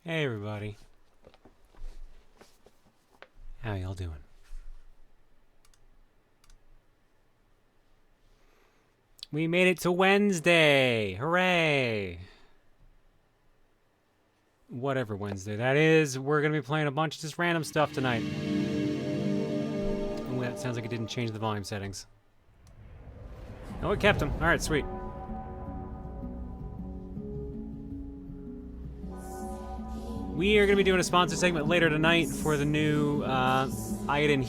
Hey everybody. How y'all doing? We made it to Wednesday! Hooray! Whatever Wednesday that is, we're gonna be playing a bunch of just random stuff tonight. Oh, that sounds like it didn't change the volume settings. Oh, it kept them. Alright, sweet. We are going to be doing a sponsor segment later tonight for the new Eiyuden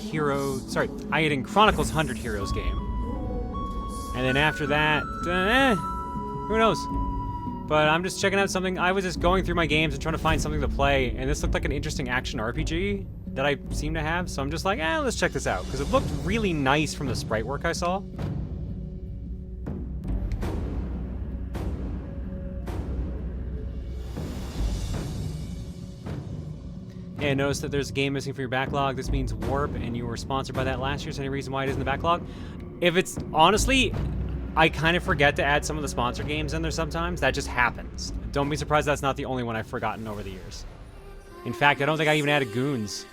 Chronicles 100 Heroes game. And then after that, who knows? But I'm just checking out something. I was just going through my games and trying to find something to play, and this looked like an interesting action RPG that I seem to have, so I'm just like, let's check this out, because it looked really nice from the sprite work I saw. Yeah, notice that there's a game missing from your backlog. This means Warp, and you were sponsored by that last year. Is there any reason why it isn't in the backlog? If it's, honestly, I kind of forget to add some of the sponsor games in there sometimes. That just happens. Don't be surprised that's not the only one I've forgotten over the years. In fact, I don't think I even added Goons.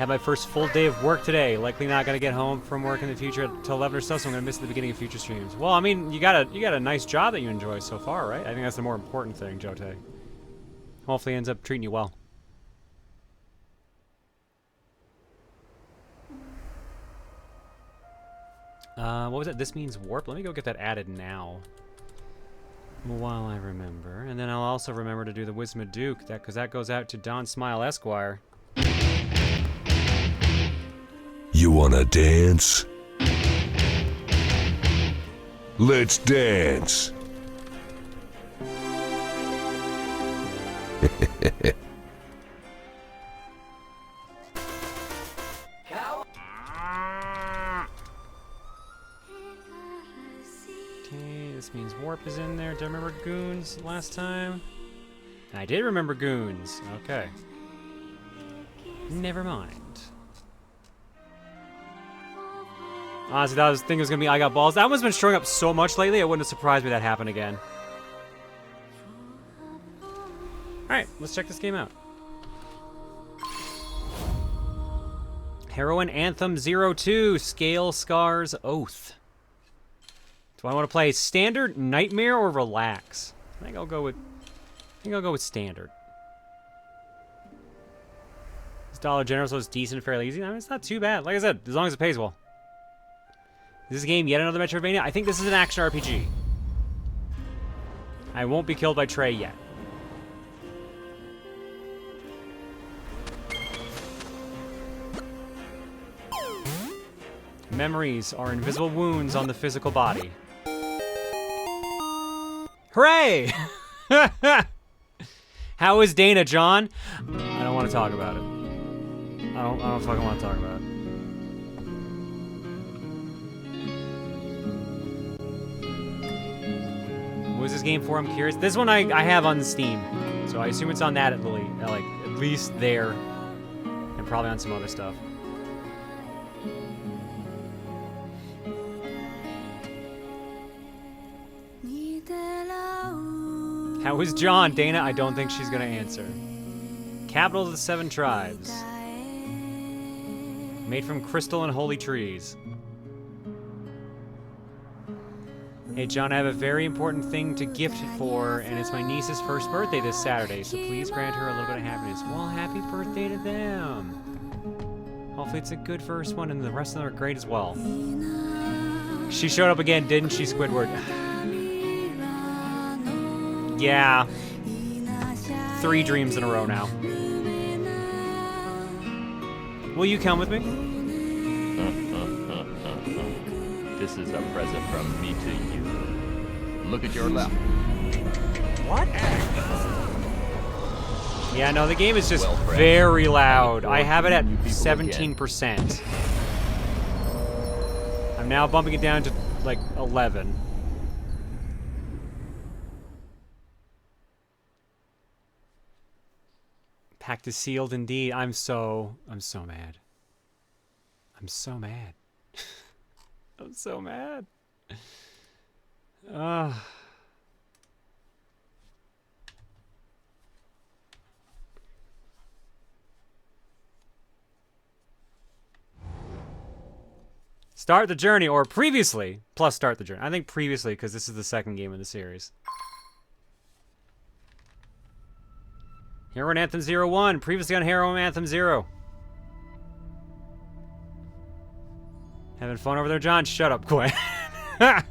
Had my first full day of work today. Likely not gonna get home from work in the future till 11 or so, so I'm gonna miss the beginning of future streams. Well, I mean, you got a nice job that you enjoy so far, right? I think that's the more important thing, Jote. Hopefully, it ends up treating you well. What was it? This means warp. Let me go get that added now. While I remember, and then I'll also remember to do the Wisdom of Duke, because that goes out to Don Smile Esquire. You wanna dance? Let's dance. Okay, this means warp is in there. Do I remember goons last time? I did remember goons. Okay. Never mind. Honestly, I was thinking it was gonna be I Got Balls. That one's been showing up so much lately, it wouldn't have surprised me that happened again. Alright, let's check this game out. Heroine Anthem 02, Scalescars Oath. Do I want to play standard, nightmare, or relax? I think I'll go with standard. It's Dollar General, so it's decent and fairly easy. I mean, it's not too bad. Like I said, as long as it pays well. Is this game yet another Metroidvania? I think this is an action RPG. I won't be killed by Trey yet. Memories are invisible wounds on the physical body. Hooray! How is Dana, John? I don't want to talk about it. I don't fucking want to talk about it. What is this game for? I'm curious. This one I have on Steam, so I assume it's on that at least there, and probably on some other stuff. How is John? Dana, I don't think she's gonna answer. Capital of the 7 tribes. Made from crystal and holy trees. Hey John, I have a very important thing to gift for, and it's my niece's first birthday this Saturday, so please grant her a little bit of happiness. Well, happy birthday to them. Hopefully it's a good first one, and the rest of them are great as well. She showed up again, didn't she, Squidward? Yeah. 3 dreams in a row now. Will you come with me? This is a present from me to you. Look at your left. What? Yeah, no, the game is just very loud. I have it at 17%. I'm now bumping it down to like 11. Pact is sealed indeed. I'm so mad. I'm so mad. I'm so mad. Start the journey, or previously, plus start the journey. I think previously, because this is the second game in the series. Heroine Anthem 01, previously on Heroine Anthem 0. Having fun over there, John? Shut up, Gwen. The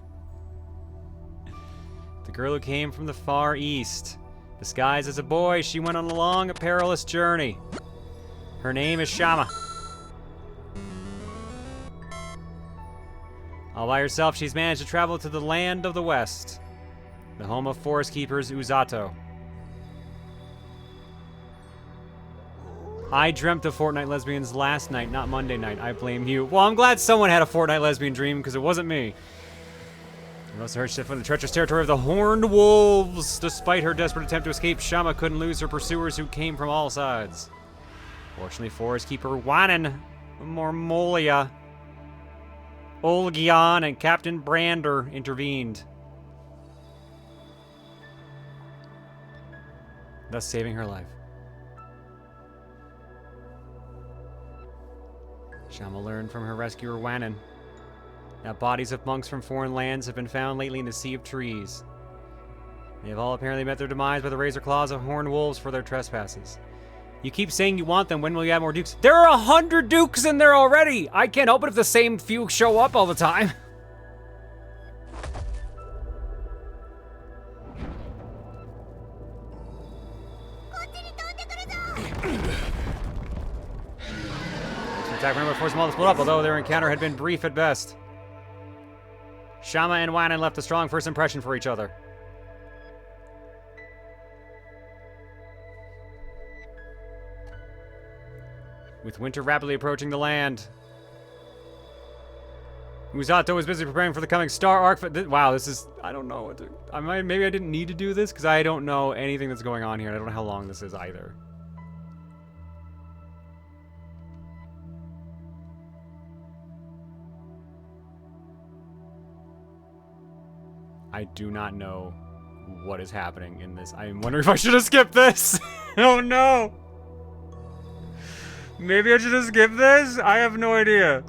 girl who came from the far east. Disguised as a boy, she went on a long, perilous journey. Her name is Shama. All by herself, she's managed to travel to the land of the west. The home of forest keepers Uzato. I dreamt of Fortnite lesbians last night, not Monday night. I blame you. Well, I'm glad someone had a Fortnite lesbian dream, because it wasn't me. You also heard shit from the treacherous territory of the Horned Wolves. Despite her desperate attempt to escape, Shama couldn't lose her pursuers who came from all sides. Fortunately, Forest Keeper Wanan, Mormolia, Olgian, and Captain Brander intervened, thus saving her life. Shama learned from her rescuer Wanan. Now bodies of monks from foreign lands have been found lately in the Sea of Trees. They have all apparently met their demise by the razor claws of horned wolves for their trespasses. You keep saying you want them, when will you add more dukes? There are 100 dukes in there already! I can't help it if the same few show up all the time. Attack remember forced them all to split up, although their encounter had been brief at best. Shama and Wanan left a strong first impression for each other. With winter rapidly approaching the land, Usato was busy preparing for the coming star arc. Wow, this is... I don't know what to... maybe I didn't need to do this, because I don't know anything that's going on here, and I don't know how long this is either. I do not know what is happening in this. I'm wondering if I should have skipped this. Oh no! Maybe I should have skipped this? I have no idea.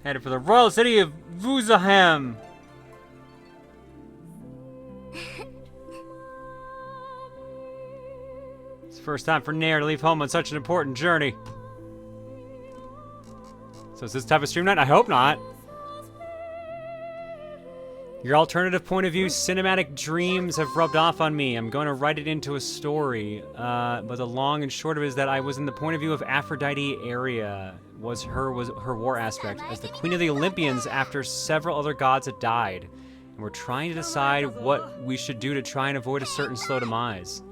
Headed for the royal city of Vuzaham. First time for Nair to leave home on such an important journey. So is this type of stream night? I hope not. Your alternative point of view cinematic dreams have rubbed off on me. I'm going to write it into a story. But the long and short of it is that I was in the point of view of Aphrodite area. Was her war aspect as the queen of the Olympians after several other gods had died. And we're trying to decide what we should do to try and avoid a certain slow demise.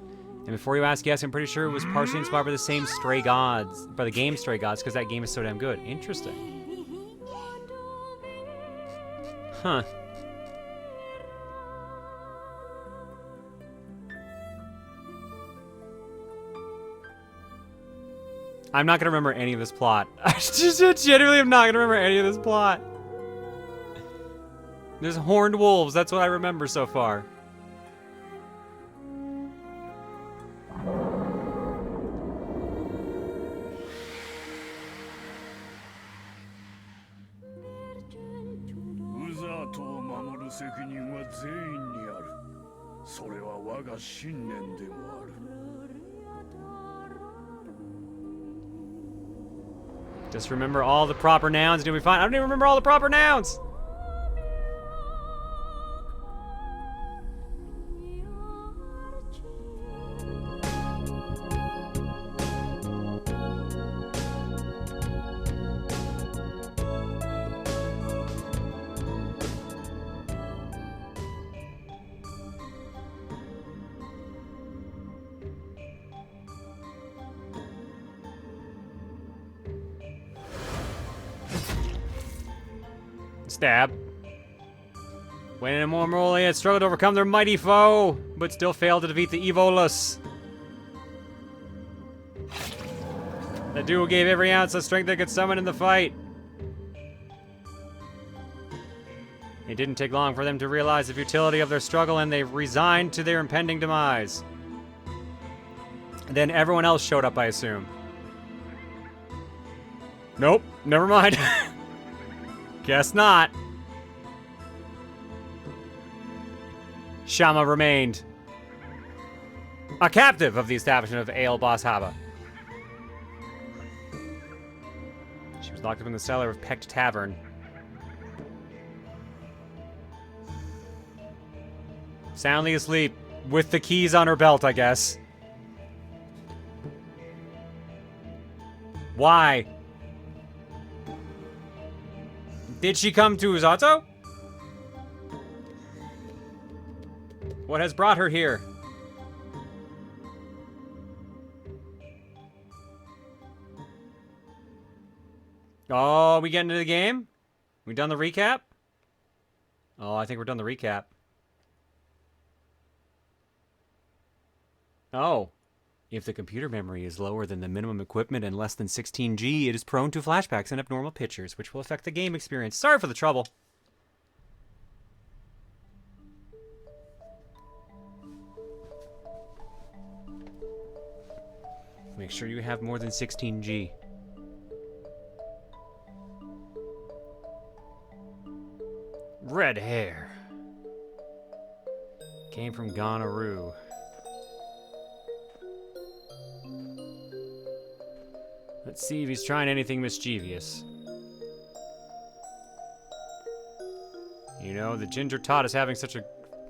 And before you ask, yes, I'm pretty sure it was partially inspired by the same Stray Gods, by the game Stray Gods, because that game is so damn good. Interesting. Huh. I'm not gonna remember any of this plot. I just genuinely am not gonna remember any of this plot. There's horned wolves, that's what I remember so far. Just remember all the proper nouns and you'll be fine. I don't even remember all the proper nouns! Stab. When and Mormoli had struggled to overcome their mighty foe, but still failed to defeat the Evolus. The duo gave every ounce of strength they could summon in the fight. It didn't take long for them to realize the futility of their struggle, and they resigned to their impending demise. And then everyone else showed up, I assume. Nope, never mind. Guess not. Shama remained a captive of the establishment of Ale Boss Haba. She was locked up in the cellar of Pecked Tavern. Soundly asleep, with the keys on her belt, I guess. Why? Did she come to Usato? What has brought her here? Oh, we getting into the game? We done the recap? Oh, I think we're done the recap. Oh. If the computer memory is lower than the minimum equipment and less than 16G, it is prone to flashbacks and abnormal pictures, which will affect the game experience. Sorry for the trouble. Make sure you have more than 16G. Red hair. Came from Gonorrhea. Let's see if he's trying anything mischievous. You know, the Ginger Tot is having such a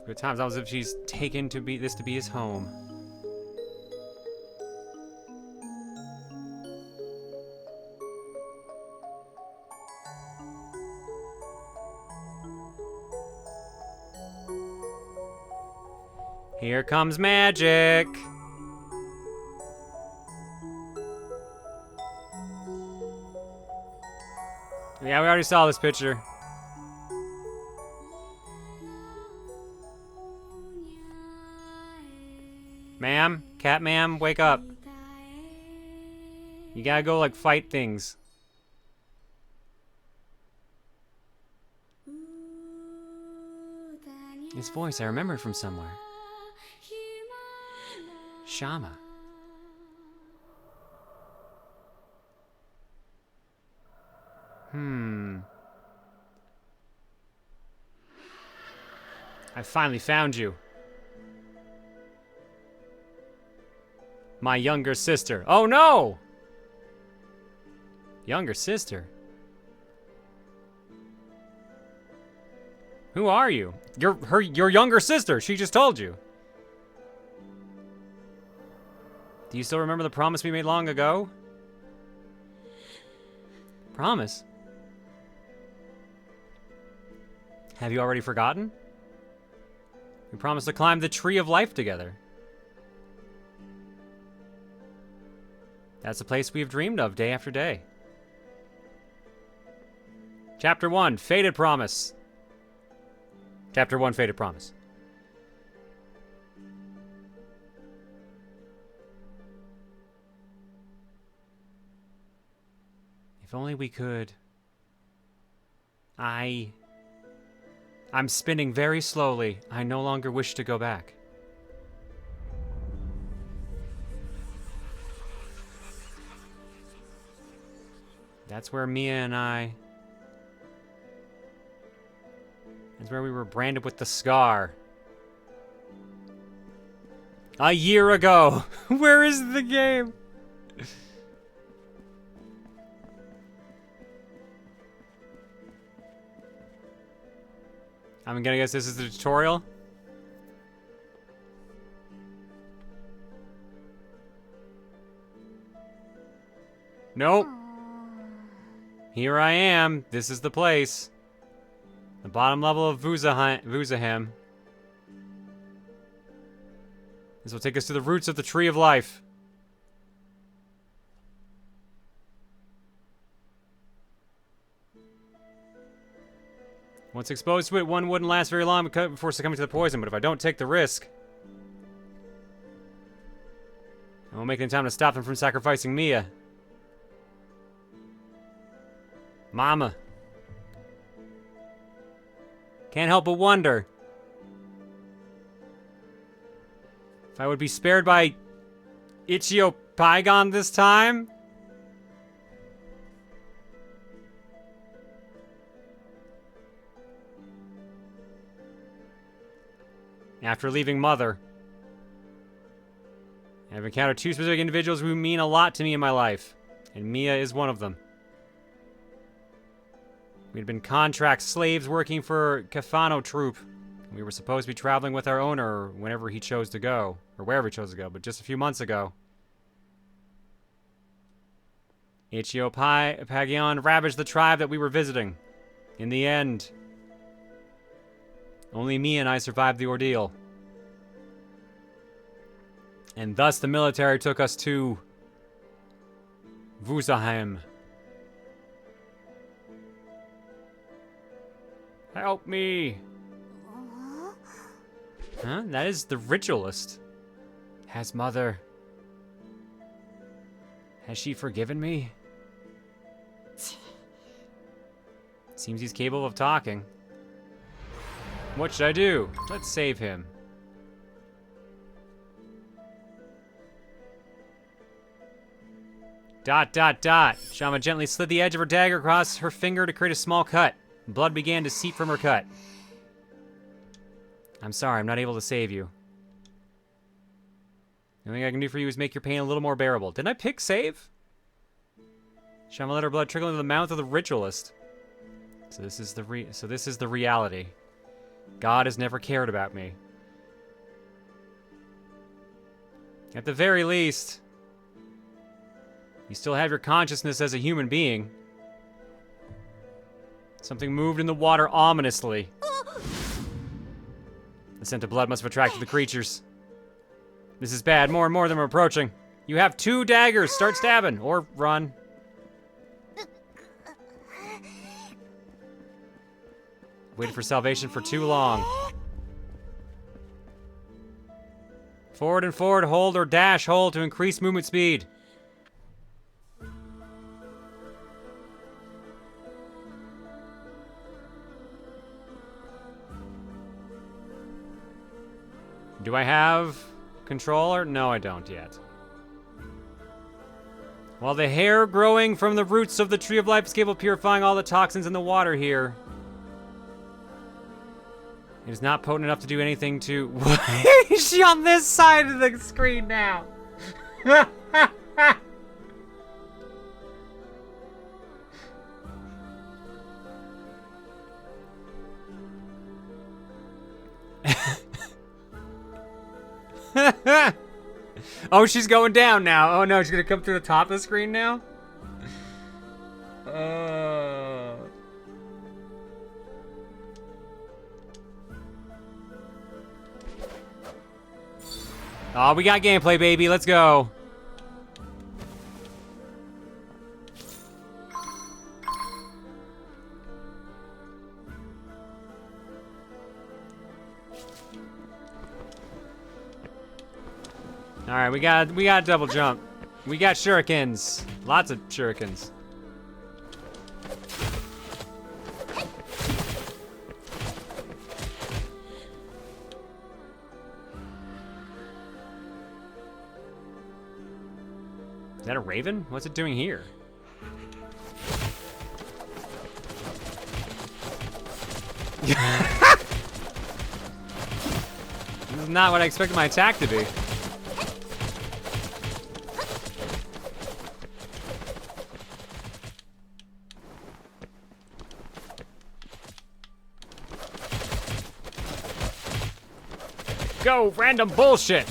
good time. It's almost as if she's taken this to be his home. Here comes magic! Yeah, we already saw this picture. Ma'am? Cat ma'am, wake up. You gotta go, like, fight things. His voice, I remember it from somewhere. Shama. I finally found you. My younger sister. Oh no! Younger sister? Who are you? Your younger sister. She just told you. Do you still remember the promise we made long ago? Promise? Have you already forgotten? We promised to climb the tree of life together. That's a place we've dreamed of day after day. Chapter 1, Fated Promise. Chapter 1, Fated Promise. If only we could... I'm spinning very slowly. I no longer wish to go back. That's where Mia and I... That's where we were branded with the scar. A year ago! Where is the game? I'm gonna guess this is the tutorial. Nope. Here I am. This is the place. The bottom level of Vuzahem. This will take us to the roots of the Tree of Life. Once exposed to it, one wouldn't last very long before succumbing to the poison, but if I don't take the risk, I won't make it in time to stop them from sacrificing Mia. Mama. Can't help but wonder if I would be spared by Ichio Pygon this time? After leaving Mother, I've encountered two specific individuals who mean a lot to me in my life, and Mia is one of them. We'd been contract slaves working for Cafano Troop. We were supposed to be traveling with our owner whenever he chose to go, or wherever he chose to go, but just a few months ago, Ichio Pygon ravaged the tribe that we were visiting. In the end, only me and I survived the ordeal. And thus the military took us to Vuzahem. Help me! Huh? That is the ritualist. Has she forgiven me? Seems he's capable of talking. What should I do? Let's save him. Dot, dot, dot. Shama gently slid the edge of her dagger across her finger to create a small cut. Blood began to seep from her cut. I'm sorry, I'm not able to save you. The only thing I can do for you is make your pain a little more bearable. Didn't I pick save? Shama let her blood trickle into the mouth of the ritualist. So this is the reality. God has never cared about me. At the very least, you still have your consciousness as a human being. Something moved in the water ominously. The scent of blood must have attracted the creatures. This is bad. More and more of them are approaching. You have 2 daggers. Start stabbing. Or run. Waited for salvation for too long. Forward and forward. Hold or dash hold to increase movement speed. Do I have controller? No, I don't yet. While the hair growing from the roots of the Tree of Life is capable of purifying all the toxins in the water here, it is not potent enough to do anything to... Why is she on this side of the screen now? Oh, she's going down now. Oh no, she's gonna come through the top of the screen now? Oh, we got gameplay, baby. Let's go. All right, we got double jump. We got shurikens. Lots of shurikens. Is that a raven? What's it doing here? This is not what I expected my attack to be. Go, random bullshit!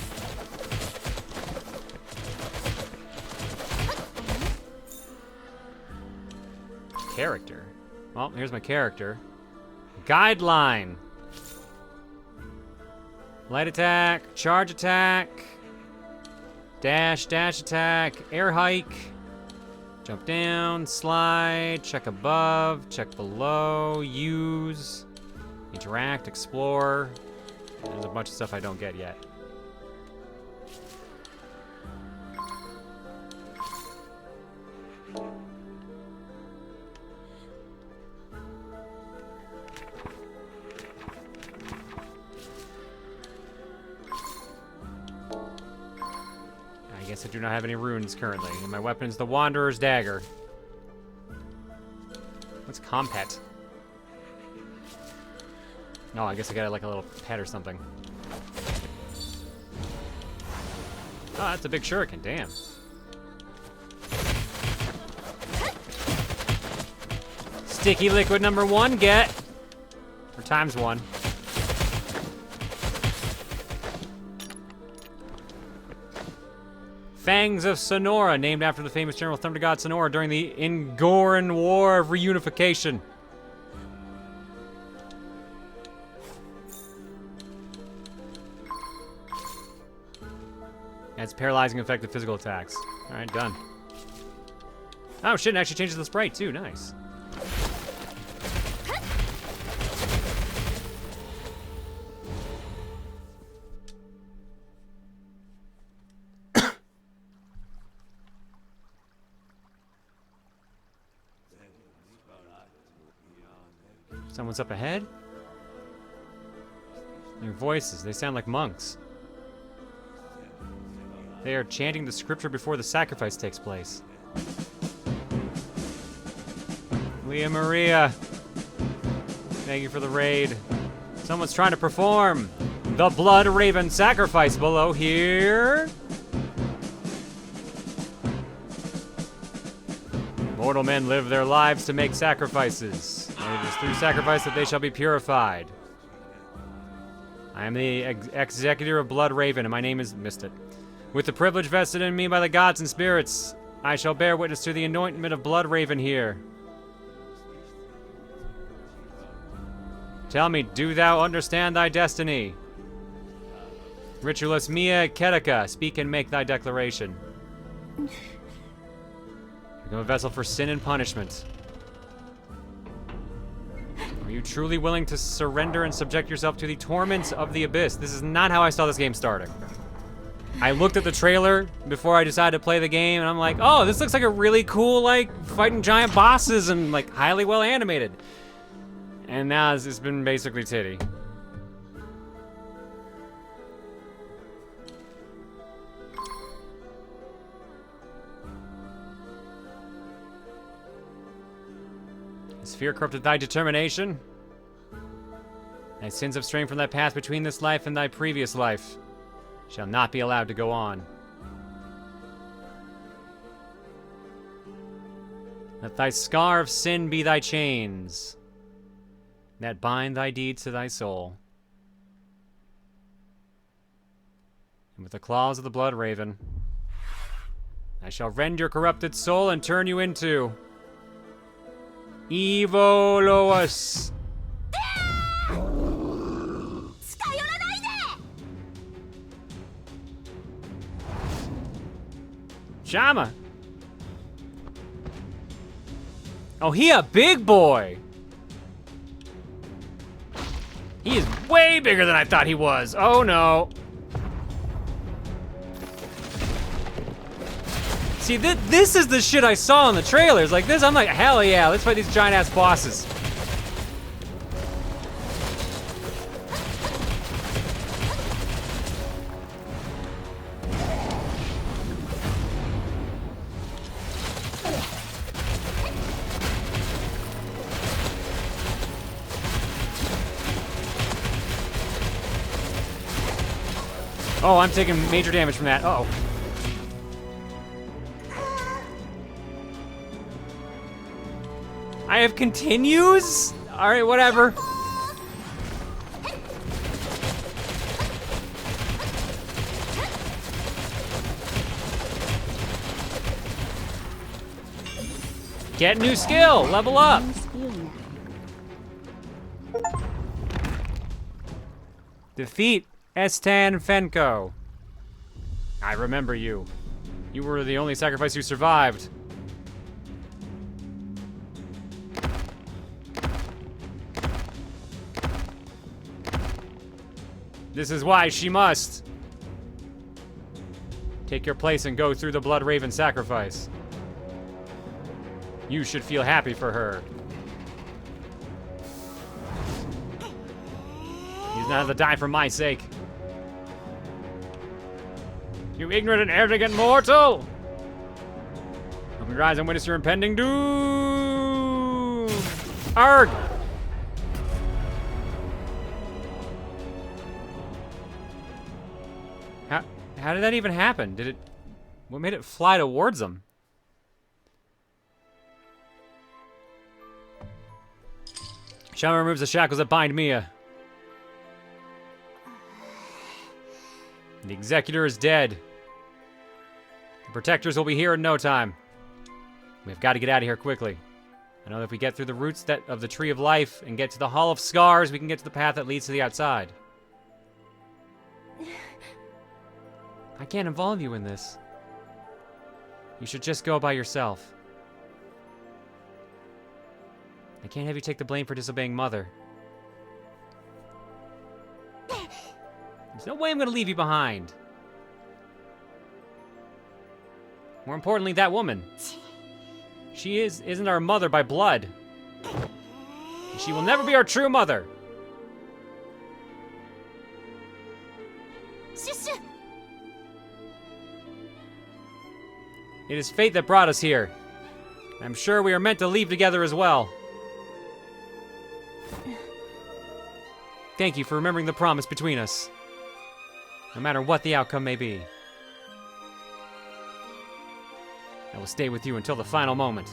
Character. Well, here's my character. Guideline. Light attack, charge attack, dash, dash attack, air hike, jump down, slide, check above, check below, use, interact, explore. There's a bunch of stuff I don't get yet. I guess I do not have any runes currently, and my weapon is the Wanderer's Dagger. What's Compet? No, I guess I got like a little pet or something. Oh, that's a big shuriken, damn. Sticky liquid number 1, get. Or times 1. Fangs of Sonora, named after the famous general thunder god Sonora during the Ingoran War of Reunification. Adds paralyzing effect to physical attacks. Alright, done. Oh shit, it actually changes the sprite too, nice. Someone's up ahead? Their voices, they sound like monks. They are chanting the scripture before the sacrifice takes place. Leah Maria. Thank you for the raid. Someone's trying to perform the Blood Raven sacrifice below here. Mortal men live their lives to make sacrifices, and it is through sacrifice that they shall be purified. I am the executor of Blood Raven, and my name is... missed it. With the privilege vested in me by the gods and spirits, I shall bear witness to the anointment of Blood Raven here. Tell me, do thou understand thy destiny? Ritualist Mia Kedika, speak and make thy declaration. Become a vessel for sin and punishment. Are you truly willing to surrender and subject yourself to the torments of the abyss? This is not how I saw this game starting. I looked at the trailer before I decided to play the game, and I'm like, oh, this looks like a really cool, like, fighting giant bosses and, like, highly well animated. And now it's been basically titty. Has fear corrupted thy determination? Thy sins have strayed from thy path between this life and thy previous life. Shall not be allowed to go on. Let thy scar of sin be thy chains, that bind thy deeds to thy soul. And with the claws of the Blood Raven, I shall rend your corrupted soul and turn you into Evo Lois. Shama. Oh, he a big boy. He is way bigger than I thought he was. Oh no. See, this is the shit I saw in the trailers. Like this, I'm like, hell yeah, let's fight these giant ass bosses. Oh, I'm taking major damage from that. Uh-oh. I have continues? Alright, whatever. Get new skill, level up. Defeat Estan Fenko. I remember you. You were the only sacrifice who survived. This is why she must take your place and go through the Blood Raven sacrifice. You should feel happy for her. He's not to die for my sake. You ignorant and arrogant mortal! Open your eyes and witness your impending doom! Arg! How did that even happen? What made it fly towards them? Shama removes the shackles that bind Mia. The Executor is dead. The Protectors will be here in no time. We've got to get out of here quickly. I know that if we get through the roots of the Tree of Life and get to the Hall of Scars, we can get to the path that leads to the outside. I can't involve you in this. You should just go by yourself. I can't have you take the blame for disobeying Mother. There's no way I'm gonna leave you behind. More importantly, that woman. She isn't our mother by blood. She will never be our true mother. It is fate that brought us here. I'm sure we are meant to leave together as well. Thank you for remembering the promise between us. No matter what the outcome may be. I will stay with you until the final moment.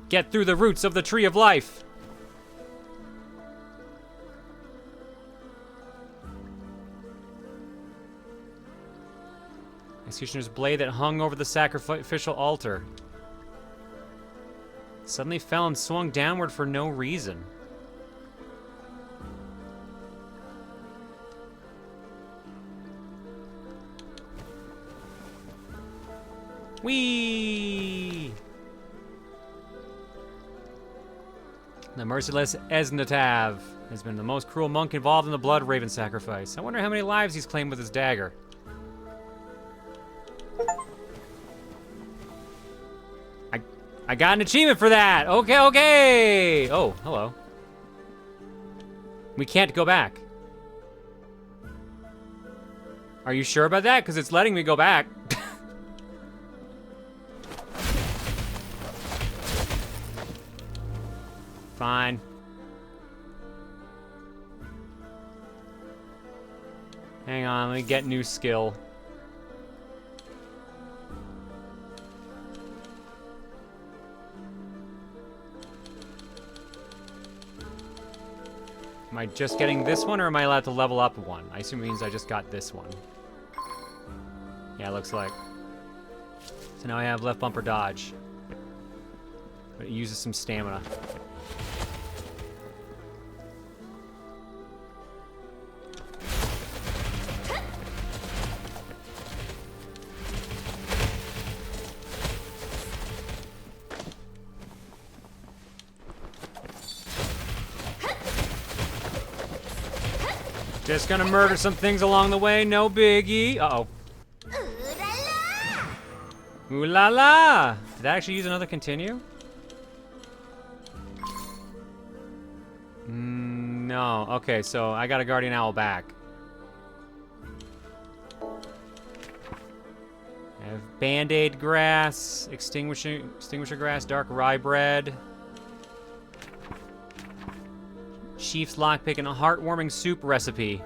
Get through the roots of the Tree of Life. Executioner's blade that hung over the sacrificial altar suddenly fell and swung downward for no reason. Whee! The merciless Esnatav has been the most cruel monk involved in the Blood Raven sacrifice. I wonder how many lives he's claimed with his dagger. I got an achievement for that! Okay! Oh, hello. We can't go back. Are you sure about that? Because it's letting me go back. Fine. Hang on, let me get new skill. Am I just getting this one, or am I allowed to level up one? I assume it means I just got this one. Yeah, it looks like. So now I have left bumper dodge. But it uses some stamina. Just gonna murder some things along the way, no biggie. Uh-oh. Ooh la la! Did I actually use another continue? No. Okay, so I got a Guardian Owl back. I have Band-Aid grass, extinguisher grass, dark rye bread, Chief's lockpick, and a heartwarming soup recipe.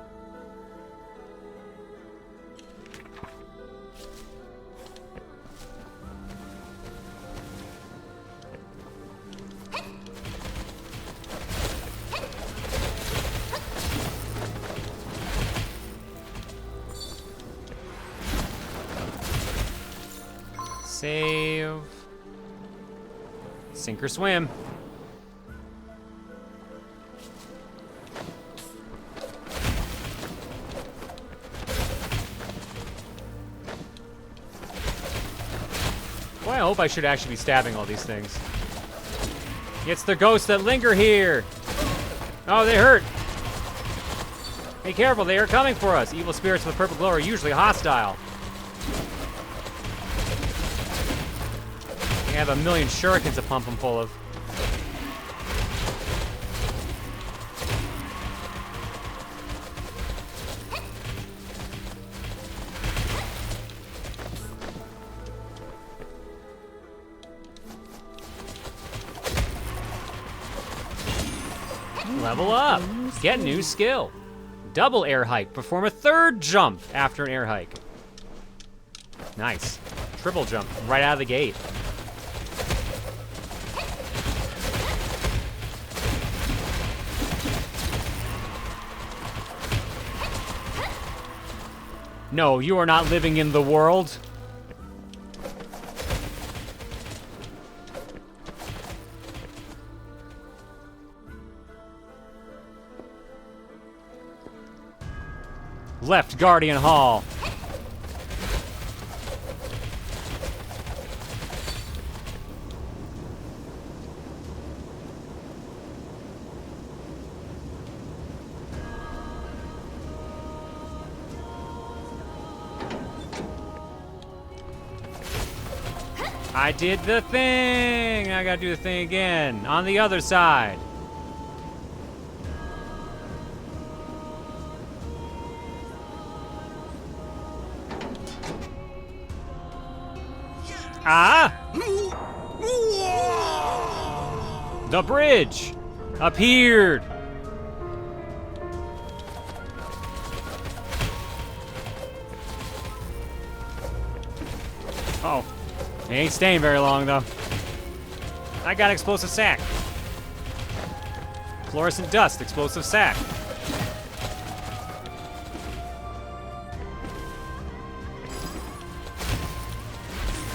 Save. Sink or swim. Boy, I hope I should actually be stabbing all these things. It's the ghosts that linger here. Oh, they hurt. Be careful, they are coming for us. Evil spirits with purple glow are usually hostile. I have a million shurikens to pump them full of. Level up. Get new skill. Double air hike. Perform a third jump after an air hike. Nice. Triple jump right out of the gate. No, you are not living in the world. Left Guardian Hall. I did the thing! I gotta do the thing again. On the other side. Ah! The bridge appeared. Oh, he ain't staying very long though. I got explosive sack. Fluorescent dust, explosive sack.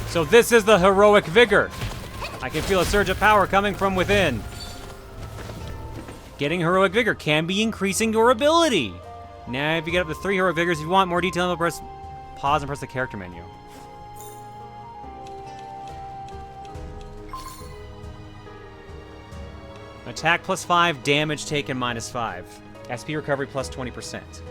So this is the heroic vigor. I can feel a surge of power coming from within. Getting heroic vigor can be increasing your ability. Now, if you get up to 3 heroic vigors, if you want more detail, press pause and press the character menu. Attack +5, damage taken -5. SP recovery +20%.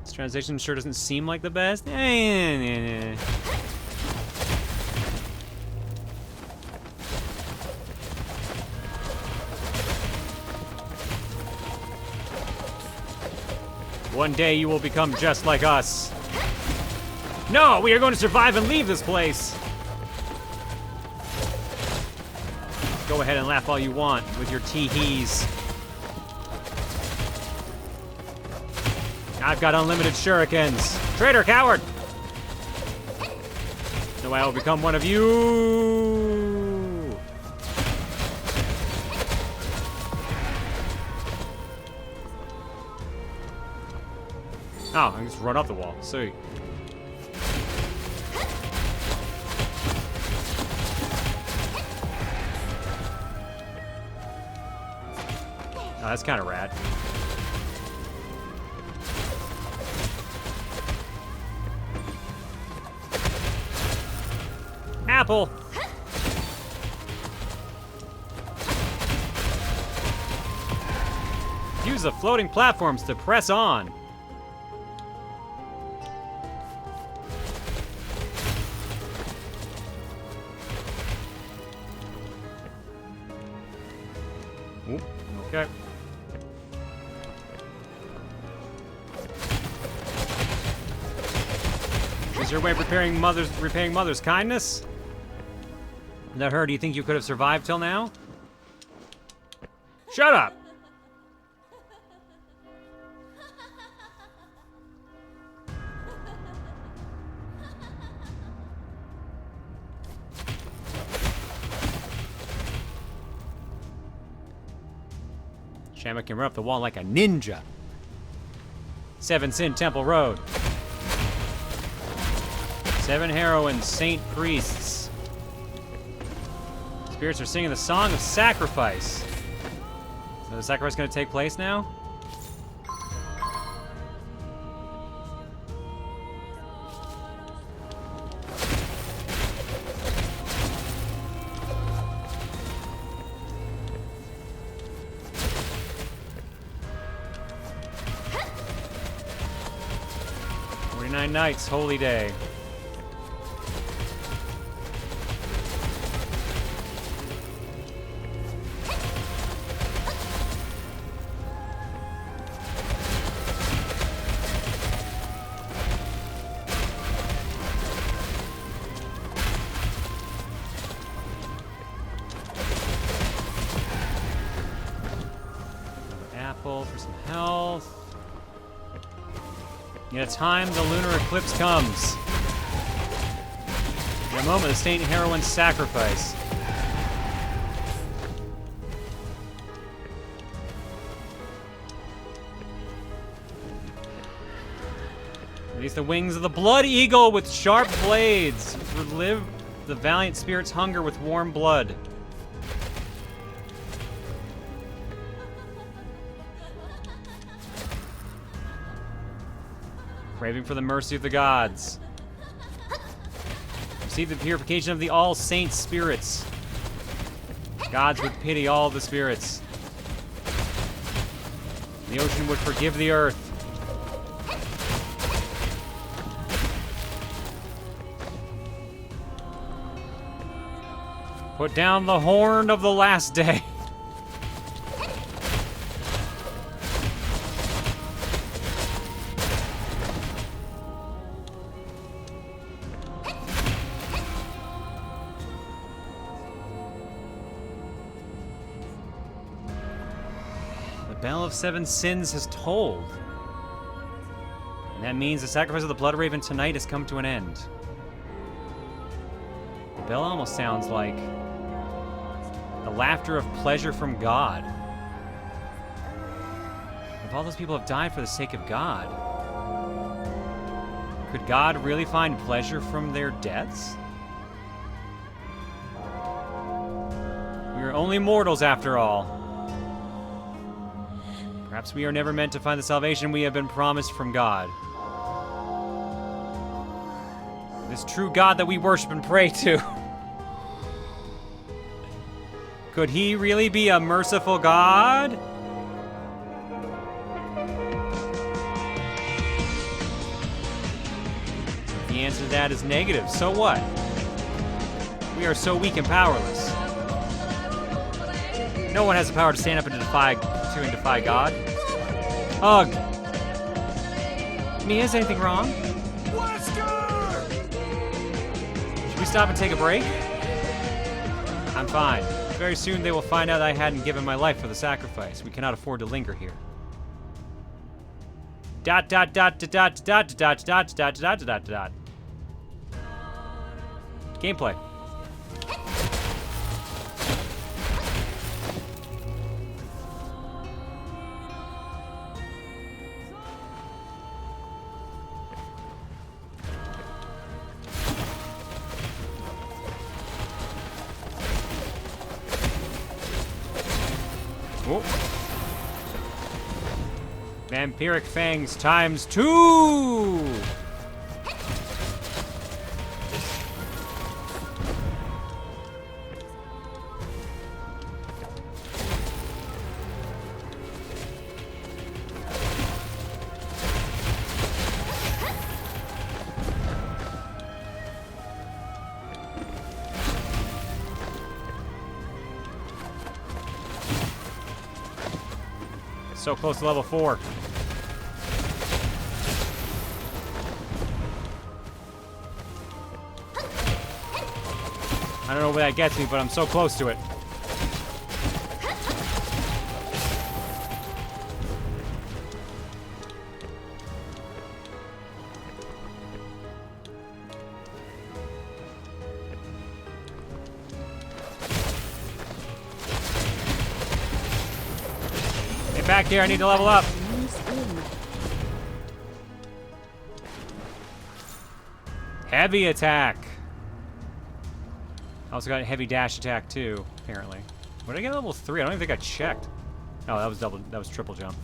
This transition sure doesn't seem like the best. One day you will become just like us. No, we are going to survive and leave this place. Go ahead and laugh all you want with your tee-hees. I've got unlimited shurikens. Traitor, coward! No, I will become one of you. Oh, I can just run up the wall. Sweet. Oh, that's kind of rad. Apple! Use the floating platforms to press on. Oop, okay. Is your way of repaying mother's kindness? That her, do you think you could have survived till now? Shut up! Shaman can run up the wall like a ninja. 7 Sin Temple Road. 7 heroines, saint priests. Spirits are singing the song of sacrifice. So the sacrifice gonna take place now? Nights, holy day. Apple for some health. In a time, the lunar eclipse comes. In a moment, the saint heroine's sacrifice. Release the wings of the blood eagle with sharp blades. Relive the valiant spirit's hunger with warm blood. Craving for the mercy of the gods. Receive the purification of the all saints spirits. Gods would pity all the spirits. The ocean would forgive the earth. Put down the horn of the last day. The bell of 7 sins has tolled. And that means the sacrifice of the Blood Raven tonight has come to an end. The bell almost sounds like the laughter of pleasure from God. If all those people have died for the sake of God, could God really find pleasure from their deaths? We are only mortals after all. Perhaps we are never meant to find the salvation we have been promised from God. This true God that we worship and pray to. Could he really be a merciful God? The answer to that is negative. So what? We are so weak and powerless. No one has the power to stand up and defy God. Ugh. Mia, is anything wrong? Should we stop and take a break? I'm fine. Very soon they will find out I hadn't given my life for the sacrifice. We cannot afford to linger here. Dot dot dot dot dot dot dot dot dot dot dot dot. Gameplay. Oh. Vampiric fangs times 2! So close to level 4. I don't know where that gets me, but I'm so close to it. Back here, I need to level up. Heavy attack. I also got a heavy dash attack too, apparently. What did I get level 3? I don't even think I checked. Oh, that was triple jump.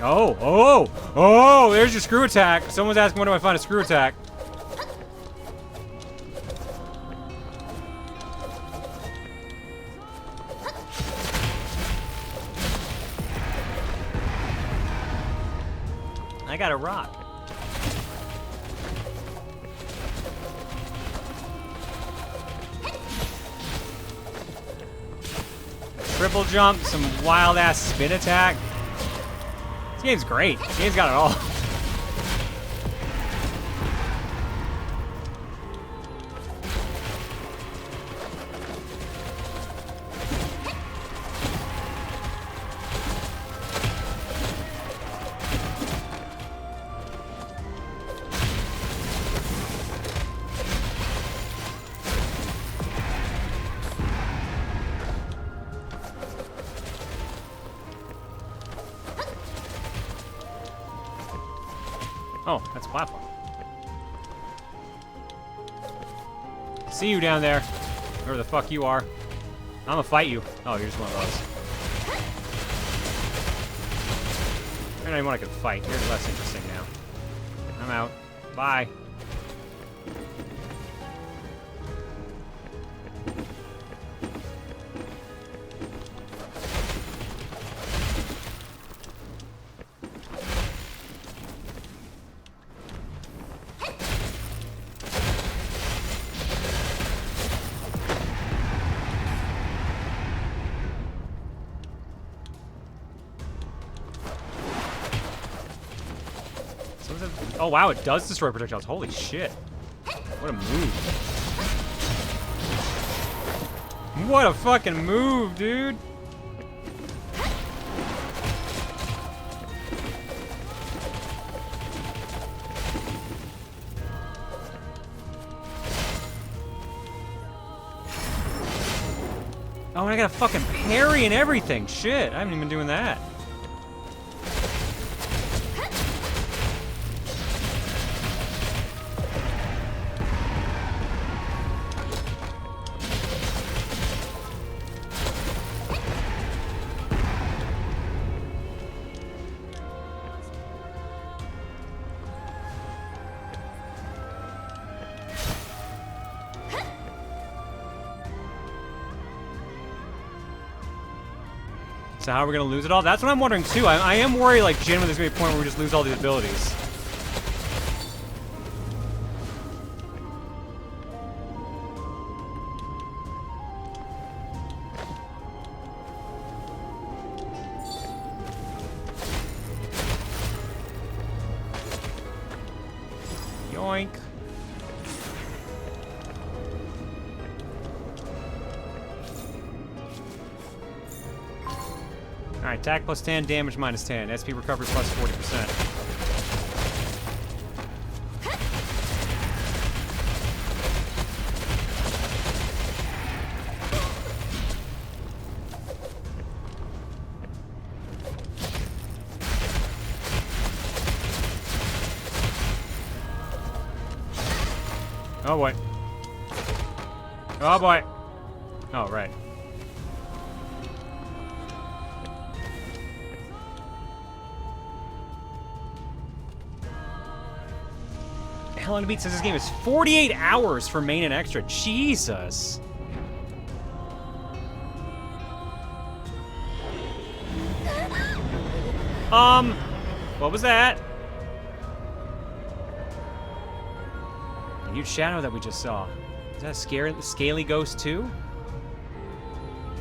Oh, there's your screw attack. Someone's asking when do I find a screw attack. I got a rock. Triple jump, some wild ass spin attack. This game's great. This game's got it all. Oh, that's a platform. See you down there. Wherever the fuck you are. I'm gonna fight you. Oh, you're just one of those. I don't even want to fight. You're less interesting now. I'm out. Bye. was it? Oh wow, it does destroy projectiles. Holy shit. What a move. What a fucking move, dude. Oh, and I got a fucking parry and everything. Shit, I haven't even been doing that. So how are we gonna lose it all? That's what I'm wondering too. I am worried, like, genuinely there's gonna be a point where we just lose all these abilities. Yoink. Alright, attack plus 10, damage minus 10, SP recovery plus 40%. Oh boy. Oh boy. Oh, right. How long to beat says this game is 48 hours for main and extra. Jesus. What was that? A huge shadow that we just saw. Is that a scaly ghost too?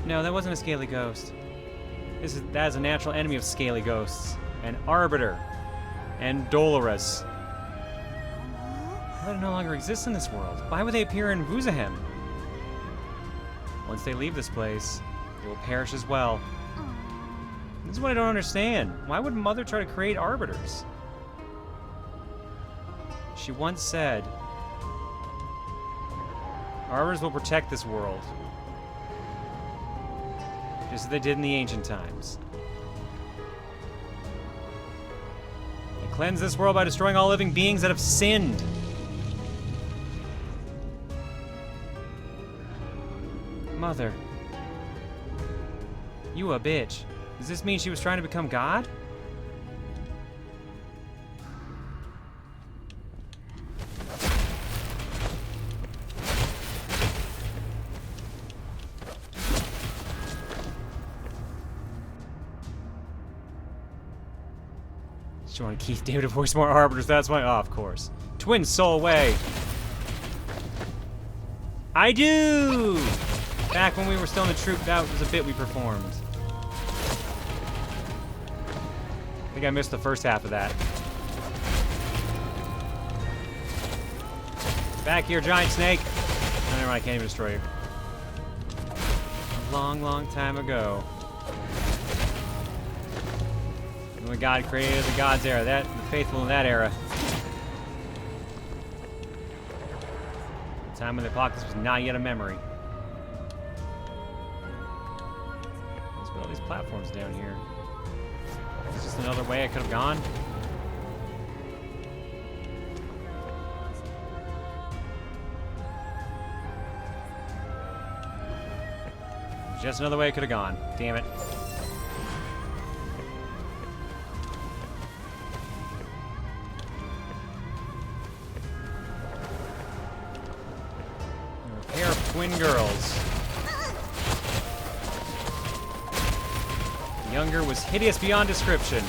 No, that wasn't a scaly ghost. That is a natural enemy of scaly ghosts. An Arbiter. And Dolores. They no longer exist in this world. Why would they appear in Vuzahem? Once they leave this place, they will perish as well. This is what I don't understand. Why would Mother try to create arbiters? She once said, arbiters will protect this world. Just as they did in the ancient times. They cleanse this world by destroying all living beings that have sinned. Mother. You a bitch. Does this mean she was trying to become God? She wanted Keith David to voice more arbiters. That's why. Oh, of course. Twin soul way. I do! Back when we were still in the troop, that was a bit we performed. I think I missed the first half of that. Back here, giant snake. Oh, never mind, I can't even destroy you. A long, long time ago. When God created the God's era, the faithful in that era. The time when the apocalypse was not yet a memory. Let's put all these platforms down here. Is this another way I could have gone? Just another way I could have gone. Damn it. A pair of twin girls. The younger was hideous beyond description.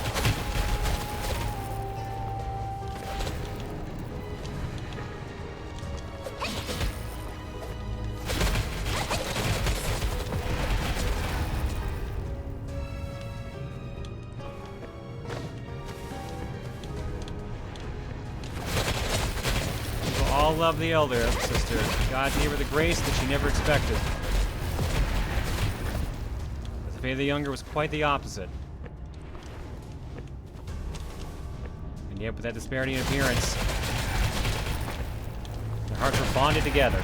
all love the elder sister. God gave her the grace that she never expected. But the fate of the younger was quite the opposite. And yet, with that disparity in appearance, their hearts were bonded together.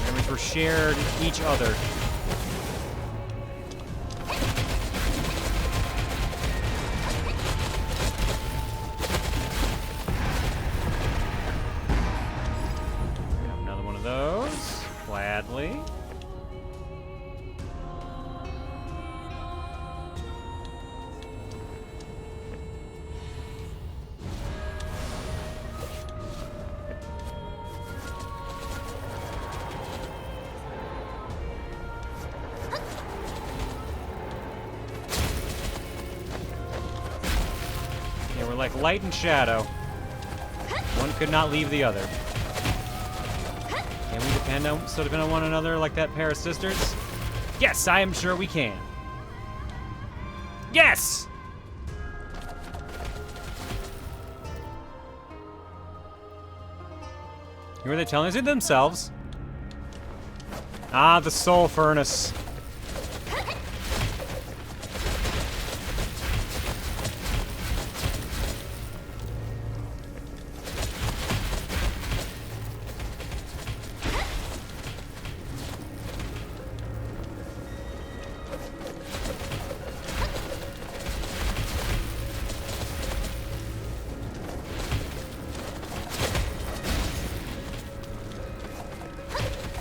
Memories were shared each other. Another one of those. Gladly. Like light and shadow. One could not leave the other. Can we still depend on one another like that pair of sisters? Yes, I am sure we can. Yes! Who are they telling us? It themselves. Ah, the soul furnace.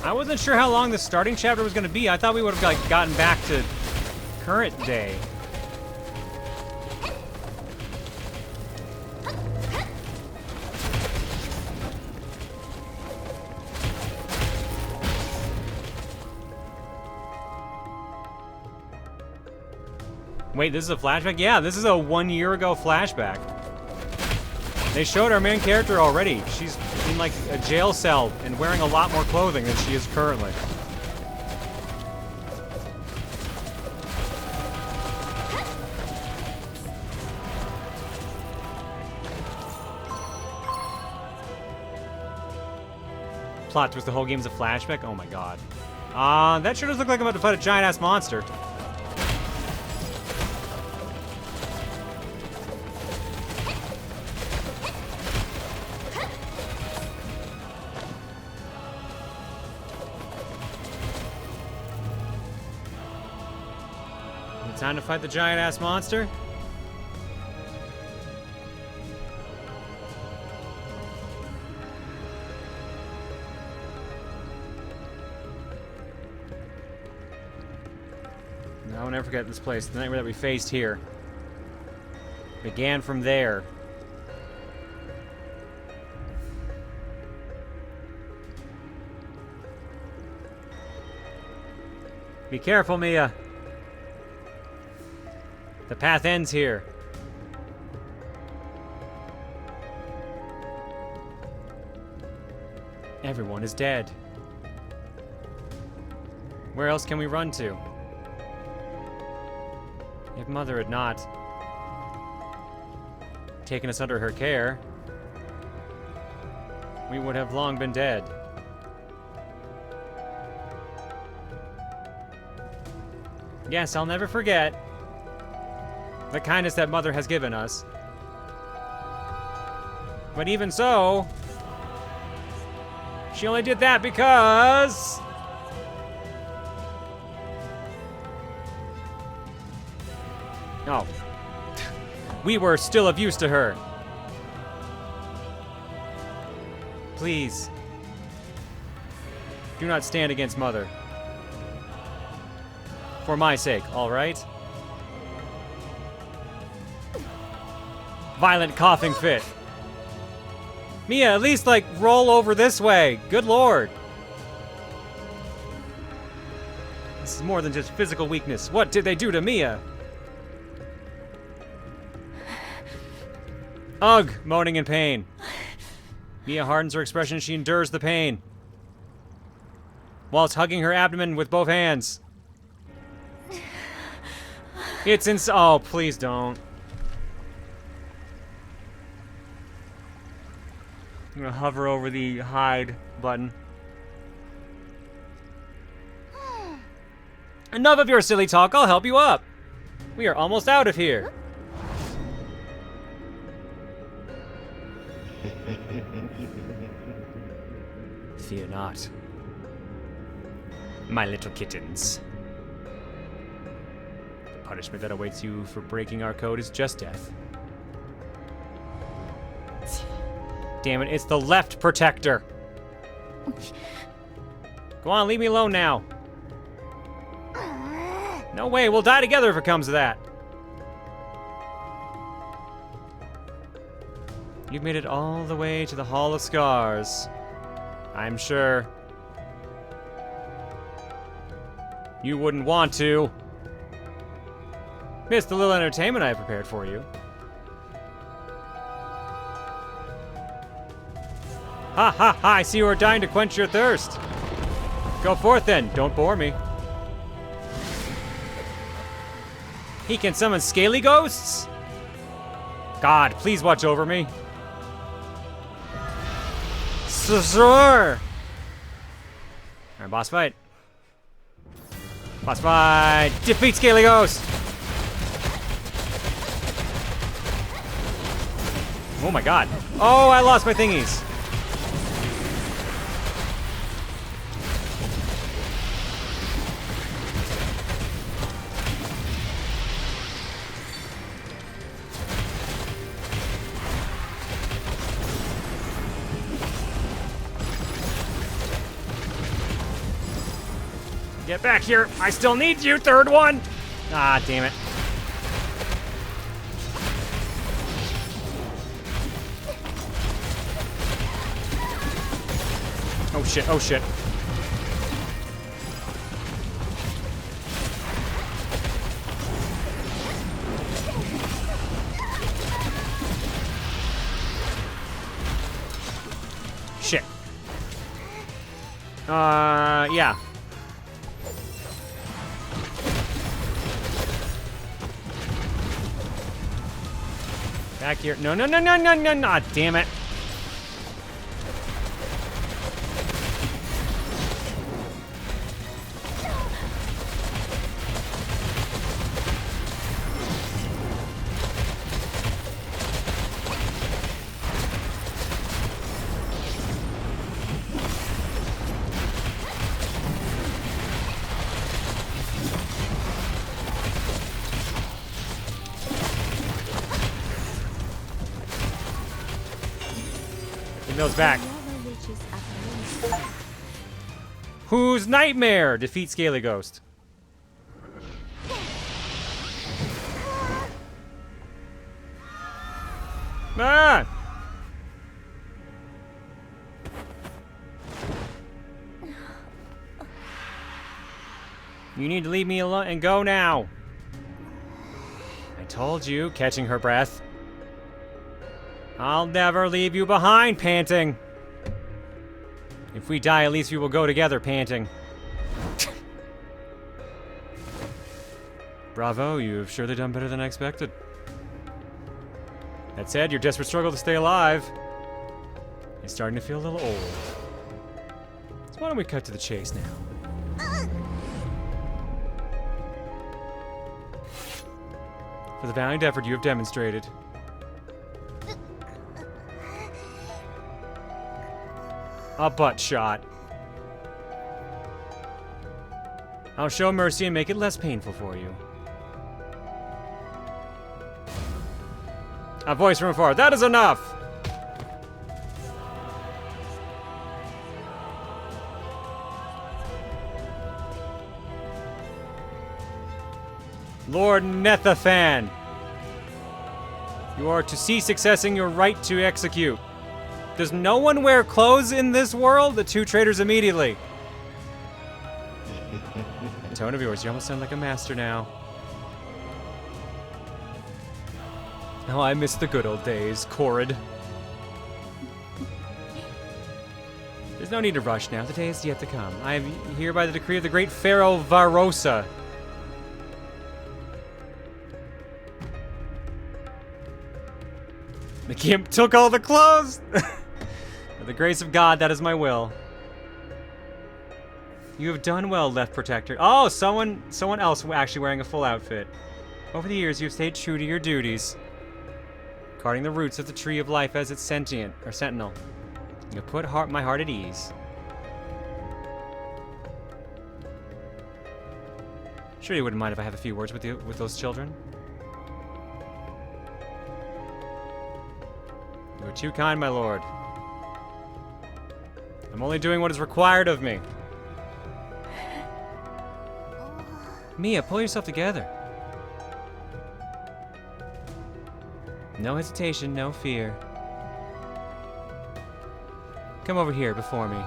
I wasn't sure how long the starting chapter was going to be. I thought we would have like gotten back to current day. Wait, this is a flashback? Yeah, this is a 1 year ago flashback. They showed our main character already. She's in like a jail cell and wearing a lot more clothing than she is currently. Plot twist, the whole game's a flashback? Oh my god. That sure does look like I'm about to fight a giant-ass monster. Time to fight the giant-ass monster? No, I'll never forget this place. The nightmare that we faced here began from there. Be careful, Mia. The path ends here. Everyone is dead. Where else can we run to? If Mother had not taken us under her care, we would have long been dead. Yes, I'll never forget the kindness that Mother has given us. But even so, she only did that because... Oh. We were still of use to her. Please. Do not stand against Mother. For my sake, all right? Violent coughing fit. Mia, at least, like, roll over this way. Good lord. This is more than just physical weakness. What did they do to Mia? Ugh, moaning in pain. Mia hardens her expression as she endures the pain, whilst hugging her abdomen with both hands. It's oh, please don't. I'm gonna hover over the hide button. Enough of your silly talk, I'll help you up. We are almost out of here. Fear not, my little kittens. The punishment that awaits you for breaking our code is just death. Damn it, it's the left protector. Go on, leave me alone now. No way, we'll die together if it comes to that. You've made it all the way to the Hall of Scars. I'm sure. You wouldn't want to. Missed the little entertainment I prepared for you. Ha ha ha, I see you are dying to quench your thirst. Go forth then, don't bore me. He can summon scaly ghosts? God, please watch over me. Sure. Alright, boss fight. Boss fight. Defeat scaly ghost. Oh my god. Oh, I lost my thingies. Get back here. I still need you, third one. Ah, damn it. Oh shit, oh shit. Shit. Yeah. Back here. No, no, no, no, no, no, no. Damn it. Those back. Whose nightmare? Defeat Scaly Ghost. Ah! You need to leave me alone and go now. I told you, catching her breath. I'll never leave you behind, panting. If we die, at least we will go together, panting. Bravo, you've surely done better than I expected. That said, your desperate struggle to stay alive is starting to feel a little old. So why don't we cut to the chase now? For the valiant effort you have demonstrated, a butt shot. I'll show mercy and make it less painful for you. A voice from afar. That is enough! Lord Nethathan, you are to cease accessing your right to execute. Does no one wear clothes in this world? The two traitors immediately. The tone of yours, you almost sound like a master now. Oh, I miss the good old days, Corrid. There's no need to rush now. The day is yet to come. I am here by the decree of the great Pharaoh Varosa. The gimp took all the clothes! By the grace of God, that is my will. You have done well, Left Protector. Oh, someone else actually wearing a full outfit. Over the years, you have stayed true to your duties, guarding the roots of the tree of life as its sentient, or sentinel. You have put my heart at ease. Sure you wouldn't mind if I have a few words with you, with those children? You are too kind, my lord. I'm only doing what is required of me. Mia, pull yourself together. No hesitation, no fear. Come over here before me.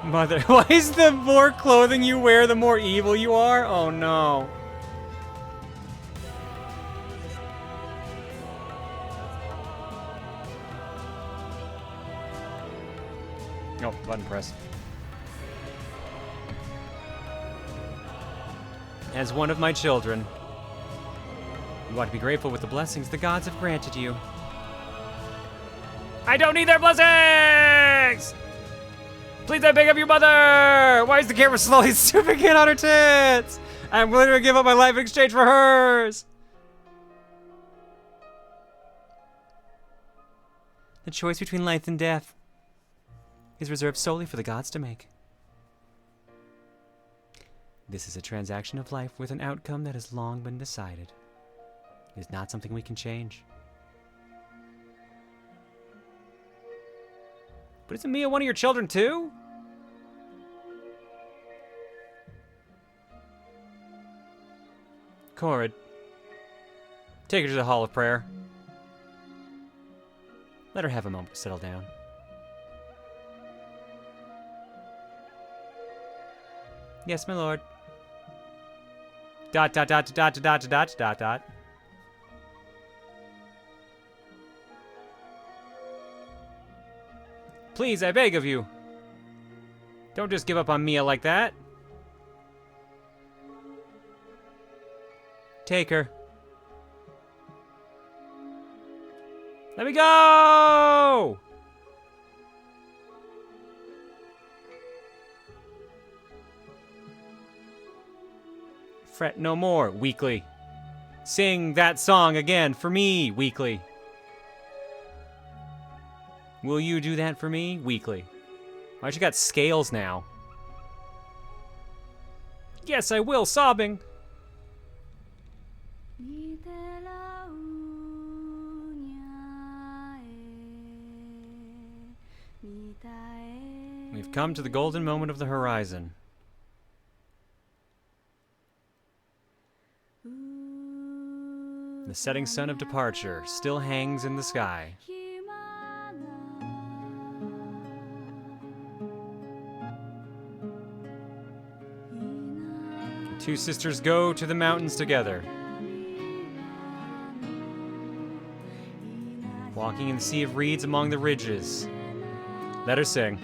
Mother, why is the more clothing you wear, the more evil you are? Oh no. Oh, button press. As one of my children, you ought to be grateful with the blessings the gods have granted you. I don't need their blessings! Please, I beg of you, mother! Why is the camera slowly zooming in on her tits? I'm willing to give up my life in exchange for hers! The choice between life and death is reserved solely for the gods to make. This is a transaction of life with an outcome that has long been decided. It is not something we can change. But isn't Mia one of your children too? Korrid, take her to the Hall of Prayer. Let her have a moment to settle down. Yes, my lord. ... Please, I beg of you. Don't just give up on Mia like that. Take her. Let me go! Fret no more, weekly. Sing that song again for me, weekly. Will you do that for me, weekly? Why you got scales now? Yes, I will, sobbing. We've come to the golden moment of the horizon. The setting sun of departure still hangs in the sky. The two sisters go to the mountains together, walking in the sea of reeds among the ridges. Let her sing.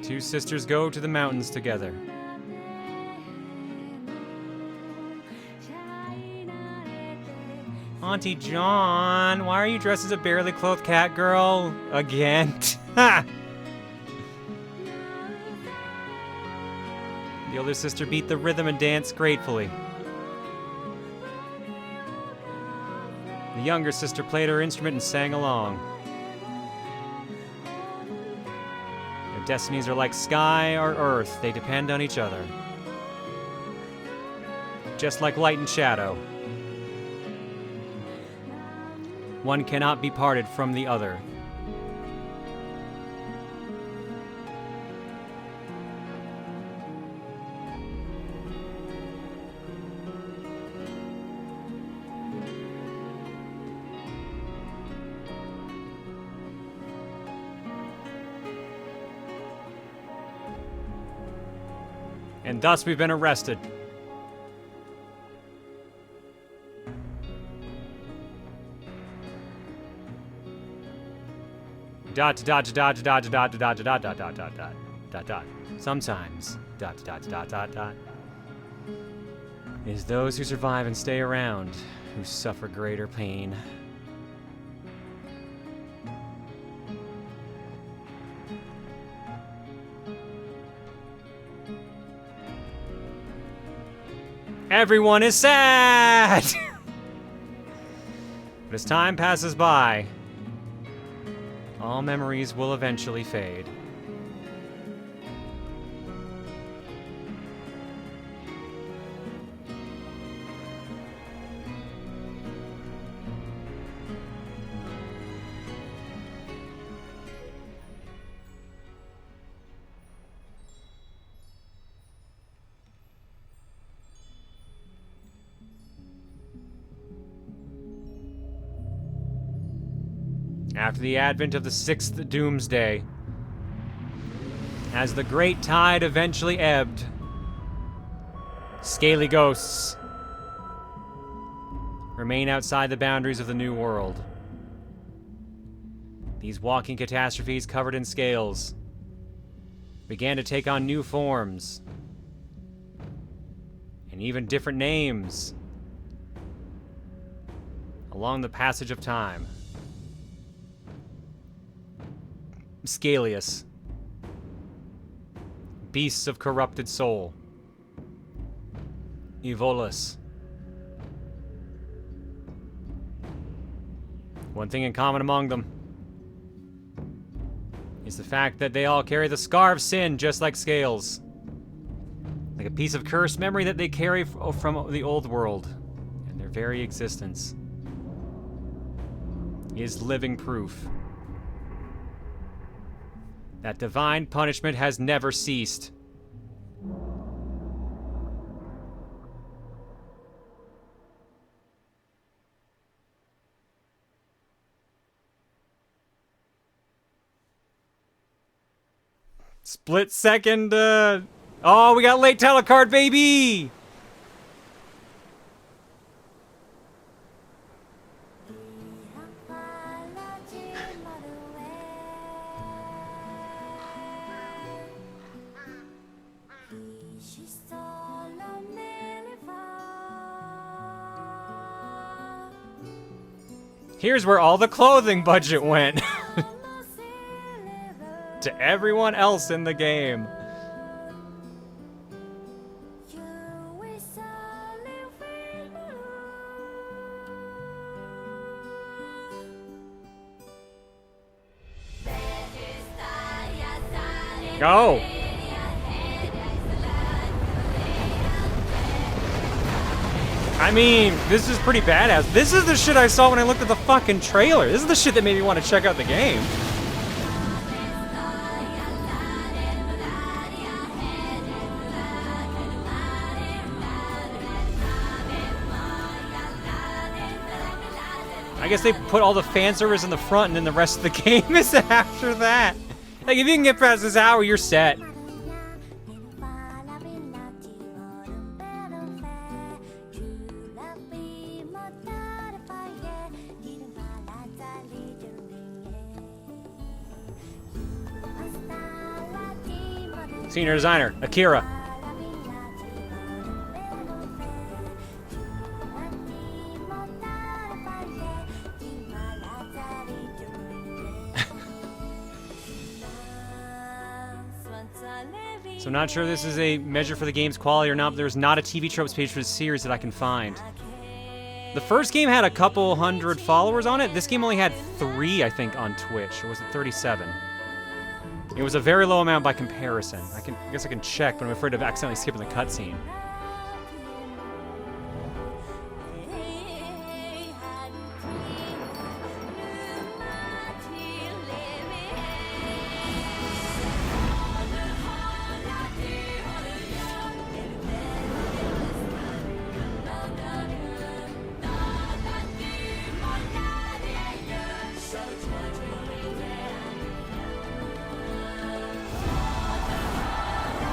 The two sisters go to the mountains together. Auntie John, why are you dressed as a barely clothed cat girl again? Ha! The older sister beat the rhythm and danced gratefully. The younger sister played her instrument and sang along. Their destinies are like sky or earth, they depend on each other. Just like light and shadow. One cannot be parted from the other. And thus we've been arrested. Sometimes it is those who survive and stay around who suffer greater pain. Everyone is sad! But as time passes by, all memories will eventually fade. After the advent of the sixth doomsday, as the great tide eventually ebbed, scaly ghosts remain outside the boundaries of the new world. These walking catastrophes covered in scales began to take on new forms and even different names along the passage of time. Scalius. Beasts of corrupted soul. Evolus. One thing in common among them is the fact that they all carry the scar of sin just like Scales. Like a piece of cursed memory that they carry from the old world, and their very existence is living proof that divine punishment has never ceased. Split second, oh, we got late telecard, baby! Here's where all the clothing budget went. To everyone else in the game. Go! I mean, this is pretty badass. This is the shit I saw when I looked at the fucking trailer. This is the shit that made me want to check out the game. I guess they put all the fan service in the front and then the rest of the game is after that. Like, if you can get past this hour, you're set. Senior designer, Akira. So I'm not sure if this is a measure for the game's quality or not, but there's not a TV tropes page for the series that I can find. The first game had a couple hundred followers on it. This game only had 3, I think, on Twitch. Or was it 37? It was a very low amount by comparison. I guess I can check, but I'm afraid of accidentally skipping the cutscene.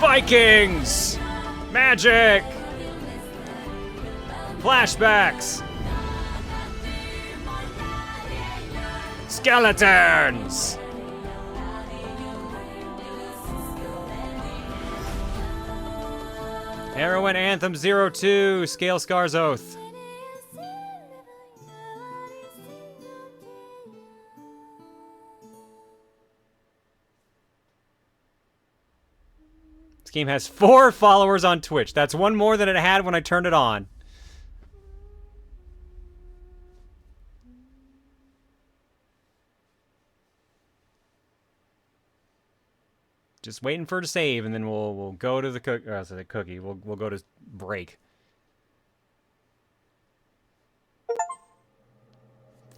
Vikings! Magic! Flashbacks! Skeletons! Heroine Anthem 02, Scalescars Oath. game has 4 followers on Twitch. That's one more than it had when I turned it on. Just waiting for it to save, and then we'll go to the cookie. We'll go to break.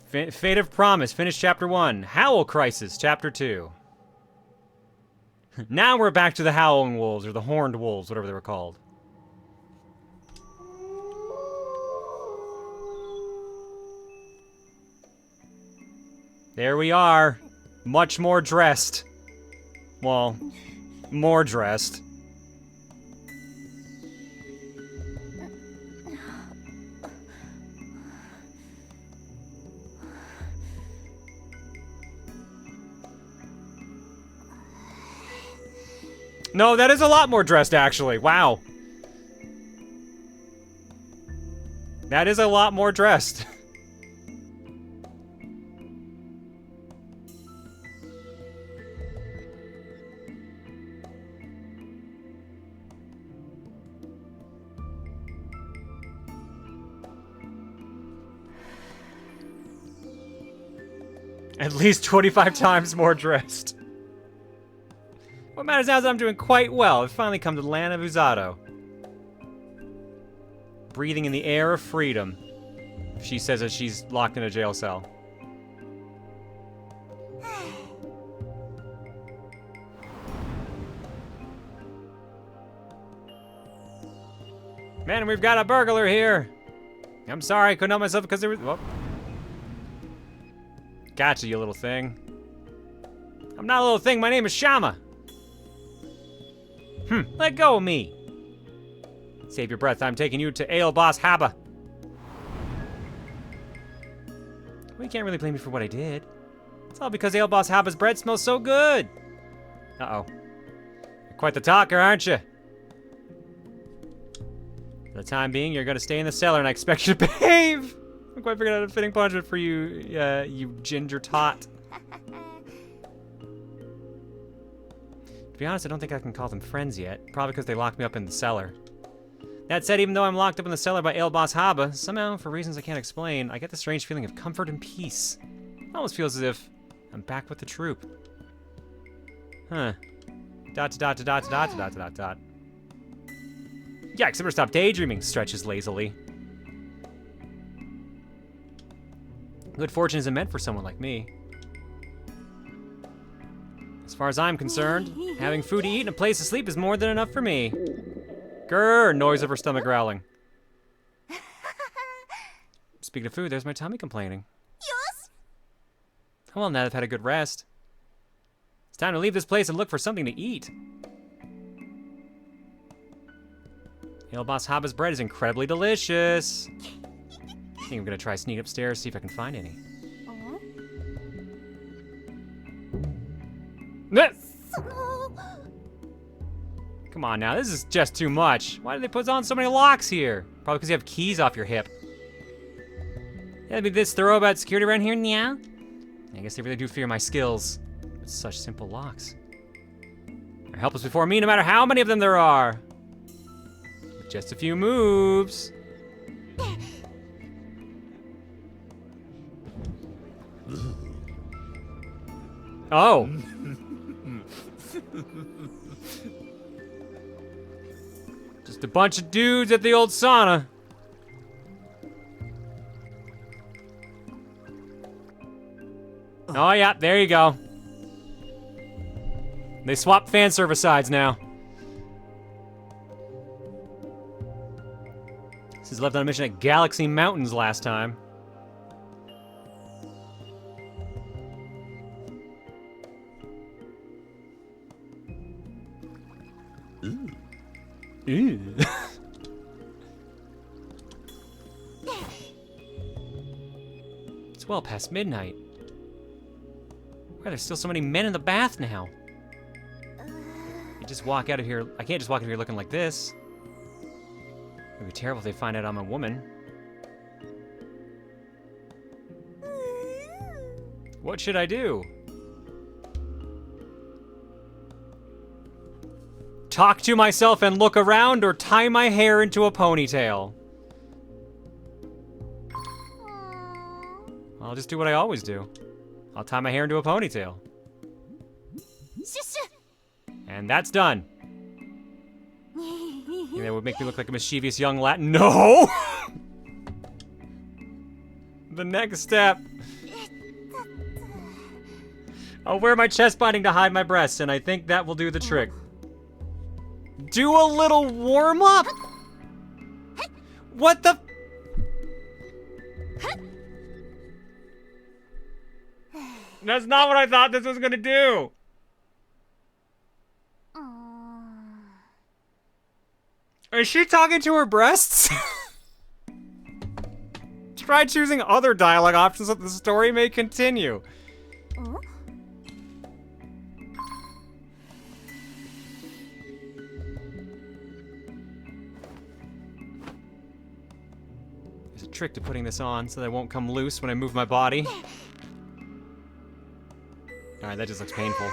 Fate of Promise. Finish Chapter 1. Howl Crisis. Chapter 2. Now we're back to the Howling Wolves, or the Horned Wolves, whatever they were called. There we are. Much more dressed. Well, more dressed. No, that is a lot more dressed, actually. Wow. That is a lot more dressed. At least 25 times more dressed. What matters now is that I'm doing quite well. I've finally come to the land of Uzato. Breathing in the air of freedom. She says as she's locked in a jail cell. Man, we've got a burglar here. I'm sorry, I couldn't help myself because there was... Whoop. Gotcha, you little thing. I'm not a little thing, my name is Shama. Let go of me. Save your breath, I'm taking you to Ale Boss Haba. Well, you can't really blame me for what I did. It's all because Ale Boss Haba's bread smells so good. Uh-oh. You're quite the talker, aren't you? For the time being, you're gonna stay in the cellar and I expect you to behave. I'm quite figured out a fitting punishment for you, you ginger tot. To be honest, I don't think I can call them friends yet. Probably because they locked me up in the cellar. That said, even though I'm locked up in the cellar by Ale Boss Haba, somehow, for reasons I can't explain, I get the strange feeling of comfort and peace. It almost feels as if I'm back with the troop. Huh. Dot. Yikes, I better stop daydreaming, stretches lazily. Good fortune isn't meant for someone like me. As far as I'm concerned, having food to eat and a place to sleep is more than enough for me. Grrr, noise of her stomach growling. Speaking of food, there's my tummy complaining. Well, now that I've had a good rest, it's time to leave this place and look for something to eat. Ale Boss Haba's bread is incredibly delicious. I think I'm gonna try sneak upstairs, see if I can find any. Come on now, this is just too much. Why did they put on so many locks here? Probably because you have keys off your hip. Yeah, be this thorough about security around here, yeah? I guess they really do fear my skills. With such simple locks. They're helpless before me, no matter how many of them there are. With just a few moves. Oh. Just a bunch of dudes at the old sauna. Oh yeah, there you go. They swapped fan service sides now. This is left on a mission at Galaxy Mountains last time. Ooh. It's well past midnight. Why are there still so many men in the bath now? You just walk out of here. I can't just walk out of here looking like this. It'd be terrible if they find out I'm a woman. What should I do? talk to myself and look around, or tie my hair into a ponytail? I'll just do what I always do. I'll tie my hair into a ponytail. And that's done. That would make me look like a mischievous young Latin. No! The next step. I'll wear my chest binding to hide my breasts, and I think that will do the trick. Do a little warm-up? What the? That's not what I thought this was gonna do. Is she talking to her breasts? Try choosing other dialogue options so that the story may continue. There's a trick to putting this on so that it won't come loose when I move my body. Alright, that just looks painful.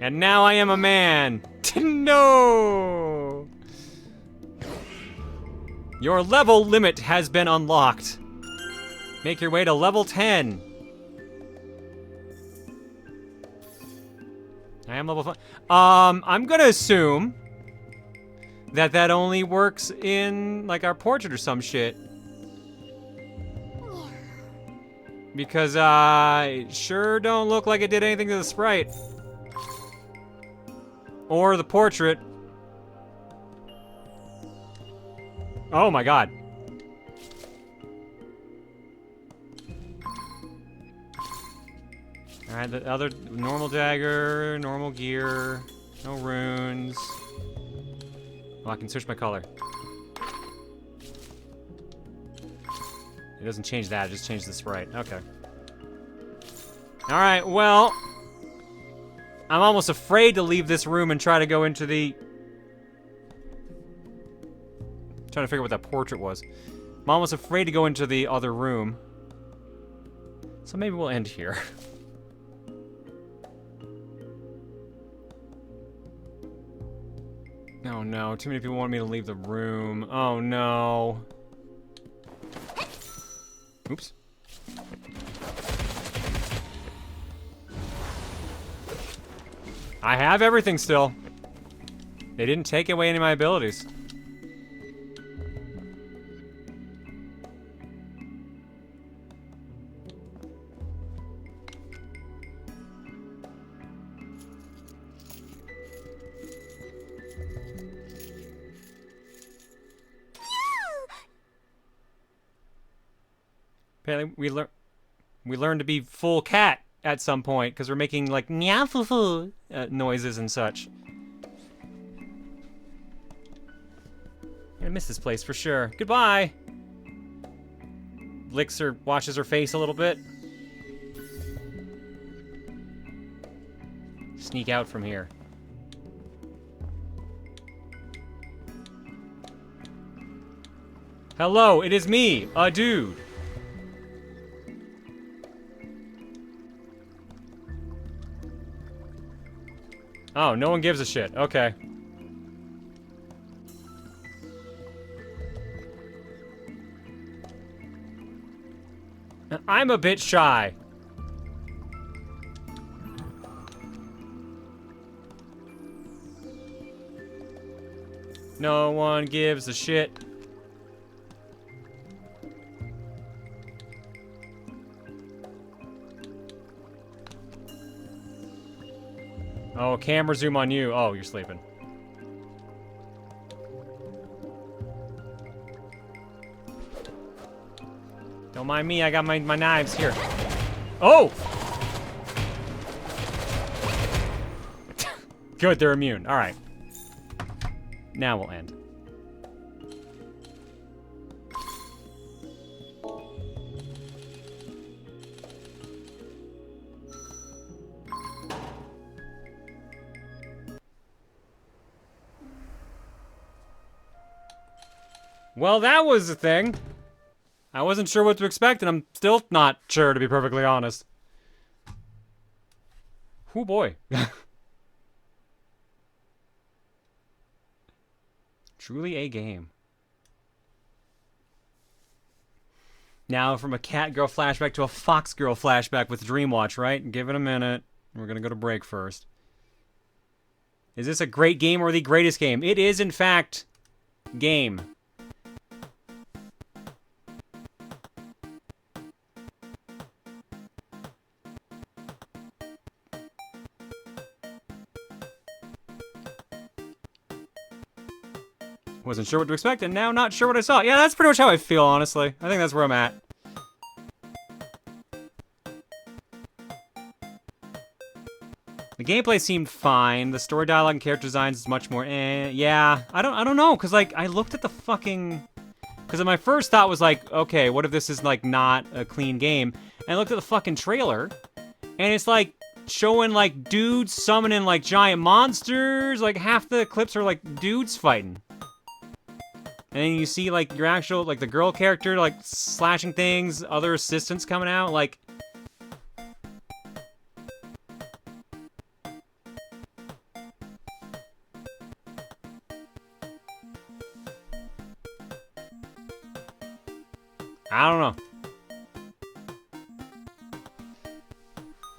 And now I am a man. No! Your level limit has been unlocked. Make your way to level 10. I am level 5. I'm gonna assume that that only works in, like, our portrait or some shit. Because, it sure don't look like it did anything to the sprite. Or the portrait. Oh my god. Alright, the other normal dagger, normal gear, no runes. Oh, I can switch my color. It doesn't change that, it just changes the sprite. Okay. Alright, well, I'm almost afraid to leave this room and try to go into the... trying to figure out what that portrait was. I'm almost afraid to go into the other room. So maybe we'll end here. Oh no, too many people want me to leave the room. Oh no. Oops. I have everything still. They didn't take away any of my abilities. Apparently, we learned to be full cat at some point because we're making like meow-foo-foo noises and such. I miss this place for sure. Goodbye. Licks her, washes her face a little bit. Sneak out from here. Hello, it is me, a dude. Oh, no one gives a shit. Okay. I'm a bit shy. No one gives a shit. Oh, camera zoom on you. Oh, you're sleeping. Don't mind me, I got my knives here. Oh! Good, they're immune. Alright. Now we'll end. Well, that was the thing. I wasn't sure what to expect, and I'm still not sure, to be perfectly honest. Oh boy. Truly a game. Now from a cat girl flashback to a fox girl flashback with Dreamwatch, right? Give it a minute. We're gonna go to break first. Is this a great game or the greatest game? It is, in fact, game. Wasn't sure what to expect, and now not sure what I saw. Yeah, that's pretty much how I feel, honestly. I think that's where I'm at. The gameplay seemed fine. The story dialogue and character designs is much more yeah. I don't know, cause like I looked at the fucking, cause my first thought was like, okay, what if this is like not a clean game? And I looked at the fucking trailer, and it's like showing like dudes summoning like giant monsters. Like half the clips are like dudes fighting. And then you see, like, your actual, like, the girl character, like, slashing things, other assistants coming out, like... I don't know.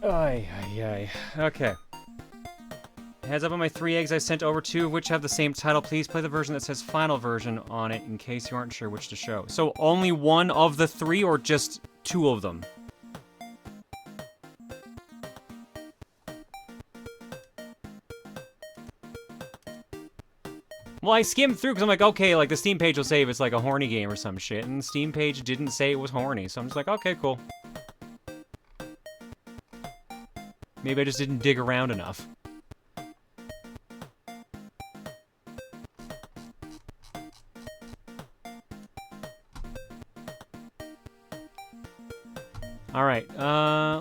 Ay, ay, ay. Okay. Heads up on my 3 eggs I sent over, 2 of which have the same title. Please play the version that says final version on it in case you aren't sure which to show. So only one of the 3 or just 2 of them? Well, I skimmed through because I'm like, okay, like the Steam page will say if it's like a horny game or some shit, and the Steam page didn't say it was horny, so I'm just like, okay, cool. Maybe I just didn't dig around enough. Alright,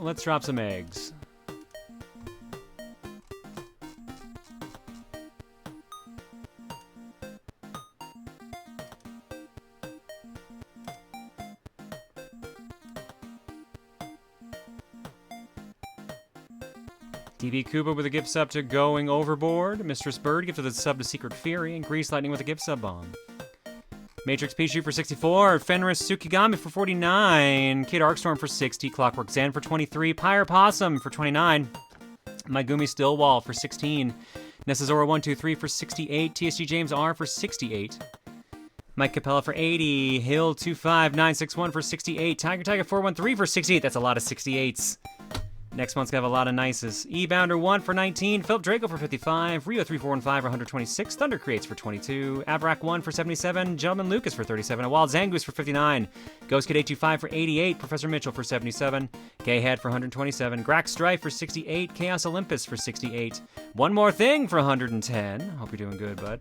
let's drop some eggs. DB Koopa with a gift sub to Going Overboard. Mistress Bird gifted a sub to Secret Fury. And Grease Lightning with a gift sub bomb. Matrix Pichu for 64, Fenris Tsukigami for 49, Kid Arcstorm for 60, Clockwork Zen for 23, Pyre Possum for 29, Megumi Stillwall for 16, Nessazora123 for 68, TSG James R for 68, Mike Capella for 80, Hill25961 for 68, Tiger413 for 68, that's a lot of 68s. Next month's gonna have a lot of nices. E-Bounder1 for 19, Philip Draco for 55, Rio3415 for 126, Thunder Creates for 22, Avrak1 for 77, Gentleman Lucas for 37, A Wild Zangoose for 59, Ghost Kid 825 for 88, Professor Mitchell for 77, Gayhead for 127, Grax Strife for 68, Chaos Olympus for 68, One More Thing for 110, hope you're doing good, bud.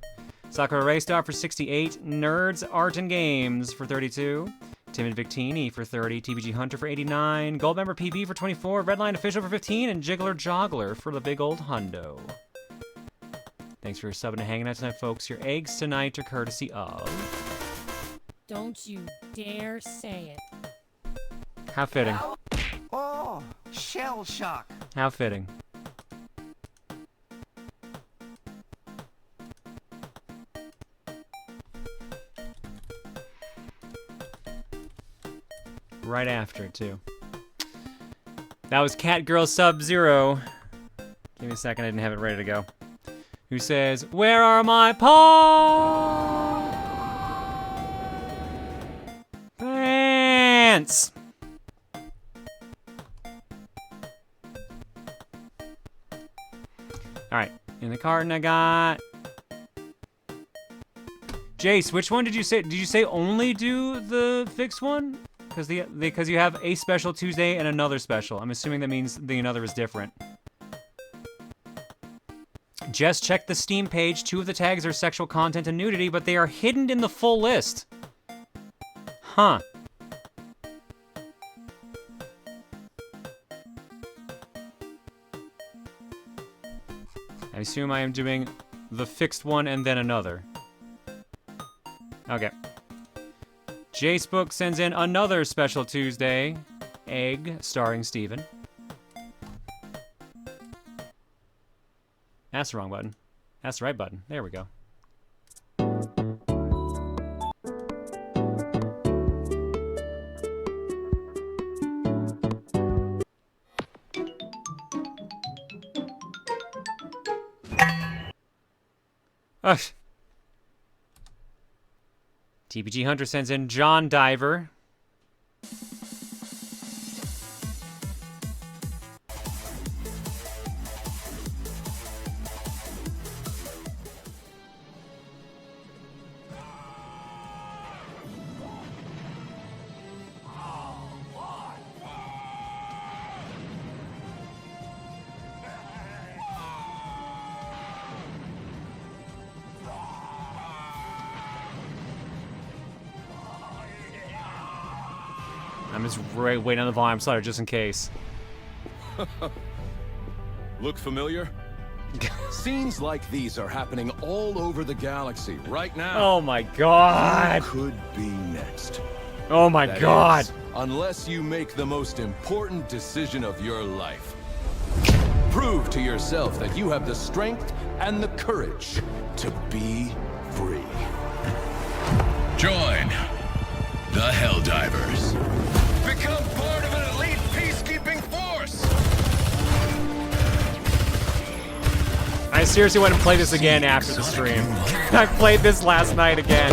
Sakura Raystar for 68, Nerds Art and Games for 32, Timid Victini for 30, TBG Hunter for 89, Goldmember PB for 24, Redline Official for 15, and Jiggler Joggler for the big old hundo. Thanks for your subbing and hanging out tonight, folks. Your eggs tonight are courtesy of... Don't you dare say it. How fitting. Oh, shell shock. How fitting. Right after it, too. That was Catgirl Sub-Zero. Give me a second, I didn't have it ready to go. Who says, "Where are my pants?" Alright, in the carton I got... Jace, which one did you say? Did you say only do the fixed one? Because you have a special Tuesday and another special. I'm assuming that means the another is different. Just check the Steam page. 2 of the tags are sexual content and nudity, but they are hidden in the full list. Huh. I assume I am doing the fixed one and then another. Okay. Jacebook sends in another special Tuesday egg starring Steven. That's the wrong button. That's the right button. There we go. Ugh. TPG Hunter sends in John Diver. I'm just waiting on the volume slider just in case. Look familiar? Scenes like these are happening all over the galaxy right now. Oh my god! Who could be next? Oh my That god! is, unless you make the most important decision of your life. Prove to yourself that you have the strength and the courage to be free. Join the Helldivers. Become part of an elite peacekeeping force! I seriously want to play this again after the stream. I played this last night again.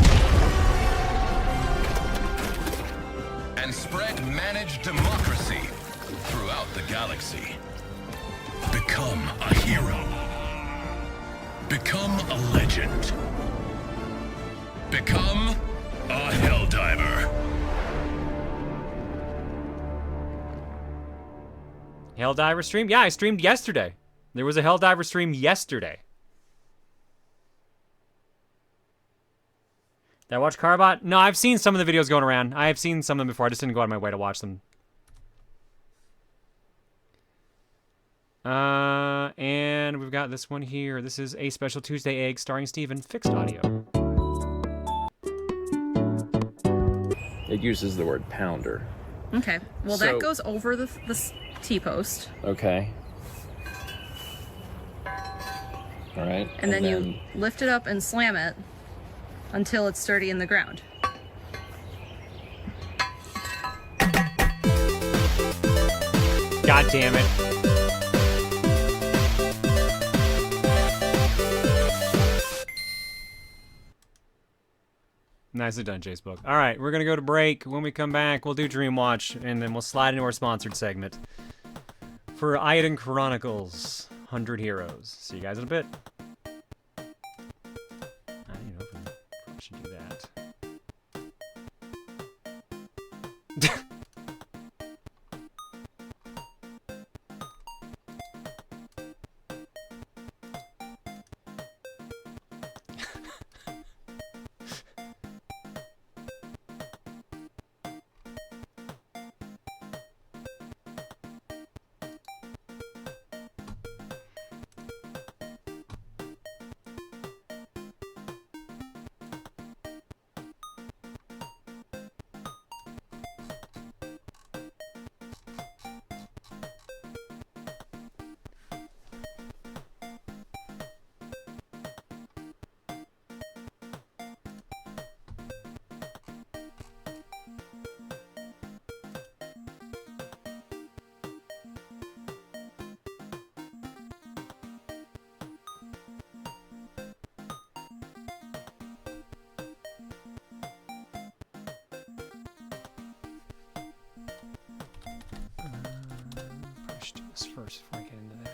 And spread managed democracy throughout the galaxy. Become a hero. Become a legend. Become a Helldiver. Helldiver stream? Yeah, I streamed yesterday. There was a Helldiver stream yesterday. Did I watch Carbot? No, I've seen some of the videos going around. I have seen some of them before. I just didn't go out of my way to watch them. And we've got this one here. This is A Special Tuesday Egg starring Steven. Fixed audio. It uses the word pounder. Okay. Well, So- that goes over the T-post. Okay. All right. And then you lift it up and slam it until it's sturdy in the ground. God damn it. Nicely done, Jacebook. All right, we're going to go to break. When we come back, we'll do Dream Watch, and then we'll slide into our sponsored segment for Eiyuden Chronicles 100 Heroes. See you guys in a bit. I need to open. Probably should do that. Push this first before I get into that.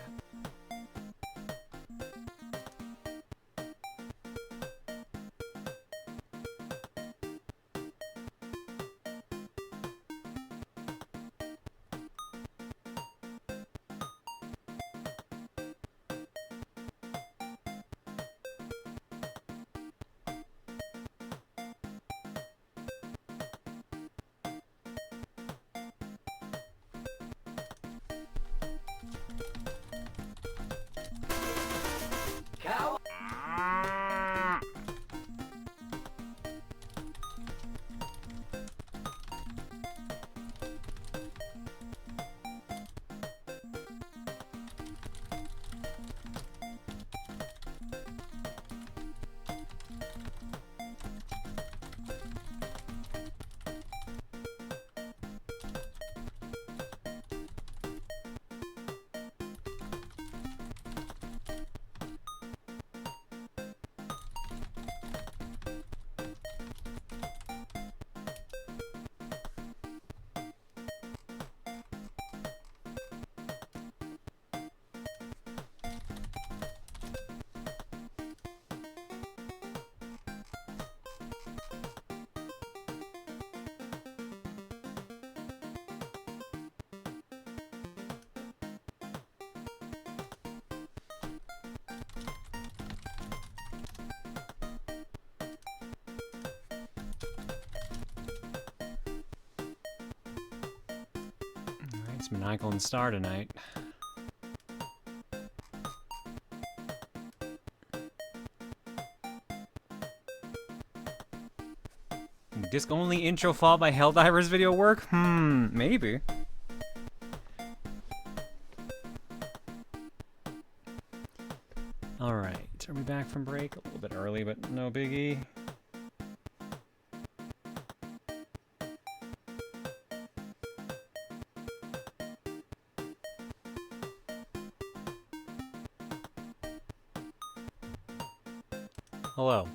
It's Maniacal and Star tonight. Disc only intro followed by Helldivers video work? Maybe. Alright, are we back from break? A little bit early, but no biggie. Hello.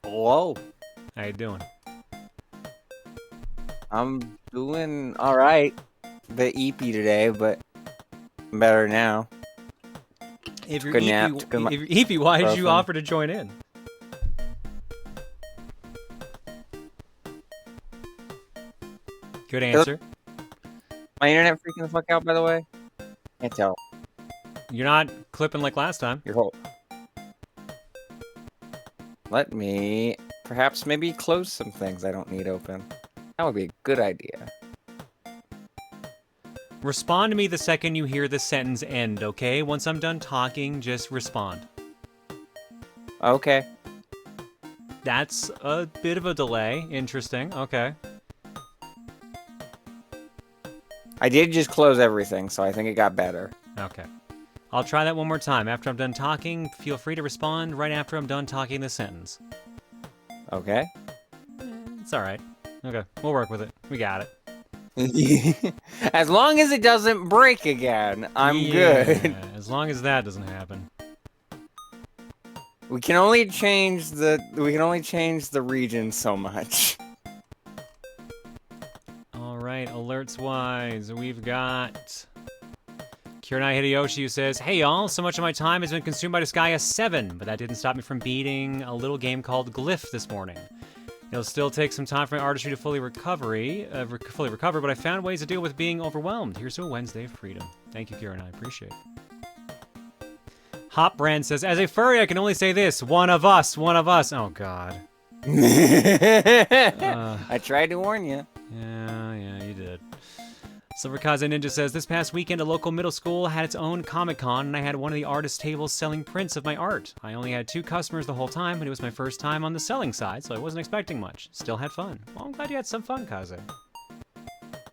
Whoa. How you doing? I'm doing alright. A bit eepy today, but I'm better now. If you're Took a nap, eepy, why did you Proton. offer to join in? Good answer. My internet freaking the fuck out, by the way? Can't tell. You're not clipping like last time. Your whole. Let me perhaps maybe close some things I don't need open. That would be a good idea. Respond to me the second you hear the sentence end, okay? Once I'm done talking, just respond. Okay. That's a bit of a delay. Interesting. Okay. I did just close everything, so I think it got better. Okay. I'll try that one more time. After I'm done talking, feel free to respond right after I'm done talking the sentence. Okay. It's alright. Okay. We'll work with it. We got it. As long as it doesn't break again, I'm good. As long as that doesn't happen. We can only change the region so much. Alright, alerts wise, we've got Kiranai Hideyoshi who says, "Hey y'all, so much of my time has been consumed by Disgaea 7, but that didn't stop me from beating a little game called Glyph this morning. It'll still take some time for my artistry to fully recover, but I found ways to deal with being overwhelmed. Here's to a Wednesday of freedom." Thank you, Kieran. I appreciate it. Hop Brand says, "As a furry, I can only say this. One of us. One of us." Oh, God. I tried to warn you. Yeah, you did. Silverkaze Ninja says, "This past weekend, a local middle school had its own Comic-Con, and I had one of the artist tables selling prints of my art. I only had 2 customers the whole time, but it was my first time on the selling side, so I wasn't expecting much. Still had fun." Well, I'm glad you had some fun, Kaze.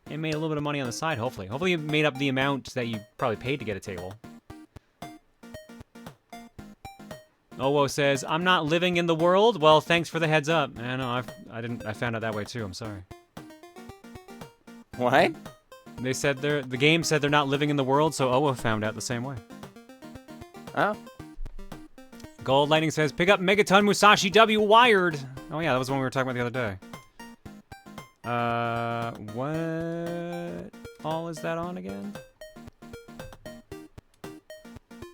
And made a little bit of money on the side, hopefully. Hopefully you made up the amount that you probably paid to get a table. Owo says, "I'm not living in the world." Well, thanks for the heads up. I know, I found out that way too, I'm sorry. What? They said the game said they're not living in the world, so Owa found out the same way. Oh. Gold Lightning says, "Pick up Megaton Musashi W Wired." Oh yeah, that was the one we were talking about the other day. What all is that on again?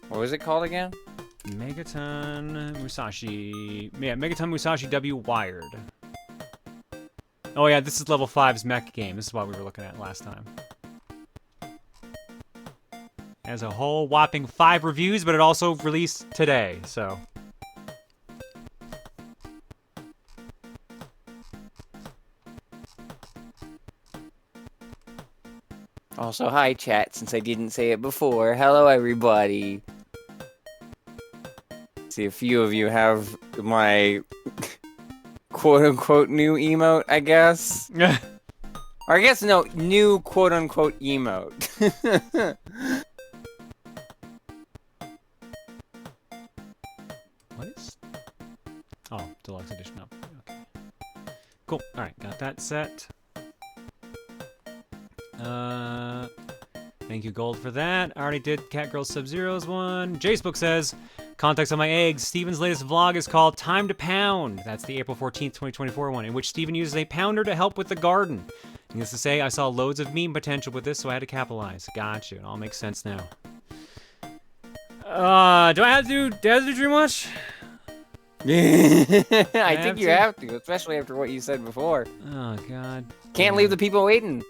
What was it called again? Megaton Musashi. Yeah, Megaton Musashi W Wired. Oh yeah, this is level 5's mech game. This is what we were looking at last time. As a whole whopping 5 reviews, but it also released today, so. Also, hi chat, since I didn't say it before. Hello everybody. See, a few of you have my quote-unquote new emote, I guess. Or I guess, no, new quote-unquote emote. What is? Oh, deluxe edition up. Okay. Cool. Alright, got that set. Thank you, Gold, for that. I already did Catgirl Sub-Zero's one. Jacebook says, "Context on my eggs. Steven's latest vlog is called Time to Pound." That's the April 14th, 2024 one, in which Steven uses a pounder to help with the garden. Needless to say, I saw loads of meme potential with this, so I had to capitalize. Gotcha. It all makes sense now. Do I have to do Dream Watch? I think you have to, especially after what you said before. Oh, God. Can't leave the people waiting.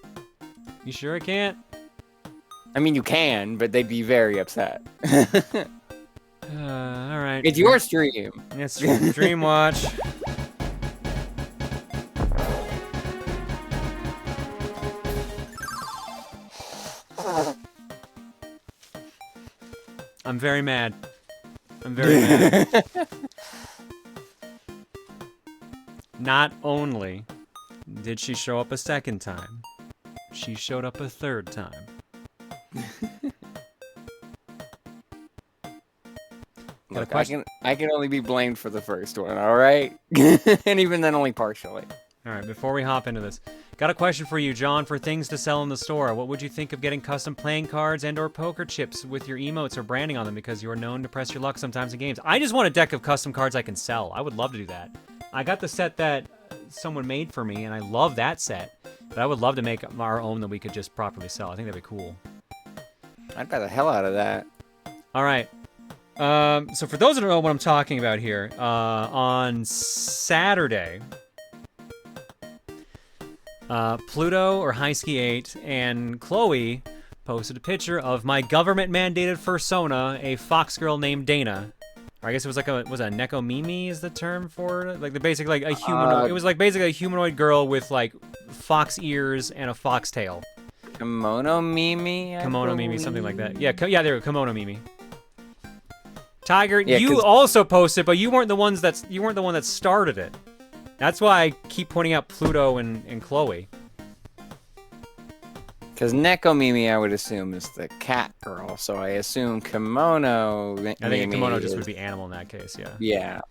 You sure I can't? I mean, you can, but they'd be very upset. Alright. It's your stream. It's Dream Watch. I'm very mad. I'm very mad. Not only did she show up a second time, she showed up a third time. Look, I can only be blamed for the first one, all right? And even then, only partially. All right, before we hop into this, got a question for you, John. For things to sell in the store, what would you think of getting custom playing cards and/or poker chips with your emotes or branding on them because you are known to press your luck sometimes in games? I just want a deck of custom cards I can sell. I would love to do that. I got the set that someone made for me, and I love that set. But I would love to make our own that we could just properly sell. I think that'd be cool. I'd buy the hell out of that. All right. So for those who don't know what I'm talking about here, on Saturday, Pluto or Highski 8 and Chloe posted a picture of my government-mandated fursona, a fox girl named Dana. Or I guess it was like a Nekomimi is the term for it? Like the basic like a humanoid. It was like basically a humanoid girl with like fox ears and a fox tail. Kimono Mimi. Kimono Mimi, something like that. Yeah, there we go, Kimono Mimi. Tiger, Yeah, you also posted, but you weren't the one that started it. That's why I keep pointing out Pluto and Chloe. Because Nekomimi, I would assume, is the cat girl, so I assume Kimono. I think Kimono just would be animal in that case, yeah. Yeah.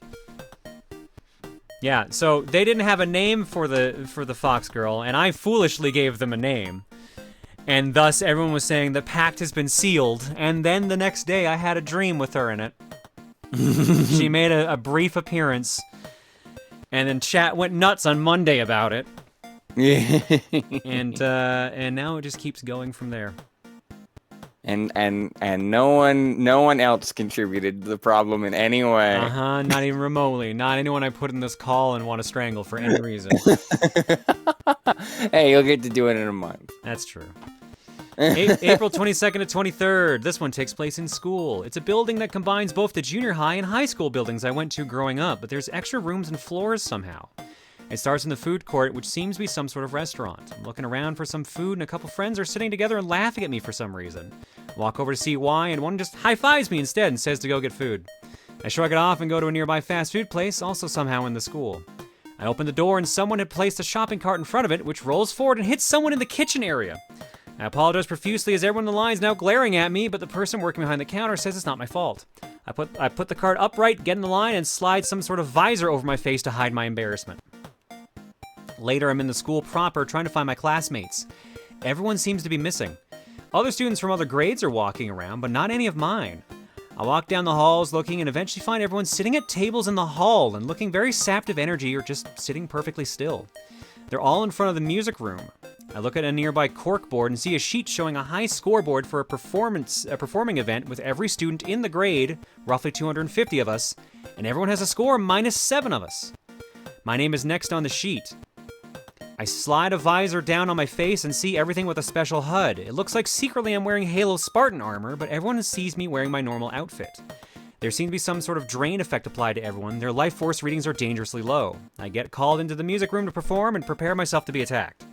Yeah, so they didn't have a name for the fox girl, and I foolishly gave them a name. And thus everyone was saying the pact has been sealed, and then the next day I had a dream with her in it. She made a brief appearance, and then chat went nuts on Monday about it. Yeah. And now it just keeps going from there. And no one else contributed to the problem in any way. Not even remotely. Not anyone I put in this call and want to strangle for any reason. Hey, you'll get to do it in a month. That's true. April 22nd to 23rd. This one takes place in school. It's a building that combines both the junior high and high school buildings I went to growing up, but there's extra rooms and floors somehow. It starts in the food court, which seems to be some sort of restaurant. I'm looking around for some food, and a couple friends are sitting together and laughing at me for some reason. I walk over to see why, and one just high-fives me instead and says to go get food. I shrug it off and go to a nearby fast food place, also somehow in the school. I open the door, and someone had placed a shopping cart in front of it, which rolls forward and hits someone in the kitchen area. I apologize profusely as everyone in the line is now glaring at me, but the person working behind the counter says it's not my fault. I put the cart upright, get in the line, and slide some sort of visor over my face to hide my embarrassment. Later, I'm in the school proper trying to find my classmates. Everyone seems to be missing. Other students from other grades are walking around, but not any of mine. I walk down the halls looking and eventually find everyone sitting at tables in the hall and looking very sapped of energy or just sitting perfectly still. They're all in front of the music room. I look at a nearby corkboard and see a sheet showing a high scoreboard for a performing event with every student in the grade, roughly 250 of us, and everyone has a score -7 of us. My name is next on the sheet. I slide a visor down on my face and see everything with a special HUD. It looks like secretly I'm wearing Halo Spartan armor, but everyone sees me wearing my normal outfit. There seems to be some sort of drain effect applied to everyone. Their life force readings are dangerously low. I get called into the music room to perform and prepare myself to be attacked.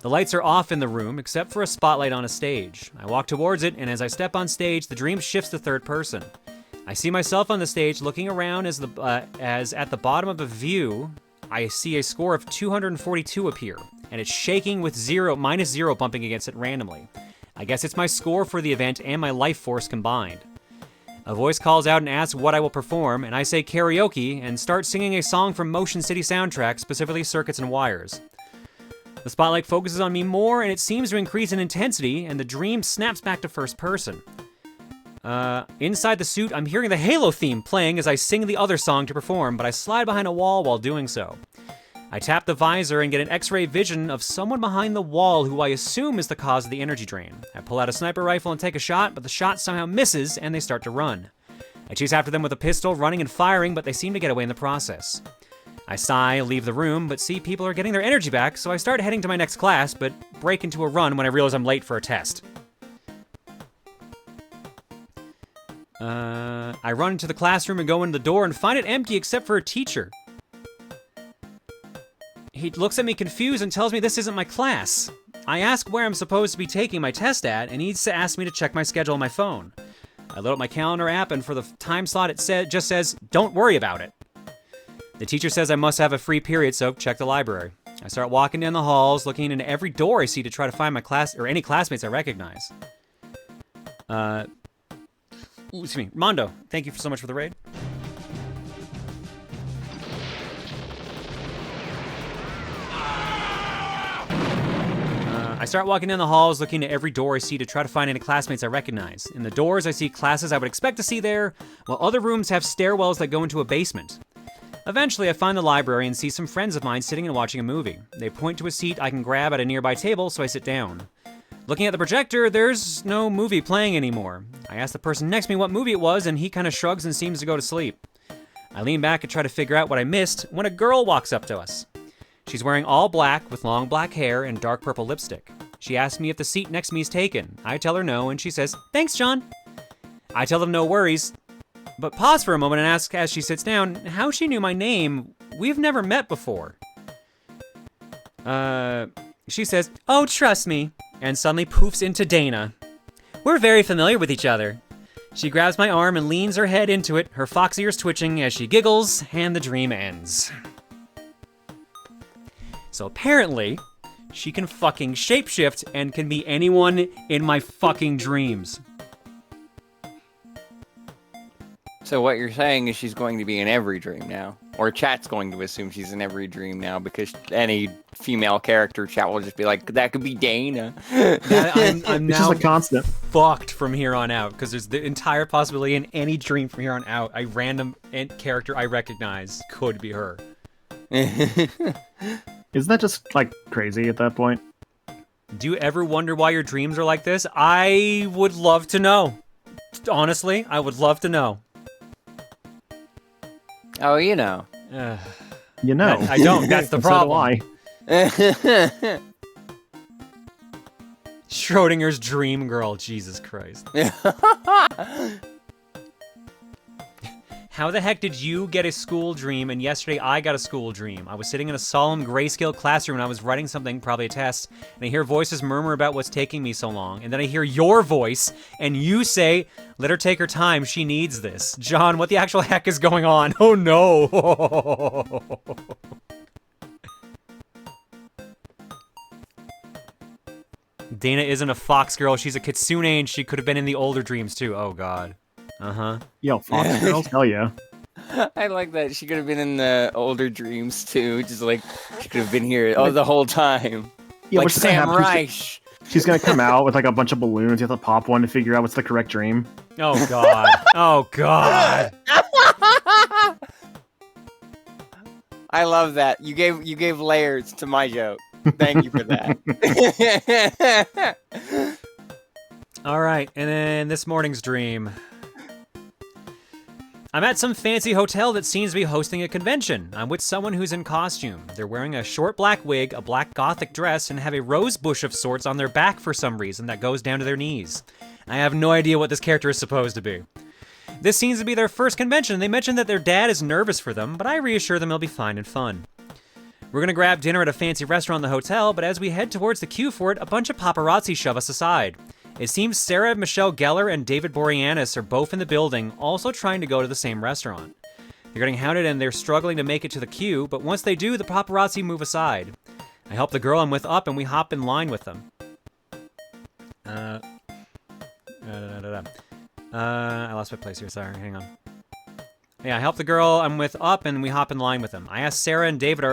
The lights are off in the room, except for a spotlight on a stage. I walk towards it, and as I step on stage, the dream shifts to third person. I see myself on the stage looking around as at the bottom of the view, I see a score of 242 appear, and it's shaking with -0 bumping against it randomly. I guess it's my score for the event and my life force combined. A voice calls out and asks what I will perform, and I say karaoke and start singing a song from Motion City soundtrack, specifically Circuits and Wires. The spotlight focuses on me more, and it seems to increase in intensity, and the dream snaps back to first person. Inside the suit, I'm hearing the Halo theme playing as I sing the other song to perform, but I slide behind a wall while doing so. I tap the visor and get an X-ray vision of someone behind the wall who I assume is the cause of the energy drain. I pull out a sniper rifle and take a shot, but the shot somehow misses, and they start to run. I chase after them with a pistol, running and firing, but they seem to get away in the process. I sigh, leave the room, but see people are getting their energy back, so I start heading to my next class, but break into a run when I realize I'm late for a test. I run into the classroom and go in the door and find it empty except for a teacher. He looks at me confused and tells me this isn't my class. I ask where I'm supposed to be taking my test at, and he asks me to check my schedule on my phone. I load up my calendar app, and for the time slot it just says, don't worry about it. The teacher says I must have a free period, so check the library. I start walking down the halls, looking into every door I see to try to find my class or any classmates I recognize. Excuse me, Mondo, thank you so much for the raid. I start walking down the halls, looking at every door I see to try to find any classmates I recognize. In the doors, I see classes I would expect to see there, while other rooms have stairwells that go into a basement. Eventually, I find the library and see some friends of mine sitting and watching a movie. They point to a seat I can grab at a nearby table, so I sit down. Looking at the projector, there's no movie playing anymore. I ask the person next to me what movie it was, and he kind of shrugs and seems to go to sleep. I lean back and try to figure out what I missed when a girl walks up to us. She's wearing all black with long black hair and dark purple lipstick. She asks me if the seat next to me is taken. I tell her no, and she says, "Thanks, John." I tell them no worries, but pause for a moment and ask as she sits down how she knew my name. We've never met before. She says, "Oh, trust me," and suddenly poofs into Dana. We're very familiar with each other. She grabs my arm and leans her head into it, her fox ears twitching as she giggles, and the dream ends. So apparently, she can fucking shapeshift and can be anyone in my fucking dreams. So what you're saying is she's going to be in every dream now. Or chat's going to assume she's in every dream now because any female character chat will just be like, that could be Dana. I'm It's now just a constant. fucked from here on out because there's the entire possibility in any dream from here on out, a random character I recognize could be her. Isn't that just, like, crazy at that point? Do you ever wonder why your dreams are like this? I would love to know. Honestly, I would love to know. Oh, you know. You know. I don't. That's the And so do problem. I. Schrodinger's dream girl. Jesus Christ. How the heck did you get a school dream and yesterday I got a school dream? I was sitting in a solemn grayscale classroom and I was writing something, probably a test, and I hear voices murmur about what's taking me so long. And then I hear your voice and you say, "Let her take her time, she needs this." John, what the actual heck is going on? Oh no. Dana isn't a fox girl, she's a kitsune and she could have been in the older dreams too. Oh god. Uh-huh. Yo, Fox Girls, hell yeah. I like that. She could have been in the older dreams too. Just like, she could have been here the whole time. Yeah, like what's gonna Sam happen? Reich. She's gonna come out with like a bunch of balloons. You have to pop one to figure out what's the correct dream. Oh god. Oh god. I love that. You gave layers to my joke. Thank you for that. All right, and then this morning's dream. I'm at some fancy hotel that seems to be hosting a convention. I'm with someone who's in costume. They're wearing a short black wig, a black gothic dress, and have a rose bush of sorts on their back for some reason that goes down to their knees. I have no idea what this character is supposed to be. This seems to be their first convention. They mentioned that their dad is nervous for them, but I reassure them it'll be fine and fun. We're gonna grab dinner at a fancy restaurant in the hotel, but as we head towards the queue for it, a bunch of paparazzi shove us aside. It seems Sarah Michelle Gellar and David Boreanaz are both in the building, also trying to go to the same restaurant. They're getting hounded and they're struggling to make it to the queue, but once they do, the paparazzi move aside. I help the girl I'm with up and we hop in line with them. I lost my place here, sorry, hang on. Yeah, I help the girl I'm with up and we hop in line with them. I ask Sarah and David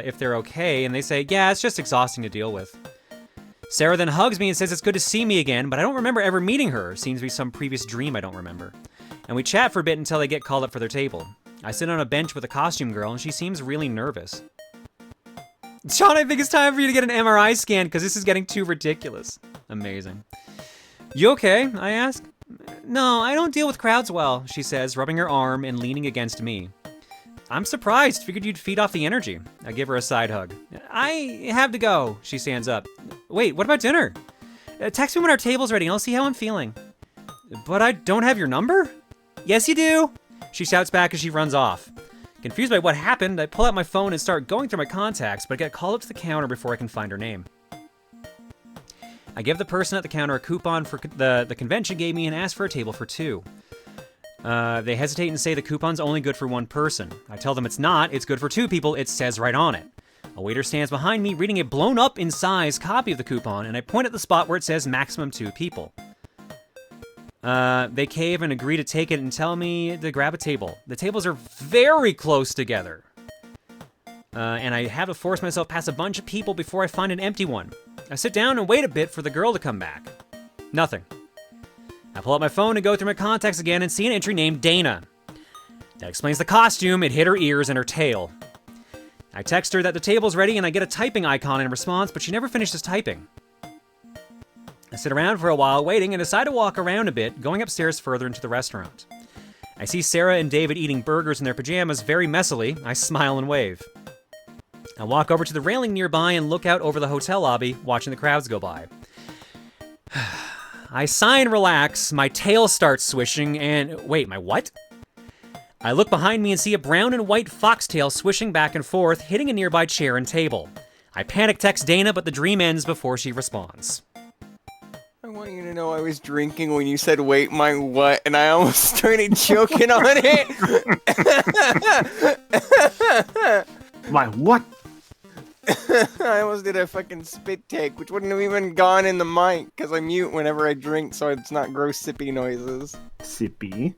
if they're okay, and they say, yeah, it's just exhausting to deal with. Sarah then hugs me and says it's good to see me again, but I don't remember ever meeting her. Seems to be some previous dream I don't remember. And we chat for a bit until they get called up for their table. I sit on a bench with a costume girl, and she seems really nervous. Sean, I think it's time for you to get an MRI scan, because this is getting too ridiculous. Amazing. You okay? I ask. No, I don't deal with crowds well, she says, rubbing her arm and leaning against me. I'm surprised. Figured you'd feed off the energy. I give her a side hug. I have to go. She stands up. Wait, what about dinner? Text me when our table's ready and I'll see how I'm feeling. But I don't have your number? Yes, you do. She shouts back as she runs off. Confused by what happened, I pull out my phone and start going through my contacts, but I get called up to the counter before I can find her name. I give the person at the counter a coupon for the convention gave me and ask for a table for 2. They hesitate and say the coupon's only good for 1 person. I tell them it's not, it's good for 2 people, it says right on it. A waiter stands behind me reading a blown up in size copy of the coupon, and I point at the spot where it says maximum 2 people. They cave and agree to take it and tell me to grab a table. The tables are very close together. And I have to force myself past a bunch of people before I find an empty one. I sit down and wait a bit for the girl to come back. Nothing. I pull out my phone and go through my contacts again and see an entry named Dana. That explains the costume, it hit her ears and her tail. I text her that the table's ready and I get a typing icon in response, but she never finishes typing. I sit around for a while waiting and decide to walk around a bit, going upstairs further into the restaurant. I see Sarah and David eating burgers in their pajamas very messily. I smile and wave. I walk over to the railing nearby and look out over the hotel lobby, watching the crowds go by. I sigh and relax, my tail starts swishing, and wait, my what? I look behind me and see a brown and white foxtail swishing back and forth, hitting a nearby chair and table. I panic text Dana, but the dream ends before she responds. I want you to know I was drinking when you said, wait, my what? And I almost started choking on it. My what? I almost did a fucking spit take, which wouldn't have even gone in the mic, because I mute whenever I drink, so it's not gross sippy noises. Sippy?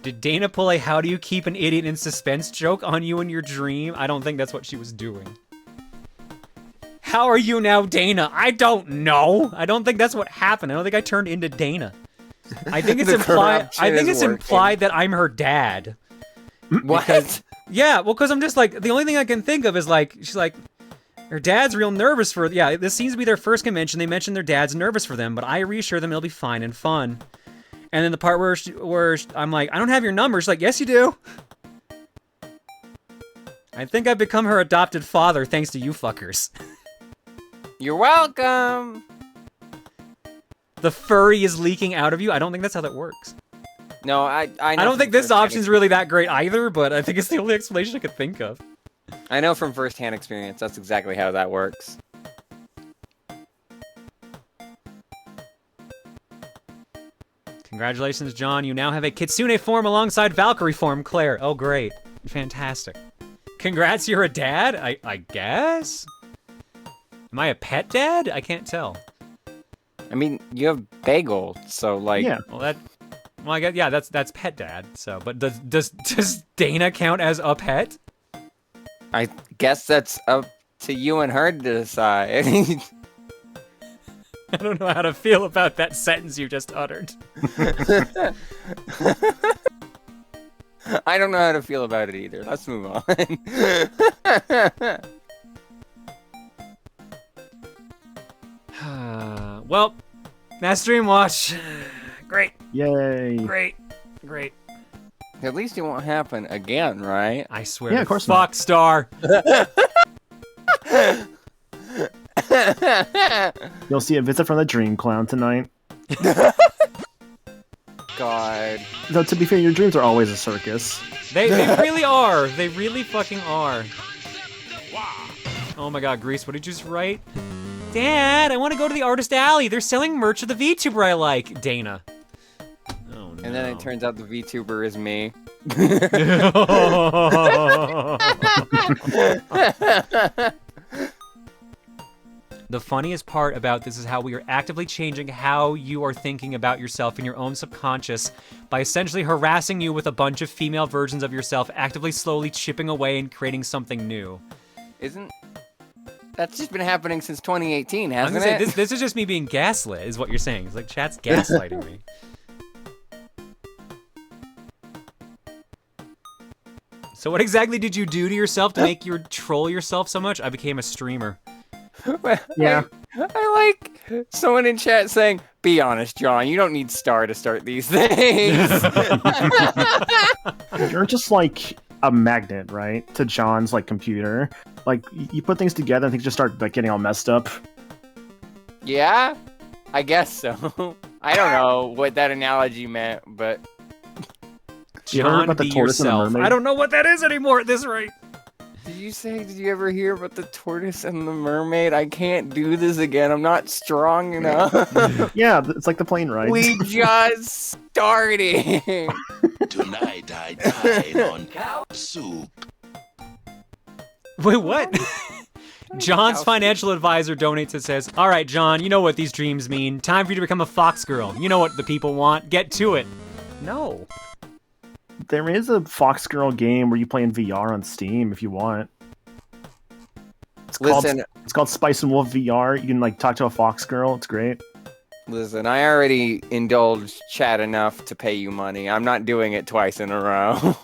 Did Dana pull a how do you keep an idiot in suspense joke on you in your dream? I don't think that's what she was doing. How are you now, Dana? I don't know. I don't think that's what happened. I don't think I turned into Dana. I think it's implied. I think it's implied that I'm her dad. What? Because, yeah, well, because I'm just like, the only thing I can think of is like, she's like, her dad's real nervous for, yeah, this seems to be their first convention. They mentioned their dad's nervous for them, but I reassure them it'll be fine and fun. And then the part where I'm like, I don't have your number. She's like, yes, you do. I think I've become her adopted father thanks to you fuckers. You're welcome. The furry is leaking out of you. I don't think that's how that works. No, I don't think this option's really that great either, but I think it's the only explanation I could think of. I know from first-hand experience, that's exactly how that works. Congratulations, John. You now have a Kitsune form alongside Valkyrie form, Claire. Oh, great. Fantastic. Congrats, you're a dad? I guess? Am I a pet dad? I can't tell. I mean, you have Bagel, so, like... Yeah. Well, I guess, yeah, that's pet dad, so... But does Dana count as a pet? I guess that's up to you and her to decide. I don't know how to feel about that sentence you just uttered. I don't know how to feel about it either. Let's move on. Well, Mass Dream Watch. Great. Yay. Great. At least it won't happen again, right? I swear. Yeah, of course Fuck not. Star. You'll see a visit from the Dream Clown tonight. God. Though, to be fair, your dreams are always a circus. They really are. They really fucking are. Oh my god, Grease, what did you just write? Dad, I want to go to the Artist Alley. They're selling merch of the VTuber I like. Dana. Oh, no. And then it turns out the VTuber is me. The funniest part about this is how we are actively changing how you are thinking about yourself in your own subconscious by essentially harassing you with a bunch of female versions of yourself, actively slowly chipping away and creating something new. That's just been happening since 2018, hasn't I'm gonna it? say, this is just me being gaslit, is what you're saying. It's like chat's gaslighting me. So what exactly did you do to yourself to make you troll yourself so much? I became a streamer. Yeah. I like someone in chat saying, be honest, John, you don't need Star to start these things. You're just like a magnet, right? To John's like computer. Like you put things together and things just start like getting all messed up. Yeah, I guess so. I don't know what that analogy meant, but You heard John, about the be tortoise and the yourself. mermaid? I don't know what that is anymore at this rate. Did you ever hear about the tortoise and the mermaid? I can't do this again. I'm not strong enough. Yeah, it's like the plane ride. We just started. Tonight I dine on cow soup. Wait, what? John's financial advisor donates and says, "All right, John, you know what these dreams mean. Time for you to become a fox girl. You know what the people want. Get to it." No. There is a Fox Girl game where you play in VR on Steam if you want. It's called Spice and Wolf VR. You can like talk to a fox girl. It's great. Listen, I already indulged chat enough to pay you money. I'm not doing it twice in a row.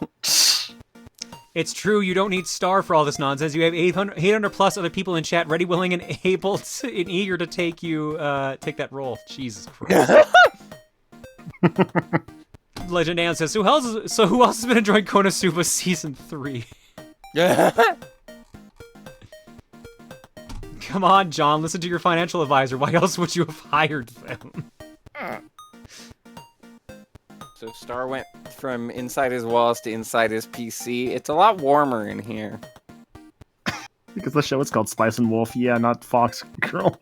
It's true, you don't need Star for all this nonsense. You have 800 plus other people in chat ready, willing, and able to, and eager to take take that role. Jesus Christ. Legend Dan says, who else has been enjoying Konosuba Season 3? Come on, John, listen to your financial advisor. Why else would you have hired them? So Star went from inside his walls to inside his PC. It's a lot warmer in here. Because the show is called Spice and Wolf. Yeah, not Fox Girl.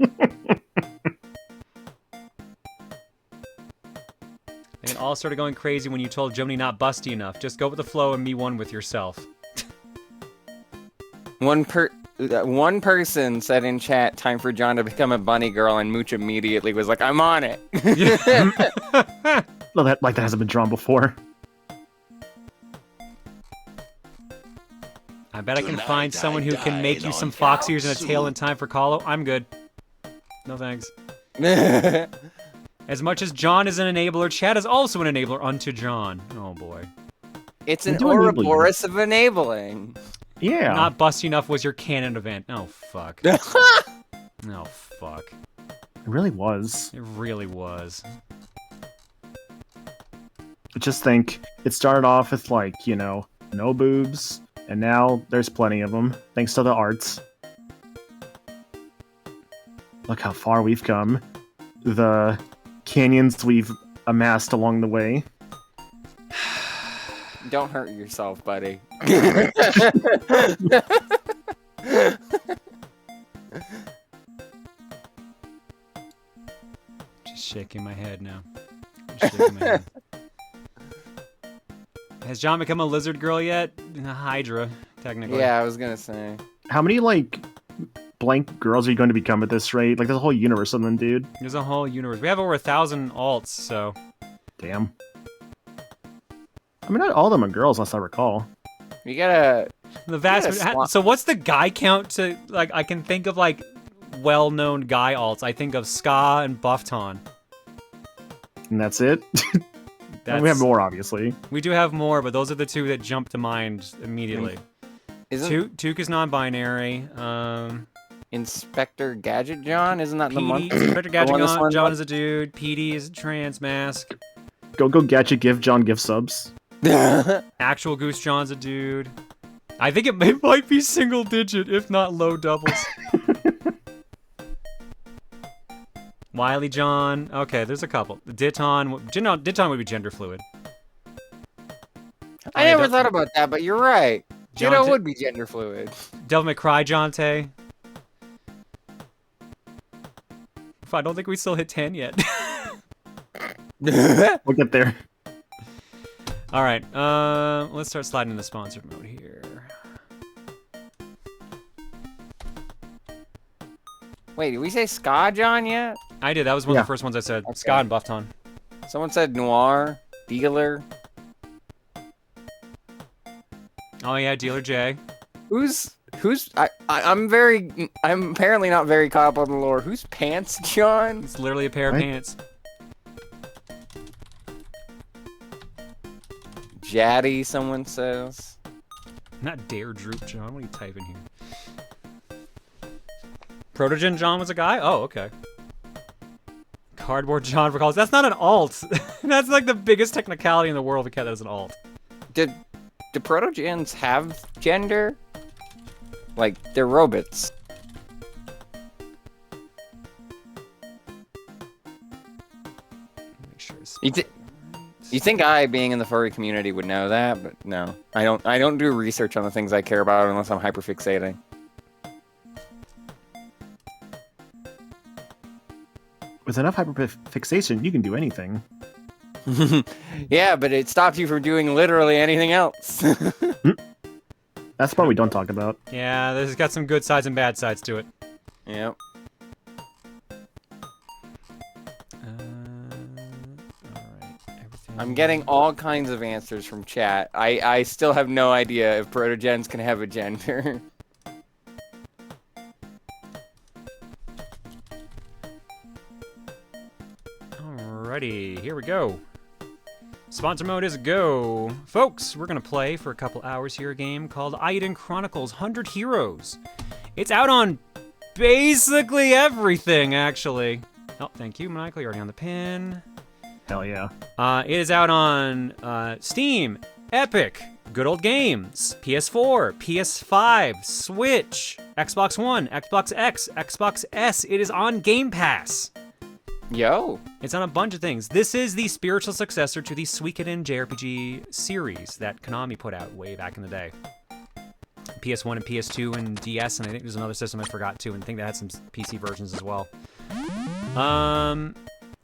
It all started going crazy when you told Joni not busty enough. Just go with the flow and be one with yourself. One person said in chat, time for John to become a bunny girl, and Mooch immediately was like, I'm on it. No, that hasn't been drawn before. I bet I can find someone who can make you some fox ears and a tail in time for Colo. I'm good. No thanks. As much as John is an enabler, Chad is also an enabler unto John. Oh boy. It's an Ouroboros of enabling. Yeah. Not busty enough was your canon event. Oh fuck. Oh fuck. It really was. It really was. Just think, it started off with like, you know, no boobs, and now there's plenty of them, thanks to the arts. Look how far we've come. The canyons we've amassed along the way. Don't hurt yourself, buddy. Just shaking my head now. Just shaking my head. Has John become a lizard girl yet? A Hydra, technically. Yeah, I was gonna say. How many, like, blank girls are you going to become at this rate? Like, there's a whole universe of them, dude. There's a whole universe. We have over 1,000 alts, so... Damn. I mean, not all of them are girls, unless I recall. You gotta... The vast... So what's the guy count to... Like, I can think of, like, well-known guy alts. I think of Ska and Buffton. And that's it? We have more, obviously. We do have more, but those are the two that jump to mind immediately. Took is non-binary. Inspector Gadget John? Isn't that the month? Inspector Gadget John is a dude. PD is a trans mask. Go Gadget give John gift subs. Actual Goose John's a dude. I think it might be single digit, if not low doubles. Wiley John. Okay, there's a couple. Ditton would be gender fluid. I never thought about that, but you're right. Ditto would be gender fluid. Devil May Cry Jonte. I don't think we still hit 10 yet. We'll get there. Alright, let's start sliding into sponsor mode here. Wait, did we say Ska John yet? I did, that was one of the first ones I said. Okay. Ska and Buffton. Someone said Noir, Dealer. Oh yeah, Dealer J. I'm apparently not very caught up on the lore. Who's Pants John? It's literally a pair of pants. Jaddy, someone says. Not Dare Droop John, what are you typing here? Protogen John was a guy? Oh, okay. Cardboard John recalls. That's not an alt. That's like the biggest technicality in the world to count that as an alt. Do protogens have gender? Like, they're robots. Make sure it's... You think I, being in the furry community, would know that, but no. I don't do research on the things I care about unless I'm hyperfixating. With enough hyperfixation, you can do anything. Yeah, but it stops you from doing literally anything else. That's the part we don't talk about. Yeah, this has got some good sides and bad sides to it. Yep. I'm getting all kinds of answers from chat. I still have no idea if protogens can have a gender. Alrighty, here we go. Sponsor mode is go. Folks, we're gonna play for a couple hours here a game called Eiyuden Chronicles 100 Heroes. It's out on basically everything, actually. Oh, thank you, Michael. You're already on the pin. Hell yeah. It is out on Steam, Epic, Good Old Games, PS4, PS5, Switch, Xbox One, Xbox X, Xbox S. It is on Game Pass. Yo. It's on a bunch of things. This is the spiritual successor to the Suikoden JRPG series that Konami put out way back in the day. PS1 and PS2 and DS, and I think there's another system I forgot too, and I think that had some PC versions as well.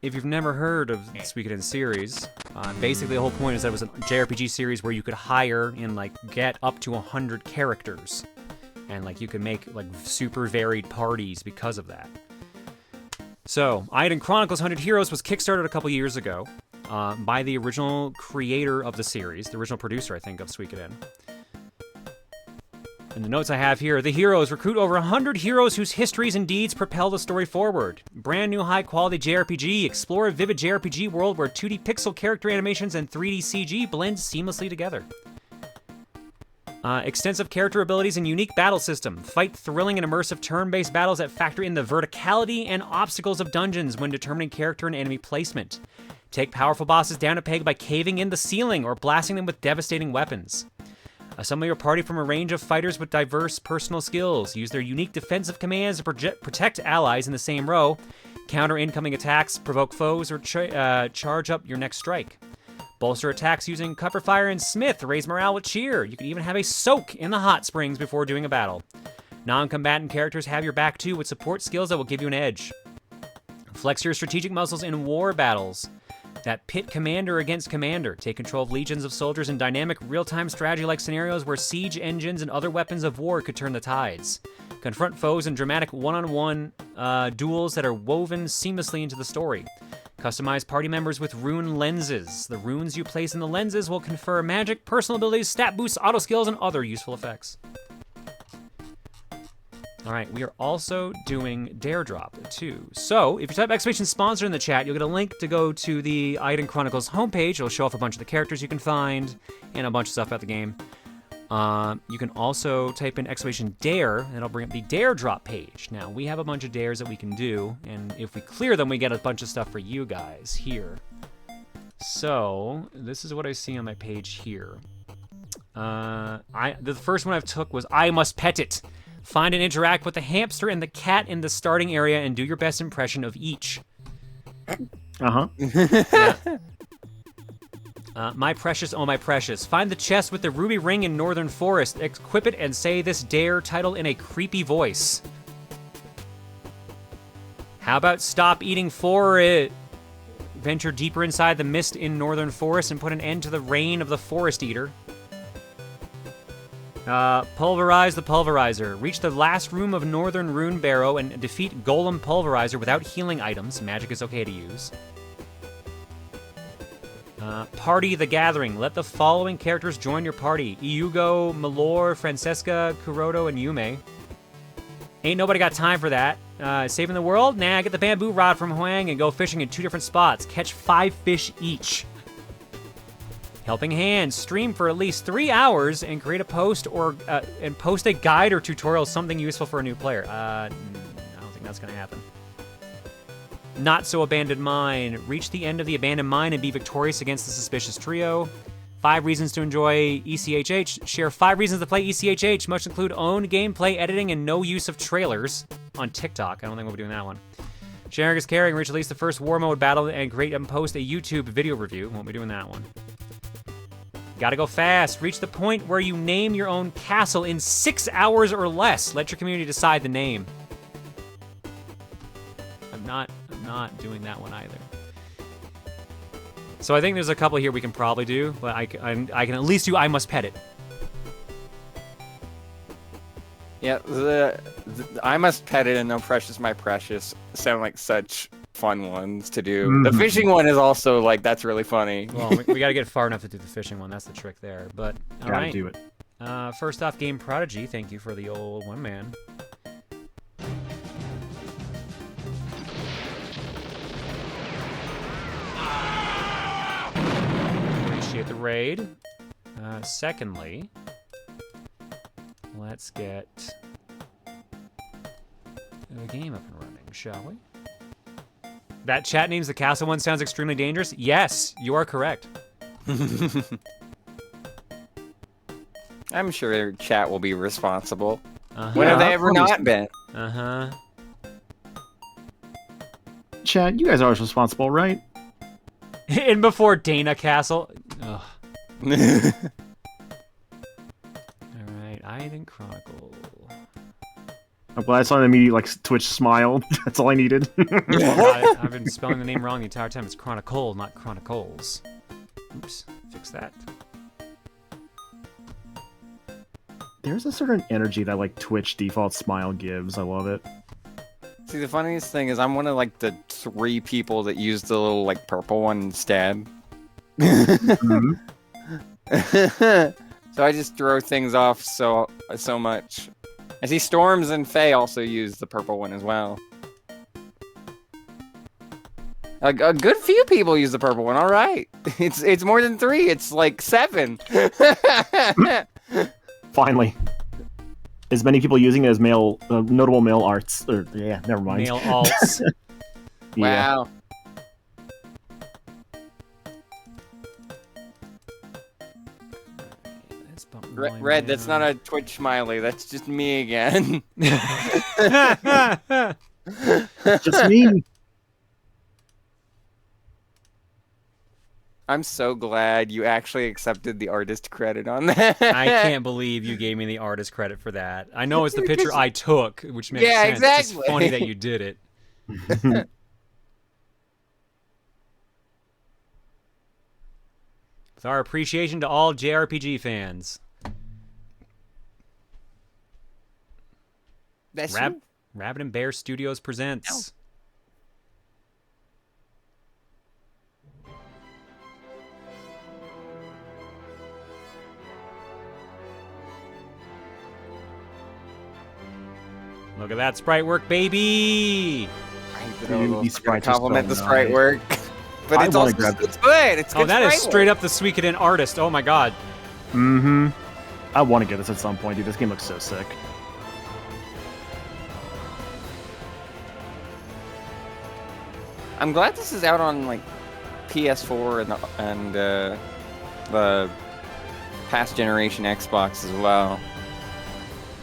If you've never heard of the Suikoden series, basically the whole point is that it was a JRPG series where you could hire and like get up to 100 characters, and like you could make like super varied parties because of that. So, Eiyuden Chronicles 100 Heroes was kickstarted a couple years ago by the original creator of the series, the original producer, I think, of Suikoden. In the notes I have here, the heroes recruit over 100 heroes whose histories and deeds propel the story forward. Brand new high-quality JRPG. Explore a vivid JRPG world where 2D pixel character animations and 3D CG blend seamlessly together. Extensive character abilities and unique battle system. Fight thrilling and immersive turn-based battles that factor in the verticality and obstacles of dungeons when determining character and enemy placement. Take powerful bosses down a peg by caving in the ceiling or blasting them with devastating weapons. Assemble your party from a range of fighters with diverse personal skills. Use their unique defensive commands to protect allies in the same row. Counter incoming attacks, provoke foes, or charge up your next strike. Bolster attacks using cover fire and smith, raise morale with cheer. You can even have a soak in the hot springs before doing a battle. Non-combatant characters have your back too with support skills that will give you an edge. Flex your strategic muscles in war battles that pit commander against commander. Take control of legions of soldiers in dynamic, real-time strategy-like scenarios where siege engines and other weapons of war could turn the tides. Confront foes in dramatic one-on-one duels that are woven seamlessly into the story. Customize party members with rune lenses. The runes you place in the lenses will confer magic, personal abilities, stat boosts, auto skills, and other useful effects. All right, we are also doing Dare Drop too. So if you type exclamation sponsor in the chat, you'll get a link to go to the Eiyuden Chronicles homepage. It'll show off a bunch of the characters you can find and a bunch of stuff about the game. You can also type in exclamation dare, and it'll bring up the Dare Drop page. Now, we have a bunch of dares that we can do, and if we clear them, we get a bunch of stuff for you guys here. So, this is what I see on my page here. The first one I've took was I Must Pet It. Find and interact with the hamster and the cat in the starting area and do your best impression of each. Uh-huh. Yeah. My precious, oh my precious. Find the chest with the ruby ring in Northern Forest. Equip it and say this dare title in a creepy voice. How about stop eating for it? Venture deeper inside the mist in Northern Forest and put an end to the reign of the Forest Eater. Pulverize the Pulverizer. Reach the last room of Northern Rune Barrow and defeat Golem Pulverizer without healing items. Magic is okay to use. Party the Gathering. Let the following characters join your party. Iugo, Malor, Francesca, Kuroto, and Yume. Ain't nobody got time for that. Saving the world? Nah, get the bamboo rod from Huang and go fishing in 2 different spots. Catch 5 fish each. Helping Hand. Stream for at least 3 hours and create a post or and post a guide or tutorial, something useful for a new player. I don't think that's gonna happen. Not So Abandoned Mine. Reach the end of the abandoned mine and be victorious against the suspicious trio. 5 reasons to enjoy ECHH. Share 5 reasons to play ECHH. Must include own gameplay editing and no use of trailers on TikTok. I don't think we'll be doing that one. Sharing is caring. We released the first war mode battle and create and post a YouTube video review. Won't be doing that one. Gotta go fast. Reach the point where you name your own castle in 6 hours or less. Let your community decide the name. I'm not doing that one either. So I think there's a couple here we can probably do, but I can at least do I Must Pet It. Yeah, the I Must Pet It and No Precious My Precious sound like such fun ones to do. The fishing one is also like, that's really funny. Well, we gotta get far enough to do the fishing one. That's the trick there. But all right. Gotta do it. First off, Game Prodigy. Thank you for the old one man. Appreciate the raid. Secondly, let's get the game up and running, shall we? That chat names the castle one sounds extremely dangerous. Yes, you are correct. I'm sure chat will be responsible. When have they ever not been? Chat, you guys are always responsible, right? And before Dana Castle. Ugh. Alright, Eiyuden Chronicle. I'm glad I saw an immediate like Twitch smile. That's all I needed. I've been spelling the name wrong the entire time. It's Chronicle, not Chronicles. Oops, fix that. There's a certain energy that like Twitch default smile gives. I love it. See, the funniest thing is I'm one of like the 3 people that use the little like purple one instead. So I just throw things off so much. I see Storms and Faye also use the purple one as well. A good few people use the purple one. All right, it's more than 3. It's like 7. Finally, as many people using it as male, notable male arts. Or yeah, never mind. Male alts. Yeah. Wow. Red, that's not a Twitch smiley. That's just me again. Just me. I'm so glad you actually accepted the artist credit on that. I can't believe you gave me the artist credit for that. I know it's the picture I took, which makes sense. Exactly. It's just funny that you did it. With our appreciation to all JRPG fans. That's Rabbit and Bear Studios presents. Look at that sprite work, baby! I gotta compliment the sprite work. But it's also it's good. It's good. Oh, that is straight up the Suikoden artist. Oh my god. Mm-hmm. I want to get this at some point, dude. This game looks so sick. I'm glad this is out on like PS4 and the past generation Xbox as well.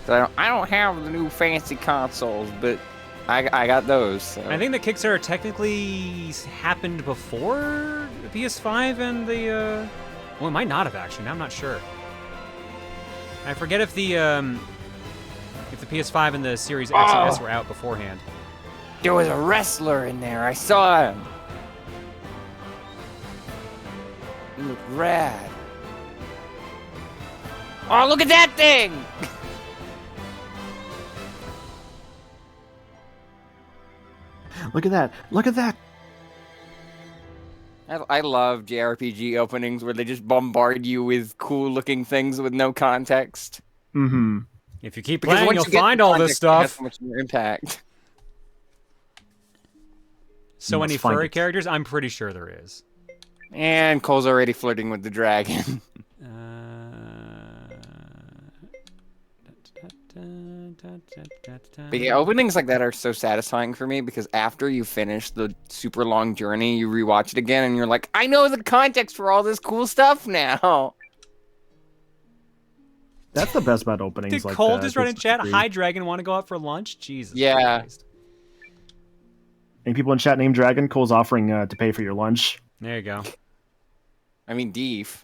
So I don't have the new fancy consoles, but I got those. So. I think the Kickstarter technically happened before the PS5 and the. Well, it might not have actually. Now I'm not sure. I forget if the PS5 and the Series X and S were out beforehand. There was a wrestler in there. I saw him. He looked rad. Oh, look at that thing! Look at that! Look at that! I love JRPG openings where they just bombard you with cool-looking things with no context. Mm-hmm. If you keep playing, you'll find all this stuff. That's much more impact. So any furry characters? I'm pretty sure there is. And Cole's already flirting with the dragon. But yeah, openings like that are so satisfying for me because after you finish the super long journey, you rewatch it again and you're like, I know the context for all this cool stuff now. That's the best about openings. Did like Cole that. just run in chat? Hi, Dragon, want to go out for lunch? Jesus yeah. Christ. Any people in chat named Dragon? Cole's offering to pay for your lunch. There you go. I mean, Deef.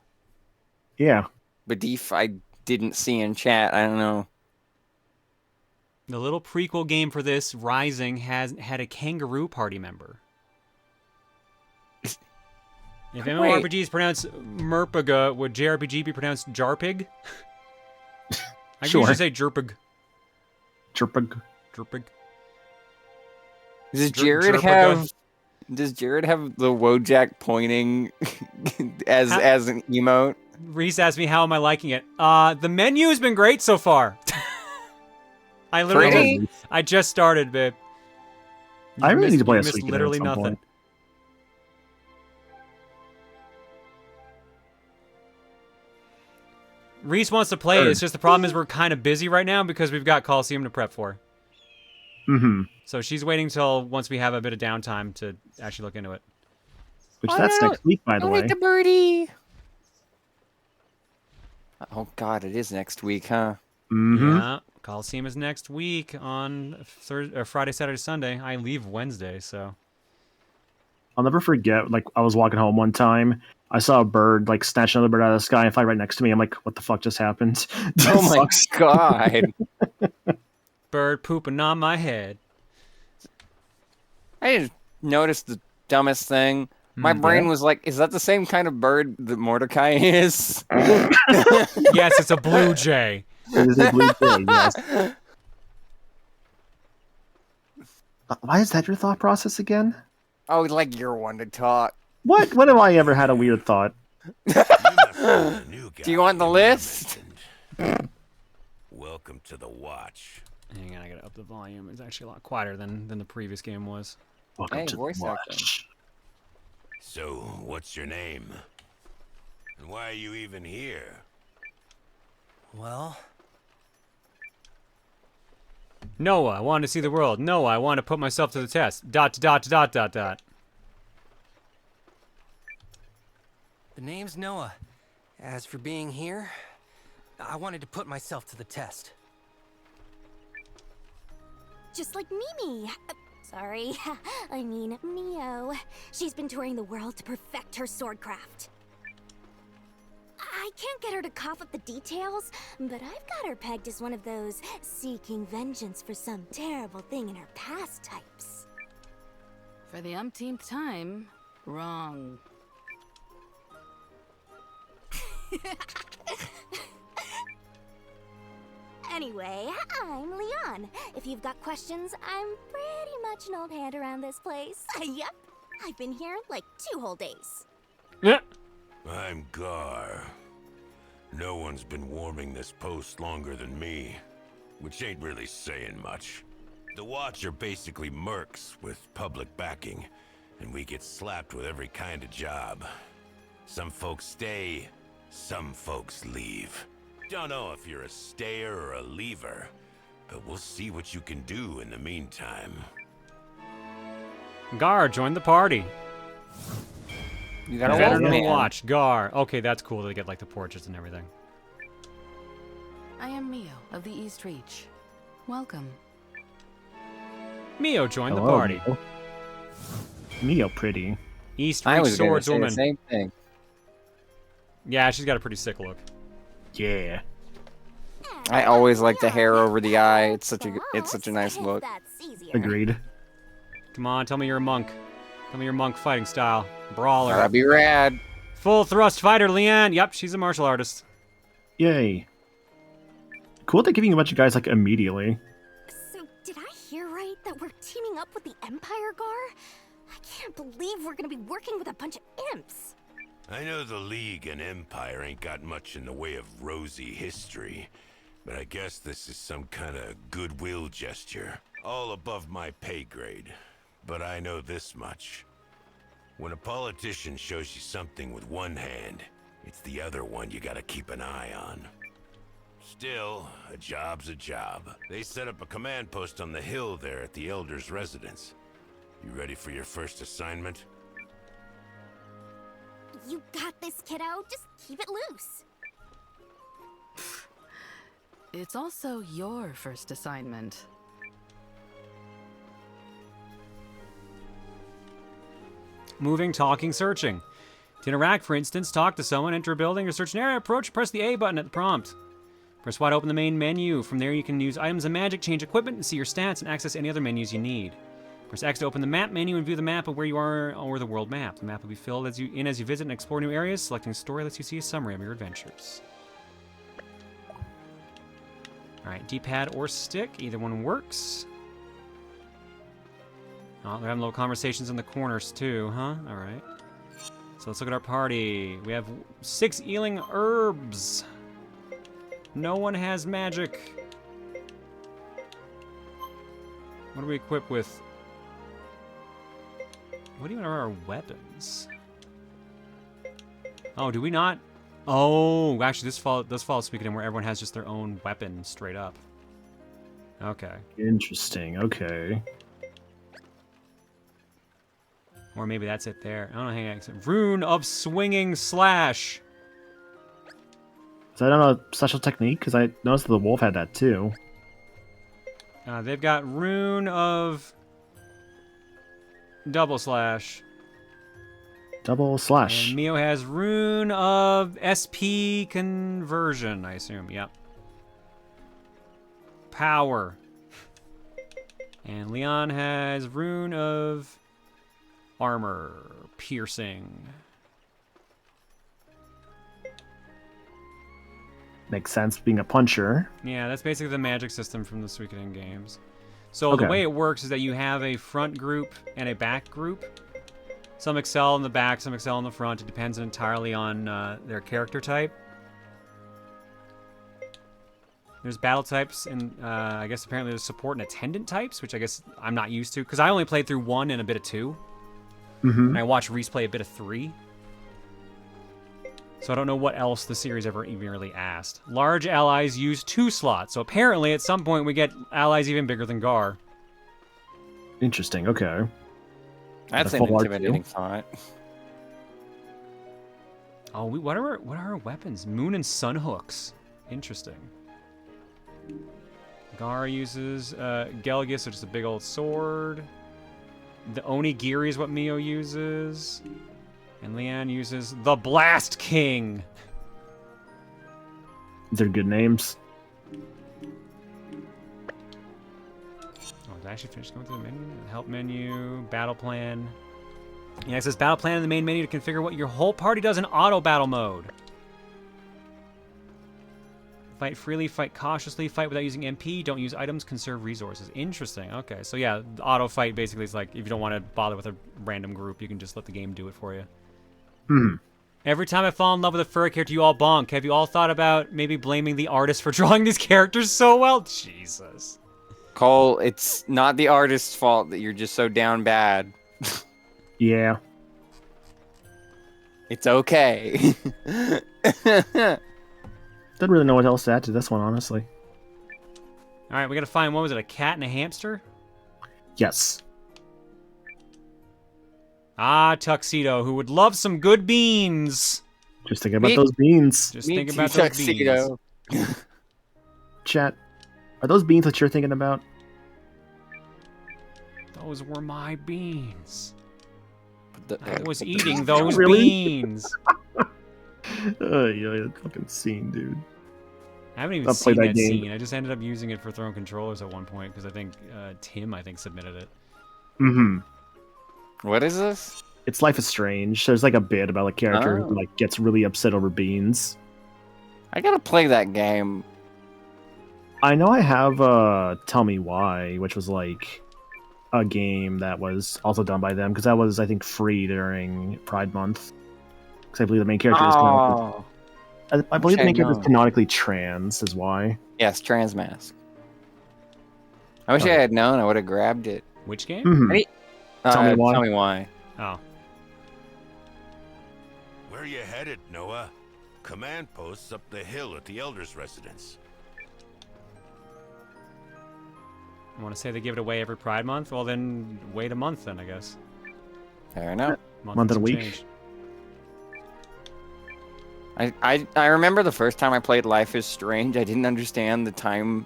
Yeah. But Deef, I didn't see in chat. I don't know. The little prequel game for this, Rising, had a kangaroo party member. If MMORPG is pronounced Merpaga, would JRPG be pronounced Jarpig? I Sure. usually say Jerpig. Chirpig. Jerpig. Does Jerpaga. Jared have the Wojak pointing as an emote? Reese asked me how am I liking it. The menu's been great so far. I just started, babe. I really need to play a missed Suikoden literally at some nothing. point. Reese wants to play it. It's just the problem is we're kind of busy right now because we've got Coliseum to prep for. Mm-hmm. So she's waiting till once we have a bit of downtime to actually look into it. Which that's next week, by the way. The birdie. Oh God, it is next week, huh? Mm-hmm. Yeah, Coliseum is next week on Friday, Saturday, Sunday. I leave Wednesday, so. I'll never forget, like, I was walking home one time. I saw a bird, like, snatch another bird out of the sky and fly right next to me. I'm like, what the fuck just happened? Oh my God. Bird pooping on my head. I just noticed the dumbest thing. My brain was like, is that the same kind of bird that Mordecai is? Yes, it's a blue jay. It is a blue jay, yes. Why is that your thought process again? Oh, like you're one to talk. What? When have I ever had a weird thought? Do you want the list? Welcome to the watch. Hang on, I gotta up the volume. It's actually a lot quieter than the previous game was. Welcome Hey, to voice the acting. watch. So, what's your name? And why are you even here? Well, Noah, I want to see the world. Noah, I want to put myself to the test. Dot, dot, dot, dot, dot. the name's Noah. As for being here, I wanted to put myself to the test. Just like Mimi. Sorry, I mean Mio. She's been touring the world to perfect her swordcraft. I can't get her to cough up the details, but I've got her pegged as one of those seeking vengeance for some terrible thing in her past types. For the umpteenth time, wrong. Anyway, I'm Leon. If you've got questions, I'm pretty much an old hand around this place. Yep, I've been here like 2 whole days. Yeah. I'm Gar. No one's been warming this post longer than me, which ain't really saying much. The Watch are basically mercs with public backing, and we get slapped with every kind of job. Some folks stay, some folks leave. Don't know if you're a stayer or a leaver, but we'll see what you can do in the meantime. Gar, join the party. You got a Veteran old of the man. watch. Gar. Okay, that's cool. They get like the portraits and everything. I am Mio of the East Reach. Welcome. Mio joined the Hello, party. Mio. Mio pretty. East I Reach was going to say the swordswoman. same thing. Yeah, she's got a pretty sick look. Yeah. I always like the hair over the eye. It's such a nice look. Agreed. Come on, tell me you're a monk. Tell me your monk fighting style. Brawler. That'd be rad. Full thrust fighter, Leanne. Yep, she's a martial artist. Yay. Cool they're giving a bunch of guys, like, immediately. So, did I hear right that we're teaming up with the Empire, Gar? I can't believe we're gonna be working with a bunch of imps. I know the League and Empire ain't got much in the way of rosy history, but I guess this is some kind of goodwill gesture. All above my pay grade. But I know this much. When a politician shows you something with one hand, it's the other one you gotta keep an eye on. Still, a job's a job. They set up a command post on the hill there at the Elder's residence. You ready for your first assignment? You got this, kiddo. Just keep it loose. It's also your first assignment. moving, talking, searching. To interact, for instance, talk to someone, enter a building, or search an area, approach, press the A button at the prompt. Press wide open the main menu. From there, you can use items and magic, change equipment, and see your stats, and access any other menus you need. Press X to open the map menu and view the map of where you are or the world map. The map will be filled as you visit and explore new areas. Selecting story lets you see a summary of your adventures. Alright, D-pad or stick, either one works. Oh, they're having little conversations in the corners too, huh? Alright. So let's look at our party. We have 6 healing herbs. No one has magic. What do we equip with? What even are our weapons? Oh, do we not? Oh, actually, this does fall speaking in where everyone has just their own weapon straight up. Okay. Interesting. Okay. Or maybe that's it there. I don't know. Hang on. Rune of Swinging Slash. Is that on a special technique? Because I noticed the wolf had that too. They've got Rune of Double Slash. Double slash. And Mio has Rune of SP Conversion, I assume. Yep. Power. And Leon has Rune of Armor. Piercing. Makes sense, being a puncher. Yeah, that's basically the magic system from the Suikoden games. So the way it works is that you have a front group and a back group. Some excel in the back, some excel in the front. It depends entirely on their character type. There's battle types, and I guess apparently there's support and attendant types, which I guess I'm not used to, because I only played through 1 and a bit of 2. And I watched Reese play a bit of 3. So I don't know what else the series ever even really asked. Large allies use 2 slots, so apparently at some point we get allies even bigger than Gar. Interesting, okay. That's an intimidating thought. Oh, what are our weapons? Moon and sun hooks. Interesting. Gar uses Gelgus, which is a big old sword. The Onigiri is what Mio uses. And Leanne uses the Blast King. They're good names. Oh, did I actually finish going through the menu? Help menu, battle plan. Yeah, it says battle plan in the main menu to configure what your whole party does in auto battle mode. Fight freely, fight cautiously, fight without using MP, don't use items, conserve resources. Interesting. Okay, so yeah, the auto fight basically is like if you don't want to bother with a random group, you can just let the game do it for you. Every time I fall in love with a furry character, you all bonk. Have you all thought about maybe blaming the artist for drawing these characters so well? Jesus. Cole, it's not the artist's fault that you're just so down bad. Yeah. It's okay. Didn't really know what else to add to this one, honestly. All right, we got to find, what was it, a cat and a hamster? Yes. Ah, Tuxedo, who would love some good beans. Just thinking about those beans. Just think about those Tuxedo. beans. Chat, are those beans that you're thinking about? Those were my beans. The, I was eating those Really? beans. Yeah, that fucking scene, dude. I haven't even I'll play seen that that game. scene. I just ended up using it for throwing controllers at one point because I think Tim, submitted it. What is this? It's Life is Strange. There's like a bit about a character who like gets really upset over beans. I gotta play that game. I know I have Tell Me Why, which was like a game that was also done by them because that was, I think, free during Pride Month. Because I believe the main character is canonically, I believe the main character is canonically trans, is why. Yes, Trans Mask. I wish I had known. I would have grabbed it. Which game? Tell Me Why. Tell me why. Oh. Where you headed, Noah? Command post's up the hill at the Elder's residence. I want to say they give it away every Pride Month? Well, then wait a month then, I guess. Fair enough. Month and a week. Change. I remember the first time I played Life is Strange, I didn't understand the time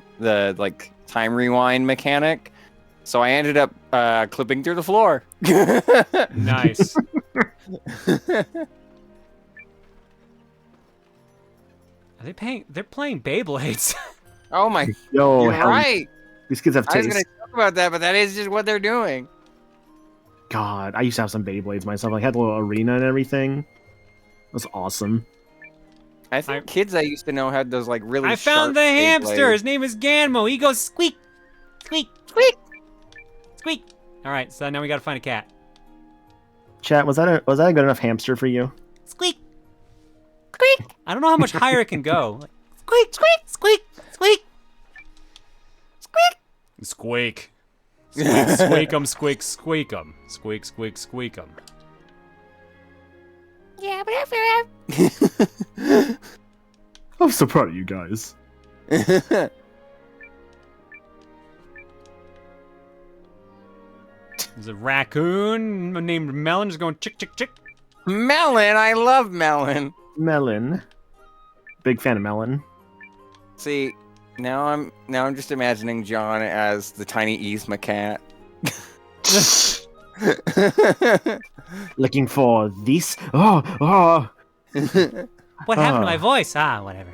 rewind mechanic. So I ended up clipping through the floor. Nice. Are they paying? They're playing Beyblades. Oh my! Yo, You're hell, right. these kids have I was taste. gonna talk about that, but that is just what they're doing. God, I used to have some Beyblades myself. I had a little arena and everything. It was awesome. I think kids I used to know had those like really. I found the sharp hamster. Beyblades. His name is Ganmo. He goes squeak, squeak, Squeak. squeak. All right, so now we gotta find a cat. Chat, was that a good enough hamster for you? Squeak, squeak. I don't know how much higher it can go. Squeak, squeak, squeak, squeak, squeak, squeak. Squeak 'em, squeak, squeak 'em. Squeak, squeak, squeak 'em. Yeah, but I'm so proud of you guys. There's a raccoon named Melon just going chick, chick, chick. Melon, I love melon. Melon. Big fan of melon. See, now I'm just imagining John as the tiny Yzma cat. Looking for this? Oh. What happened to my voice? Ah, whatever.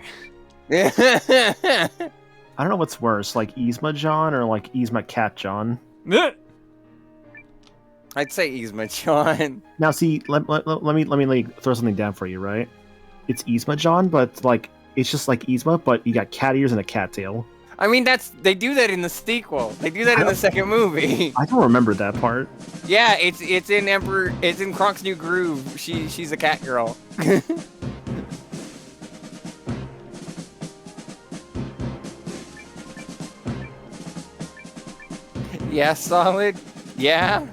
I don't know what's worse, like Yzma John or like Yzma Cat John. I'd say Yzma John. Now, see, let me like throw something down for you, right? It's Yzma John, but like it's just like Yzma, but you got cat ears and a cat tail. I mean, they do that in the sequel. They do that in the second movie. I don't remember that part. Yeah, it's in Kronk's New Groove. She's a cat girl. Yeah, Solid. Yeah.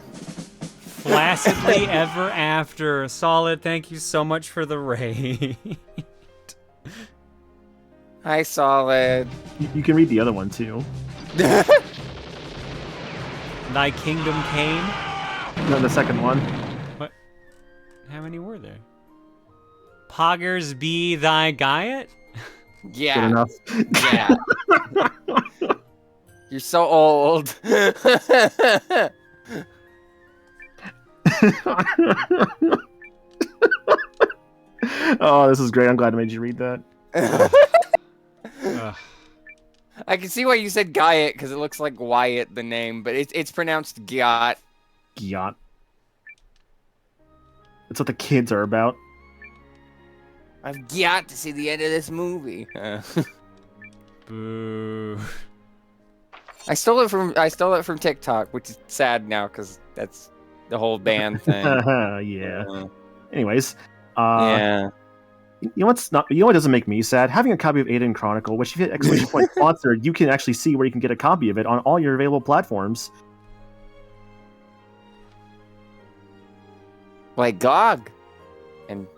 Flaccidly ever after. Solid, thank you so much for the raid. Hi, Solid. You can read the other one too. Thy kingdom came. No, the second one. What? How many were there? Poggers be thy Gaiet? Yeah. Good enough. Yeah. You're so old. Oh, this is great. I'm glad I made you read that. I can see why you said Gaiet, because it looks like Wyatt, the name, but it's pronounced Gyat. Gyat. That's what the kids are about. I've got to see the end of this movie. Boo. I stole it from TikTok, which is sad now because that's the whole band thing. Yeah. Anyways, yeah. You know what doesn't make me sad? Having a copy of Eiyuden Chronicle, which if you hit exclamation point sponsored, you can actually see where you can get a copy of it on all your available platforms. Like GOG. And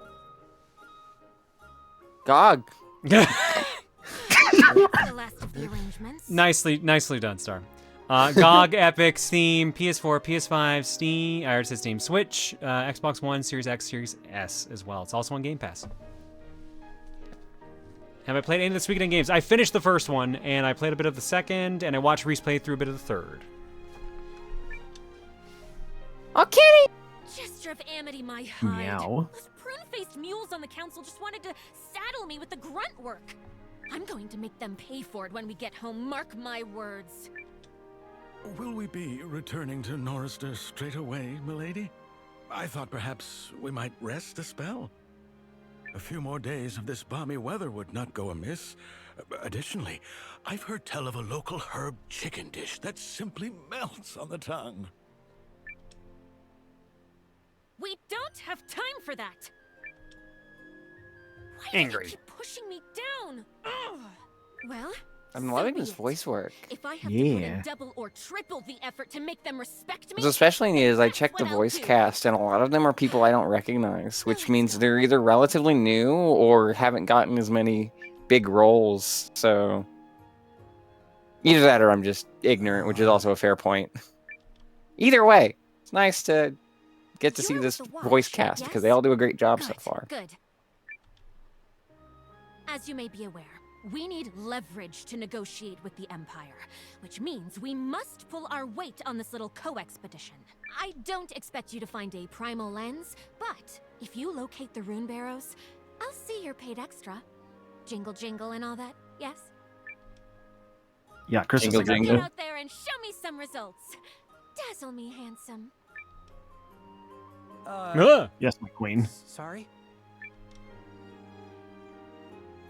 GOG. Nicely done, Star. GOG, Epic, Steam, PS4, PS5, Steam, or it says Steam, Switch, Xbox One, Series X, Series S as well. It's also on Game Pass. Have I played any of the Weekend games? I finished the first one, and I played a bit of the second, and I watched Reese play through a bit of the third. Oh, kitty! Gesture of amity, my hide. Meow. Those prune-faced mules on the council just wanted to saddle me with the grunt work. I'm going to make them pay for it when we get home, mark my words. Will we be returning to Norrister straight away, milady? I thought perhaps we might rest a spell. A few more days of this balmy weather would not go amiss. Additionally, I've heard tell of a local herb chicken dish that simply melts on the tongue. We don't have time for that. Why Angry. do you keep pushing me down? Ugh. Well, I'm so loving be his it. voice work. If I have to put in Yeah. double or triple the effort to make them respect me, What's especially neat is I that's checked the what I'll voice do. cast, and a lot of them are people I don't recognize, which means they're either relatively new or haven't gotten as many big roles. So either that or I'm just ignorant, which is also a fair point. Either way, it's nice to get to see You're this with the watch, voice cast because they yes? all do a great job so Good, far. Good. As you may be aware, We need leverage to negotiate with the Empire, which means we must pull our weight on this little co-expedition. I don't expect you to find a primal lens, but if you locate the rune barrows, I'll see you're paid extra. Jingle jingle and all that, yes? Yeah, Crystal's Jingle, like, Get jingle. out there and show me some results. Dazzle me, handsome. yes, my queen. Sorry?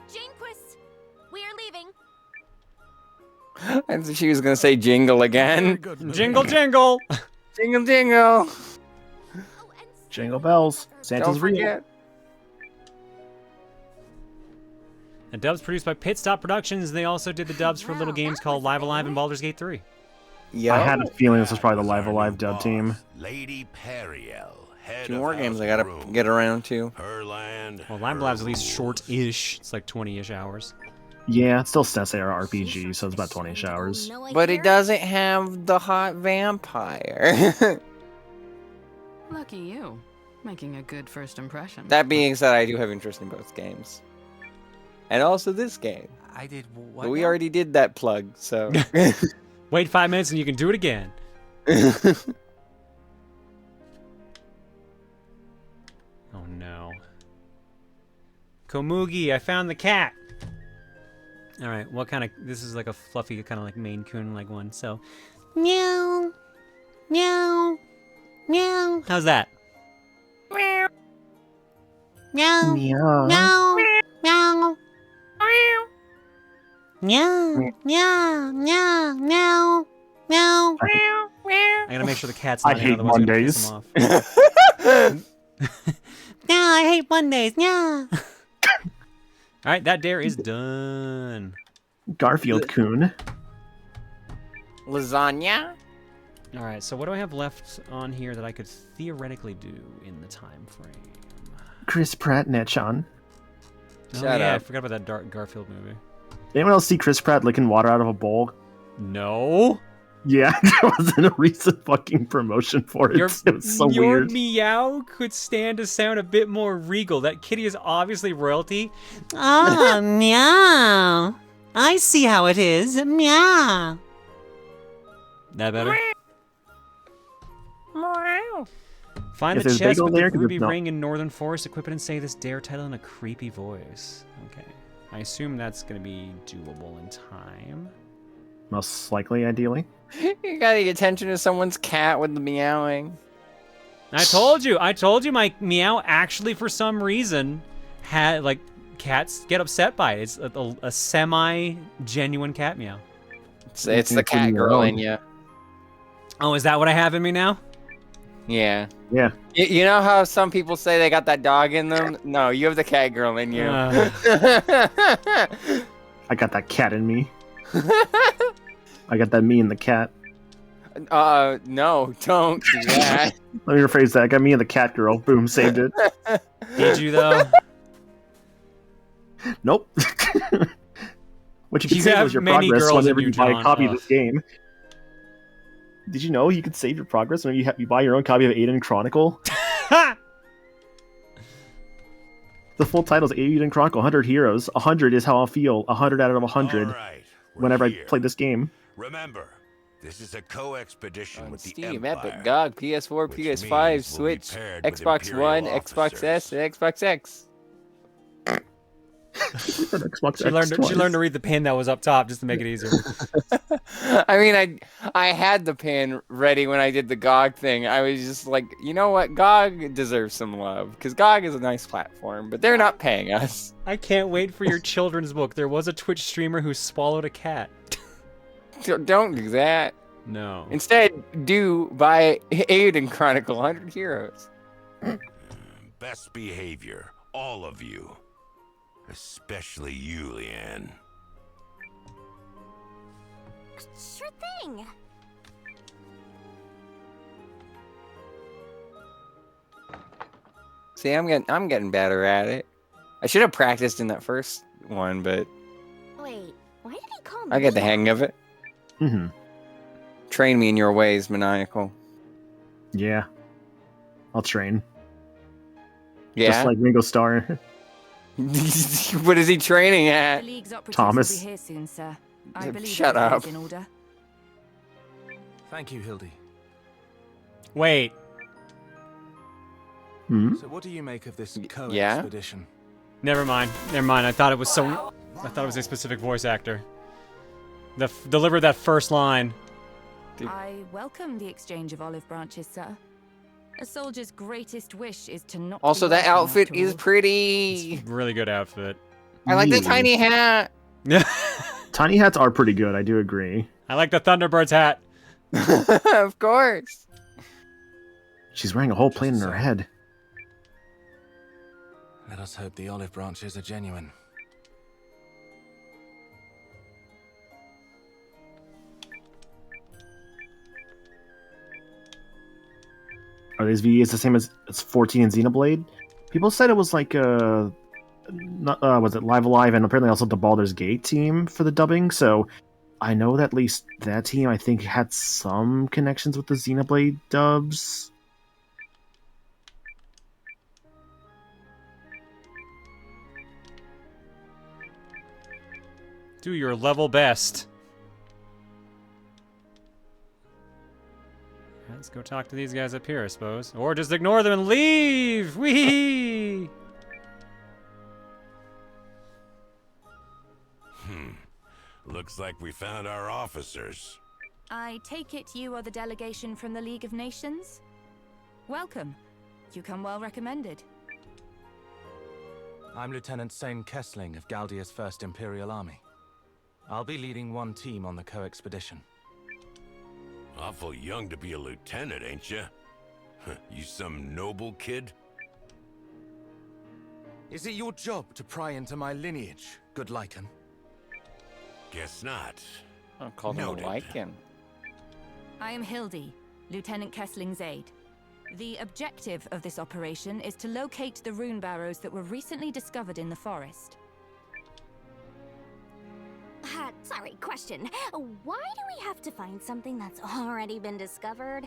Janequist, we are leaving. And she was gonna say jingle Very again. good, milady. Jingle, jingle. Jingle, jingle. Oh, and Jingle bells. Santa's Don't real. forget. The dubs produced by Pit Stop Productions. They also did the dubs for little games called Live Alive and Baldur's Gate 3. Yeah. I had a feeling this was probably the Live Our Alive new dub boss, team. Lady Periel, head 2 of more games House I gotta Broom. get around to. Her land. Well, Live her Alive's at least rules. short-ish. It's like 20-ish hours. Yeah, it's still SNES era RPG, so it's about 20 hours. No, I But it hear. doesn't have the hot vampire. Lucky you. Making a good first impression. That being said, I do have interest in both games. And also this game. I did what? But we now? already did that plug, so. Wait 5 minutes and you can do it again. Oh no. Komugi, I found the cat. All right, what kind of? This is like a fluffy kind of like Maine Coon like one. So, meow, meow, meow. How's that? Meow, meow, Yeah. meow, meow, meow, meow, meow, meow, meow. I gotta make sure the cat's I not in, hate otherwise I'm gonna piss Mondays. him off. No, I hate Mondays. No. All right, that dare is done. Garfield Coon. Lasagna? All right, so what do I have left on here that I could theoretically do in the time frame? Chris Pratt Netchon. Oh Shut yeah, I up. forgot about that Garfield movie. Anyone else see Chris Pratt licking water out of a bowl? No. Yeah, there wasn't a recent fucking promotion for it. It was so your weird. meow could stand to sound a bit more regal. That kitty is obviously royalty. Ah, meow. I see how it is. Meow. That better? Find If the there's chest bagel with there, the 'cause ruby it's not- ring in Northern Forest, equip it and say this dare title in a creepy voice. Okay. I assume that's going to be doable in time. Most likely, ideally. You gotta get attention to someone's cat with the meowing. I told you my meow actually for some reason had like cats get upset by it. It's a semi-genuine cat meow. It's the cat girl in you. Oh, is that what I have in me now? Yeah. Yeah. You know how some people say they got that dog in them? No, you have the cat girl in you. I got that cat in me. I got that me and the cat. No, don't do that. Let me rephrase that. I got me and the cat girl. Boom, saved it. Did you though? Nope. What you can You save have was your many progress girls whenever in you you, buy a John. copy of Ugh. this game. Did you know you could save your progress when you buy your own copy of Eiyuden Chronicle? The full title is Eiyuden Chronicle 100 Heroes. 100 is how I'll feel. 100 out of 100 All right, we're whenever here. I play this game. Remember, this is a co-expedition On with the Steam, Empire. Epic, GOG, PS4, which PS5, means we'll be Switch, paired with Xbox Imperial One, Xbox S, officers. and Xbox X. Xbox She learned X to twice. read the pin that was up top just to make it easier. I mean, I had the pin ready when I did the GOG thing. I was just like, you know what? GOG deserves some love because GOG is a nice platform, but they're not paying us. I can't wait for your children's book. There was a Twitch streamer who swallowed a cat. So don't do that. No. Instead, do buy Eiyuden Chronicle 100 Heroes. Best behavior, all of you. Especially you, Leanne. Sure thing. See, I'm getting better at it. I should have practiced in that first one, but Wait, why did he call me? I get the hang of it. Mm-hmm. Train me in your ways, maniacal. Yeah. I'll train. Yeah. Just like Ringo Starr. What is he training at? The League's operatives Thomas. will be here soon, sir. I believe Shut everything up. is in order. Thank you, Hildy. Wait. Hmm? So what do you make of this yeah? co-expedition? Never mind. Never mind. I thought it was so. I thought it was a specific voice actor. Delivered that first line. I welcome the exchange of olive branches, sir. A soldier's greatest wish is to not. Also, be that welcome outfit after is all. pretty. Really good outfit. I like the Yeah. tiny hat. Tiny hats are pretty good, I do agree. I like the Thunderbird's hat. Of course. She's wearing a whole plane in her head. Let us hope the olive branches are genuine. Are these VEs the same as 14 in Xenoblade? People said it was like was it Live Alive and apparently also the Baldur's Gate team for the dubbing, so I know that at least that team I think had some connections with the Xenoblade dubs. Do your level best. Let's go talk to these guys up here, I suppose. Or just ignore them and leave! Whee! Looks like we found our officers. I take it you are the delegation from the League of Nations? Welcome. You come well recommended. I'm Lieutenant Sane Kessling of Galdia's 1st Imperial Army. I'll be leading one team on the co-expedition. Awful young to be a lieutenant, ain't you? You some noble kid? Is it your job to pry into my lineage, good Lycan? Guess not. I'll call him a Noted. Lycan. I am Hildy, Lieutenant Kessling's aide. The objective of this operation is to locate the rune barrows that were recently discovered in the forest. Sorry, question. Why do we have to find something that's already been discovered?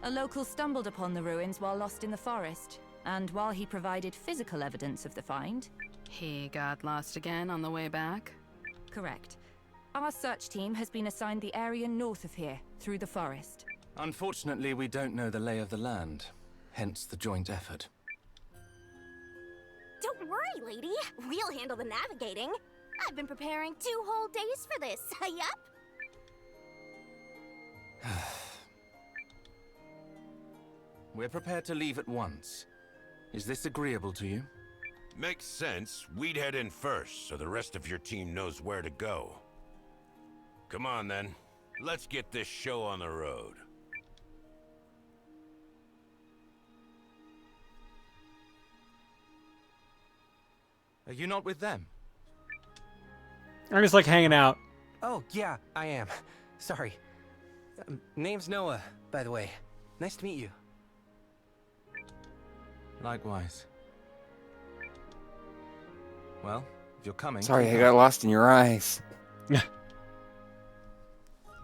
A local stumbled upon the ruins while lost in the forest, and while he provided physical evidence of the find... He got lost again on the way back? Correct. Our search team has been assigned the area north of here, through the forest. Unfortunately, we don't know the lay of the land, hence the joint effort. Don't worry, lady. We'll handle the navigating. I've been preparing 2 whole days for this. Yup. We're prepared to leave at once. Is this agreeable to you? Makes sense. We'd head in first, so the rest of your team knows where to go. Come on, then. Let's get this show on the road. Are you not with them? I'm just like hanging out. Oh, yeah, I am. Sorry. Name's Noah, by the way. Nice to meet you. Likewise. Well, if you're coming... Sorry, I got lost in your eyes. You're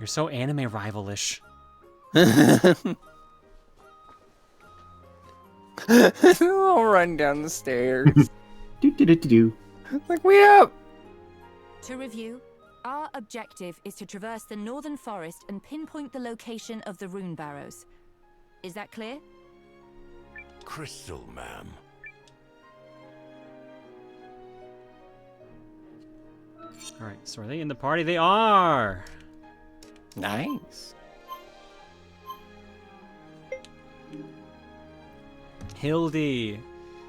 so anime rivalish. I'll run down the stairs. Do. Like, wait up! To review, our objective is to traverse the northern forest and pinpoint the location of the rune barrows. Is that clear? Crystal, ma'am. Alright, so are they in the party? They are! Nice. Hildy.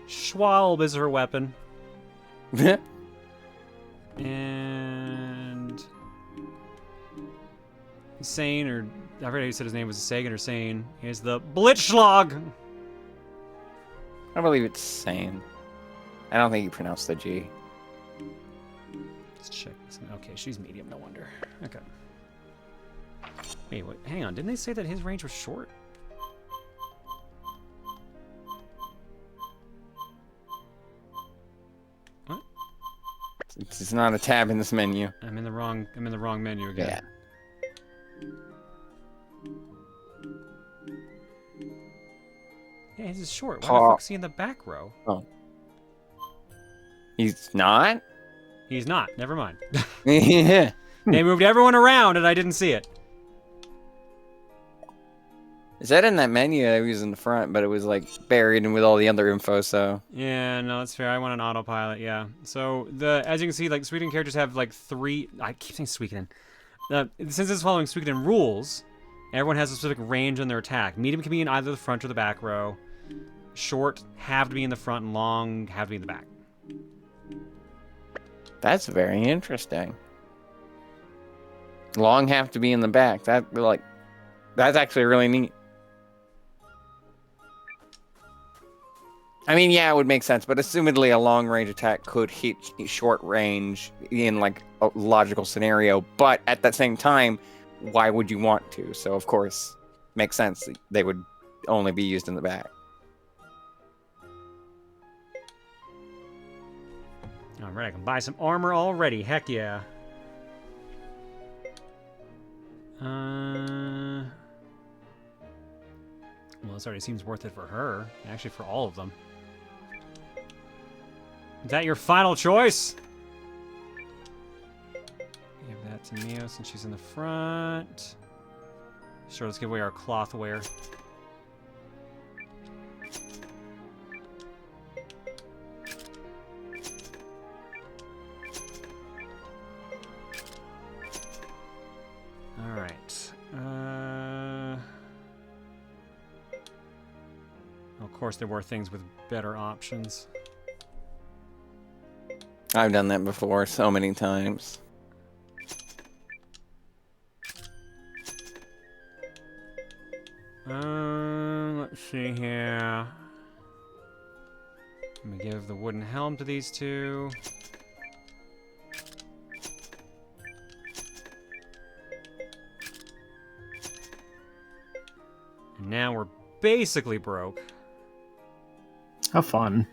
Schwalb is her weapon. And... Sane, or... I forget who said his name was Sagan or Sane. He has the Blitzschlag! I believe it's sane. I don't think you pronounced the G. Let's check this. Okay, she's medium, no wonder. Okay. Wait, hang on. Didn't they say that his range was short? What? It's not a tab in this menu. I'm in the wrong menu again. Yeah. Yeah, his is short. Why the fuck's he in the back row? Oh. He's not? He's not. Never mind. Yeah. They moved everyone around and I didn't see it. Is that in that menu? I was in the front, but it was like buried in with all the other info, so. Yeah, no, that's fair. I went on autopilot, yeah. So, as you can see, like, Suikoden characters have, like, 3... I keep saying Suikoden. Since it's following Suikoden rules, everyone has a specific range on their attack. Medium can be in either the front or the back row. Short have to be in the front, and long have to be in the back. That's very interesting. Long have to be in the back. That's actually really neat. I mean, yeah, it would make sense, but assumedly a long-range attack could hit short range in, like, a logical scenario, but at that same time, why would you want to? So, of course, makes sense. They would only be used in the back. Alright, I can buy some armor already. Heck yeah. Well, this already seems worth it for her. Actually, for all of them. Is that your final choice? Give that to Mio since she's in the front. Sure, let's give away our cloth wear. Alright. Of course, there were things with better options. I've done that before so many times. Let's see here. I'm gonna give the wooden helm to these two. And now we're basically broke. Have fun.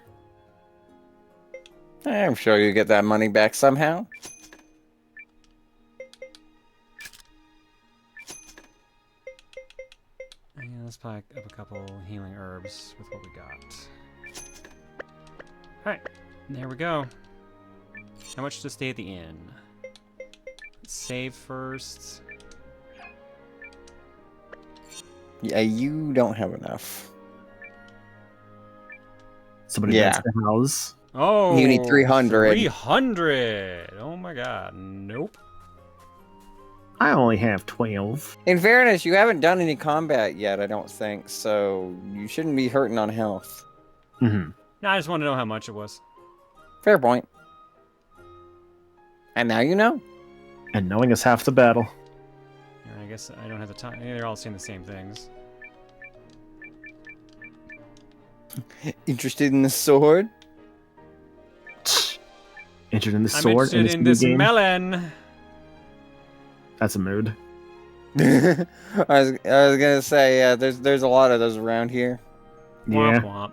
I'm sure you get that money back somehow. Yeah, let's pack up a couple healing herbs with what we got. Alright, there we go. How much to stay at the inn? Let's save first. Yeah, you don't have enough. Somebody rents the house. Oh, you need 300. 300! Oh my god, nope. I only have 12. In fairness, you haven't done any combat yet, I don't think, so you shouldn't be hurting on health. Mm-hmm. No, I just want to know how much it was. Fair point. And now you know. And knowing is half the battle. I guess I don't have the time. They're all saying the same things. Interested in the sword? Interested in the I'm sword? interested in this melon. That's a mood. I was gonna say, yeah, there's a lot of those around here. Yeah. Womp womp.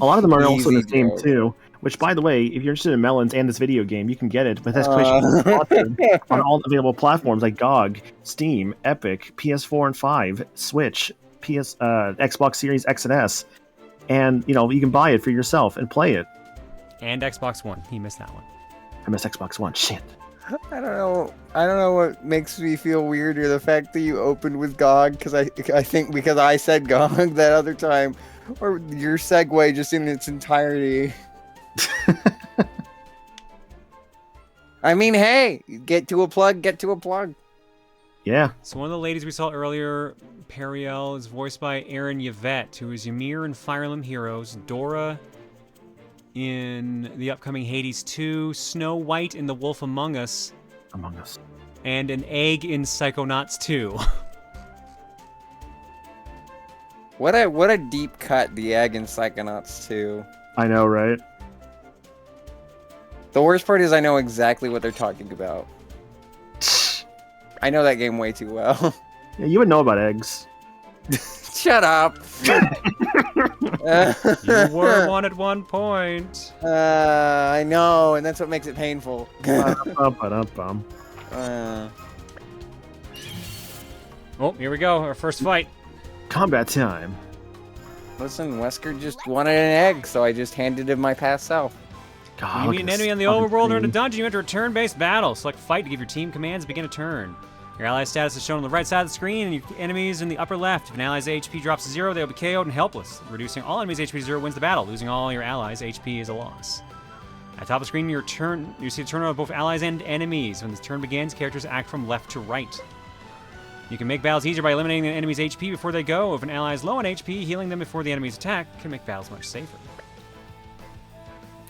A lot of them are also in the Easy game joke. too. Which, by the way, if you're interested in melons and this video game, you can get it with exclamation on all available platforms like GOG, Steam, Epic, PS4 and 5, Switch, Xbox Series X and S, and you can buy it for yourself and play it. And Xbox One. He missed that one. I missed Xbox One. Shit. I don't know what makes me feel weirder, the fact that you opened with GOG, because I think because I said GOG that other time, or your segue just in its entirety. I mean, hey, get to a plug. Yeah. So one of the ladies we saw earlier, Periel, is voiced by Erin Yvette, who is Ymir in Fire Emblem Heroes, Dora in the upcoming Hades 2, Snow White in The Wolf Among Us, and an egg in Psychonauts 2. What a deep cut the egg in Psychonauts 2. I know, right? The worst part is I know exactly what they're talking about. I know that game way too well. Yeah, you would know about eggs. Shut up. You were one at one point. I know, and that's what makes it painful. Oh, here we go. Our first fight. Combat time. Listen, Wesker just wanted an egg, so I just handed him my past self. God, When you look meet at an this enemy on the fucking overworld or in a screen. dungeon, you enter a turn-based battle. Select fight to give your team commands, begin a turn. Your ally status is shown on the right side of the screen, and your enemies in the upper left. If an ally's HP drops to 0, they will be KO'd and helpless. Reducing all enemies' HP to 0 wins the battle. Losing all your allies' HP is a loss. At the top of the screen, you see the turn of both allies and enemies. When the turn begins, characters act from left to right. You can make battles easier by eliminating an enemy's HP before they go. If an ally is low on HP, healing them before the enemy's attack can make battles much safer.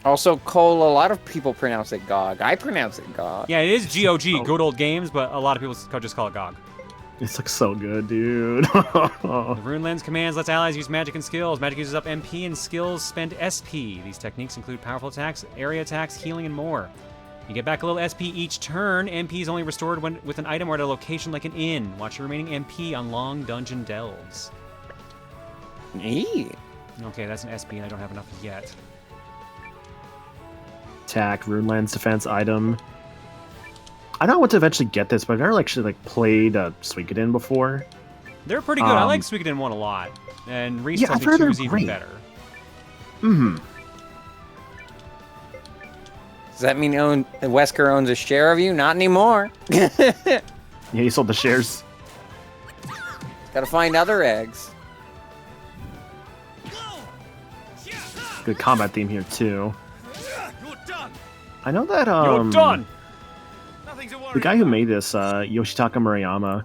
Also, Cole, a lot of people pronounce it GOG. I pronounce it GOG. Yeah, it is GOG, good old games, but a lot of people just call it GOG. This looks so good, dude. The Rune Lens commands lets allies use magic and skills. Magic uses up MP and skills spend SP. These techniques include powerful attacks, area attacks, healing, and more. You get back a little SP each turn. MP is only restored when with an item or at a location like an inn. Watch your remaining MP on long dungeon delves. Neat. Okay, that's an SP and I don't have enough yet. Attack, Rune Lens, defense, item. I don't want to eventually get this, but I've never actually played Suikoden before. They're pretty good. I like Suikoden 1 a lot. And Reese tells I've me heard 2 they're is even great. better. Mm-hmm. Does that mean Wesker owns a share of you? Not anymore. Yeah, he sold the shares. Gotta find other eggs. Good combat theme here too. I know that You're done! the guy who made this, Yoshitaka Murayama,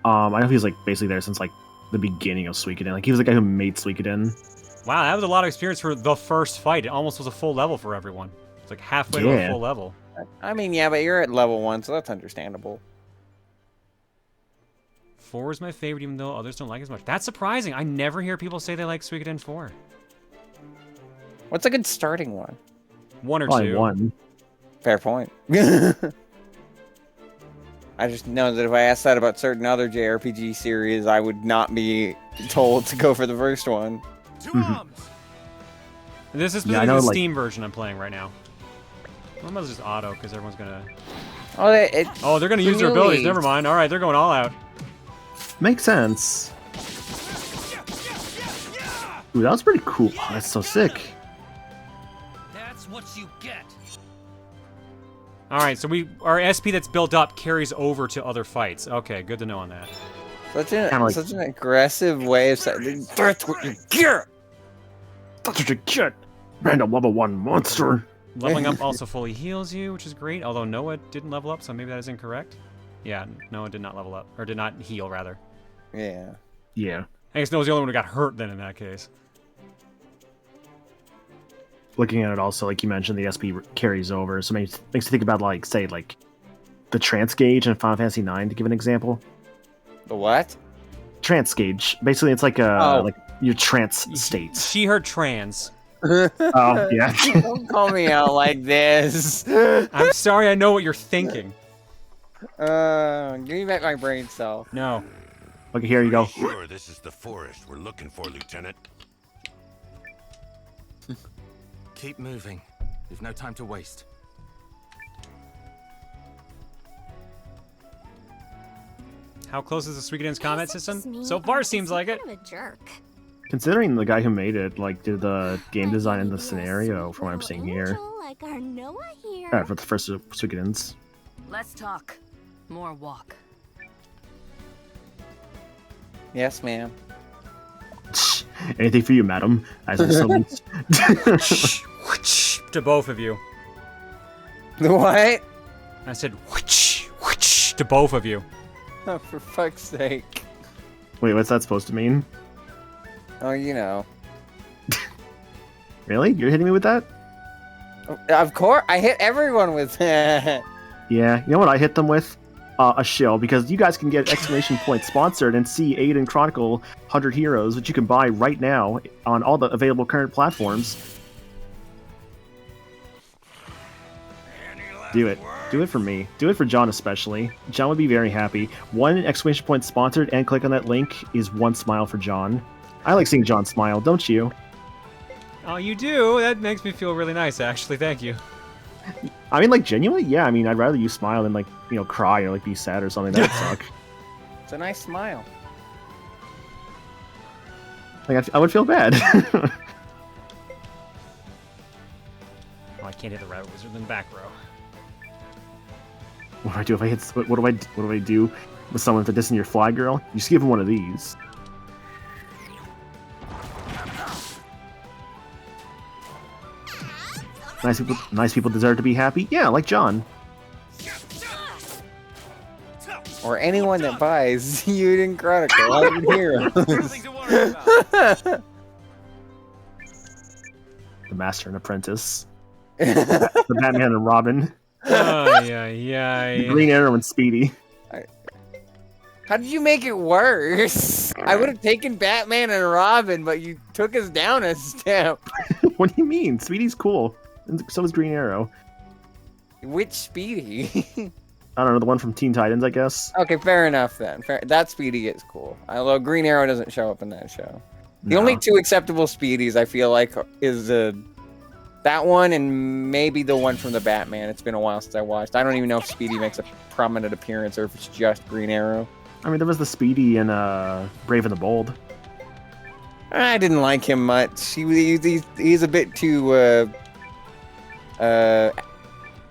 I know he's basically there since the beginning of Suikoden. He was the guy who made Suikoden. Wow, that was a lot of experience for the first fight. It almost was a full level for everyone. It's halfway to a full level. I mean, yeah, but you're at level 1, so that's understandable. 4 is my favorite, even though others don't like it as much. That's surprising. I never hear people say they like Suikoden 4. What's a good starting one? 1 or Probably 2. 1. Fair point. I just know that if I asked that about certain other JRPG series, I would not be told to go for the first one. This is Yeah, I the know, Steam version I'm playing right now. I might as well just auto, because everyone's gonna... Oh, they're gonna use their abilities. Never mind. Alright, they're going all out. Makes sense. Ooh, that was pretty cool. Oh, that's so sick. That's what you get. Alright, so our SP that's built up carries over to other fights. Okay, good to know on that. Such an aggressive way of saying, that's what you get! That's what you get! Random level 1 monster! Leveling up also fully heals you, which is great, although Noah didn't level up, so maybe that is incorrect. Yeah, Noah did not level up, or did not heal, rather. Yeah. Yeah. I guess Noah's the only one who got hurt then in that case. Looking at it also, like you mentioned, the SP carries over, so makes you think about, say, the trance gauge in Final Fantasy IX, to give an example. The what? Trance gauge. Basically, it's like your trance states. She heard trans. Oh, yeah. Don't call me out like this. I'm sorry, I know what you're thinking. Give me back my brain cell. No. Okay, here you go. Sure, this is the forest we're looking for, Lieutenant. Keep moving. We've no time to waste. How close is the Suikoden's combat system? So far, seems like it. Kind of a jerk. Considering the guy who made it, did the game design and the scenario, from what I'm seeing here. Like our Noah here. For the first Suikodens. Let's talk. More walk. Yes, ma'am. Anything for you, madam. As I salute. To both of you. What? I said to both of you. Oh, for fuck's sake. Wait, what's that supposed to mean? Oh, you know. Really? You're hitting me with that? Of course, I hit everyone with that. Yeah, you know what I hit them with? A shill, because you guys can get exclamation point sponsored and see Eiyuden Chronicle 100 Heroes, which you can buy right now on all the available current platforms. Do it. Do it for me. Do it for John especially. John would be very happy. 1 exclamation point sponsored and click on that link is 1 smile for John. I like seeing John smile, don't you? Oh, you do? That makes me feel really nice, actually. Thank you. I mean, genuinely, yeah. I mean, I'd rather you smile than, cry or, be sad or something. That would suck. It's a nice smile. I would feel bad. can't hit the rabbit wizard in the back row. What do I do if I hit? What do I do with someone if they're dissing your fly girl? You just give them one of these. Nice people deserve to be happy. Yeah, like John. Or anyone that buys Eiyuden Chronicle. I would hear. The Master and Apprentice. The Batman and Robin. Oh, yeah. The Green Arrow and Speedy. How did you make it worse? I would have taken Batman and Robin, but you took us down a step. What do you mean? Speedy's cool. And so is Green Arrow. Which Speedy? I don't know, the one from Teen Titans, I guess. Okay, fair enough then. That Speedy is cool. Although Green Arrow doesn't show up in that show. The only two acceptable Speedies I feel like is that one and maybe the one from the Batman. It's been a while since I watched. I don't even know if Speedy makes a prominent appearance or if it's just Green Arrow. I mean, there was the Speedy in Brave and the Bold. I didn't like him much. He's a bit too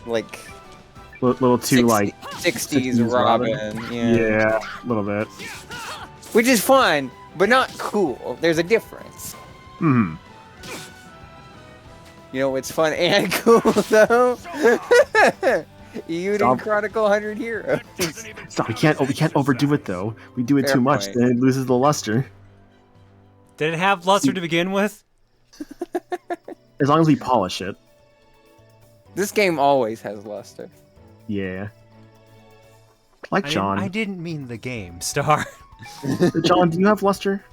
like little too like 60s Robin. Yeah, a little bit. Which is fun, but not cool. There's a difference. Hmm. You know what's fun and cool though? Eiyuden Chronicle 100 Heroes. Stop! We can't overdo it though. We do it too much, then it loses the luster. Did it have luster to begin with? As long as we polish it. This game always has luster. Yeah. Like John. I didn't mean the game, Star. John, do you have luster?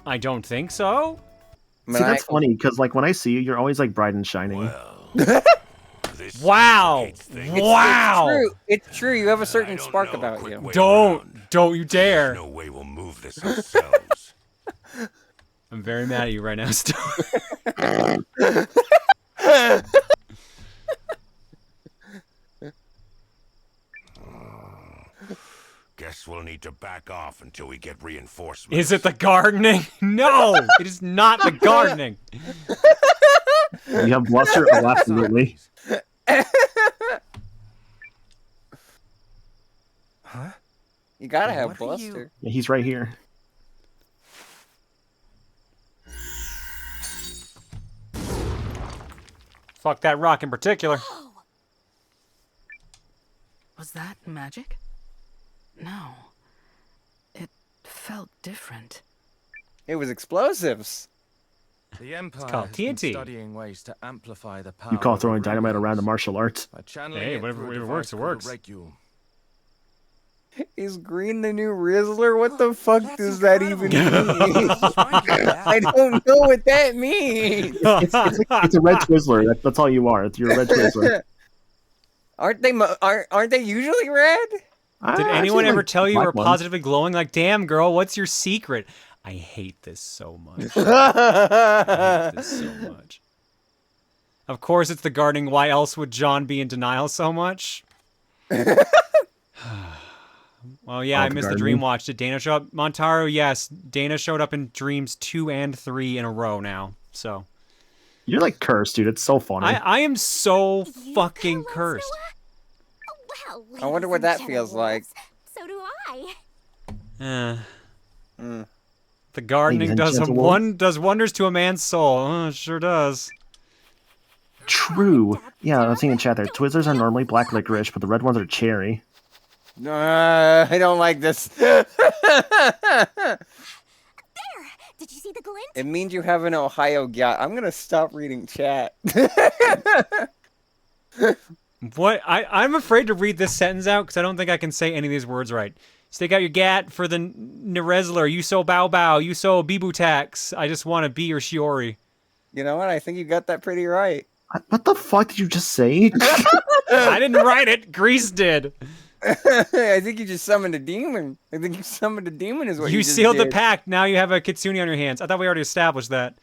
I don't think so. See, that's funny, because like when I see you, you're always like bright and shining. Wow! Wow! It's true. You have a certain spark about you. Don't you dare! No way we'll move this ourselves. I'm very mad at you right now, Star. Guess we'll need to back off until we get reinforcements. Is it the gardening? No! It is not the gardening! You have luster? Oh, absolutely. Huh? You gotta have bluster. Yeah, he's right here. Fuck that rock in particular. Was that magic? No. It felt different. It was explosives. The Empire called has been TNT. studying ways to amplify the power. You call of throwing the dynamite Chronicles around the martial arts. by channeling Hey, it whatever through a it works, device it called a works. Regule. Is green the new Rizzler? What the fuck does that even mean? I don't know what that means. It's a red Twizzler. That's all you are. You're a red Twizzler. Aren't they usually red? Did anyone ever tell you you were black ones. positively glowing? Like, damn, girl, what's your secret? I hate this so much. I hate this so much. Of course, it's the gardening. Why else would John be in denial so much? Well, yeah, I missed the Dream Watch. Did Dana show up? Montaro, yes. Dana showed up in Dreams 2 and 3 in a row now. So You're like cursed, dude. It's so funny. I am so fucking cursed. Well, I wonder what that feels like. So do I. The gardening Ladies and does wonders to a man's soul. It sure does. True. Yeah, I was seeing in chat there. Twizzlers are normally black licorice, but the red ones are cherry. I don't like this. There! Did you see the glint? It means you have an Ohio guy. I'm gonna stop reading chat. What? I'm afraid to read this sentence out because I don't think I can say any of these words right. Stick out your gat for the Nerezler. You so bow bow. You so bibu tax. I just want to be your Shiori. You know what? I think you got that pretty right. What the fuck did you just say? I didn't write it. Grease did. I think you just summoned a demon. I think you summoned a demon is what you just sealed the did. pact. Now you have a Kitsune on your hands. I thought we already established that.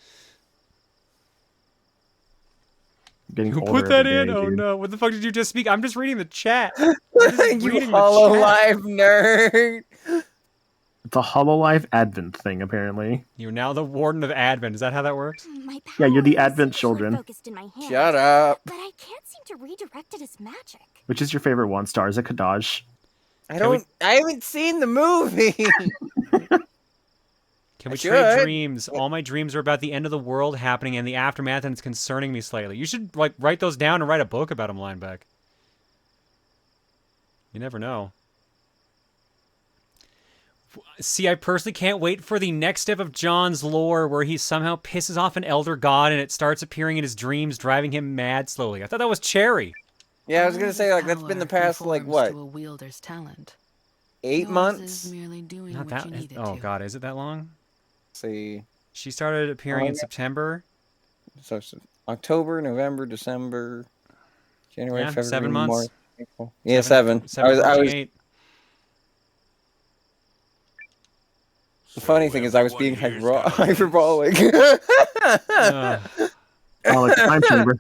Who put that in? Oh no! What the fuck did you just speak? I'm just reading the chat. You hollow live nerd. It's a HoloLive Advent thing, apparently. You're now the Warden of Advent. Is that how that works? Yeah, you're the Advent children. Focused in my hand, Shut up. But I can't seem to redirect it as magic. Which is your favorite one? Stars of Kadaj? I haven't seen the movie. Can we trade dreams? All my dreams are about the end of the world happening and the aftermath, and it's concerning me slightly. You should like write those down and write a book about them, Lineback. You never know. See, I personally can't wait for the next step of John's lore where he somehow pisses off an elder god and it starts appearing in his dreams, driving him mad slowly. I thought that was Cherry. Yeah, I was gonna say, like, that's been the past, like, what? To a wielder's talent. 8 months? Merely doing Not what that. you needed Oh to. God, is it that long? Let's see. She started appearing in September. So October, November, December, January, Yeah, February, 7 months. March, April. Yeah, 7. I was. The funny thing is, I was being hyperbolic. Oh, like time chamber.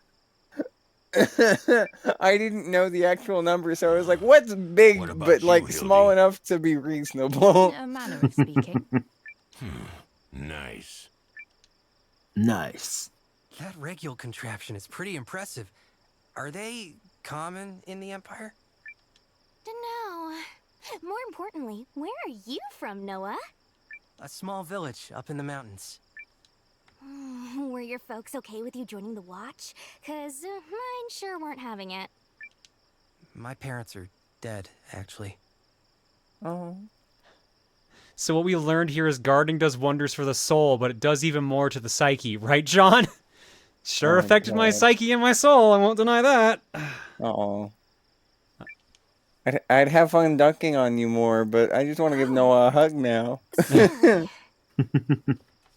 I didn't know the actual number, so I was like, "What's big, but like small enough to be reasonable?" A manner of speaking. Nice. Nice. That regule contraption is pretty impressive. Are they common in the Empire? Dunno. More importantly, where are you from, Noah? A small village up in the mountains. Were your folks okay with you joining the Watch? 'Cause mine sure weren't having it. My parents are dead, actually. Oh. So what we learned here is gardening does wonders for the soul, but it does even more to the psyche, right, John? Sure affected my psyche and my soul, I won't deny that. Uh-oh. I'd have fun dunking on you more, but I just want to give Noah a hug now.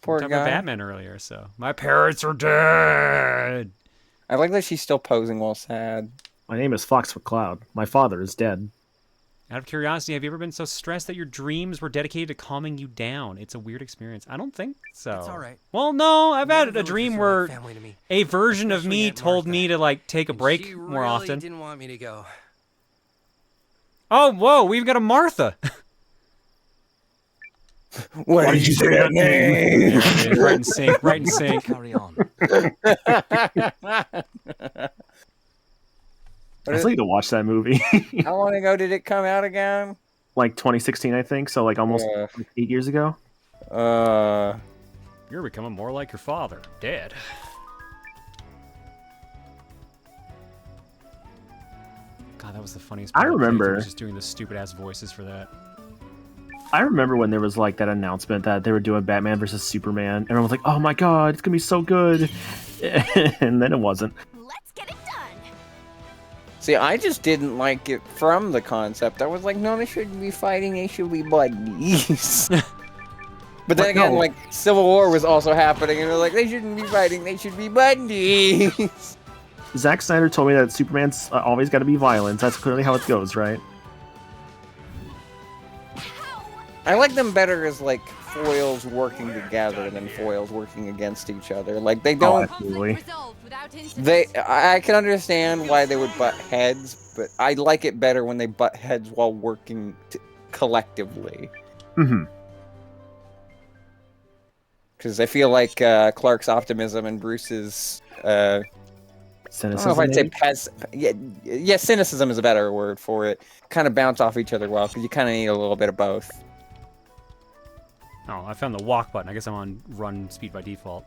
Poor Talked guy. about Batman earlier, so my parents are dead. I like that she's still posing while sad. My name is Fox McCloud. My father is dead. Out of curiosity, have you ever been so stressed that your dreams were dedicated to calming you down? It's a weird experience. I don't think so. It's all right. Well, no, I've had a villagers dream are where like family to me, a version of especially me Aunt told Martha. me to like take a break She more really often. didn't want me to go. Oh, whoa, we've got a Martha. Why did you say that name? Right in sync, right in sync. Carry on. I still need to watch that movie. How long ago did it come out again? Like 2016, I think. So like almost like 8 years ago. You're becoming more like your father. Dead. God, that was the funniest I part. remember. Was just doing the stupid ass voices for that. I remember when there was like that announcement that they were doing Batman versus Superman. Everyone was like, "Oh my god, it's gonna be so good," and then it wasn't. Let's get it done. See, I just didn't like it from the concept. I was like, no, they shouldn't be fighting, they should be buddies. But then again, like, Civil War was also happening, and they're like, they shouldn't be fighting, they should be buddies. Zack Snyder told me that Superman's always got to be violent. That's clearly how it goes, right? I like them better as, like, foils working together than foils working against each other. Like, they don't... absolutely. I can understand why they would butt heads, but I like it better when they butt heads while working collectively. Mm-hmm. Because I feel like Clark's optimism and Bruce's... cynicism, I don't know if I'd say yeah, cynicism is a better word for it. Kind of bounce off each other well, because you kind of need a little bit of both. Oh, I found the walk button. I guess I'm on run speed by default.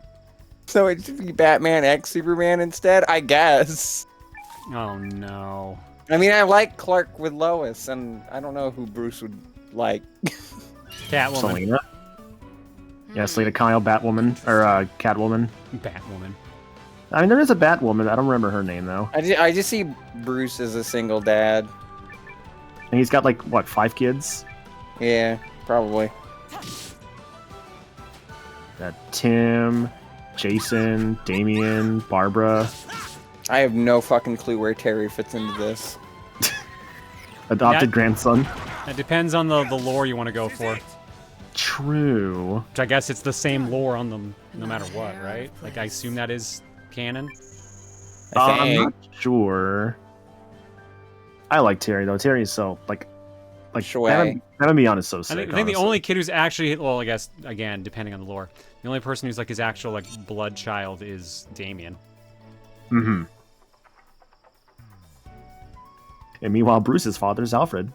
So it should be Batman x Superman instead, I guess. Oh no. I mean, I like Clark with Lois, and I don't know who Bruce would like. Catwoman. Selena. Yeah, Selena Kyle, Batwoman, or Catwoman. Batwoman. I mean, there is a Batwoman. I don't remember her name though. I just see Bruce as a single dad. And he's got like what, 5 kids? Yeah, probably. Got Tim, Jason, Damian, Barbara. I have no fucking clue where Terry fits into this. Adopted grandson. It depends on the lore you want to go for. True. Which I guess it's the same lore on them no matter what, right? Like, I assume that is canon? I'm not sure. I like Terry though. Terry is so like Like, Shui. Batman is so sick. I think the honestly. only kid who's actually, well, I guess, again, depending on the lore, the only person who's like his actual like blood child is Damien. Mm-hmm. And meanwhile, Bruce's father is Alfred.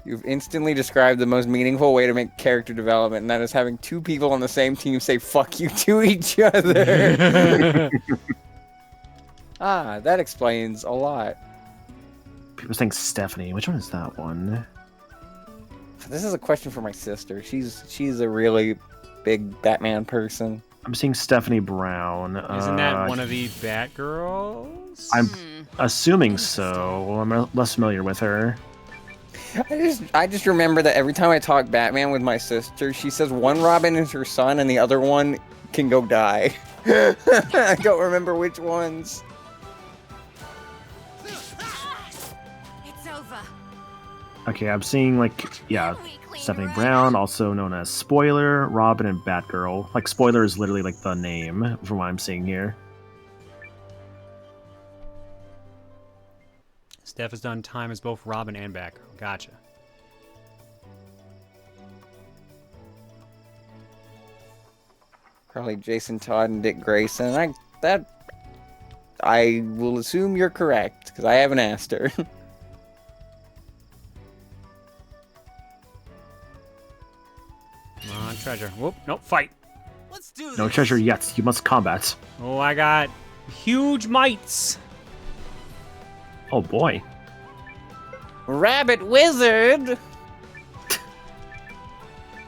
You've instantly described the most meaningful way to make character development, and that is having two people on the same team say "fuck you" to each other. That explains a lot. People saying Stephanie. Which one is that one? This is a question for my sister. She's a really big Batman person. I'm seeing Stephanie Brown. Isn't that one of the Batgirls? I'm assuming so. Well, I'm less familiar with her. I just remember that every time I talk Batman with my sister, she says one Robin is her son and the other one can go die. I don't remember which ones. It's over. Okay, I'm seeing, like, yeah, Stephanie Brown, also known as Spoiler, Robin, and Batgirl. Like, Spoiler is literally, like, the name from what I'm seeing here. Steph has done time as both Robin and Batgirl. Gotcha. Probably Jason Todd and Dick Grayson. I will assume you're correct, because I haven't asked her. Come on, treasure. Whoop, nope, fight. Let's do this. No treasure yet. You must combat. Oh, I got huge mites. Oh, boy. Rabbit Wizard!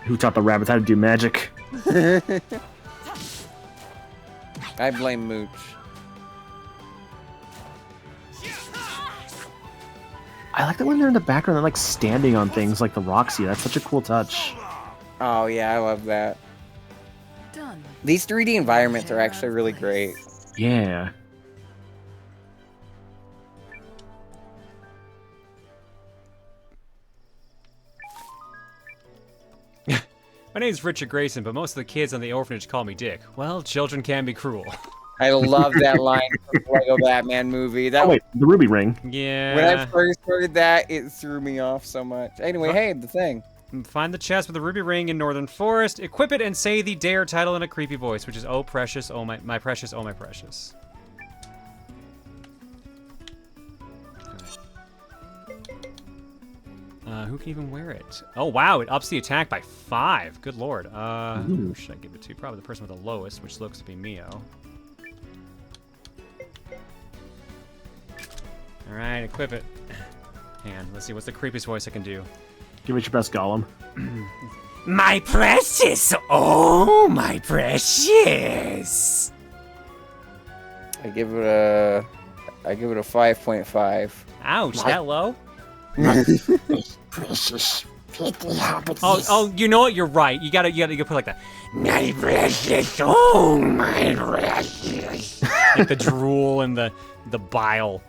Who taught the rabbits how to do magic? I blame Mooch. I like that when they're in the background, they're, like, standing on things like the Roxy. That's such a cool touch. Oh yeah, I love that. Done. These 3D environments are actually really great. Yeah. My name's Richard Grayson, but most of the kids on the orphanage call me Dick. Well, children can be cruel. I love that line from the Lego Batman movie. That Oh, wait, the ruby ring. Yeah. When I first heard that, it threw me off so much. Anyway, hey, the thing. Find the chest with the ruby ring in Northern Forest, equip it, and say the dare title in a creepy voice, which is "Oh precious, oh my precious, oh my precious." Who can even wear it? Oh wow, it ups the attack by 5. Good lord. Who should I give it to? Probably the person with the lowest, which looks to be Mio. All right, equip it. And let's see what's the creepiest voice I can do. Give it your best, Gollum. My precious! Oh, my precious! I give it a 5.5. Ouch, that low? Precious. 50 hobbits. Oh, you know what? You're right. You gotta put it like that. My precious. Oh, my precious. Like the drool and the bile.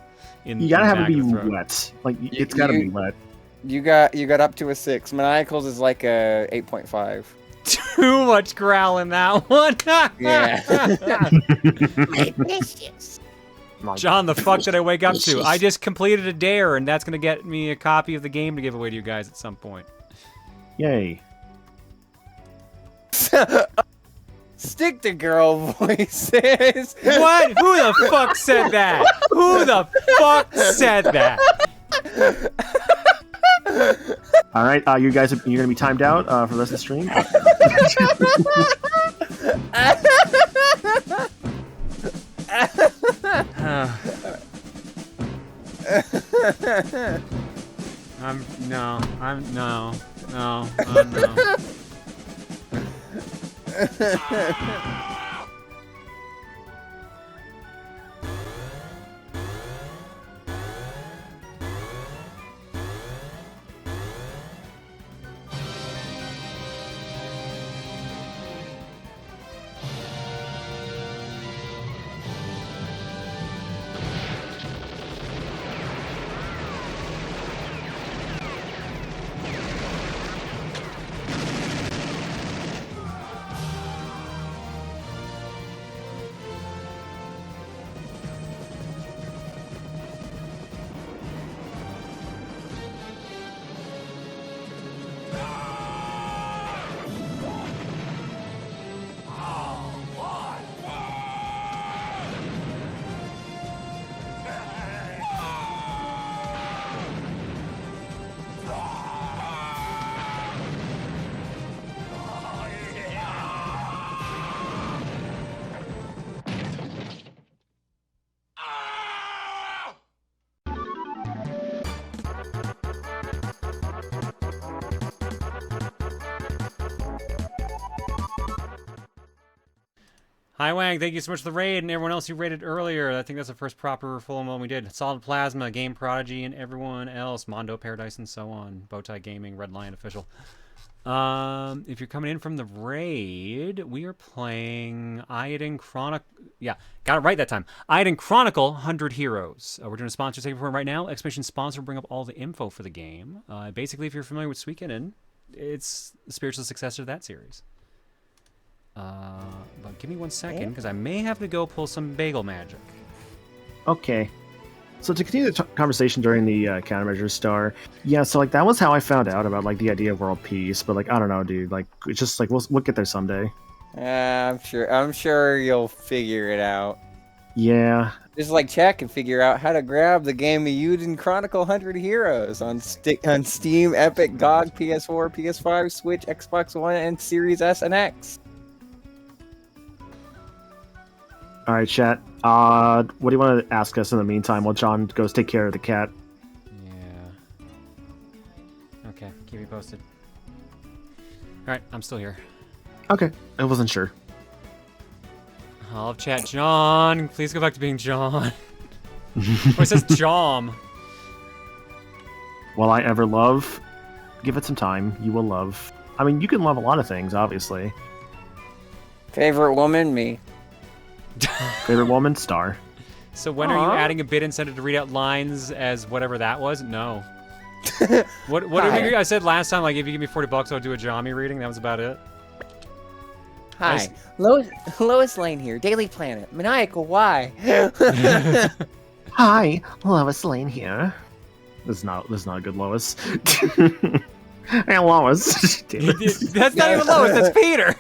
You gotta have it be wet. Like, it's gotta be wet. You got up to a 6. Maniacals is like a 8.5. Too much growl in that one. Yeah. My precious. John, the fuck did I wake up to? I just completed a dare, and that's gonna get me a copy of the game to give away to you guys at some point. Yay. Stick to girl voices. What? Who the fuck said that? Who the fuck said that? All right, you guys, you're gonna be timed out for the rest of the stream. No. Hi, Wang. Thank you so much for the raid, and everyone else who raided earlier. I think that's the first proper full one we did. Solid Plasma, Game Prodigy, and everyone else. Mondo Paradise, and so on. Bowtie Gaming, Red Lion Official. If you're coming in from the raid, we are playing Eiyuden Chronicle. Yeah, got it right that time. Eiyuden Chronicle 100 Heroes. We're doing a sponsor segment for it right now. Exclamation sponsor will bring up all the info for the game. Basically, if you're familiar with Suikoden, it's the spiritual successor to that series. But give me 1 second, because I may have to go pull some bagel magic. Okay. So to continue the conversation during the countermeasures star, yeah, so like that was how I found out about like the idea of world peace. But like I don't know, dude. Like it's just like we'll get there someday. I'm sure you'll figure it out. Yeah. Just like check and figure out how to grab the game Eiyuden Chronicle 100 Heroes on Steam, Epic, GOG, PS4, PS5, Switch, Xbox One, and Series S and X. All right, chat. What do you want to ask us in the meantime while John goes take care of the cat? Yeah. Okay, keep me posted. Alright, I'm still here. Okay, I wasn't sure. I'll chat John. Please go back to being John. Oh, it says Jom. Will I ever love? Give it some time. You will love. I mean, you can love a lot of things, obviously. Favorite woman, me. Favorite woman, Star. So when are you adding a bid incentive to read out lines as whatever that was? No. What did I said last time? Like if you give me $40, I'll do a Jami reading. That was about it. Hi, Lois Lane here. Daily Planet. Maniacal. Why? Hi, Lois Lane here. This is not a good Lois. Hey, Lois. That's not even Lois. That's Peter.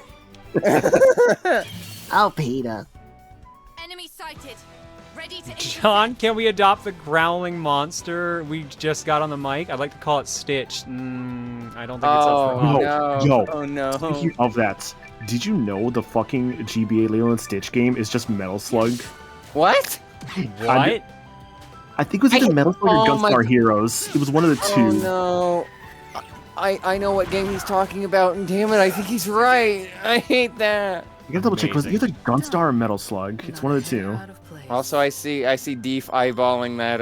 Oh, Peter. Enemy sighted. Ready to John, can we adopt the growling monster we just got on the mic? I'd like to call it Stitch. I don't think it's up for Yo, oh no. Speaking of that, did you know the fucking GBA Lilo and Stitch game is just Metal Slug? What? What? I think it was either Metal Slug or Gunstar Heroes. It was one of the two. Oh no. I know what game he's talking about, and damn it, I think he's right. I hate that. You gotta double check. It was either Gunstar or Metal Slug. It's one of the two. Also, I see Deef eyeballing that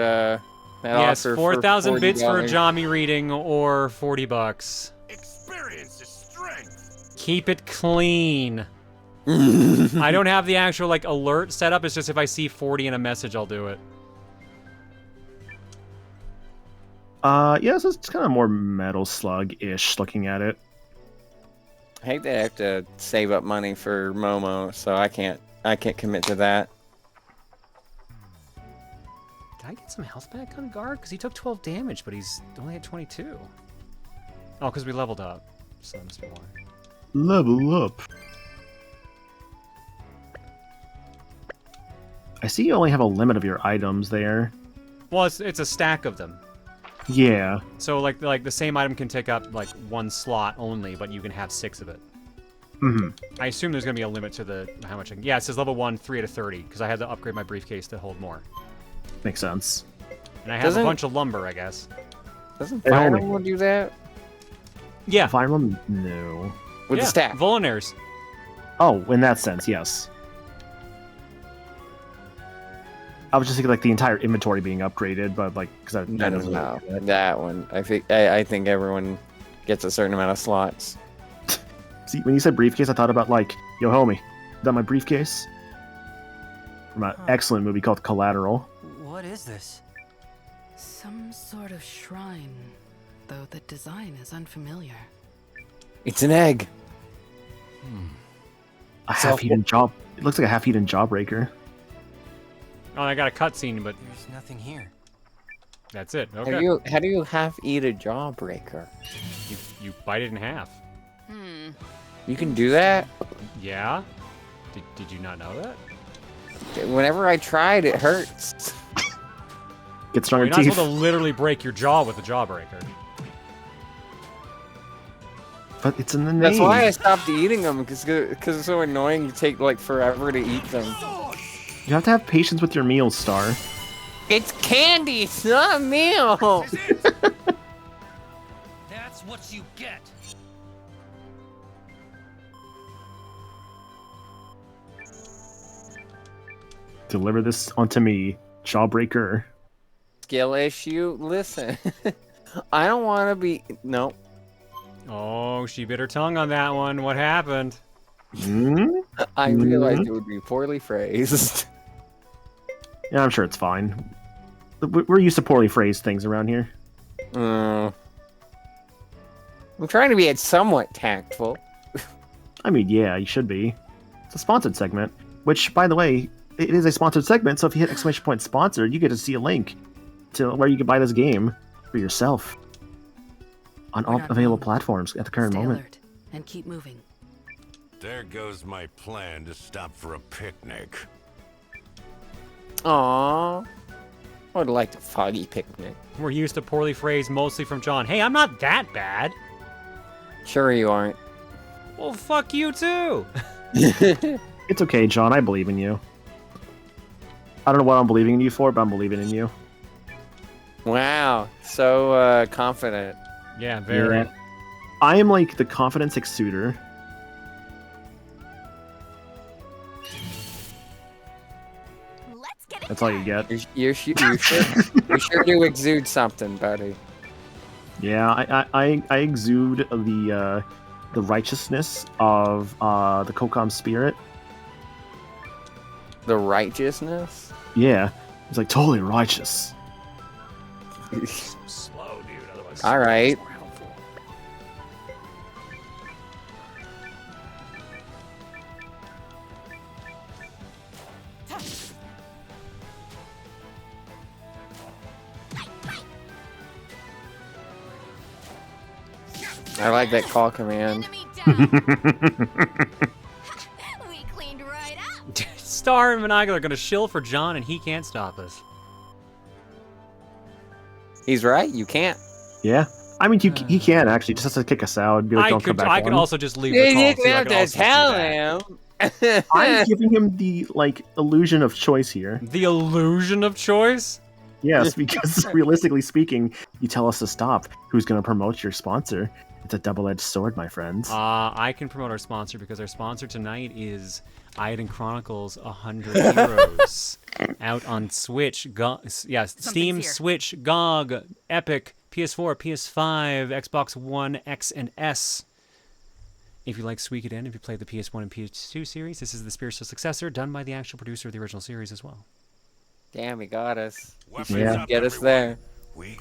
yes, offer 4,000 for bits for a $40. Jami reading or $40. Experience is strength. Keep it clean. I don't have the actual like alert set up. It's just if I see 40 in a message, I'll do it. Yeah, so it's kind of more Metal Slug-ish looking at it. I hate that I have to save up money for Momo, so I can't commit to that. Did I get some health back on guard? Because he took 12 damage, but he's only at 22. Oh, because we leveled up. So that must be why. Level up. I see you only have a limit of your items there. Well, it's a stack of them. Yeah. So like the same item can take up like one slot only, but you can have 6 of it. Mm-hmm. I assume there's gonna be a limit to the how much. Yeah, it says level 1, 3 out of 30 because I had to upgrade my briefcase to hold more. Makes sense. And I have a bunch of lumber, I guess. Doesn't Fire Emblem do that? Yeah. Fire Emblem, no. With the stack. Volunairs. Oh, in that sense, yes. I was just thinking like the entire inventory being upgraded, but like because No. That one. I think everyone gets a certain amount of slots. See, when you said briefcase, I thought about like, yo, homie, is that my briefcase? From an excellent movie called Collateral. What is this? Some sort of shrine, though the design is unfamiliar. It's an egg. A half-eaten jaw. It looks like a half-eaten jawbreaker. Oh, I got a cutscene, but there's nothing here. That's it. Okay. How do you half eat a jawbreaker? You bite it in half. You can do that? Yeah. Did you not know that? Whenever I tried, it hurts. Get stronger You're not supposed to literally break your jaw with a jawbreaker. But it's in the name. That's why I stopped eating them, because it's so annoying to take like forever to eat them. You have to have patience with your meals, Star. It's candy, it's not a meal. That's what you get. Deliver this onto me, Jawbreaker. Skill issue. Listen, I don't want to be. No. Oh, she bit her tongue on that one. What happened? I realized it would be poorly phrased. Yeah, I'm sure it's fine. We're used to poorly phrased things around here. I'm trying to be somewhat tactful. I mean, yeah, you should be. It's a sponsored segment, which, by the way, it is a sponsored segment, so if you hit exclamation point sponsored, you get to see a link to where you can buy this game for yourself on all available platforms at the current moment. Alert and keep moving. There goes my plan to stop for a picnic. Aww. I would like a foggy picnic. We're used to poorly phrased mostly from John. Hey, I'm not that bad. Sure you aren't. Well, fuck you too. It's okay, John. I believe in you. I don't know what I'm believing in you for, but I'm believing in you. Wow. So confident. Yeah, very. Yeah. I am like the confidence exuder. That's all you get. You sure do exude something, buddy. Yeah, I exude the righteousness of the Kokam spirit. The righteousness? Yeah, it's like totally righteous. Slow, dude. Otherwise, all right. more helpful. I like that call command. We cleaned right up. Star and Manigal are gonna shill for John, and he can't stop us. He's right. You can't. Yeah, I mean, he can actually just has to kick us out. And be like, don't come back. I could also just leave the call. You too. I have could to also tell just do that. him. I'm giving him the illusion of choice here. The illusion of choice? Yes, because realistically speaking, you tell us to stop. Who's going to promote your sponsor? It's a double-edged sword, my friends. I can promote our sponsor because our sponsor tonight is Eiyuden Chronicles 100 Heroes. Out on Switch, Steam, here. Switch, GOG, Epic, PS4, PS5, Xbox One, X, and S. If you like Suikoden, if you played the PS1 and PS2 series, this is the spiritual successor done by the actual producer of the original series as well. Damn, he got us. Yeah. Get us there.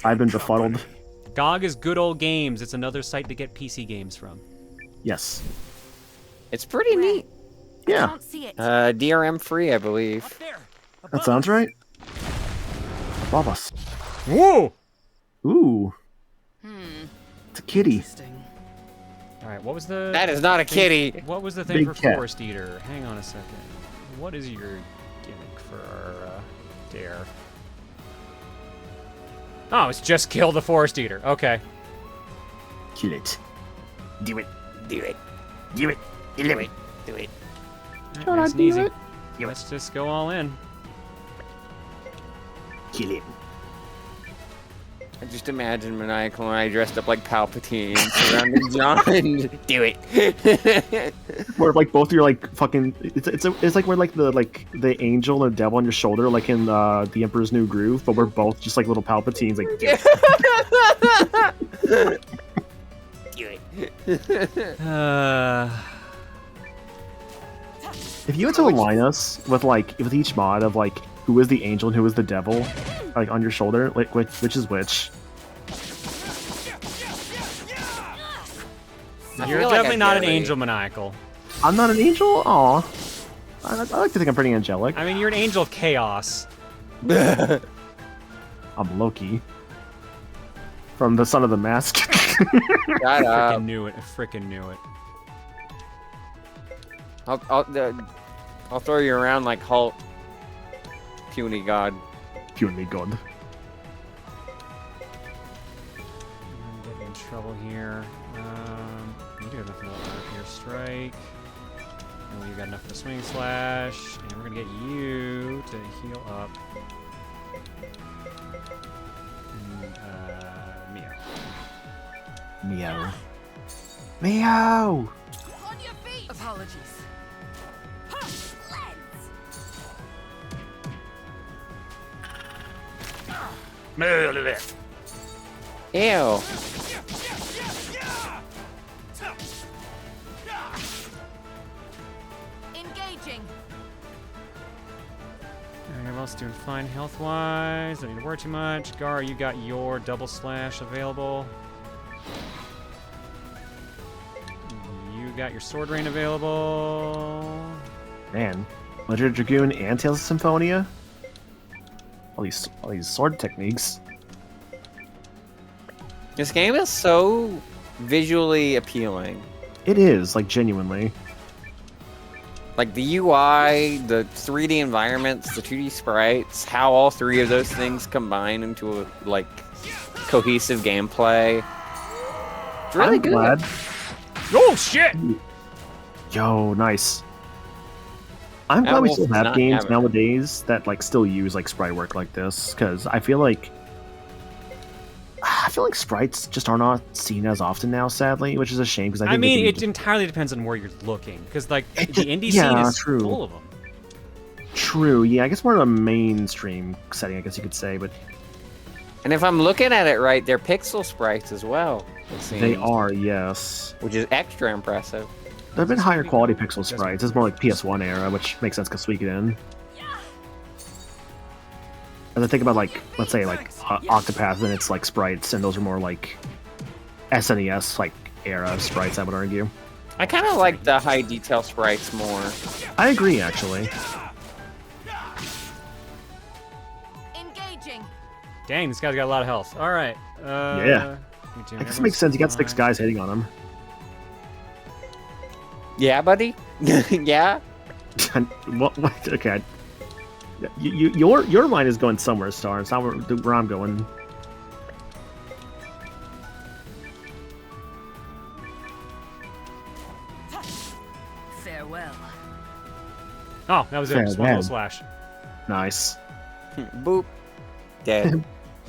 I've been befuddled. GOG is Good Old Games. It's another site to get PC games from. Yes. It's pretty neat. Yeah. Can't see it. DRM free, I believe. That sounds right. Above us. Whoa! Ooh. It's a kitty. All right, what was the... That is not a thing- kitty. What was the thing Big for cat. Forest Eater? Hang on a second. What is your gimmick for our dare? Oh, it's just kill the Forest Eater. Okay. Kill it. Do it. Do it. Do it. Do it. Do it. All right, nice and easy. Let's just go all in. Kill it. I just imagine Maniacal and I dressed up like Palpatine surrounding John. Do it. Where like both of you are like fucking. It's like we're like the angel and the devil on your shoulder, like in the Emperor's New Groove, but we're both just like little Palpatines, like. Do it. If you had to align us with each mod of like who is the angel and who is the devil, like on your shoulder, like which is which? You're definitely not an angel, Maniacal. I'm not an angel. Aw, I like to think I'm pretty angelic. I mean, you're an angel of chaos. I'm Loki from the Son of the Mask. Shut I up. freaking knew it. I freaking knew it. I'll throw you around like Hulk. Puny God. Puny God. I'm getting in trouble here. You do have enough for your strike. And you got enough for the swing slash. And we're gonna get you to heal up. And, Meow. Meow. Apologies. Ew. Engaging. Everyone else doing fine health-wise. Don't need to worry too much. Gar, you got your double slash available. You got your sword rain available. Man, Legend of Dragoon and Tales of Symphonia. All these sword techniques. This game is so visually appealing. It is, like, genuinely. Like the UI, the 3D environments, the 2D sprites, how all three of those things combine into a, like, cohesive gameplay. It's really good. Glad. Oh shit! Yo, nice. I'm glad we still have games nowadays that like still use like sprite work like this, because I feel like sprites just are not seen as often now, sadly, which is a shame. Because I mean, it entirely depends on where you're looking, because like the indie scene is full of them. True, yeah, I guess more of a mainstream setting, I guess you could say, but. And if I'm looking at it right, they're pixel sprites as well. They are, yes. Which is extra impressive. There have been higher quality pixel sprites. It's more like PS1 era, which makes sense because Suikoden. As I think about, like, let's say, like, Octopath and its, like, sprites, and those are more, like, SNES, like, era sprites, I would argue. I kind of like the high detail sprites more. I agree, actually. Engaging. Dang, this guy's got a lot of health. All right. Yeah. I guess it makes sense. You got 6 guys hitting on him. Yeah, buddy? Yeah? What? Okay. Your mind is going somewhere, Star. It's not where I'm going. Farewell. Oh, that was it. Just one little slash. Nice. Boop. Dead.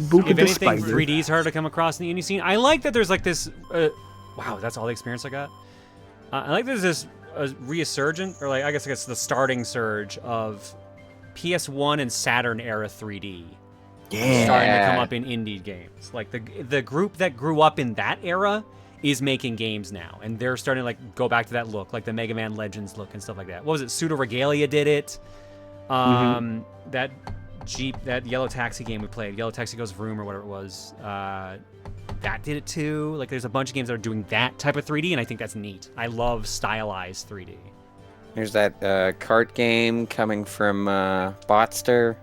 Boop. If anything, 3D is hard to come across in the indie scene. I like that there's like this. Wow, that's all the experience I got. I like there's this resurgent, or like I guess the starting surge of PS1 and Saturn era 3D. Yeah. Starting to come up in indie games. Like the group that grew up in that era is making games now, and they're starting to like go back to that look, like the Mega Man Legends look and stuff like that. What was it? Pseudo Regalia did it. That Yellow Taxi game we played, Yellow Taxi Goes Vroom or whatever it was, that did it too. Like there's a bunch of games that are doing that type of 3D, and I think that's neat. I love stylized 3D. There's that kart game coming from Botster.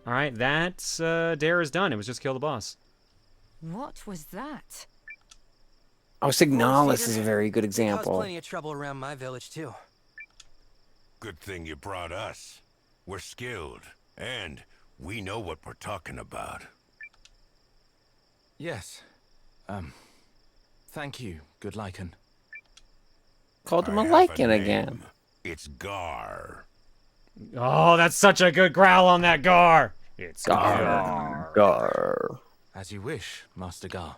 All right, that's Dare is done. It was just kill the boss. What was that? Oh, Signalis is a very good example. Caused plenty of trouble around my village too. Good thing you brought us. We're skilled, and we know what we're talking about. Yes. Thank you, good Lycan. Called him a I have Lycan name. again. It's Gar. Oh, that's such a good growl on that Gar. It's Gar. Gar. As you wish, Master Gar.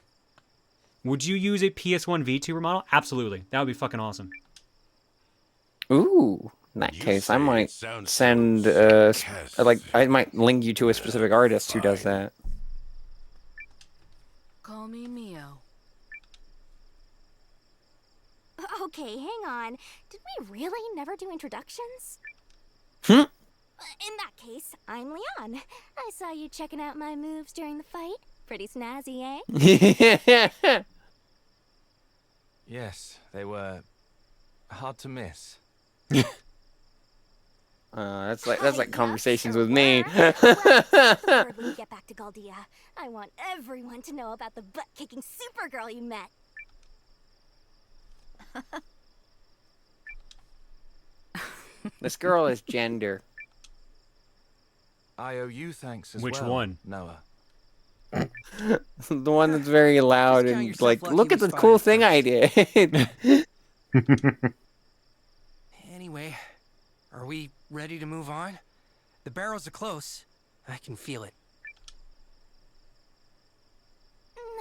Would you use a PS1 VTuber model? Absolutely. That would be fucking awesome. Ooh. In that case, I might send, I might link you to a specific artist who does that. Call me Mio. Okay, hang on. Did we really never do introductions? Hmm? In that case, I'm Leon. I saw you checking out my moves during the fight. Pretty snazzy, eh? Yes, they were hard to miss. That's like conversations with me. When you get back to Galdia, I want everyone to know about the butt-kicking Supergirl you met. This girl is gender. I owe you thanks as Which well. one? Noah. The one that's very loud and you're like, look at the cool thing I did. Anyway, are we ready to move on? The barrels are close. I can feel it.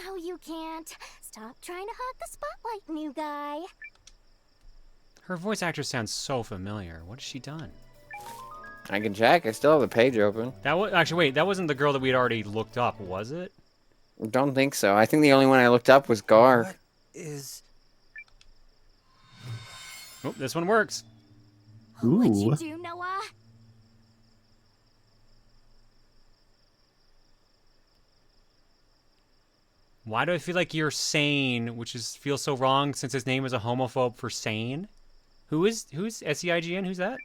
No, you can't. Stop trying to hog the spotlight, new guy. Her voice actress sounds so familiar. What has she done? I can check. I still have the page open. That was actually wait. That wasn't the girl that we'd already looked up, was it? Don't think so. I think the only one I looked up was Gar. What is... Oh, this one works. What'd you Ooh. do, Noah? Why do I feel like you're sane, which feels so wrong since his name is a homophobe for sane? Who's SEIGN? Who's that?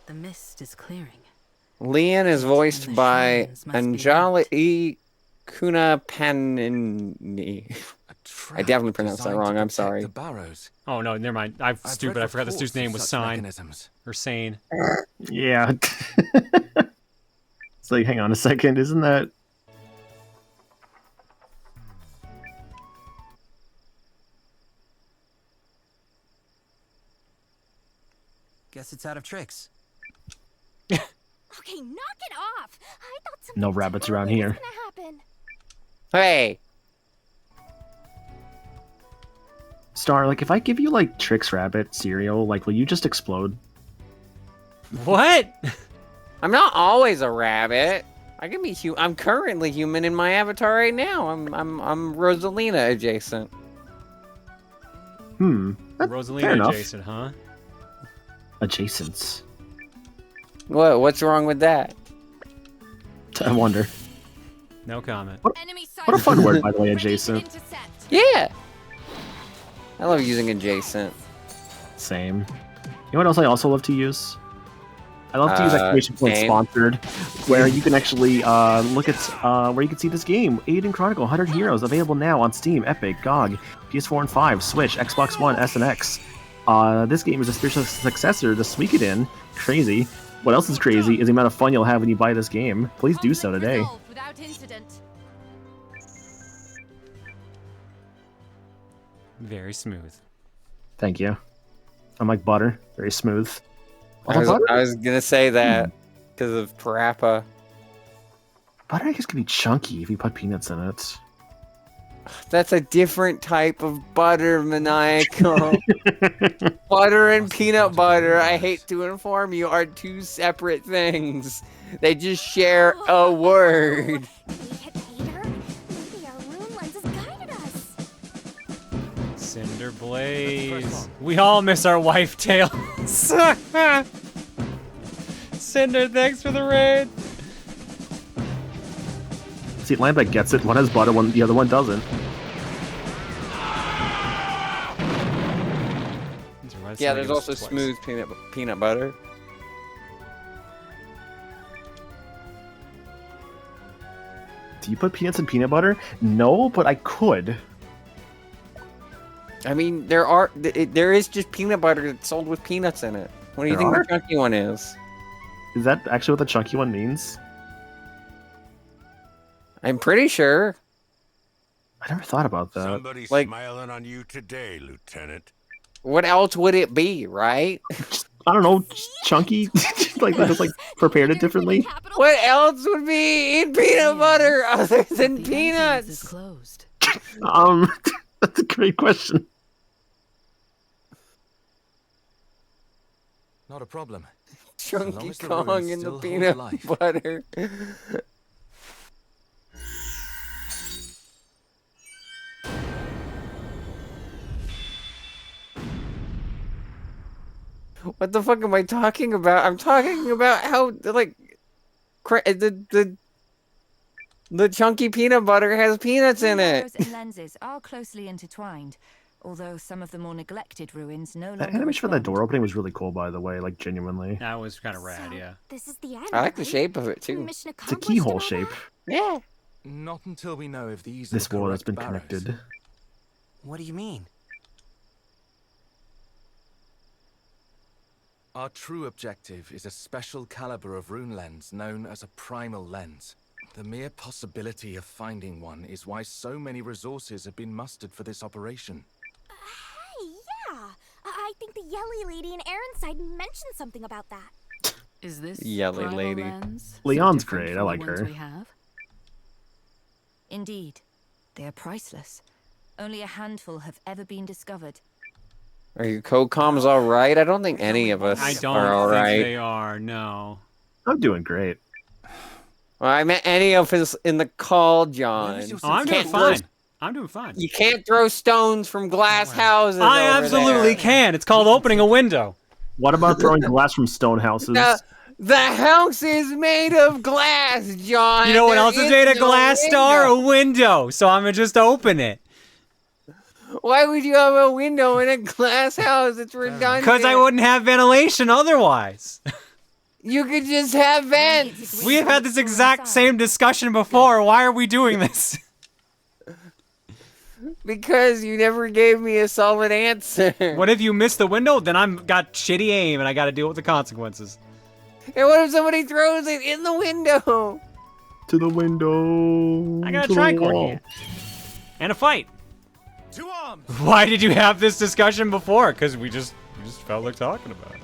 The mist is clearing. Leon is voiced The by shrines must be Anjali Kunapanini. I definitely pronounced that wrong. I'm sorry. The barrows. Oh no, never mind. I'm stupid. I forgot this dude's name was Sign Mechanisms. or Sane. Yeah. It's like, hang on a second, isn't that... Guess it's out of tricks. Okay, knock it off. I thought something No rabbits around terrible here. was gonna happen. Hey! Star, like, if I give you, like, Trix Rabbit cereal, like, will you just explode? What? I'm not always a rabbit. I can be I'm currently human in my avatar right now. I'm Rosalina adjacent. Fair Rosalina enough. adjacent, huh? Adjacents. What's wrong with that? I wonder. No comment. What a fun word, by the way, adjacent. Yeah! I love using adjacent. Same. You know what else I also love to use? I love to use exclamation point game. sponsored, where you can actually look at where you can see this game, Eiyuden Chronicle 100 Heroes, available now on Steam, Epic, GOG, PS4 and 5, Switch, Xbox One, S and X. This game is a spiritual successor to Suikoden. Crazy. What else is crazy is the amount of fun you'll have when you buy this game. Please do so today. Without incident. Very smooth. Thank you. I'm like butter, very smooth. I was gonna say that because of Parappa. Butter, I guess, can be chunky if you put peanuts in it. That's a different type of butter, maniacal. Butter and peanut butter, I hate to inform you, are two separate things. They just share a word. We hit Peter. Maybe our rune lenses guided us. Cinder Blaze. We all miss our wife tails. Cinder, thanks for the raid. See, Lambeck gets it. One has butter, the other one doesn't. Yeah, there's also smooth peanut butter. Do you put peanuts in peanut butter? No, but I could. I mean, there is just peanut butter that's sold with peanuts in it. What do you think the chunky one is? Is that actually what the chunky one means? I'm pretty sure. I never thought about that. Somebody's Like- smiling on you today, Lieutenant. What else would it be, right? I don't know, chunky? Like they just like prepared it differently? What else would be in peanut butter other than Is peanuts? closed. That's a great question. Not a problem. Chunky as the Kong ruins in the still hold peanut life. butter. What the fuck am I talking about? I'm talking about how like the chunky peanut butter has peanuts in it. Arrows and lenses are closely intertwined, although some of the more neglected ruins no longer. That animation for that respond. door opening was really cool, by the way, like genuinely. That was kind of rad, yeah. This is the end. I like the right? shape of it too. Mission It's a accomplished keyhole and all shape. that? Yeah. Not until we know if these This are the wall has correct been barrows. connected. What do you mean? Our true objective is a special caliber of rune lens known as a primal lens. The mere possibility of finding one is why so many resources have been mustered for this operation. Hey, yeah. I think the Yelly lady in Aaron's mentioned something about that. Is this Yelly primal lady. lens so Leon's different great, I from the like ones her. we have? Indeed, they are priceless. Only a handful have ever been discovered. Are your co-coms all right? I don't think any of us I don't are all think right. they are, no. I'm doing great. Well, I meant any of us in the call, John. Oh, I'm doing fine. I'm doing fine. You can't throw stones from glass houses. I over absolutely there. can. It's called opening a window. What about throwing glass from stone houses? The house is made of glass, John. You know what There else is made of no glass, Star? window. A window. So I'm going to just open it. Why would you have a window in a glass house? It's redundant. Because I wouldn't have ventilation otherwise. You could just have vents. We have had this exact same discussion before. Why are we doing this? Because you never gave me a solid answer. What if you miss the window? Then I'm got shitty aim and I got to deal with the consequences. And what if somebody throws it in the window? To the window. I got to a the tricorn wall. here. And a fight. Why did you have this discussion before? Because we just felt like talking about it.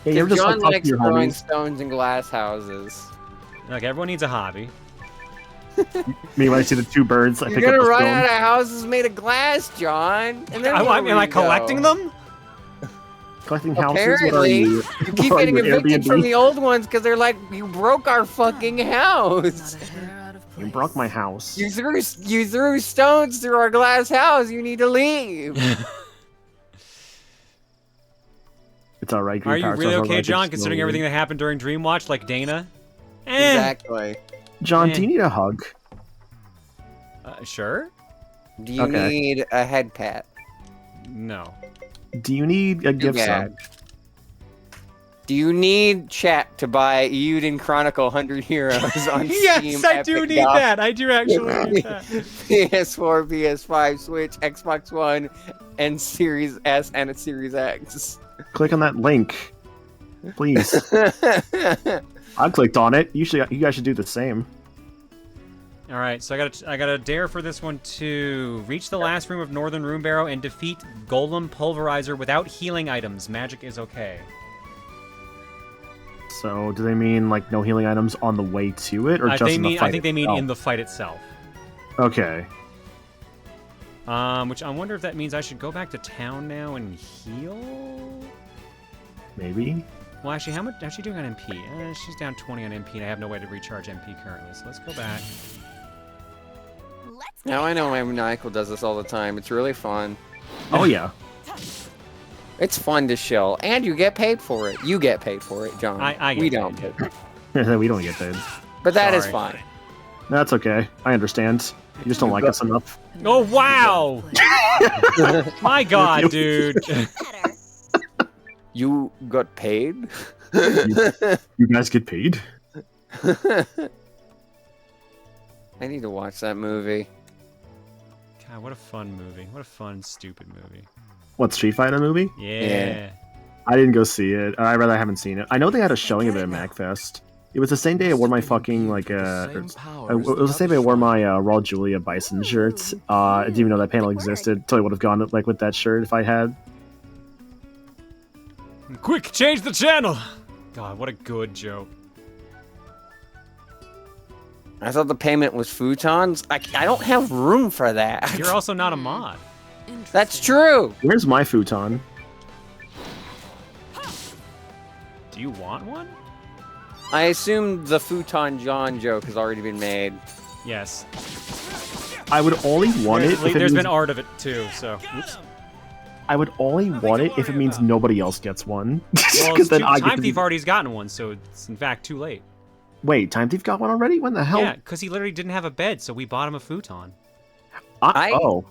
Hey, you're just John like likes your throwing homies. stones in glass houses. Like, everyone needs a hobby. Me, when I see the two birds, I You're pick up gonna the run stone. out of houses made of glass, John. And then Am I collecting them? Collecting houses? Apparently, What are you keep What are getting you, evicted Airbnb? from the old ones because they're like, you broke our fucking house. You broke my house. You threw stones through our glass house. You need to leave. It's alright. Are you really okay, John, considering everything that happened during Dreamwatch, like Dana? Exactly. John, do you need a hug? Sure. Do you Okay. need a head pat? No. Do you need a gift bad. sub? Do you need chat to buy Eiyuden Chronicle 100 Heroes on Steam? Yes, I do Epic need Doc? that. I do actually need that. PS4, PS5, Switch, Xbox One, and Series S and a Series X. Click on that link, please. I clicked on it. You guys should do the same. All right, so I got a dare for this one too. Reach the last room of Northern Room Barrow and defeat Golem Pulverizer without healing items. Magic is okay. So, do they mean like no healing items on the way to it, or just in the fight? I think they mean itself? in the fight itself. Okay. Which I wonder if that means I should go back to town now and heal. Maybe. Well, actually, how's she doing on MP? She's down 20 on MP, and I have no way to recharge MP currently. So let's go back. Now I know my maniacal does this all the time. It's really fun. Oh yeah. It's fun to shill, and you get paid for it. You get paid for it, John. I get we paid, don't. We don't get paid. But that is Sorry. fine. That's okay. I understand. You just don't like us enough. Oh, wow! My god, dude. You got paid? You guys get paid? I need to watch that movie. God, what a fun movie. What a fun, stupid movie. What, Street Fighter movie? Yeah. I didn't go see it. I rather haven't seen it. I know they had a showing of it at MagFest. It was the same day I wore my fucking, like, it was the same day I wore my Raw Julia Bison shirt. I didn't even know that panel existed. Totally would have gone, like, with that shirt if I had. Quick, change the channel! God, what a good joke. I thought the payment was futons. I don't have room for that. You're also not a mod. That's true. Where's my futon? Do you want one? I assume the futon John joke has already been made. Yes. I would only want it if it There's means, been art of it too, so. Oops. I would only want it if it means nobody else gets one. Well, 'Cause then I get Time to Thief be- alrea's gotten one, so it's in fact too late. Wait, Time Thief got one already? When the hell? Yeah, because he literally didn't have a bed, so we bought him a futon. Oh.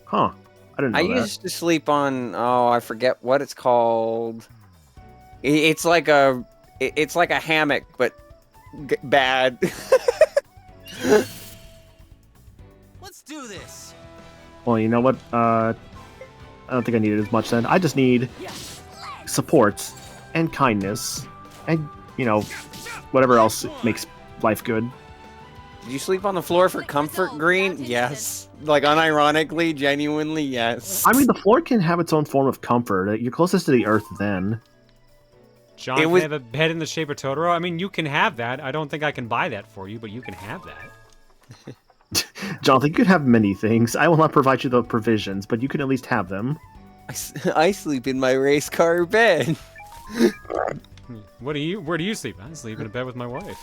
Huh. I didn't know I that. used to sleep on, I forget what it's called. It's like a hammock, but bad. Let's do this. Well, you know what? I don't think I need it as much then. I just need support and kindness and, whatever else makes life good. Did you sleep on the floor for comfort, Green? Yes. Like, unironically, genuinely, yes. I mean, the floor can have its own form of comfort. You're closest to the earth then. John can have a bed in the shape of Totoro. I mean, you can have that. I don't think I can buy that for you, but you can have that. Jonathan, you could have many things. I will not provide you the provisions, but you can at least have them. I sleep in my race car bed. Where do you sleep? I sleep in a bed with my wife.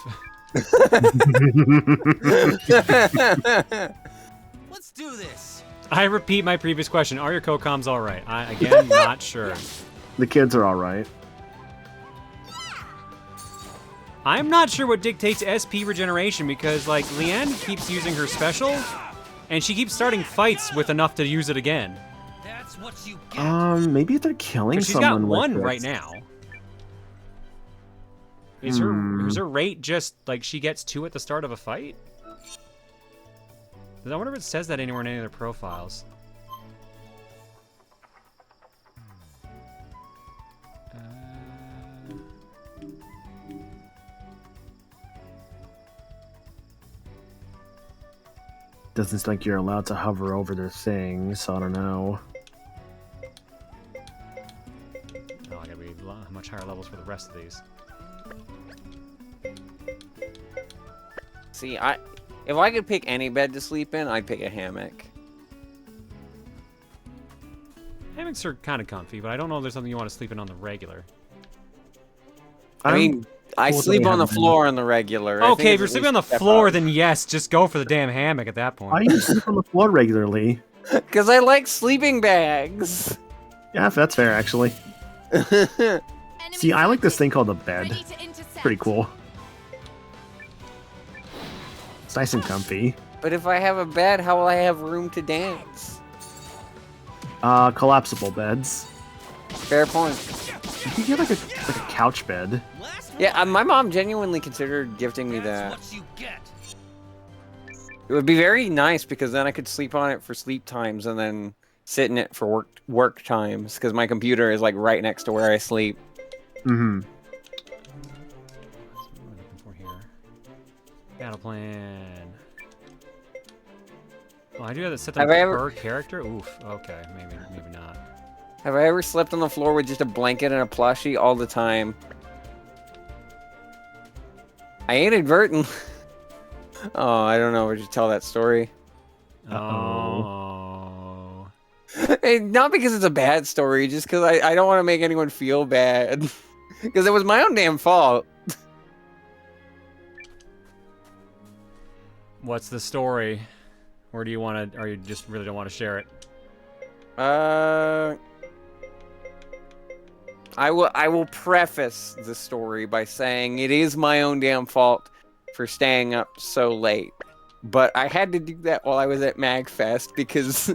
Let's do this. I repeat my previous question. Are your co-coms all right? Again, not sure. The kids are all right. I'm not sure what dictates SP regeneration because, like, Leanne keeps using her special, and she keeps starting fights with enough to use it again. That's what you get. Maybe if they're killing She's someone got one with right this. now. Is her rate just like she gets 2 at the start of a fight? I wonder if it says that anywhere in any of their profiles. Doesn't seem like you're allowed to hover over their thing, so I don't know. Oh, I gotta be much higher levels for the rest of these. See, if I could pick any bed to sleep in, I'd pick a hammock. Hammocks are kind of comfy, but I don't know if there's something you want to sleep in on the regular. I mean, I sleep on the floor on the regular. Okay, if you're sleeping on the floor, then yes, just go for the damn hammock at that point. Why do you sleep on the floor regularly? Because I like sleeping bags. Yeah, that's fair, actually. See, I like this thing called a bed. It's pretty cool. It's nice and comfy. But if I have a bed, how will I have room to dance? Collapsible beds. Fair point. You could get like a couch bed. Yeah, my mom genuinely considered gifting me that. It would be very nice because then I could sleep on it for sleep times and then sit in it for work times because my computer is like right next to where I sleep. Mm-hmm. What am I looking for here? Battle plan. Oh, I do have to set them per character? Oof, okay, maybe not. Have I ever slept on the floor with just a blanket and a plushie all the time? I inadvertently... Oh, I don't know. Would you tell that story? Oh. Not because it's a bad story, just because I don't want to make anyone feel bad. Because it was my own damn fault. What's the story? Or do you want to, or you just really don't want to share it? I will preface the story by saying it is my own damn fault for staying up so late. But I had to do that while I was at MagFest because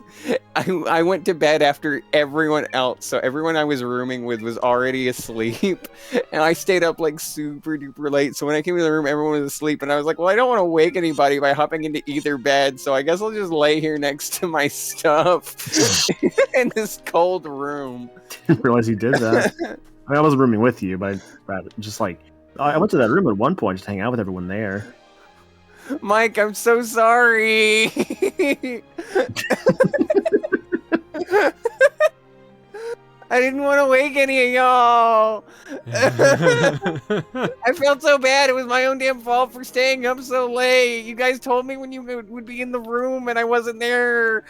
I went to bed after everyone else. So everyone I was rooming with was already asleep. And I stayed up like super duper late. So when I came to the room, everyone was asleep. And I was like, well, I don't want to wake anybody by hopping into either bed. So I guess I'll just lay here next to my stuff in this cold room. Didn't realize you did that. I mean, I wasn't rooming with you, but just like, I went to that room at one point just to hang out with everyone there. Mike, I'm so sorry. I didn't want to wake any of y'all. I felt so bad. It was my own damn fault for staying up so late. You guys told me when you would be in the room and I wasn't there.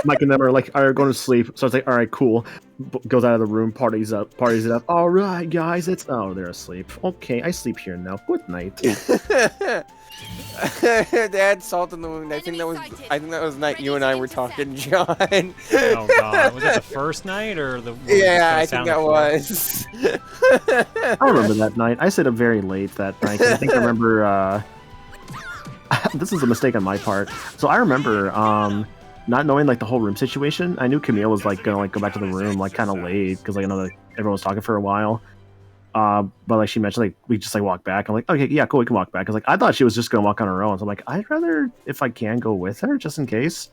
Mike and them are like, all right, going to sleep. So it's like, all right, cool. Goes out of the room, parties it up. All right, guys, they're asleep. Okay, I sleep here now. Good night. Dad, salt in the wound. I think that was night you and I were talking, John. Oh god, was that the first night or the? Yeah, I think that was. I remember that night. I stayed up very late that night. I think I remember. This is a mistake on my part. So I remember not knowing like the whole room situation. I knew Camille was like gonna like go back to the room like kind of late because like I know that everyone was talking for a while. But like she mentioned, like we just like walk back. I'm like, okay, yeah, cool, we can walk back. Cause like I thought she was just gonna walk on her own. So I'm like, I'd rather if I can go with her just in case.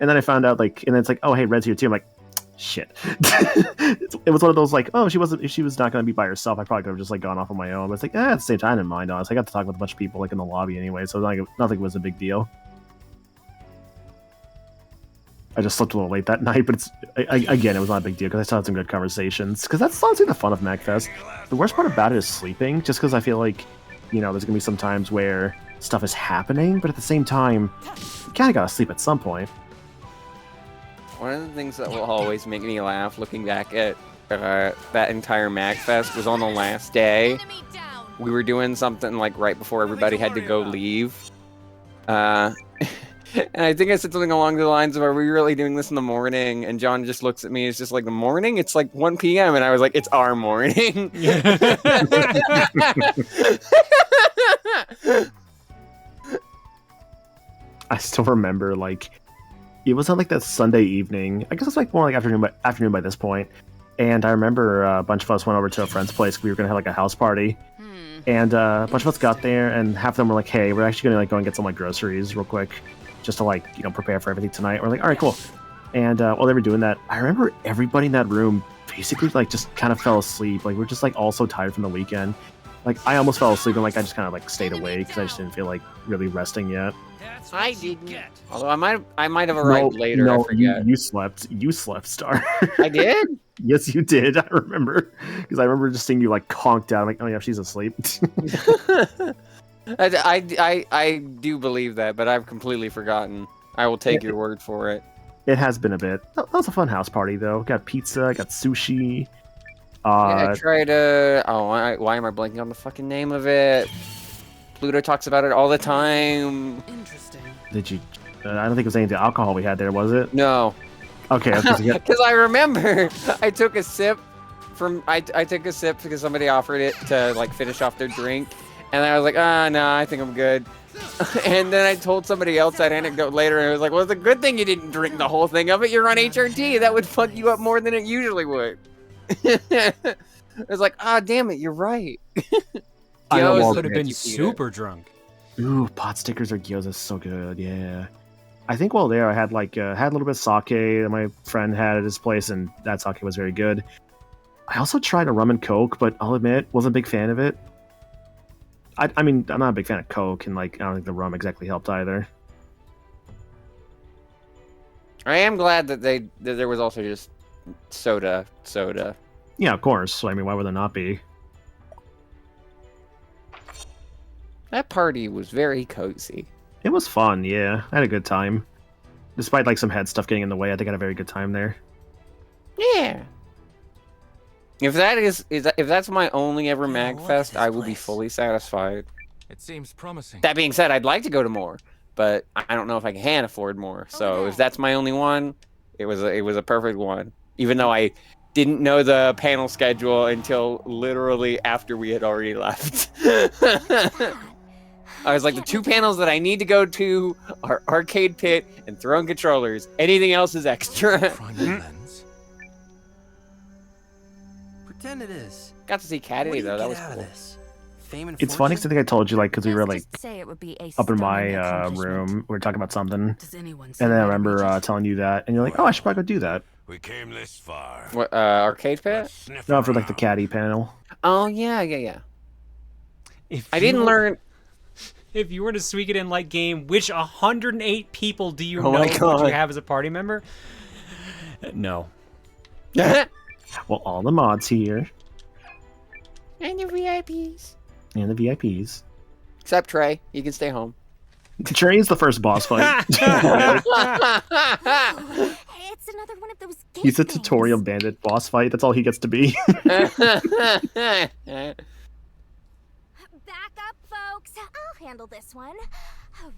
And then I found out like, and then it's like, oh hey, Red's here too. I'm like, shit. It was one of those like, oh, if she was not gonna be by herself, I probably could have just like gone off on my own. But it's like, at the same time, I didn't mind. Honestly, I got to talk with a bunch of people like in the lobby anyway, so like nothing was a big deal. I just slept a little late that night, but again, it was not a big deal because I still had some good conversations. Because that's honestly the fun of MagFest. The worst part about it is sleeping, just because I feel like, you know, there's gonna be some times where stuff is happening, but at the same time, you kind of gotta sleep at some point. One of the things that will always make me laugh looking back at that entire MagFest was on the last day. We were doing something like right before everybody had to go leave. And I think I said something along the lines of, are we really doing this in the morning? And John just looks at me, it's just like, the morning? It's like 1 p.m. And I was like, it's our morning. I still remember, like, it was on like that Sunday evening. I guess it's like more like afternoon by this point. And I remember a bunch of us went over to a friend's place. We were gonna have like a house party, and a bunch of us got there, and half of them were like, "Hey, we're actually gonna like go and get some like groceries real quick, just to like prepare for everything tonight." We're like, "All right, cool." And while they were doing that, I remember everybody in that room basically like just kind of fell asleep. Like we're just like all so tired from the weekend. Like I almost fell asleep, and like I just kind of like stayed awake because I just didn't feel like really resting yet. I didn't. Although I might have arrived later. No, I forget. you slept. You slept, Star. I did. Yes, you did. I remember because I remember just seeing you like conked out. I'm like, oh yeah, she's asleep. I do believe that, but I've completely forgotten. I will take your word for it. It has been a bit. That was a fun house party though. Got pizza. Got sushi. Yeah, I tried why am I blanking on the fucking name of it? Pluto talks about it all the time. Interesting. Did you? I don't think it was any of the alcohol we had there, was it? No. Okay. Because I remember I took a sip I took a sip because somebody offered it to like finish off their drink, and I was like, no, I think I'm good. And then I told somebody else that anecdote later, and it was like, well, it's a good thing you didn't drink the whole thing of it. You're on HRT. That would fuck you up more than it usually would. It was like, damn it, you're right. Gyoza would have been super drunk. Ooh, pot stickers or gyoza is so good. Yeah. I think while there, I had like had a little bit of sake that my friend had at his place, and that sake was very good. I also tried a rum and coke, but I'll admit, wasn't a big fan of it. I mean, I'm not a big fan of coke, and like I don't think the rum exactly helped either. I am glad that there was also just soda. Yeah, of course. I mean, why would there not be? That party was very cozy. It was fun, yeah. I had a good time. Despite like some head stuff getting in the way, I think I had a very good time there. Yeah. If that's my only ever MagFest, I will be fully satisfied. It seems promising. That being said, I'd like to go to more, but I don't know if I can afford more. So if that's my only one, it was a perfect one. Even though I didn't know the panel schedule until literally after we had already left. I was like, the two panels that I need to go to are Arcade Pit and Throne Controllers. Anything else is extra. Lens. Pretend it is. Got to see Caddy though. That was cool. It's funny because I think I told you like because we were like Say it would be a up in my stunning room. We were talking about something, Does anyone and then I remember telling you that, and you're like, "Oh, I should probably go do that." We came this far. What, Arcade Pit? No, for like the caddy panel. Oh yeah. If I didn't learn. If you were to squeak it in like game, which 108 people do you Oh know my that God. you have as a party member? No. Well, all the mods here And the VIPs. and the VIPs. Except Trey, you can stay home. Trey is the first boss fight. It's another one of those game He's a things. tutorial bandit boss fight. That's all he gets to be. Back up, folks. I'll handle this one.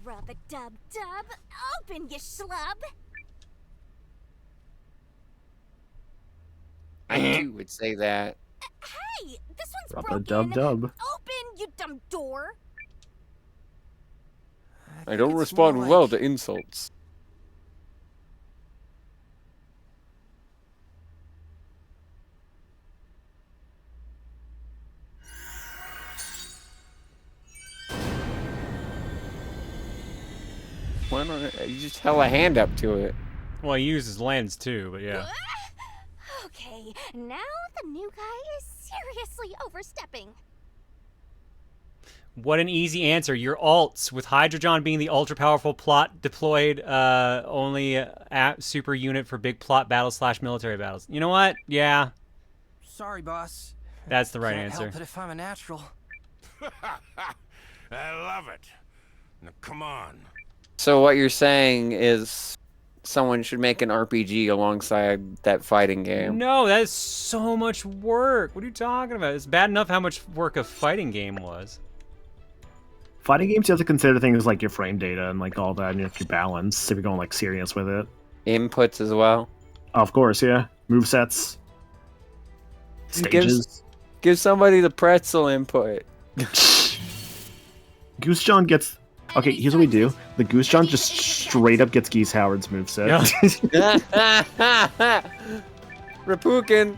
Rub-a-dub-dub. Open, you schlub. I too would say that. Hey, this one's Rub-a-dub-dub. broken. Open, you dumb door. I don't respond well to insults. Why don't you just held a hand up to it? Well, he uses lens too, but yeah. Okay, now the new guy is seriously overstepping. What an easy answer. Your alts, with Hydrogen being the ultra-powerful plot deployed only super unit for big plot battles / military battles. You know what? Yeah, Sorry, boss. that's the right Can't answer. help it if I'm a natural. I love it. Now, come on. So what you're saying is someone should make an RPG alongside that fighting game. No, that is so much work. What are you talking about? It's bad enough how much work a fighting game was. Fighting games, you have to consider things like your frame data and like all that, and your balance if you're going like serious with it. Inputs as well. Of course, yeah. Movesets. Stages. Give somebody the pretzel input. Goose John gets... Okay, here's what we do. The Goose John just straight up gets Geese Howard's moveset. Rapukin.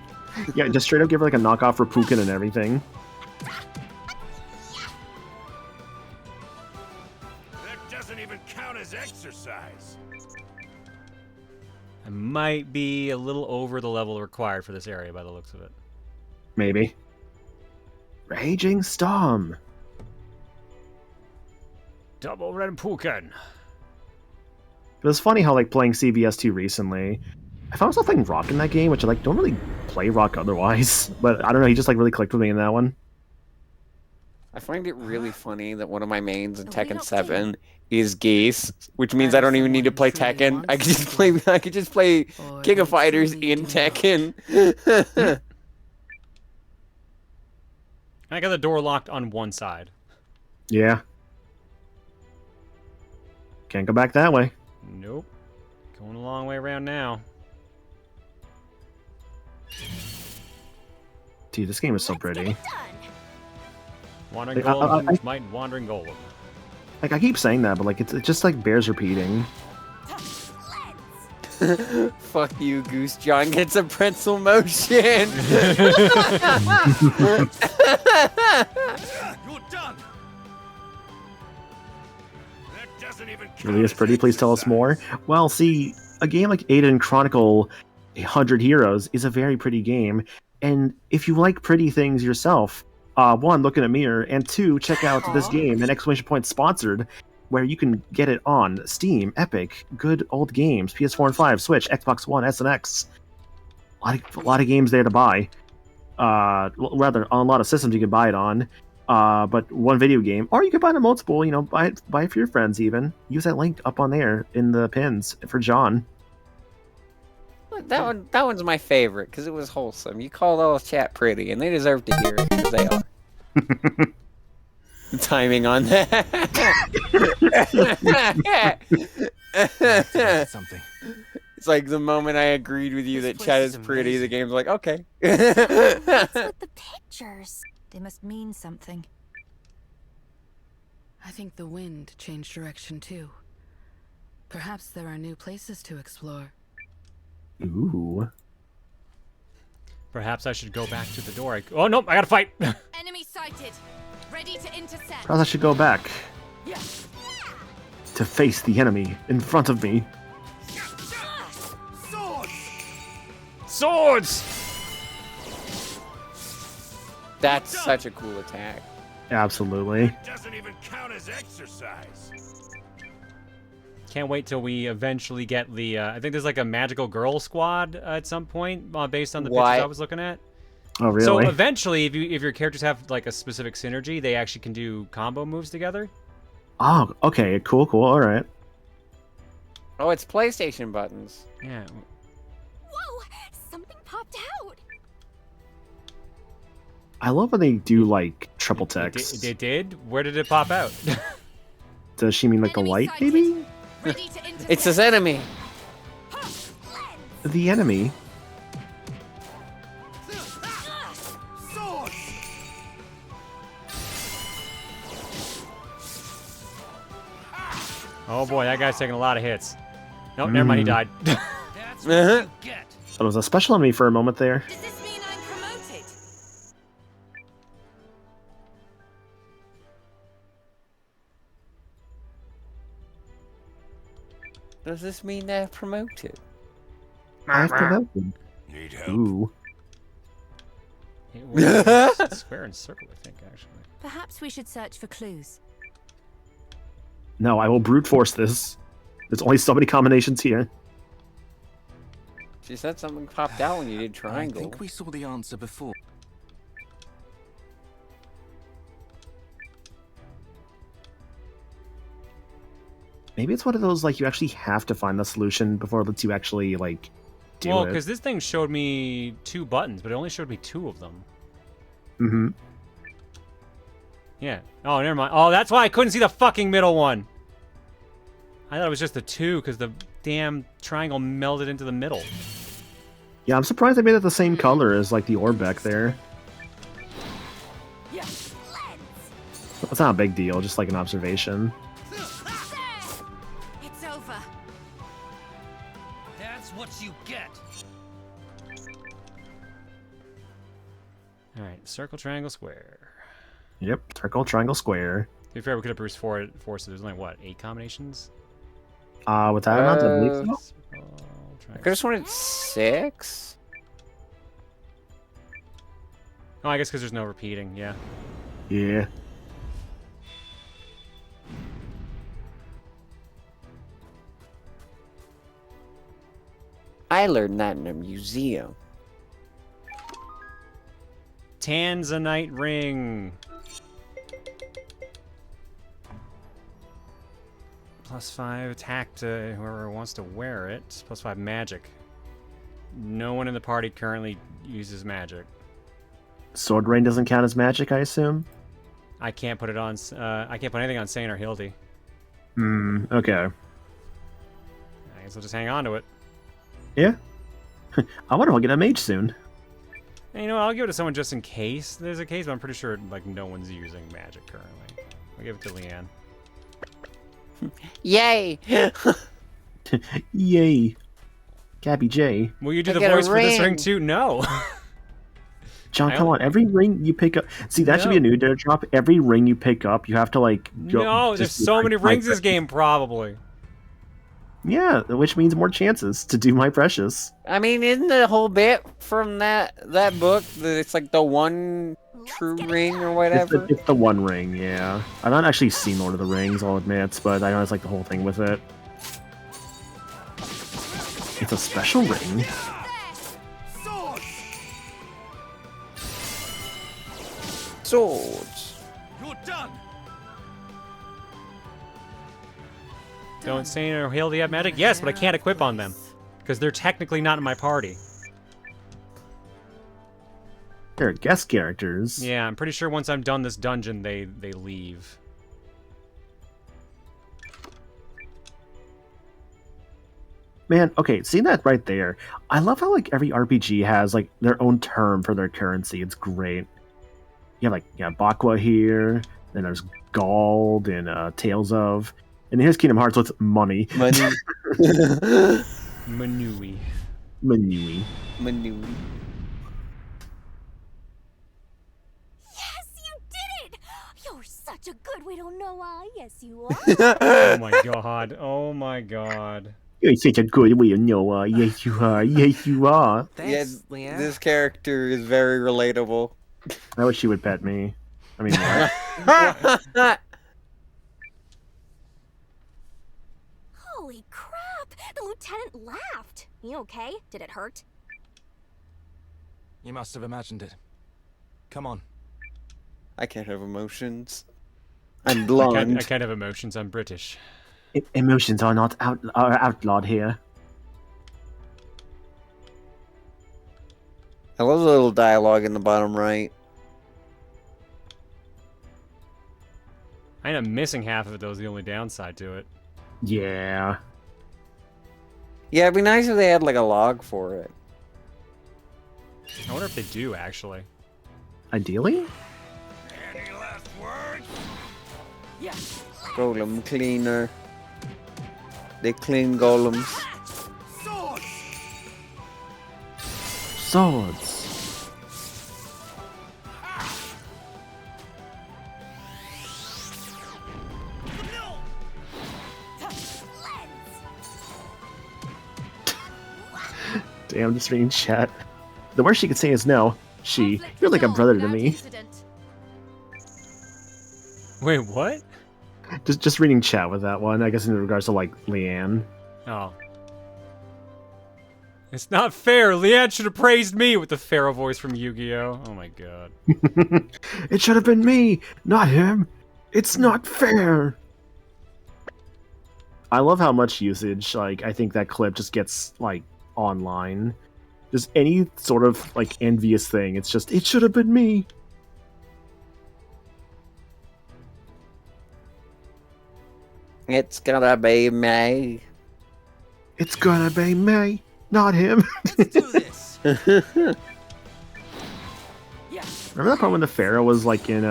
Yeah, just straight up give her like a knockoff Rapukin and everything. That doesn't even count as exercise. I might be a little over the level required for this area by the looks of it. Maybe. Raging Storm. Double Renpuken. It was funny how like playing CVS2 recently, I found myself playing Rock in that game, which I like don't really play Rock otherwise. But I don't know, he just like really clicked with me in that one. I find it really funny that one of my mains in Tekken 7 is Geese, which means I don't even need to play Tekken. I could just play King of Fighters in Tekken. I got the door locked on one side. Yeah. Can't go back that way. Nope. Going a long way around now. Dude, this game is so pretty. Wandering Golem, Might and Wandering Golem. Like, I keep saying that, but like it just like bears repeating. Fuck you, Goose John gets a pretzel motion. You're done. That doesn't even count. Really is pretty. Please tell us more. Well, see, a game like Eiyuden Chronicle 100 Heroes is a very pretty game, and if you like pretty things yourself, one, look in a mirror, and two, check out this game, an exclamation point sponsored, where you can get it on Steam, Epic, good old games, PS4 and 5, Switch, Xbox One, SNX. A lot of games there to buy. Rather, on a lot of systems you can buy it on. But one video game, or you can buy it on multiple, you know, buy it for your friends even. Use that link up on there in the pins for John. That one's my favorite, because it was wholesome. You called all chat pretty, and they deserve to hear it, because they are. The timing on that. Something. It's like the moment I agreed with you that chat is pretty, the game's like, okay. What's with the pictures? They must mean something. I think the wind changed direction too. Perhaps there are new places to explore. Ooh. Perhaps I should go back to the door. Oh, no, I gotta fight. Enemy sighted. Ready to intercept. Perhaps I should go back. Yes. To face the enemy in front of me. Swords! That's such a cool attack. Absolutely. It doesn't even count as exercise. Can't wait till we eventually get the, I think there's like a magical girl squad at some point, based on the pictures I was looking at. Oh, really? So eventually, if your characters have like a specific synergy, they actually can do combo moves together. Oh, okay. Cool, all right. Oh, it's PlayStation buttons. Yeah. Whoa! Something popped out! I love when they do like triple text. It did? Where did it pop out? Does she mean like a light, maybe? It's his enemy. The enemy? Oh boy, that guy's taking a lot of hits. Nope, never mind, he died. That was a special enemy for a moment there. Does this mean I'm promoted? Does this mean they're promoted? I've promoted. Need help? Ooh. It's square and circle, I think, actually. Perhaps we should search for clues. No, I will brute force this. There's only so many combinations here. She said something popped out when you did triangle. I think we saw the answer before. Maybe it's one of those, like, you actually have to find the solution before it lets you actually, like, do Well, it. because this thing showed me 2 buttons, but it only showed me 2 of them. Mm-hmm. Yeah. Oh, never mind. Oh, that's why I couldn't see the fucking middle one. I thought it was just the 2, because the damn triangle melded into the middle. Yeah, I'm surprised they made it the same color as, like, the orb back there. That's not a big deal, just like an observation. It's over. That's what you get. Alright, circle, triangle, square. Yep, circle, triangle, square. To be fair, we could have Bruce force, so there's only, what, 8 combinations? With that amount, I believe so. I could have sworn it's 6. Oh, I guess because there's no repeating, yeah. Yeah. I learned that in a museum. Tanzanite ring. +5 attack to whoever wants to wear it. +5 magic. No one in the party currently uses magic. Sword rain doesn't count as magic, I assume? I can't put it on. I can't put anything on Sane or Hildy. Okay. I guess I'll just hang on to it. Yeah. I wonder if I'll get a mage soon. And, you know, I'll give it to someone just in case there's a case, but I'm pretty sure like no one's using magic currently. I'll give it to Leanne. Yay! Yay. Gabby J. Will you do the voice for this ring too? No. John, come on. Every ring you pick up... See, that should be a new dare drop. Every ring you pick up, you have to, like... Go, no, there's so many rings in this game, probably. Yeah, which means more chances to do My Precious. I mean, isn't the whole bit from that book that it's like the one true ring or whatever? It's the one ring, yeah. I've not actually seen Lord of the Rings, I'll admit, but I know it's like the whole thing with it. It's a special ring. Swords. You're done. Don't Sane or Hildy have magic? Yes, but I can't equip on them. Because they're technically not in my party. They're guest characters. Yeah, I'm pretty sure once I'm done this dungeon, they leave. Man, okay, seeing that right there, I love how like every RPG has like their own term for their currency. It's great. You have like Bakwa here, then there's Gold and Tales of, and here's Kingdom Hearts with money. Money. Manui. Manui. Yes, you did it! You're such a good little Noah. Yes, you are. Oh my god. Oh my god. You're such a good way to know. Yes, you are. Yes, you are. Thanks, Leanne. This character is very relatable. I wish she would pet me. I mean, Holy crap! The lieutenant laughed. You okay? Did it hurt? You must have imagined it. Come on. I can't have emotions. I'm blonde. I can't have emotions. I'm British. Emotions are not outlawed here. I love the little dialogue in the bottom right. I end up missing half of it, though, is the only downside to it. Yeah. Yeah, it'd be nice if they had like a log for it. I wonder if they do, actually. Ideally? Any last words? Yes. Golem cleaner. They clean golems. Swords. Damn, just reading chat. The worst she could say is no. You're like a brother to me. Wait, what? Just reading chat with that one, I guess in regards to, like, Leanne. Oh. It's not fair! Leanne should have praised me with the Pharaoh voice from Yu-Gi-Oh! Oh my god. It should have been me, not him. It's not fair. I love how much usage, like, I think that clip just gets, like, online. Just any sort of, like, envious thing. It's just, it should have been me. It's gonna be me. It's gonna be me, not him. Let's do this. Remember that part when the Pharaoh was, like, in,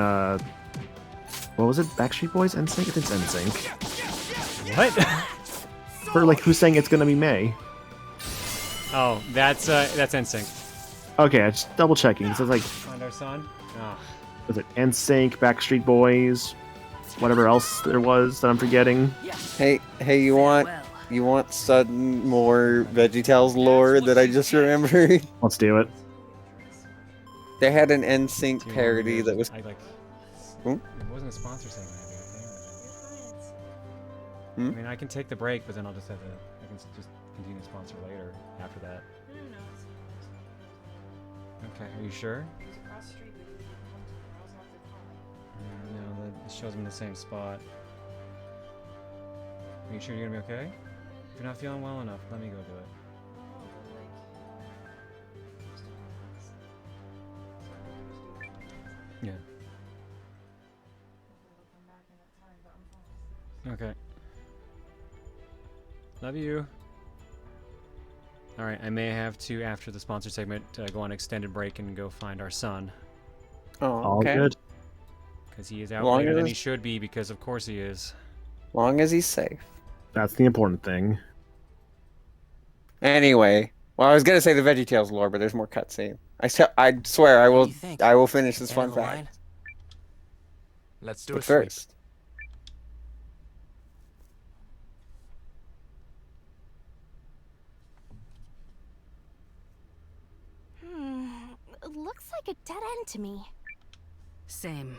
what was it? Backstreet Boys? NSYNC? I think it's NSYNC. What? For, like, who's saying it's gonna be May? Oh, that's NSYNC. Okay, I just double checking. So it's like, Find our son. Oh. was it NSYNC, Backstreet Boys, whatever else there was that I'm forgetting? Hey, you want sudden more VeggieTales lore that I just remembered? Let's do it. They had an NSYNC parody that was. It wasn't a sponsor segment. I mean, I can take the break, but then I'll just have to. I can just continue to sponsor later after that. Okay, are you sure? No, that shows them in the same spot. Are you sure you're gonna be okay? If you're not feeling well enough, let me go do it. Yeah. Okay. Love you. Alright, I may have to, after the sponsor segment, go on extended break and go find our son. Oh, okay. All good. Because he is out later than he should be, because of course he is. Long as he's safe. That's the important thing. Anyway, well, I was gonna say the VeggieTales lore, but there's more cutscene. I swear I will finish this fun fact. Let's do But it first. It looks like a dead end to me. Same.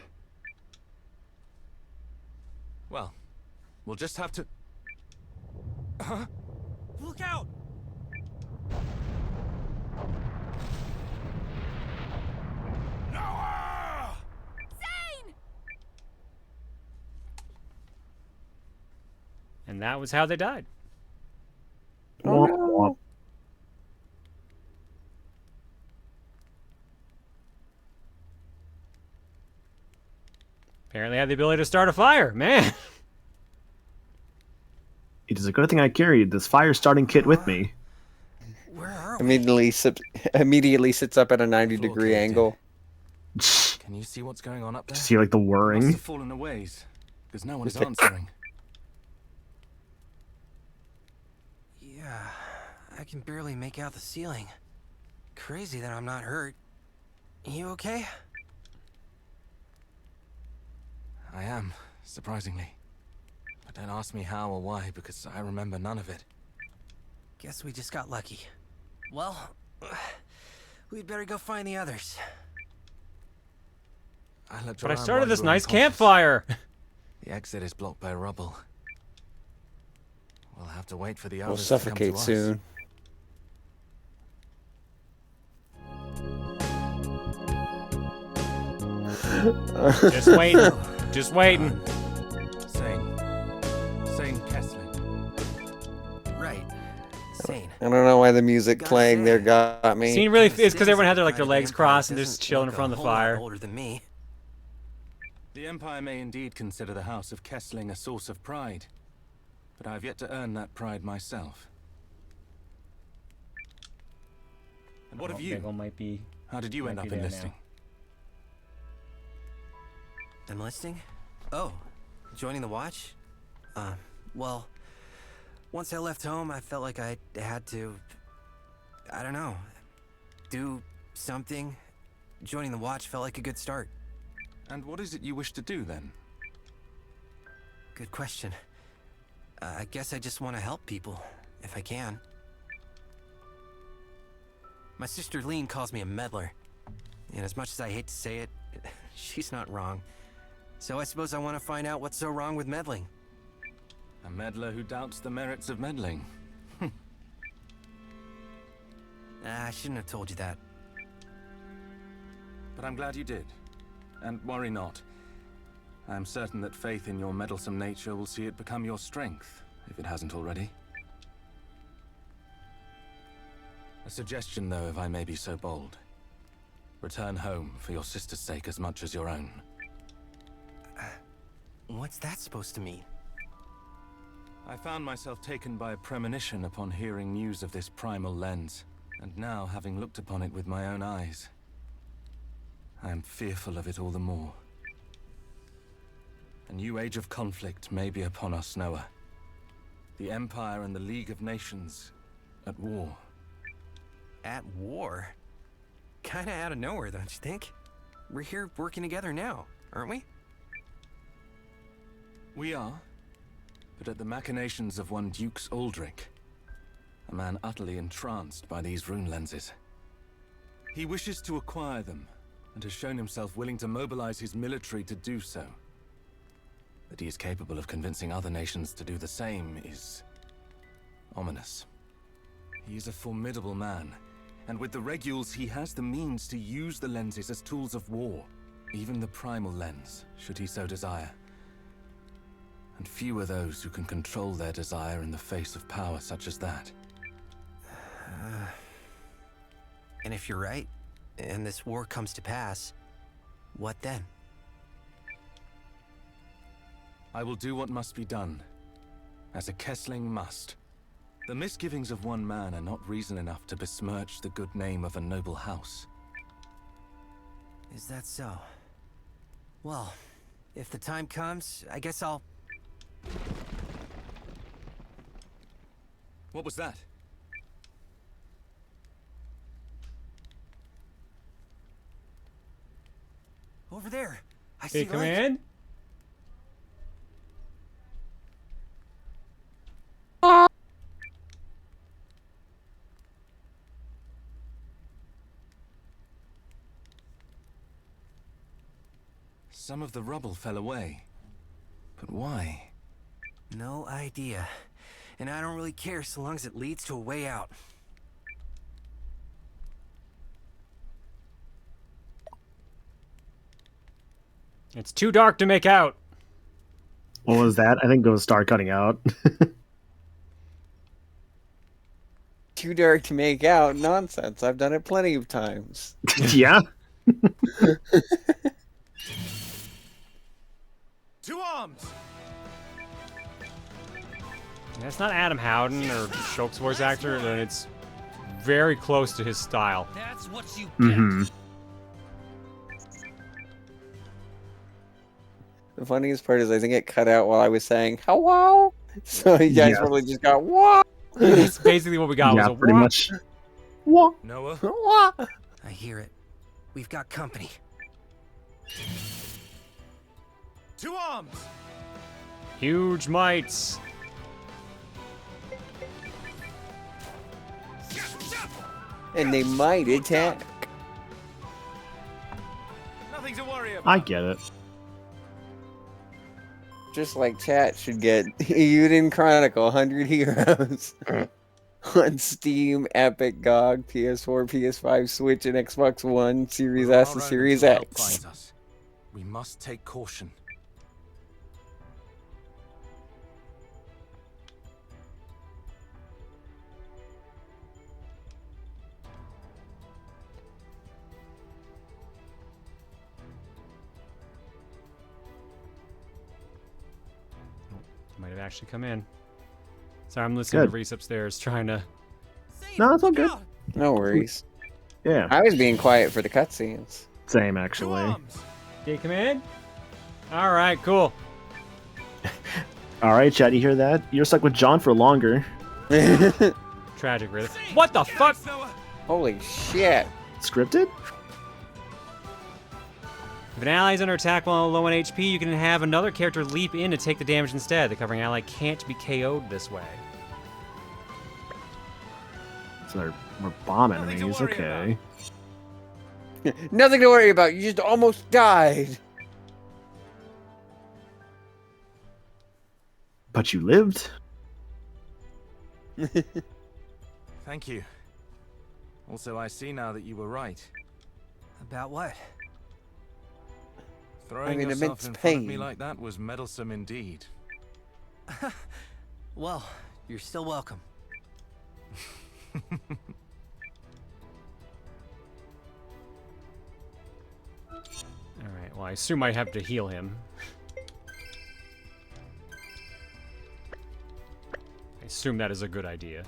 Well, we'll just have to... Huh? Look out! And that was how they died. Oh, no. Apparently had the ability to start a fire. Man. It is a good thing I carried this fire starting kit with me. Where are we? Immediately sits up at a 90-degree angle. Can you see what's going on up there? See, like, the whirring? Must have fallen a ways, because no one is answering. Yeah, I can barely make out the ceiling. Crazy that I'm not hurt. You okay? I am, surprisingly. But don't ask me how or why, because I remember none of it. Guess we just got lucky. Well, we'd better go find the others. But I started this nice campfire. The exit is blocked by rubble. We'll have to wait for the We'll others suffocate to come to us. soon. Just waiting. Just waiting. Sane Kessling. Right. Sane. I don't know why the music playing there got me. Scene really is because everyone had their legs crossed and they're just chilling in front of the fire. Older than me. The Empire may indeed consider the House of Kessling a source of pride, but I've yet to earn that pride myself. And what of you? Might be. How did you end up enlisting? Enlisting? Oh, joining the Watch? Well, once I left home, I felt like I had to, I don't know, do something. Joining the Watch felt like a good start. And what is it you wish to do, then? Good question. I guess I just want to help people, if I can. My sister Lean calls me a meddler. And as much as I hate to say it, she's not wrong. So I suppose I want to find out what's so wrong with meddling. A meddler who doubts the merits of meddling. I shouldn't have told you that. But I'm glad you did. And worry not. I'm certain that faith in your meddlesome nature will see it become your strength, if it hasn't already. A suggestion, though, if I may be so bold. Return home for your sister's sake as much as your own. What's that supposed to mean? I found myself taken by a premonition upon hearing news of this primal lens, and now, having looked upon it with my own eyes, I am fearful of it all the more. A new age of conflict may be upon us, Noah. The Empire and the League of Nations at war. At war? Kinda out of nowhere, don't you think? We're here working together now, aren't we? We are, but at the machinations of one Dukes Aldrich, a man utterly entranced by these rune lenses. He wishes to acquire them, and has shown himself willing to mobilize his military to do so. That he is capable of convincing other nations to do the same is ominous. He is a formidable man, and with the Reguls he has the means to use the lenses as tools of war, even the primal lens, should he so desire. And few are those who can control their desire in the face of power such as that. And if you're right, and this war comes to pass, what then? I will do what must be done, as a Kessling must. The misgivings of one man are not reason enough to besmirch the good name of a noble house. Is that so? Well, if the time comes, I guess I'll... What was that? Over there! I see Hey, come light. in. Some of the rubble fell away. But why? No idea. And I don't really care so long as it leads to a way out. It's too dark to make out. What was that? I think it was start cutting out. Too dark to make out. Nonsense. I've done it plenty of times. Yeah. To arms! That's not Adam Howden or Shulk's voice actor, and it's very close to his style. That's what you Mm-hmm. The funniest part is I think it cut out while I was saying hello. So you guys probably just got what? That's basically what we got. Yeah, was a pretty wah. much. What? Noah? What? I hear it. We've got company. To arms! Huge mites. And they might attack. Nothing to worry about. I get it. Just like chat should get Eiyuden Chronicle 100 Heroes on Steam, Epic, GOG, PS4, PS5, Switch, and Xbox One, Series S, and Series X. We must take caution. Might have actually come in. Sorry, I'm listening Good. to Reese upstairs trying to... No, it's all good. No worries. Yeah. I was being quiet for the cutscenes. Same, actually. Did he come in? Alright, cool. Alright, Chad, you hear that? You're stuck with John for longer. Tragic, really. What the fuck? Holy shit. Scripted? If an ally is under attack while low on HP, you can have another character leap in to take the damage instead. The covering ally can't be KO'd this way. So we're bomb enemies, okay. Nothing to worry about. You just almost died. But you lived? Thank you. Also, I see now that you were right. About what? Throwing I'm in yourself immense in front of me pain. like that was meddlesome indeed. Well, you're still welcome. Alright, well, I assume I have to heal him. I assume that is a good idea.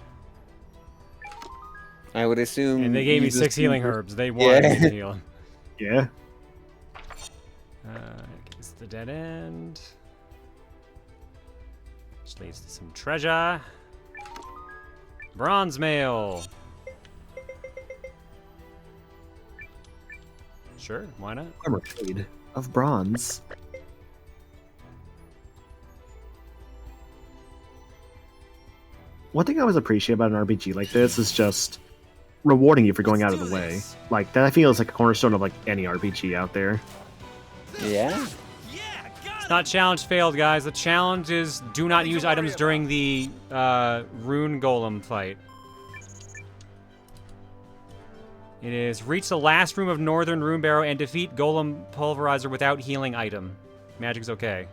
I would assume. And they gave me 6 healing herbs. They wanted me to heal him. Yeah. It's the dead end. Which leads to some treasure. Bronze mail. Sure, why not? Armor made of bronze. One thing I always appreciate about an RPG like this is just rewarding you for going out of the way. Like, that I feel is like a cornerstone of like any RPG out there. Yeah. It's not challenge failed, guys. The challenge is do not use items during the rune golem fight. It is reach the last room of Northern Rune Barrow and defeat Golem Pulverizer without healing item. Magic's okay.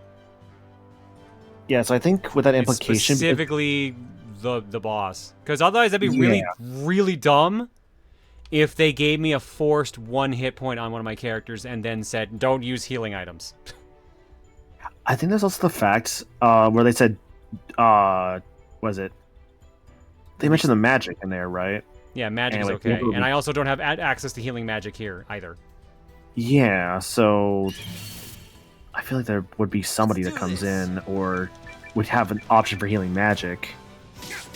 Yeah, so I think with that It's implication, specifically the boss, because otherwise that'd be really dumb if they gave me a forced 1 hit point on one of my characters and then said don't use healing items. I think there's also the fact where they said, was it? They mentioned the magic in there, right? Yeah, magic is okay, and I also don't have access to healing magic here either. Yeah, so I feel like there would be somebody that comes in or would have an option for healing magic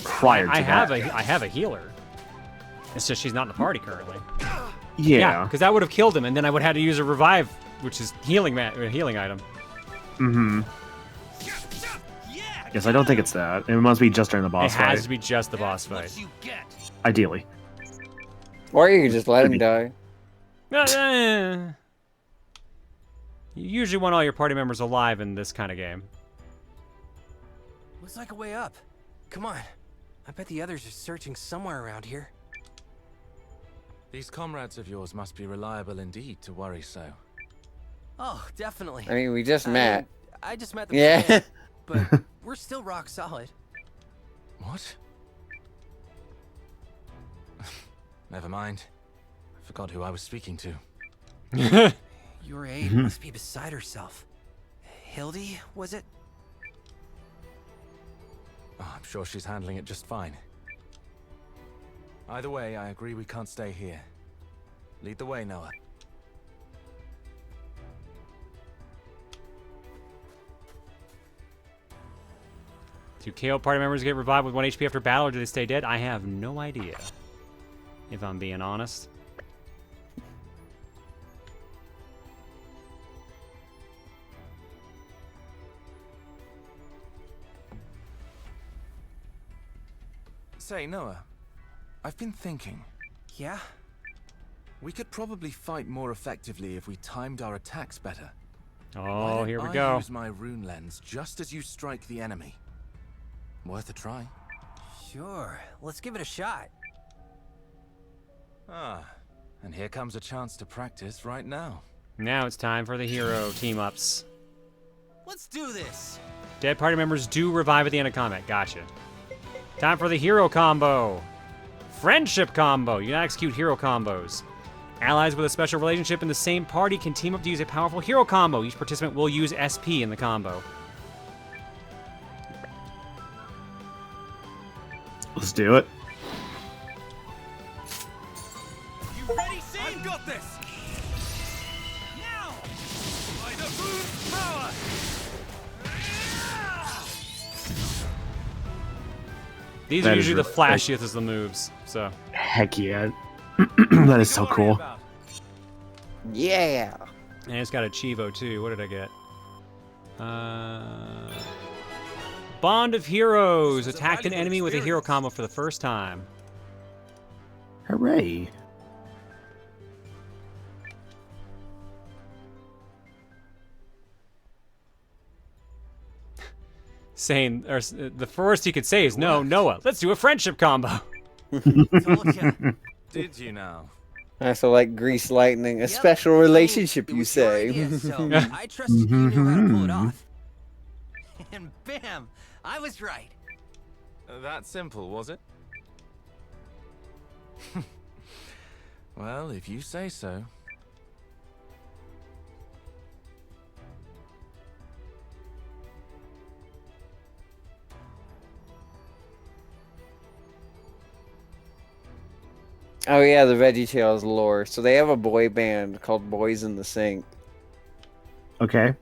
prior to that. I have a healer. It's just she's not in the party currently. Yeah, because that would have killed him, and then I would have had to use a revive, which is healing item. Mm-hmm. Yes, I don't think it's that. It must be just during the boss fight. It has to be just the boss fight. Ideally. Or you can just let him die. You usually want all your party members alive in this kind of game. Looks like a way up. Come on. I bet the others are searching somewhere around here. These comrades of yours must be reliable indeed to worry so. Oh, definitely. I mean, we just met. I just met them. Yeah. Today, but we're still rock solid. What? Never mind. I forgot who I was speaking to. Your aide must be beside herself. Hildy, was it? Oh, I'm sure she's handling it just fine. Either way, I agree we can't stay here. Lead the way, Noah. Do KO party members get revived with 1 HP after battle, or do they stay dead? I have no idea, if I'm being honest. Say, Noah, I've been thinking. Yeah? We could probably fight more effectively if we timed our attacks better. Oh, here we I go. Use my rune lens just as you strike the enemy. Worth a try. Sure, let's give it a shot. Ah, and here comes a chance to practice right now. Now it's time for the hero team-ups. Let's do this! Dead party members do revive at the end of combat. Gotcha. Time for the hero combo. Friendship combo. You now execute hero combos. Allies with a special relationship in the same party can team up to use a powerful hero combo. Each participant will use SP in the combo. Let's do it. You ready, Sin? I've got this! Now! By the moon's power! These are usually the flashiest of the moves, so. Heck yeah. That is so cool. Yeah. And it's got a Chivo too. What did I get? Bond of Heroes. Attacked an enemy with a hero combo for the first time. Hooray. Saying, or the first he could say is, no, Noah, let's do a friendship combo. Did you now? I so like grease lightning, a special relationship, you say. Idea, so I trusted you knew how to pull it off. And bam! I was right. That simple, was it? Well, if you say so. Oh yeah, the VeggieTales lore. So they have a boy band called Boys in the Sink. Okay.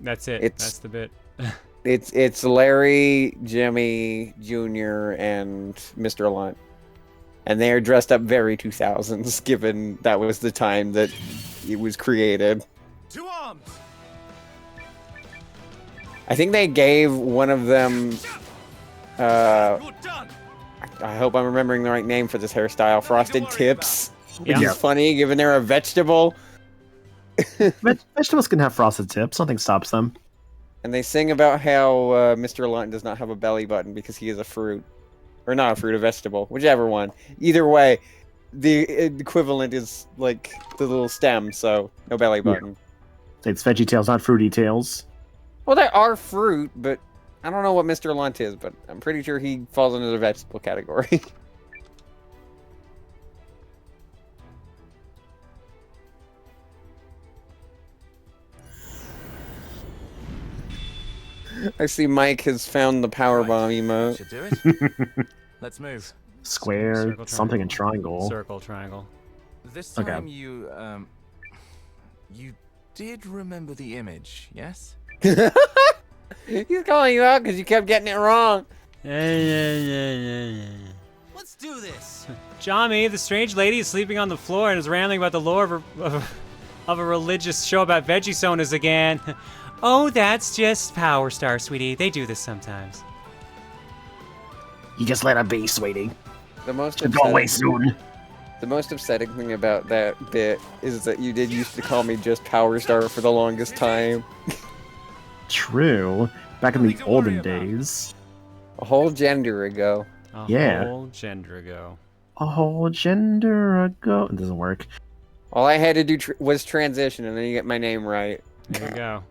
That's it. It's- That's the bit. It's Larry, Jimmy Jr., and Mr. Lunt. And they are dressed up very 2000s, given that was the time that it was created. To arms! I think they gave one of them, I hope I'm remembering the right name for this hairstyle, Frosted Tips. Which Yeah. is funny, given they're a vegetable. Vegetables can have frosted tips. Nothing stops them. And they sing about how Mr. Lunt does not have a belly button because he is a fruit. Or not a fruit, a vegetable. Whichever one. Either way, the equivalent is like the little stem, so no belly button. It's VeggieTales, not Fruity Tales. Well, they are fruit, but I don't know what Mr. Lunt is, but I'm pretty sure he falls into the vegetable category. I see Mike has found the power bomb emote. Should do it. Let's move. Square, Circle, something in triangle. Circle, triangle. This Okay. time you did remember the image, yes? He's calling you out because you kept getting it wrong. Let's do this. Jami, the strange lady, is sleeping on the floor and is rambling about the lore of a religious show about Vegisonas again. Oh, that's just Power Star, sweetie. They do this sometimes. You just let it be, sweetie. The most Should go away soon. The most upsetting thing about that bit is that you did used to call me just Power Star for the longest time. True. Back in the olden days. A whole gender ago. A Yeah. whole gender ago. A whole gender ago. It doesn't work. All I had to do was transition, and then you get my name right. There you go.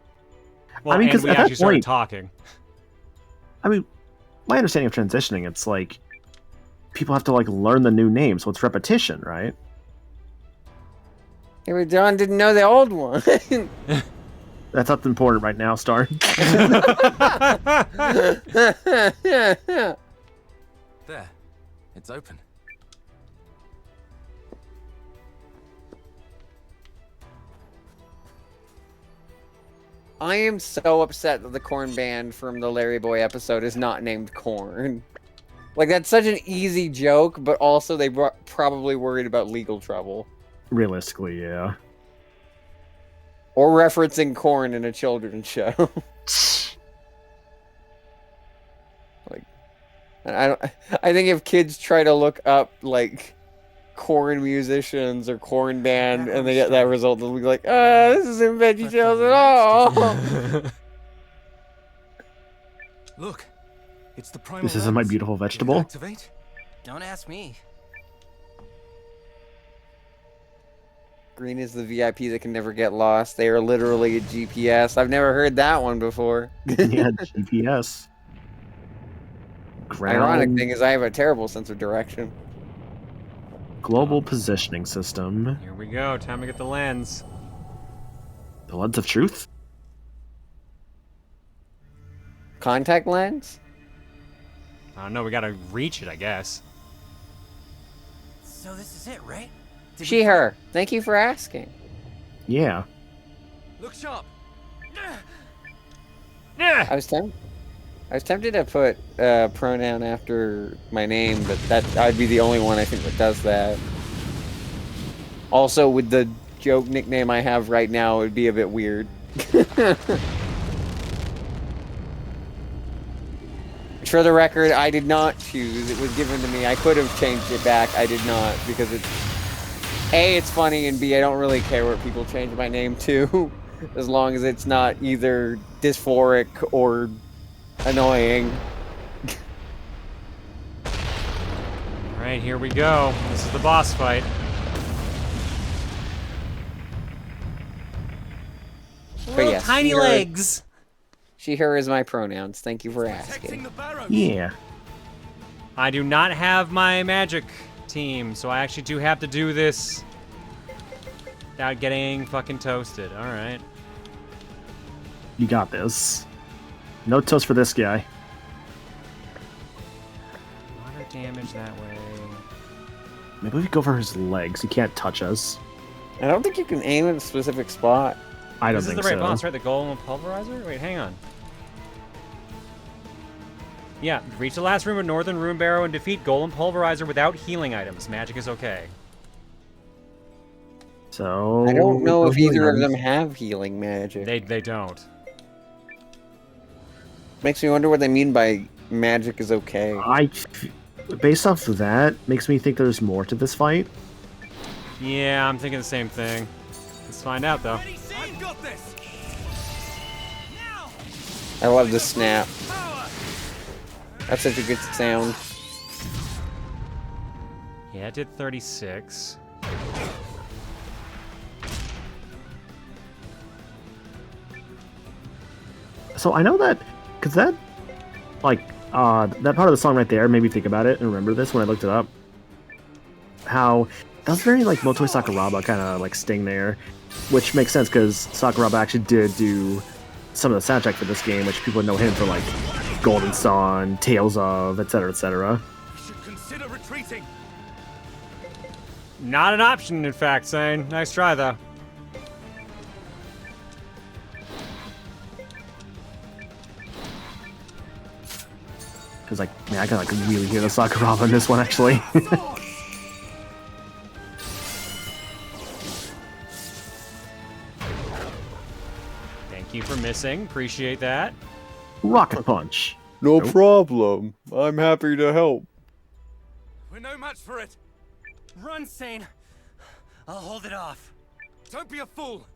Well, I mean, and 'cause we at that actually started point- talking. I mean, my understanding of transitioning, it's like people have to like learn the new name, so it's repetition, right? Yeah, but John didn't know the old one. That's not important right now, Star. There. It's open. I am so upset that the Corn Band from the Larry Boy episode is not named Corn. Like, that's such an easy joke, but also they probably worried about legal trouble. Realistically, yeah. Or referencing corn in a children's show. Like, I think if kids try to look up, like, corn musicians or corn band and they get that result, they'll be like, this isn't VeggieTales at all. Look, it's the primal. This isn't my lens. beautiful Did it vegetable. activate? Don't ask me. Green is the VIP that can never get lost. They are literally a GPS. I've never heard that one before. Yeah, GPS. Ironic Ground thing is I have a terrible sense of direction. global positioning system. Here we go. Time to get the lens. The lens of truth. Contact lens? I don't know. We gotta reach it, I guess. So this is it, right? She, her. Thank you for asking. Yeah. Look sharp. Yeah. I was tempted to put pronoun after my name, but I'd be the only one I think that does that. Also, with the joke nickname I have right now, it would be a bit weird. For the record, I did not choose. It was given to me. I could have changed it back. I did not, because it's... A, it's funny, and B, I don't really care what people change my name to. As long as it's not either dysphoric or annoying. Alright, here we go. This is the boss fight. But yes, tiny she, her- legs. She, her is my pronouns. Thank you for asking. Yeah. I do not have my magic team, so I actually do have to do this without getting fucking toasted. All right. You got this. No toast for this guy. A lot of damage that way. Maybe we go for his legs. He can't touch us. I don't think you can aim at a specific spot. I don't This is think the right so. boss, right? The Golem Pulverizer? Wait, hang on. Yeah, reach the last room of Northern Rune Barrow and defeat Golem Pulverizer without healing items. Magic is okay. So I don't know if either of items. them have healing magic. They don't. Makes me wonder what they mean by magic is okay. Based off of that, makes me think there's more to this fight. Yeah, I'm thinking the same thing. Let's find out, though. I've got this. I love the snap. That's such a good sound. Yeah, it did 36. So I know that, because that, like, that part of the song right there made me think about it and remember this when I looked it up. How that was very, like, Motoi Sakuraba kind of, like, sting there, which makes sense because Sakuraba actually did do some of the soundtrack for this game, which people know him for, like, Golden Sun, Tales of, etc., etc. We should consider retreating. Not an option, in fact, Sane. Nice try, though. Because, like, man, I can, like, really hear the Sakuraba in this one, actually. Thank you for missing. Appreciate that. Rocket Punch. No problem. I'm happy to help. We're no match for it. Run, Sane. I'll hold it off. Don't be a fool.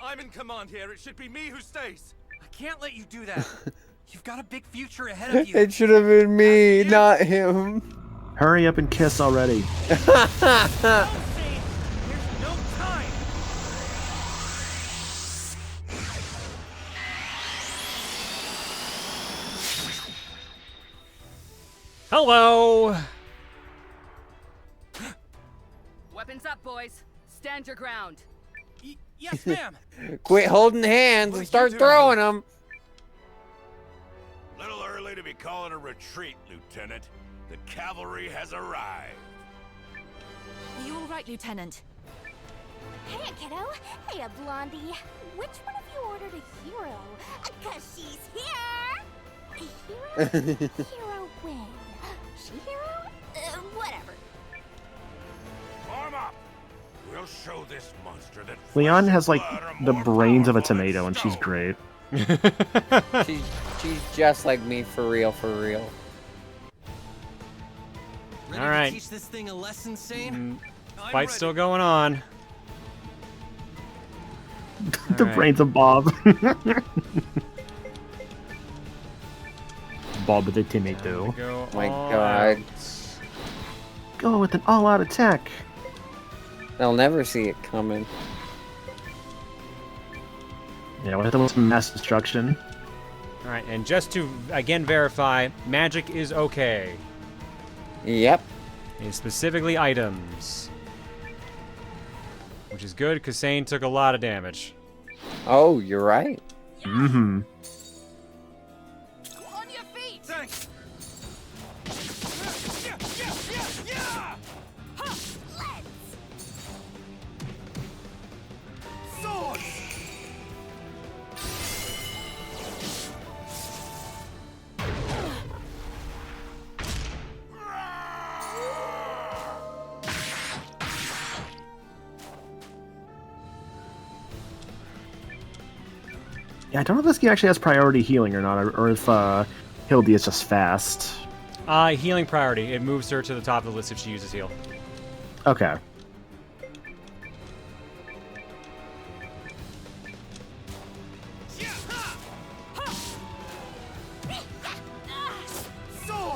I'm in command here. It should be me who stays. I can't let you do that. You've got a big future ahead of you. It should have been me, not him. Hurry up and kiss already. There's no time. Hello! Weapons up, boys. Stand your ground. Yes, ma'am. Quit holding hands and start throwing them. Little early to be calling a retreat, Lieutenant. The cavalry has arrived. Are you all right, Lieutenant? Hey, kiddo. Hey, Blondie. Which one of you ordered a hero? 'Cause she's here. A hero? Hero when? She hero? Whatever. Arm up. We'll show this monster that Leon flesh has, like, and blood are the more brains of a powerful than tomato, and she's stone. great. She's just like me, for real, for real. Ready All right. to teach this thing a lesson, Sane? I'm Fight's ready. still going on. The Alright. brains of Bob. Bob the tomato. Go My all God. out. Go with an all-out attack. They'll never see it coming. Yeah, we have to some mass destruction. Alright, and just to, again, verify, magic is okay. Yep. And specifically items. Which is good, because Sane took a lot of damage. Oh, you're right. Mm-hmm. On your feet! Thanks. Swords. Yeah, I don't know if this game actually has priority healing or not, or if Hildy is just fast. Healing priority. It moves her to the top of the list if she uses heal. Okay.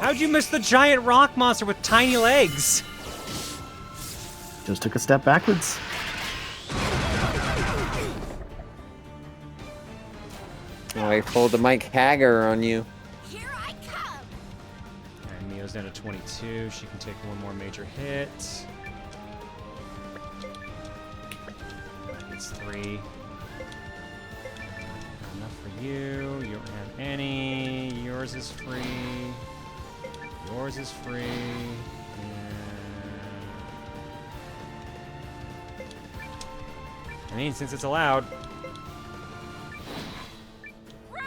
How'd you miss the giant rock monster with tiny legs? Just took a step backwards. Oh, I pulled the Mike Hagger on you. Here I come. And goes down to 22. She can take one more major hit. It's 3. Enough for you. You don't have any. Yours is free. Yours is free. I mean, since it's allowed. Rune!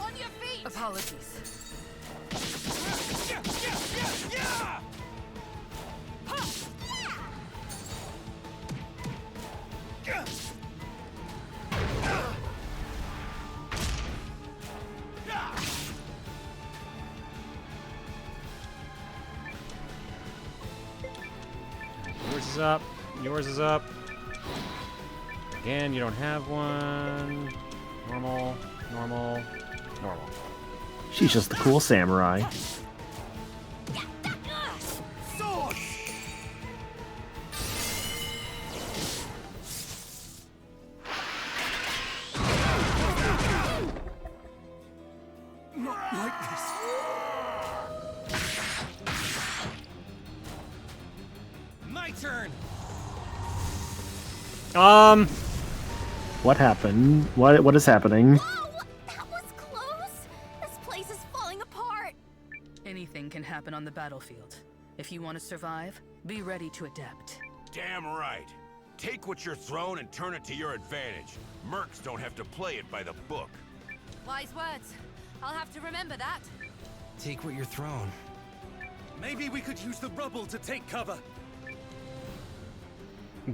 On your feet! Apologies. Yours is up. Yours is up. Again, you don't have one. Normal, normal, normal. She's just the cool samurai. Not like this. My turn. What happened? What is happening? Whoa! That was close! This place is falling apart! Anything can happen on the battlefield. If you want to survive, be ready to adapt. Damn right. Take what you're thrown and turn it to your advantage. Mercs don't have to play it by the book. Wise words. I'll have to remember that. Take what you're thrown. Maybe we could use the rubble to take cover.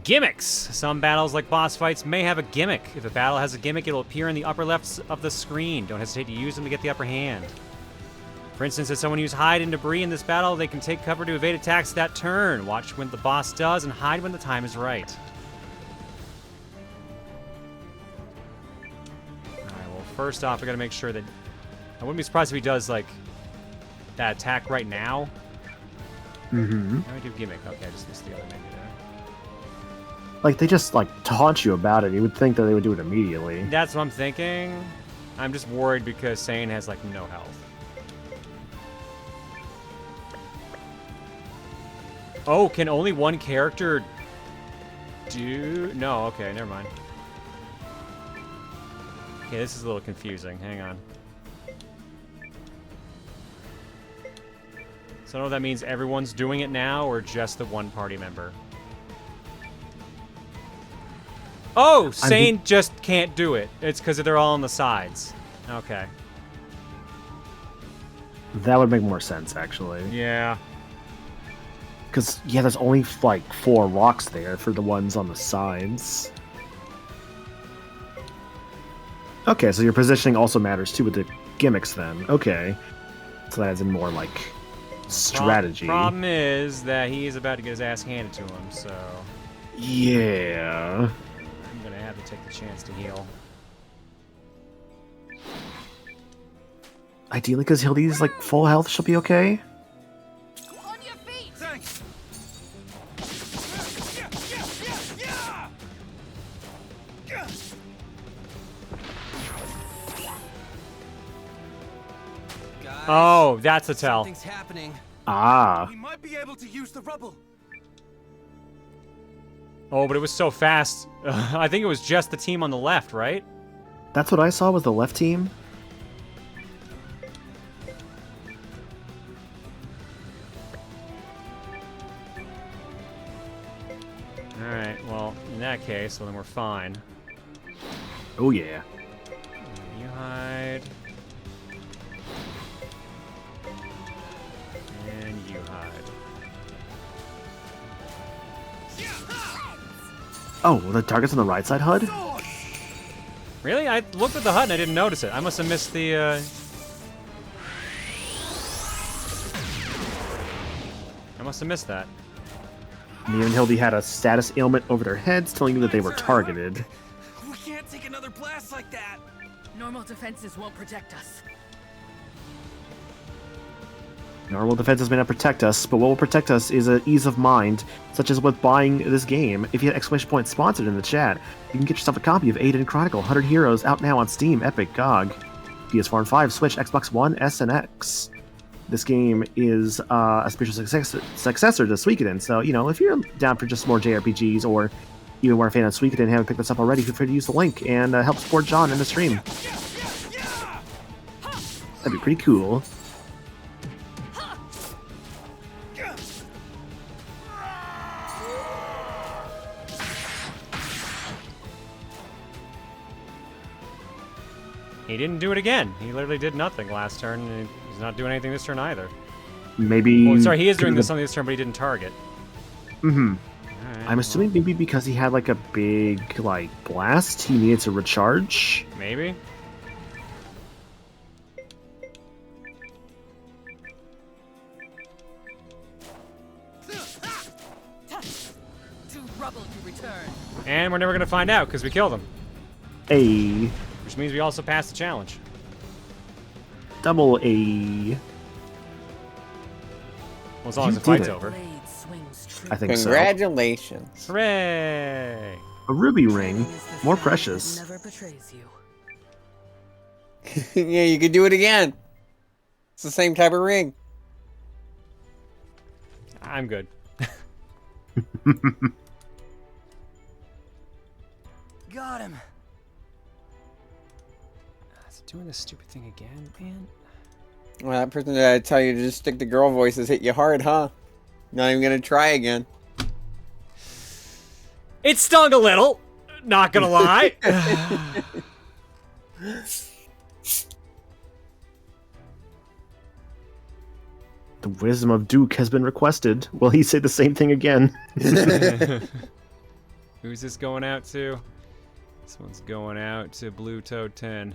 Gimmicks! Some battles, like boss fights, may have a gimmick. If a battle has a gimmick, it'll appear in the upper left of the screen. Don't hesitate to use them to get the upper hand. For instance, if someone uses hide and debris in this battle, they can take cover to evade attacks that turn. Watch when the boss does and hide when the time is right. Alright, well, first off, we gotta make sure that... I wouldn't be surprised if he does, like, that attack right now. Mm-hmm. How do we do gimmick? Okay, I just missed the other menu there. Like, they just, like, taunt you about it. You would think that they would do it immediately. That's what I'm thinking. I'm just worried because Sane has, like, no health. Oh, can only one character do... No, okay, never mind. Okay, this is a little confusing. Hang on. So I don't know if that means everyone's doing it now or just the one party member. Oh, Sane just can't do it. It's because they're all on the sides. Okay. That would make more sense, actually. Yeah. Because, yeah, there's only, like, 4 rocks there for the ones on the sides. Okay, so your positioning also matters, too, with the gimmicks, then. Okay. So that adds in more, like, strategy. Problem is that he is about to get his ass handed to him, so... Yeah. I'm gonna have to take the chance to heal. Ideally, because Hildy's, like, full health, she'll be okay. On your feet! Thanks. Guys, Oh, that's a tell. something's happening. Ah. We might be able to use the rubble. Oh, but it was so fast. I think it was just the team on the left, right? That's what I saw with the left team. Alright, well, in that case, well, then we're fine. Oh, yeah. You hide. And you hide. Oh, the target's on the right side HUD? Really? I looked at the HUD and I didn't notice it. I must have missed the, I must have missed that. Me and Hildy had a status ailment over their heads telling them that they were targeted. We can't take another blast like that. Normal defenses won't protect us. Normal defenses may not protect us, but what will protect us is an ease of mind, such as with buying this game. If you had exclamation point sponsored in the chat, you can get yourself a copy of Eiyuden Chronicle 100 Heroes out now on Steam, Epic, GOG. PS4 and 5, Switch, Xbox One, S, and X. This game is a spiritual successor to Suikoden, so, you know, if you're down for just more JRPGs or even more a fan of Suikoden and haven't picked this up already, feel free to use the link and help support John in the stream. That'd be pretty cool. He didn't do it again. He literally did nothing last turn, and he's not doing anything this turn either. Maybe... Oh, sorry, he is doing something this turn, but he didn't target. Mm-hmm. Right, I'm assuming maybe because he had, like, a big, like, blast, he needed to recharge? Maybe. And we're never going to find out, because we killed him. A. Which means we also passed the challenge. Double A. Well, as long as the fight's over. I think so. Congratulations. Hooray! A ruby ring. More precious. Never betrays you. Yeah, you could do it again. It's the same type of ring. I'm good. Got him. Is it doing this stupid thing again, man? Well, that person that tell you to just stick to girl voices hit you hard, huh? Not even gonna try again. It stung a little. Not gonna lie. The wisdom of Duke has been requested. Will he say the same thing again? Who's this going out to? This one's going out to Blue Toad 10.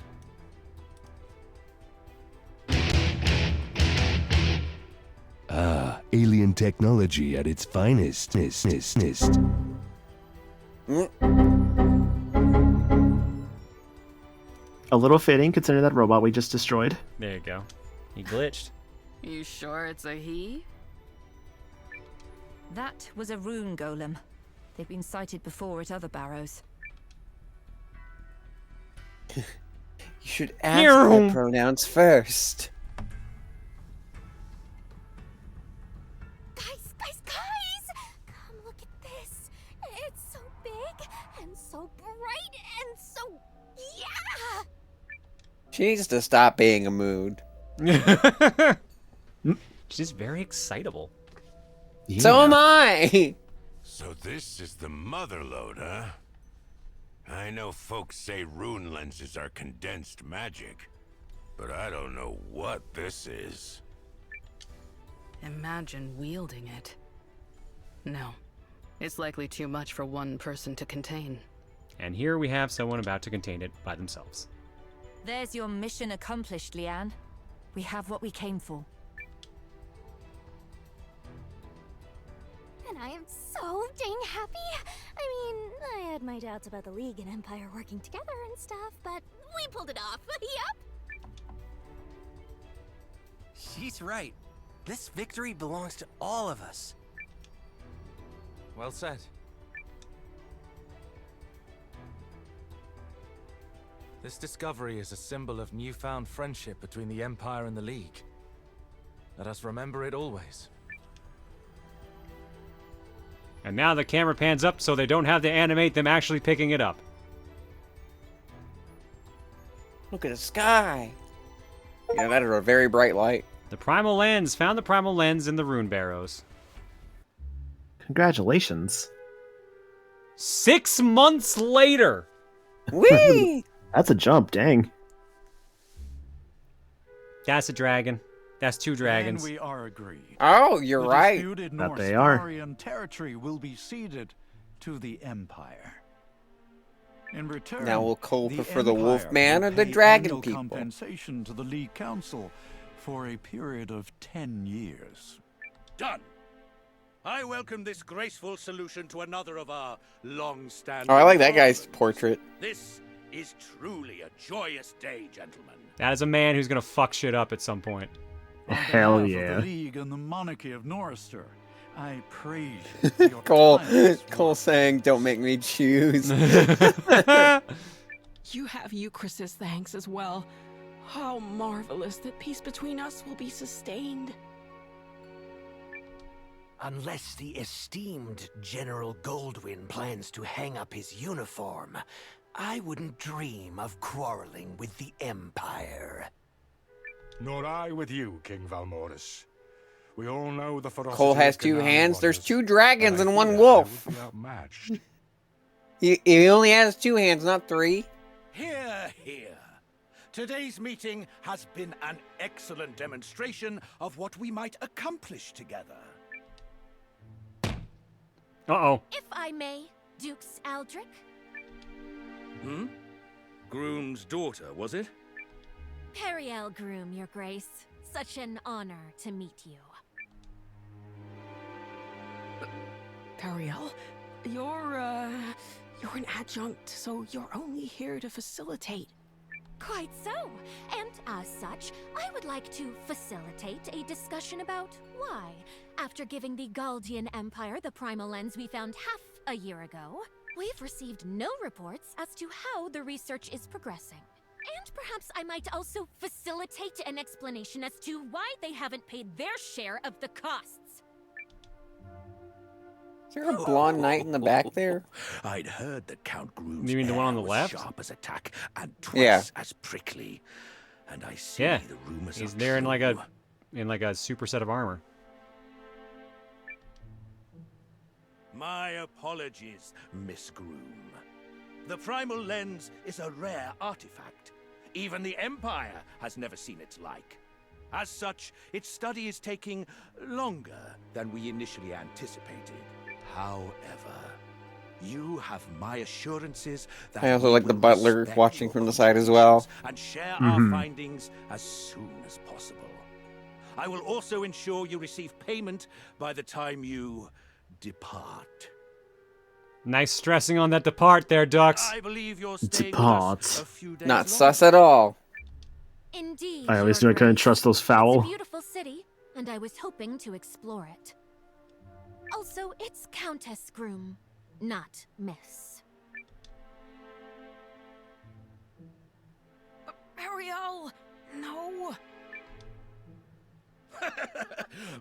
Ah, alien technology at its finest. A little fitting, considering that robot we just destroyed. There you go. He glitched. You sure it's a he? That was a rune golem. They've been sighted before at other barrows. You should ask their pronouns first. Guys! Come look at this. It's so big and so bright and so... yeah! She needs to stop being a mood. She's very excitable. Yeah. So am I! So this is the mother lode, huh? I know folks say rune lenses are condensed magic, but I don't know what this is. Imagine wielding it. No. It's likely too much for one person to contain. And here we have someone about to contain it by themselves. There's your mission accomplished, Leanne. We have what we came for. And I am so dang happy. I mean, I had my doubts about the League and Empire working together and stuff, but we pulled it off. Yep. She's right. This victory belongs to all of us. Well said. This discovery is a symbol of newfound friendship between the Empire and the League. Let us remember it always. And now the camera pans up so they don't have to animate them actually picking it up. Look at the sky. Yeah, that is a very bright light. The Primal Lens found the Primal Lens in the Rune Barrows. Congratulations. 6 months later! Whee! That's a jump, dang. That's a dragon. That's 2 dragons. And we are agreed. Oh, you're right. That they are. Territory will be ceded to the Empire. In return, now we'll call for the Empire Wolfman will or the pay Dragon annual people. Compensation to the League Council for a period of 10 years. Done. I welcome this graceful solution to another of our long-standing... Oh, I like that guy's portrait. This is truly a joyous day, gentlemen. That is a man who's gonna fuck shit up at some point. Hell Of yeah. the League and the monarchy of Norrister, I praise you for your Cole saying, "Don't make me choose." You have Euchris's thanks as well. How marvelous that peace between us will be sustained. Unless the esteemed General Goldwyn plans to hang up his uniform, I wouldn't dream of quarreling with the Empire. Nor I with you, King Valmorus. We all know the ferocity Cole has of two Canaan hands. There's warriors, 2 dragons and I and 1 fear I wolf. would be outmatched. He only has 2 hands, not 3. Hear, hear. Today's meeting has been an excellent demonstration of what we might accomplish together. Uh-oh. If I may, Dukes Aldrich? Hmm? Groom's daughter, was it? Periel Groom, Your Grace. Such an honor to meet you. Periel, you're an adjunct, so you're only here to facilitate. Quite so. And as such, I would like to facilitate a discussion about why, after giving the Galdian Empire the primal lens we found half a year ago, we've received no reports as to how the research is progressing. And perhaps I might also facilitate an explanation as to why they haven't paid their share of the costs. Is there a blonde knight in the back there? I'd heard that Count Groom's You mean the one on the hair was left? sharp as a tack and twice Yeah. as prickly. And I see Yeah. the rumors He's are there in true. like a super set of armor. My apologies, Miss Groom. The primal lens is a rare artifact. Even the Empire has never seen its like. As such, its study is taking longer than we initially anticipated. However, you have my assurances that I also we like the will butler respect watching your from the side as well. and share Mhm. our findings as soon as possible. I will also ensure you receive payment by the time you depart. Nice stressing on that depart there, Ducks. I believe you're staying with Depart. us a few days Not longer. sus at all. Indeed, I always Your knew I couldn't Grace. trust those It's foul. a beautiful city, and I was hoping to explore it. Also, it's Countess Groom, not Miss. Periel, no.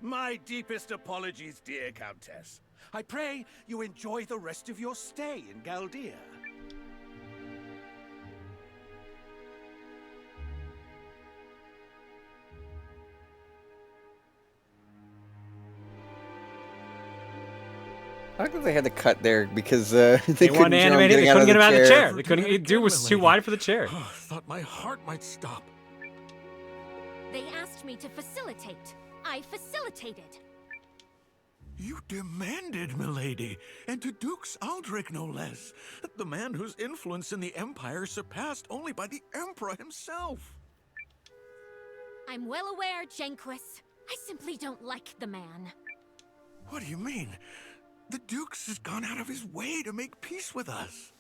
My deepest apologies, dear Countess. I pray you enjoy the rest of your stay in Galdia. I like that they had to cut there because they They couldn't wanted to animate it. They couldn't get him out of the chair. They couldn't. The dude was too wide for the chair. Thought my heart might stop. They asked me to facilitate. I facilitated. You demanded, milady, and to Dukes Aldrich no less. The man whose influence in the Empire surpassed only by the Emperor himself. I'm well aware, Janquis. I simply don't like the man. What do you mean? The Dukes has gone out of his way to make peace with us.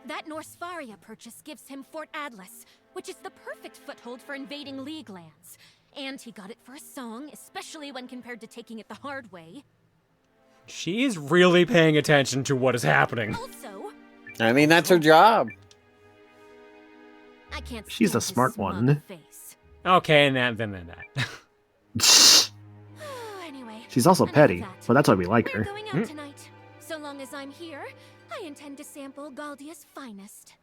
That Norsfaria purchase gives him Fort Atlas, which is the perfect foothold for invading League lands. And he got it for a song, especially when compared to taking it the hard way. She is really paying attention to what is happening. Also, I mean, that's her job. I can't She's stand a his smart smug one. face. Okay, and then that. Anyway, She's also enough of petty, that. but that's why we like We're her. going out tonight. So long as I'm here, I intend to sample Galdia's finest.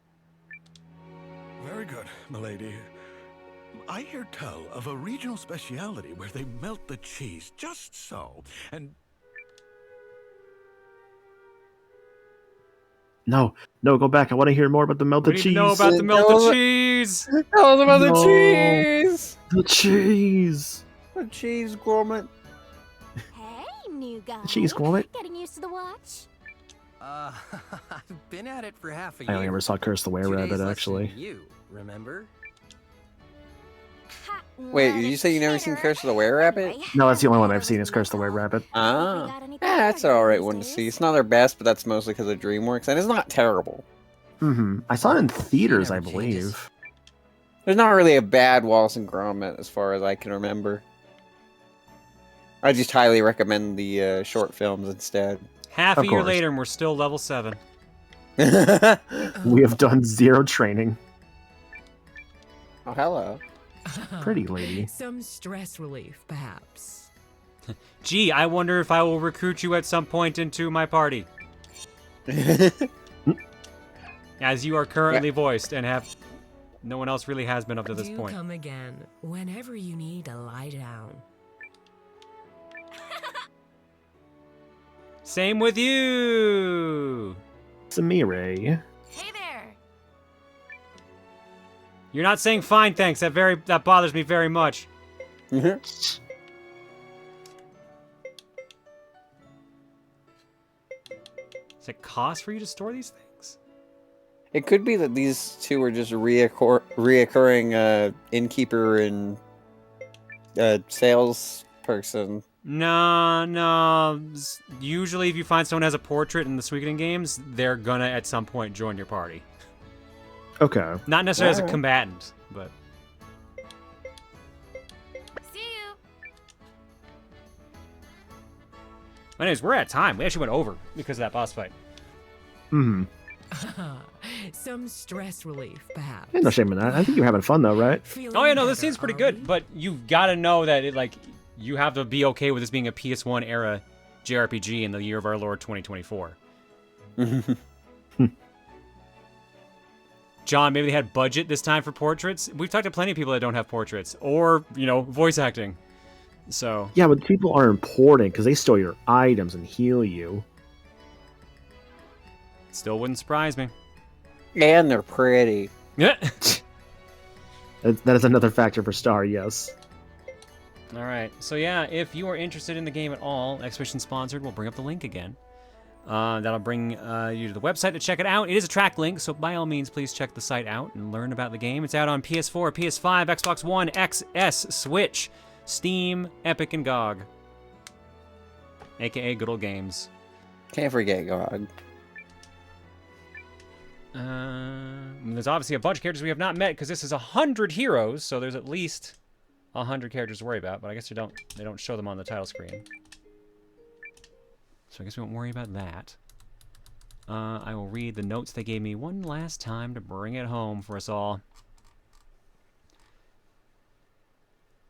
Very good, milady. I hear tell of a regional speciality where they melt the cheese just so, and No, go back. I want to hear more about the melted We need cheese. to know about the melted cheese. Tell us about the No. cheese. The cheese. The cheese gourmet. Hey, new guy. The cheese gourmet. Getting used to the watch? I've been at it for half a I year. only ever saw Curse the 2 days Were-Rabbit, less actually. than you, remember? Wait, did you say you never seen Curse of the Were-Rabbit? No, that's the only one I've seen is Curse the Were-Rabbit. Ah. Yeah, that's an alright one to see. It's not their best, but that's mostly because of DreamWorks, and it's not terrible. Mm-hmm. I saw it in theaters, I believe. There's not really a bad Wallace and Gromit as far as I can remember. I just highly recommend the short films instead. Half a Of year course. later, and we're still level 7. We have done 0 training. Oh, hello. Pretty lady. Some stress relief, perhaps. Gee, I wonder if I will recruit you at some point into my party. As you are currently voiced and have... No one else really has been up to this point. Come again whenever you need to lie down. Same with you! Samire. Hey there. You're not saying fine, thanks. That bothers me very much. Does it cost for you to store these things? It could be that these two are just reoccurring innkeeper and salesperson. No. Usually if you find someone has a portrait in the Suikoden games, they're gonna at some point join your party. Okay. Not necessarily as a combatant, but... See you. Anyways, we're at time. We actually went over because of that boss fight. Mm-hmm. Some stress relief, perhaps. No shame in that. I think you're having fun though, right? Oh yeah, no, this seems pretty good, but you've got to know that you have to be okay with this being a PS1 era JRPG in the year of our Lord 2024. John, maybe they had budget this time for portraits. We've talked to plenty of people that don't have portraits or, voice acting. So yeah, but people are important because they steal your items and heal you. Still wouldn't surprise me. And they're pretty. Yeah. That is another factor for Star, yes. All right. So yeah, if you are interested in the game at all, Expedition sponsored, we'll bring up the link again. That'll bring you to the website to check it out. It is a track link, so by all means, please check the site out and learn about the game. It's out on PS4, PS5, Xbox One, XS, Switch, Steam, Epic, and GOG. AKA Good Old Games. Can't forget GOG. There's obviously a bunch of characters we have not met because this is 100 heroes, so there's at least 100 characters to worry about, but I guess they don't show them on the title screen. So I guess we won't worry about that. I will read the notes they gave me one last time to bring it home for us all.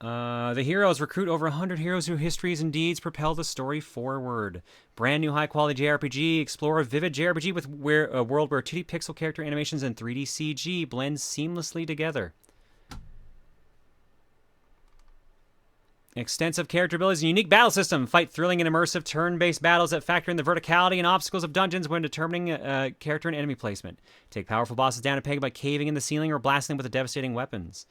The heroes recruit over 100 heroes whose histories and deeds propel the story forward. Brand new high-quality JRPG. Explore a vivid JRPG with a world where 2D pixel character animations and 3D CG blend seamlessly together. Extensive character abilities and unique battle system. Fight thrilling and immersive turn-based battles that factor in the verticality and obstacles of dungeons when determining character and enemy placement. Take powerful bosses down a peg by caving in the ceiling or blasting them with devastating weapons.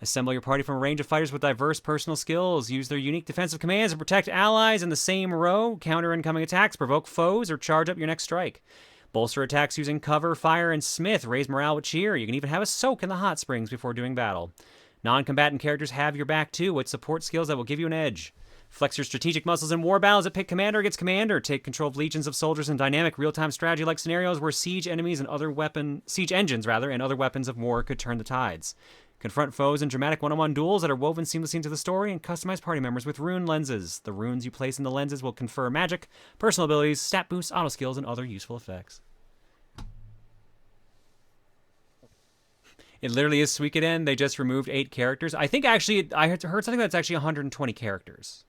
Assemble your party from a range of fighters with diverse personal skills. Use their unique defensive commands to protect allies in the same row, counter incoming attacks, provoke foes, or charge up your next strike. Bolster attacks using cover, fire, and smith. Raise morale with cheer. You can even have a soak in the hot springs before doing battle. Non-combatant characters have your back too, with support skills that will give you an edge. Flex your strategic muscles in war battles that pit commander against commander. Take control of legions of soldiers in dynamic real-time strategy-like scenarios where siege engines and other weapons of war could turn the tides. Confront foes in dramatic one-on-one duels that are woven seamlessly into the story, and customize party members with rune lenses. The runes you place in the lenses will confer magic, personal abilities, stat boosts, auto skills, and other useful effects. It literally is Suikoden. They just removed 8 characters. I think actually, I heard something that's actually 120 characters.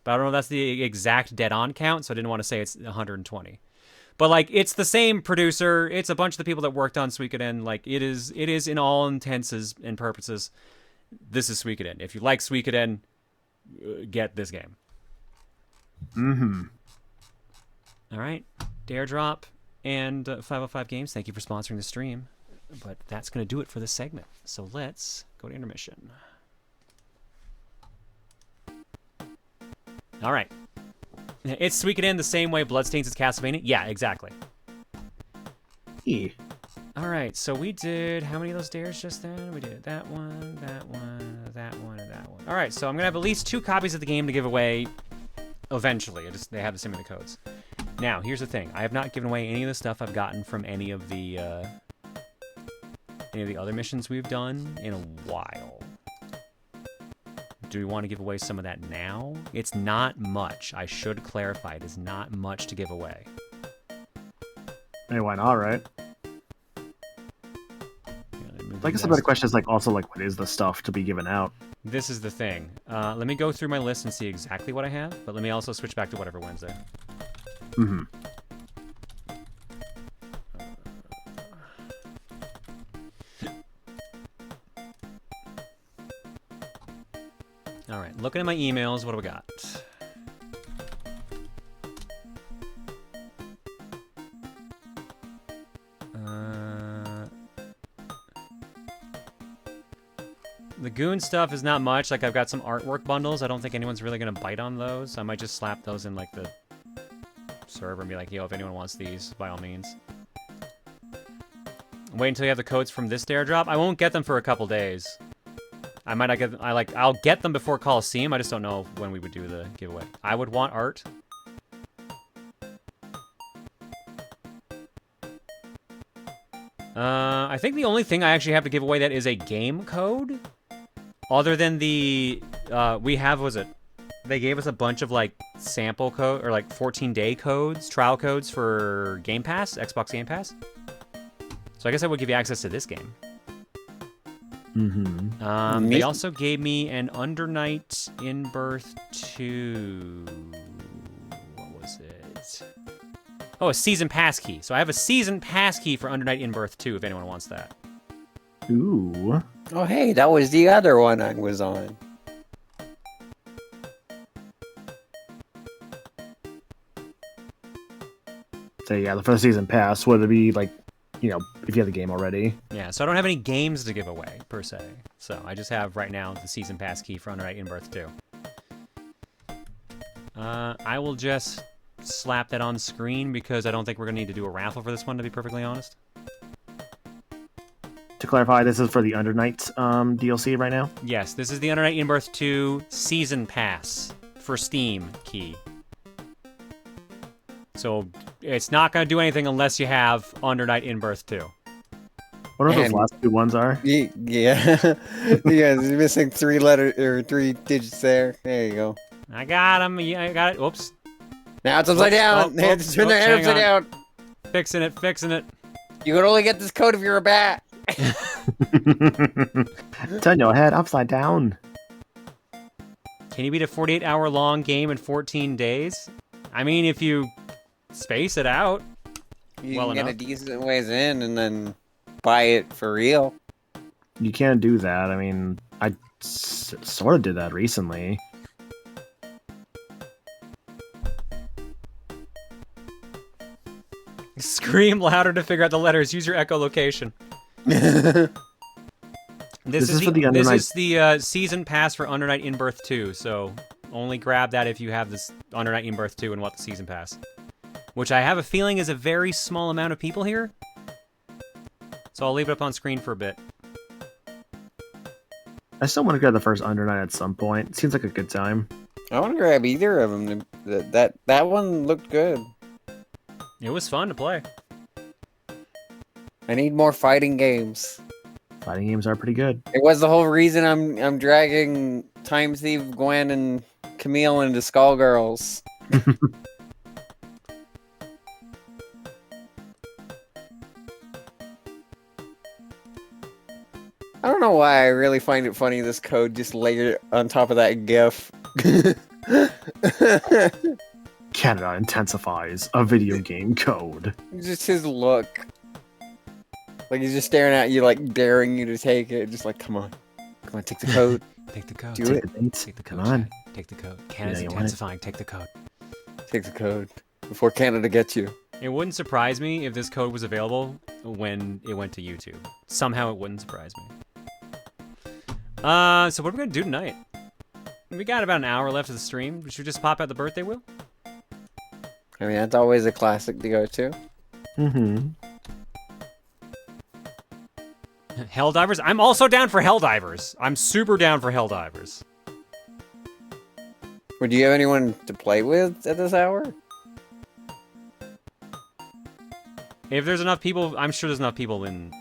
But I don't know if that's the exact dead-on count, so I didn't want to say it's 120. But, it's the same producer. It's a bunch of the people that worked on Suikoden. It is in all intents and purposes, this is Suikoden. If you like Suikoden, get this game. Mm-hmm. All right. Dare Drop and 505 Games, thank you for sponsoring the stream. But that's going to do it for this segment. So let's go to intermission. All right. It's Suikoden the same way Bloodstains is Castlevania? Yeah, exactly. Yeah. All right, so we did how many of those dares just then? We did that one, that one, that one, and that one. All right, so I'm going to have at least 2 copies of the game to give away eventually. They have the same in the codes. Now, here's the thing. I have not given away any of the stuff I've gotten from any of the other missions we've done in a while. Do we want to give away some of that now? It's not much. I should clarify. It is not much to give away. Hey, why not, right? Move I guess the better question is like also like what is the stuff to be given out? This is the thing. Let me go through my list and see exactly what I have, but let me also switch back to whatever Wednesday. Mm-hmm. All right, looking at my emails, what do we got? The Goon stuff is not much. Like, I've got some artwork bundles. I don't think anyone's really going to bite on those. I might just slap those in, like, the server and be like, yo, if anyone wants these, by all means. Wait until you have the codes from this dare drop. I won't get them for a couple days. I might not get them. I'll get them before Coliseum. I just don't know when we would do the giveaway. I would want art. I think the only thing I actually have to give away that is a game code, other than the they gave us a bunch of like sample code or like 14-day codes, trial codes for Game Pass, Xbox Game Pass. So I guess I would give you access to this game. Mm-hmm. They also gave me an Under Night in Birth 2. What was it? Oh, a Season Pass key. So I have a Season Pass key for Under Night in Birth 2 if anyone wants that. Ooh. Oh, hey, that was the other one I was on. So yeah, the first season pass would it be like, you know, if you have the game already? Yeah, so I don't have any games to give away, per se. So I just have, right now, the Season Pass key for Under Night in Birth 2. I will just slap that on screen because I don't think we're going to need to do a raffle for this one, to be perfectly honest. To clarify, this is for the Under Night DLC right now? Yes, this is the Under Night in Birth 2 Season Pass for Steam key. So it's not going to do anything unless you have Under Night in Birth 2. What are those last two ones are? Yeah. Yeah, you're missing 3 letters or 3 digits there. There you go. I got him. Yeah, I got it. Whoops. Now it's upside down. They have to turn their head upside down. Fixing it, fixing it. You can only get this code if you're a bat. Turn your head upside down. Can you beat a 48-hour-long game in 14 days? I mean, if you space it out You well can enough. get a decent ways in and then buy it for real. You can't do that. I mean, I sort of did that recently. Scream louder to figure out the letters. Use your echolocation. This is the season pass for Under Night in Birth 2, so only grab that if you have this Under Night in Birth 2 and want the season pass. Which I have a feeling is a very small amount of people here. So I'll leave it up on screen for a bit. I still want to grab the first Under Night at some point. It seems like a good time. I want to grab either of them. That one looked good. It was fun to play. I need more fighting games. Fighting games are pretty good. It was the whole reason I'm dragging Time Thief, Gwen, and Camille into Skullgirls. I don't know why I really find it funny this code just layered on top of that GIF. Canada intensifies a video game code. Just his look. Like he's just staring at you, like daring you to take it. Just like, come on, take the code. Take the code. Do Take it. Take the code. Come on. Chad. Take the code. Canada's intensifying. Take the code. Take the code before Canada gets you. It wouldn't surprise me if this code was available when it went to YouTube. Somehow it wouldn't surprise me. So what are we gonna do tonight? We got about an hour left of the stream. Should we just pop out the birthday wheel? I mean, that's always a classic to go to. Mm-hmm. Helldivers? I'm also down for Helldivers. I'm super down for Helldivers. Would you have anyone to play with at this hour? If there's enough people, I'm sure there's enough people in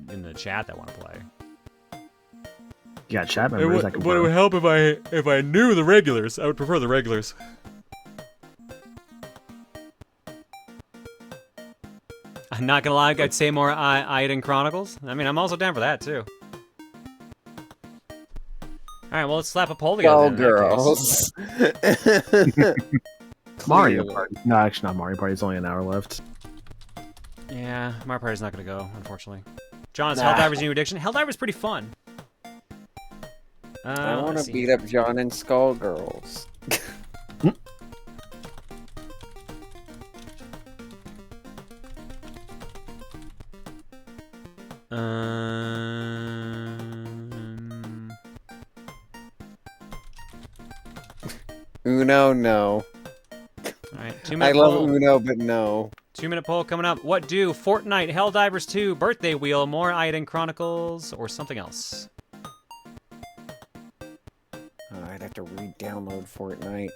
the chat that want to play. Yeah, chat members. That could But it would help if I knew the regulars. I would prefer the regulars. I'm not gonna lie, I'd say more Eiyuden Chronicles. I mean, I'm also down for that too. Alright, well, let's slap a poll together. Oh, then, in that girls. Mario Party. No, actually not Mario Party. It's only an hour left. Yeah, Mario Party's not gonna go, unfortunately. John, is Helldivers New Addiction? Helldivers pretty fun. I want to beat up John and Skullgirls. Uno, no. Alright, I 2-minute love poll. Uno, but no. 2-minute poll coming up. What do Fortnite, Helldivers 2, Birthday Wheel, more Eiyuden Chronicles, or something else? I'd have to re-download Fortnite.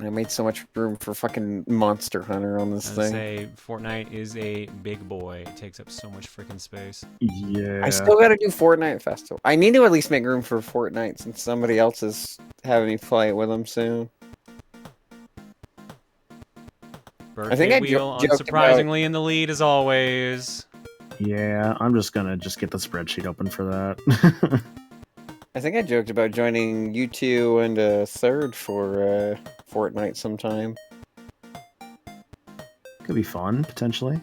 I made so much room for fucking Monster Hunter on this I'd thing. say Fortnite is a big boy. It takes up so much freaking space. Yeah. I still gotta do Fortnite Festival. I need to at least make room for Fortnite since somebody else is having me play it with them soon. Birthday I think I Wheel, joked unsurprisingly, in the lead as always. Yeah, I'm just gonna get the spreadsheet open for that. I think I joked about joining you two and a third for Fortnite sometime. Could be fun, potentially.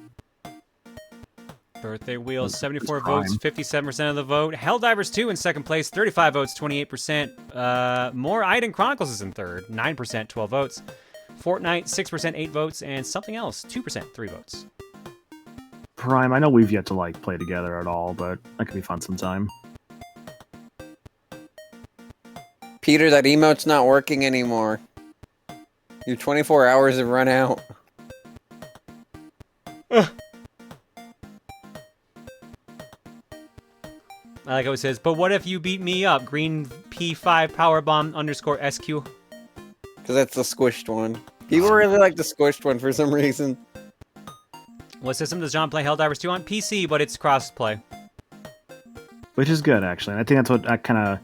Birthday Wheel, It's 74 prime. votes, 57% of the vote. Helldivers 2 in second place, 35 votes, 28%. More Eiyuden Chronicles is in third, 9%, 12 votes. Fortnite, 6%, 8 votes, and something else, 2%, 3 votes. Prime, I know we've yet to play together at all, but that could be fun sometime. Peter, that emote's not working anymore. Your 24 hours have run out. I like how it says, but what if you beat me up? Green P5 Powerbomb _ SQ. Because that's the squished one. People really like the squished one for some reason. What system does John play Helldivers 2 on? PC, but it's cross-play. Which is good, actually. And I think that's what I kind of...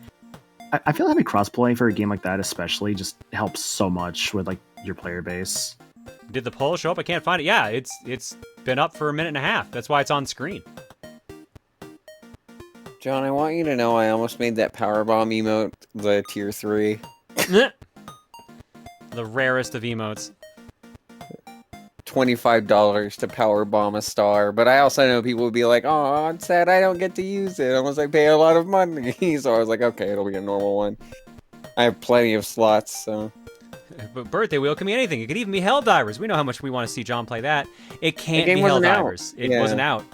I feel having crossplay for a game like that especially just helps so much with your player base. Did the poll show up? I can't find it. Yeah, it's been up for a minute and a half. That's why it's on screen. John, I want you to know I almost made that powerbomb emote the tier 3. The rarest of emotes. $25 to powerbomb a star, but I also know people would be like, "Oh, I'm sad I don't get to use it unless I pay a lot of money." So I was like, "Okay, it'll be a normal one." I have plenty of slots, so. But Birthday Wheel can be anything. It could even be Helldivers. We know how much we want to see John play that. It can't be Helldivers. It wasn't out.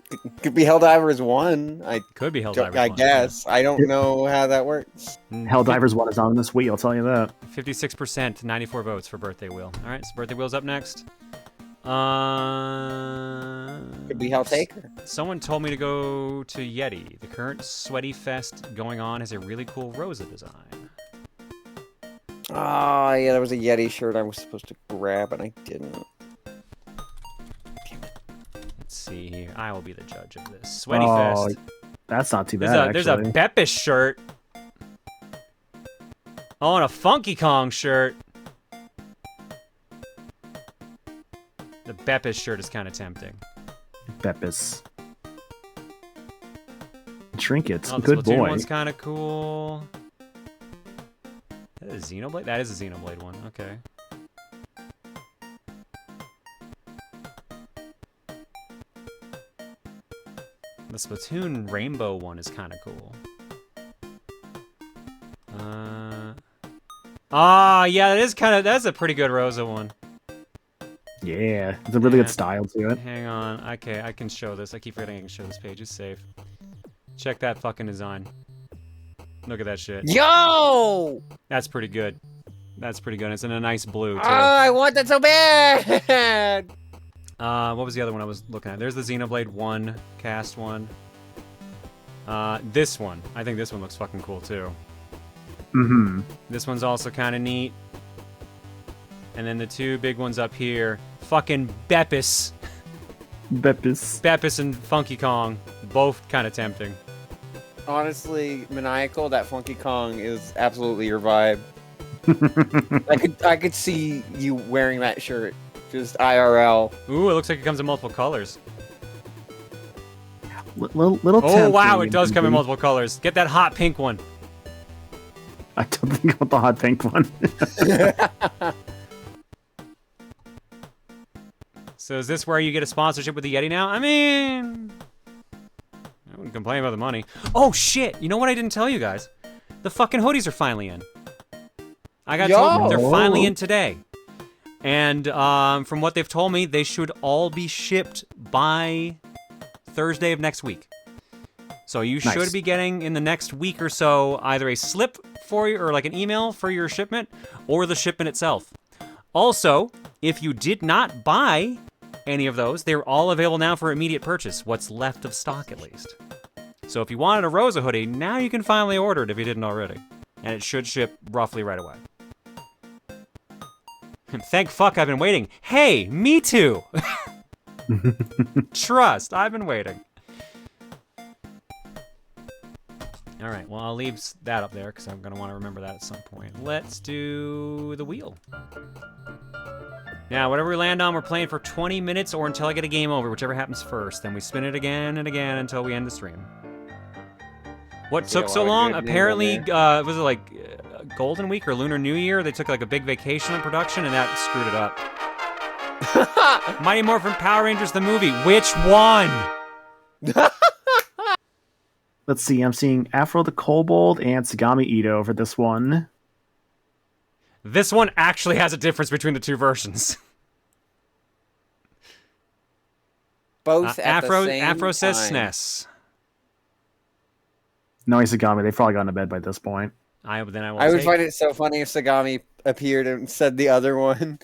It could be Helldivers 1. Could be Helldivers 1. I guess. Yeah. I don't know how that works. Helldivers 1 is on this Wii, I'll tell you that. 56%, 94 votes for Birthday Wheel. All right, so Birthday Wheel's up next. Could be Helltaker. Someone told me to go to Yeti. The current Sweaty Fest going on has a really cool Rosa design. Oh, yeah, there was a Yeti shirt I was supposed to grab, and I didn't. Let's see here. I will be the judge of this. Sweaty Fest. That's not too bad, There's a Beppis shirt. Oh, and a Funky Kong shirt. The Beppis shirt is kind of tempting. Beppis. Trinkets. Oh, the Good Splatoon boy. one's kind of cool. Is that a Xenoblade? That is a Xenoblade one. Okay. The Splatoon Rainbow one is kind of cool. Yeah, that is that's a pretty good Rosa one. Yeah, it's a really good style to it. Hang on. Okay, I can show this. I keep forgetting I can show this page. It's safe. Check that fucking design. Look at that shit. Yo! That's pretty good. That's pretty good. It's in a nice blue, too. Oh, I want that so bad! What was the other one I was looking at? There's the Xenoblade 1 cast one. This one. I think this one looks fucking cool, too. Mm-hmm. This one's also kind of neat. And then the two big ones up here. Fucking Beppis. Beppis. Beppis and Funky Kong. Both kind of tempting. Honestly, Maniacal, that Funky Kong is absolutely your vibe. I could see you wearing that shirt Just IRL. Ooh, it looks like it comes in multiple colors. Little Oh wow, it tempting, does come in maybe. multiple colors. Get that hot pink one. I don't think I want the hot pink one. So is this where you get a sponsorship with the Yeti now? I mean, I wouldn't complain about the money. Oh shit! You know what I didn't tell you guys? The fucking hoodies are finally in. I got told they're finally in today. And from what they've told me, they should all be shipped by Thursday of next week. So you should be getting in the next week or so either a slip for you or like an email for your shipment or the shipment itself. Also, if you did not buy any of those, they're all available now for immediate purchase. What's left of stock at least. So if you wanted a Rosa hoodie, now you can finally order it if you didn't already. And it should ship roughly right away. Thank fuck I've been waiting. Hey, me too. Trust, I've been waiting. All right, well, I'll leave that up there because I'm going to want to remember that at some point. Let's do the wheel. Now, whatever we land on, we're playing for 20 minutes or until I get a game over, whichever happens first. Then we spin it again and again until we end the stream. What took so long? Apparently, was it like Golden Week or Lunar New Year? They took like a big vacation on production and that screwed it up. Mighty Morphin Power Rangers the movie. Which one? Let's see, I'm seeing Afro the Kobold and Sagami Ito for this one. This one actually has a difference between the two versions. Both at Afro, the same Afro says time. SNES. No, Sagami, they've probably gone to bed by this point. I would find it so funny if Sagami appeared and said the other one.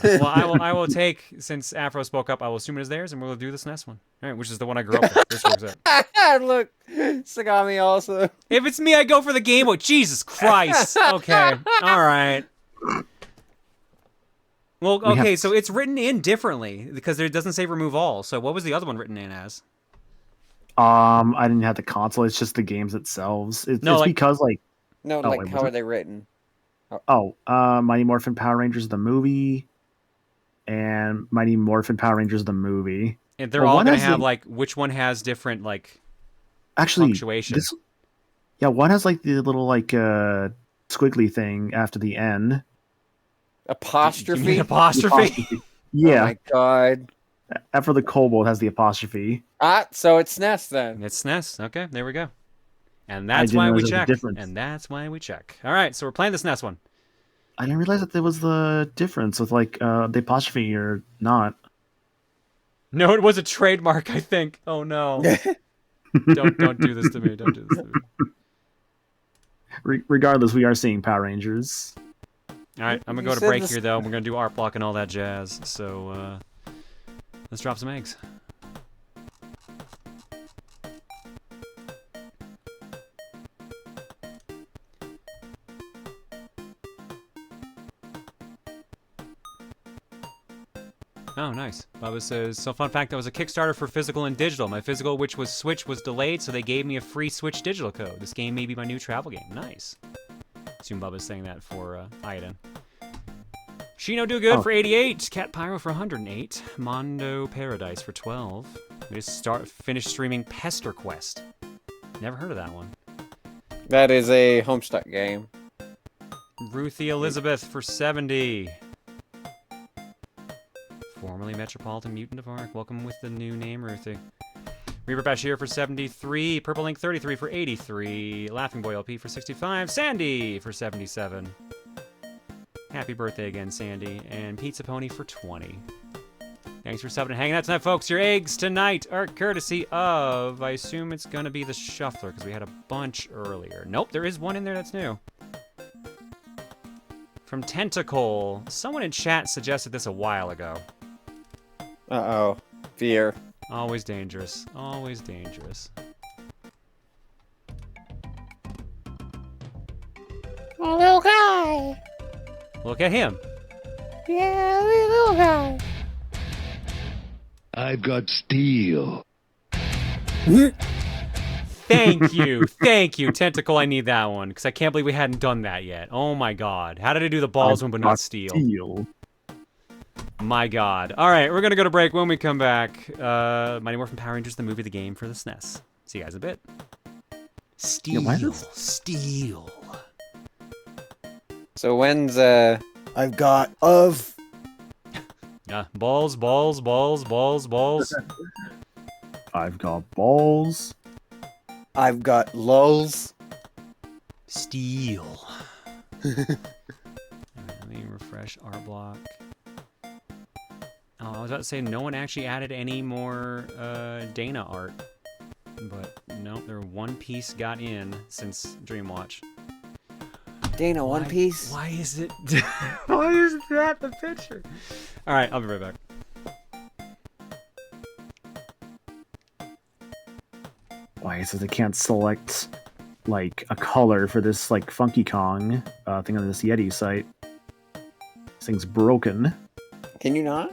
Well, I will take, since Afro spoke up, I will assume it is theirs, and we'll do this SNES one. All right, which is the one I grew up with. This works out. Look, Sagami also. If it's me, I go for the Game Boy. Jesus Christ. Okay. All right. Well, okay, so it's written in differently because it doesn't say remove all. So what was the other one written in as? I didn't have the console. It's just the games themselves. It's because like. No, Oh, like wait, how was are it? they written? Mighty Morphin Power Rangers the movie, and Mighty Morphin Power Rangers the movie. And they're all going to have like which one has different like punctuation. One has like the little like squiggly thing after the N. Apostrophe? You mean apostrophe? Yeah. Oh my god. After the Kobold has the apostrophe. So it's SNES then. It's SNES. Okay, there we go. And that's why we check. And that's why we check. All right, so we're playing this SNES one. I didn't realize that there was the difference with like the apostrophe or not. No, it was a trademark, I think. Oh no. Don't do this to me. Don't do this to me. Regardless, we are seeing Power Rangers. All right, I'm going to go to break here, though. We're going to do art block and all that jazz. So let's drop some eggs. Oh, nice. Bubba says, so fun fact, that was a Kickstarter for physical and digital. My physical, which was Switch, was delayed, so they gave me a free Switch digital code. This game may be my new travel game. Nice. Assume Bubba's saying that for Eiyuden. Shino Do Good for 88. Cat Pyro for 108. Mondo Paradise for 12. We just finished streaming Pester Quest. Never heard of that one. That is a Homestuck game. Ruthie Elizabeth for 70. Formerly Metropolitan Mutant of Arc. Welcome with the new name, Ruthie. Reaper Bashir for 73. Purple Link 33 for 83. Laughing Boy LP for 65. Sandy for 77. Happy birthday again, Sandy. And Pizza Pony for 20. Thanks for subbing and hanging out tonight, folks. Your eggs tonight are courtesy of, I assume it's going to be the Shuffler, because we had a bunch earlier. Nope, there is one in there that's new. From Tentacle. Someone in chat suggested this a while ago. Uh-oh. Fear. Always dangerous. Always dangerous. Oh, little guy. Look at him. Yeah, little guy. I've got steel. Thank you. Thank you, Tentacle. I need that one, because I can't believe we hadn't done that yet. Oh my god. How did I do the balls one but not steel? My God. All right, we're going to go to break. When we come back, Mighty Morphin Power Rangers, the movie, the game for the SNES. See you guys in a bit. Steel. So when's, I've got of... Balls. I've got balls. I've got lulls. Steel. Let me refresh our block. Oh, I was about to say no one actually added any more Dana art. But no, their One Piece got in since Dreamwatch. Dana, One Piece? Why is it... Why is that the picture? Alright, I'll be right back. Why is it they can't select, like, a color for this, like, Funky Kong thing on this Yeti site? This thing's broken. Can you not?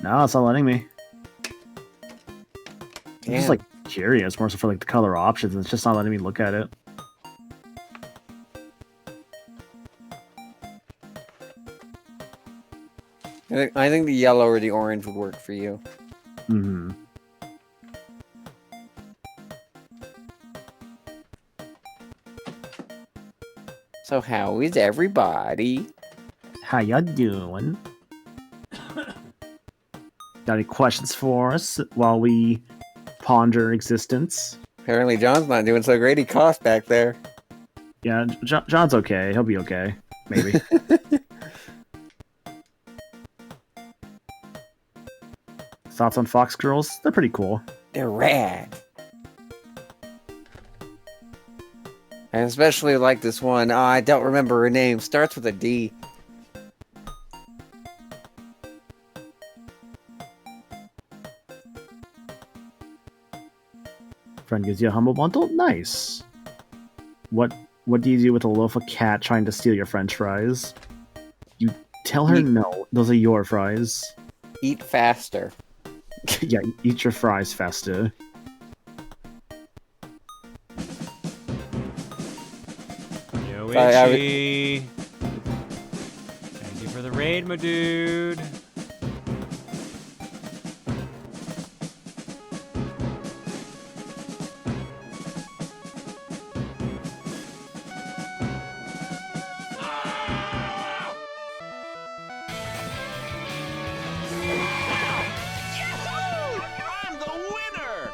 No, it's not letting me. I'm just, Damn. like, curious, more so for, like, the color options, and it's just not letting me look at it. I think the yellow or the orange would work for you. Mm-hmm. So how is everybody? How ya doing? Got any questions for us while we ponder existence? Apparently John's not doing so great. He coughed back there. Yeah, John's okay. He'll be okay. Maybe. Thoughts on Fox Girls? They're pretty cool. They're rad. I especially like this one. Oh, I don't remember her name. Starts with a D. Friend gives you a humble bundle? Nice. What do you do with a loaf of cat trying to steal your french fries? You tell her no, those are your fries. Eat faster. Yeah, eat your fries faster. Yo, Itchy. Thank you for the raid, my dude. I'm the winner!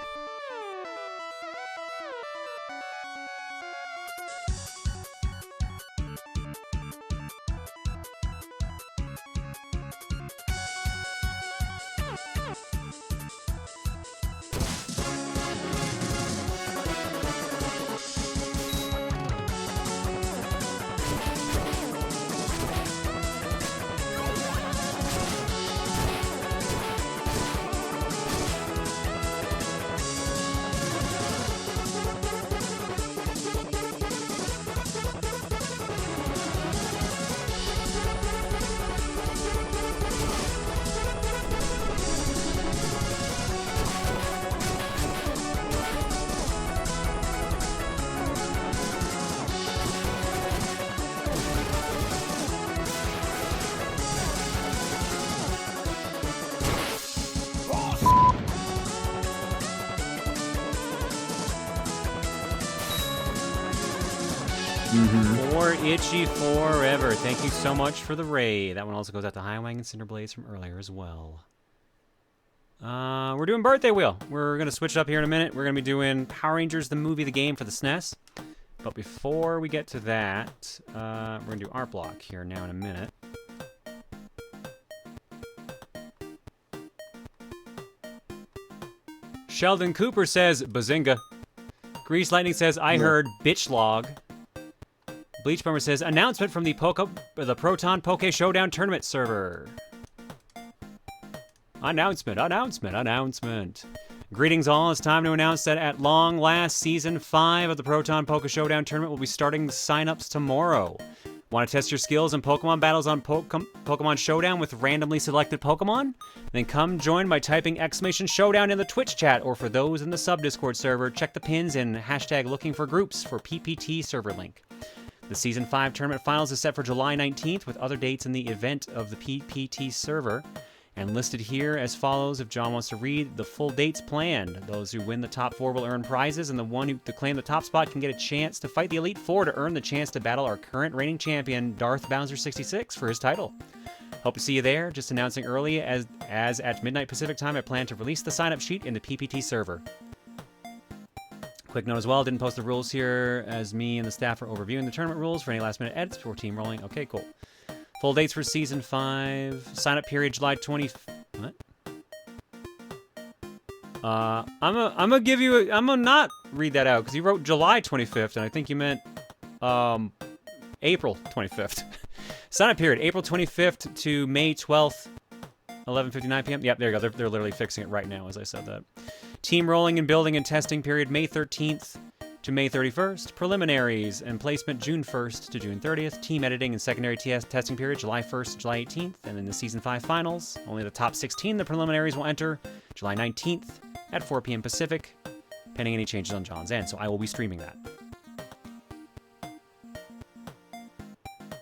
More Itchy forever. Thank you so much for the raid. That one also goes out to Highwang and Cinderblaze from earlier as well. We're doing Birthday Wheel. We're going to switch it up here in a minute. We're going to be doing Power Rangers, the movie, the game for the SNES. But before we get to that, we're going to do Art Block here now in a minute. Sheldon Cooper says, Bazinga. Grease Lightning says, I heard bitch log. Bleach Bomber says, announcement from the Proton Poke Showdown Tournament server. Announcement. Greetings all, it's time to announce that at long last, Season 5 of the Proton Poke Showdown Tournament will be starting the sign-ups tomorrow. Want to test your skills in Pokemon battles on Pokemon Showdown with randomly selected Pokemon? Then come join by typing !Showdown in the Twitch chat, or for those in the sub-Discord server, check the pins and hashtag looking for groups for PPT server link. The Season 5 tournament finals is set for July 19th, with other dates in the event of the PPT server. And listed here as follows, if John wants to read, the full dates planned. Those who win the top 4 will earn prizes, and the one who to claim the top spot can get a chance to fight the Elite Four to earn the chance to battle our current reigning champion, Darth Bowser 66, for his title. Hope to see you there. Just announcing early, as at midnight Pacific time, I plan to release the sign-up sheet in the PPT server. Quick note as well, didn't post the rules here, as me and the staff are overviewing the tournament rules for any last-minute edits before team rolling. Okay, cool. Full dates for Season 5. Sign-up period July 20... What? I'm gonna not read that out, because you wrote July 25th, and I think you meant, April 25th. Sign-up period, April 25th to May 12th, 11:59 p.m. Yep, there you go. They're literally fixing it right now as I said that. Team rolling and building and testing period, May 13th to May 31st. Preliminaries and placement, June 1st to June 30th. Team editing and secondary testing period, July 1st to July 18th. And then the Season 5 finals, only the top 16 the preliminaries will enter, July 19th at 4 p.m. Pacific, pending any changes on John's end. So I will be streaming that.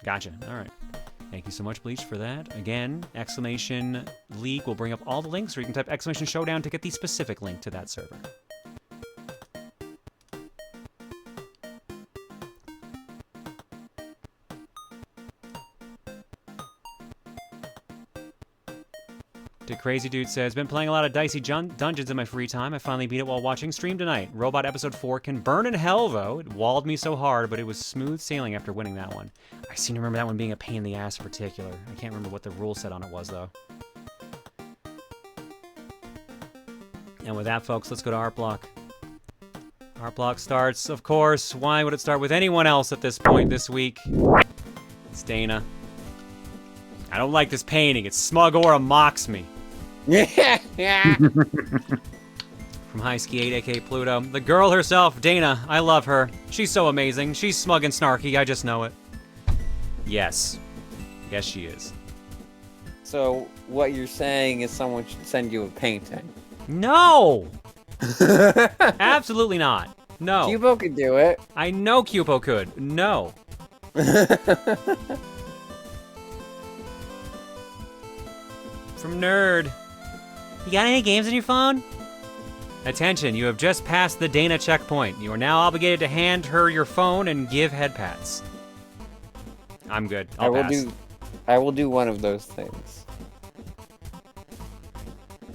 Gotcha. All right. Thank you so much, Bleach, for that. Again, exclamation League will bring up all the links, or you can type exclamation Showdown to get the specific link to that server. Crazy Dude says, been playing a lot of dicey dungeons in my free time. I finally beat it while watching stream tonight. Robot Episode 4 can burn in hell, though. It walled me so hard, but it was smooth sailing after winning that one. I seem to remember that one being a pain in the ass in particular. I can't remember what the rule set on it was, though. And with that, folks, let's go to Art Block. Art Block starts, of course. Why would it start with anyone else at this point this week? It's Dana. I don't like this painting. It's smug aura mocks me. Yeah. From High Ski 8, aka Pluto. The girl herself, Dana. I love her. She's so amazing. She's smug and snarky. I just know it. Yes. Yes, she is. So, what you're saying is someone should send you a painting? No! Absolutely not. No. Cubo could do it. I know Cubo could. No. From Nerd. You got any games on your phone? Attention, you have just passed the Dana checkpoint. You are now obligated to hand her your phone and give head pats. I'm good. I'll pass. I will do one of those things.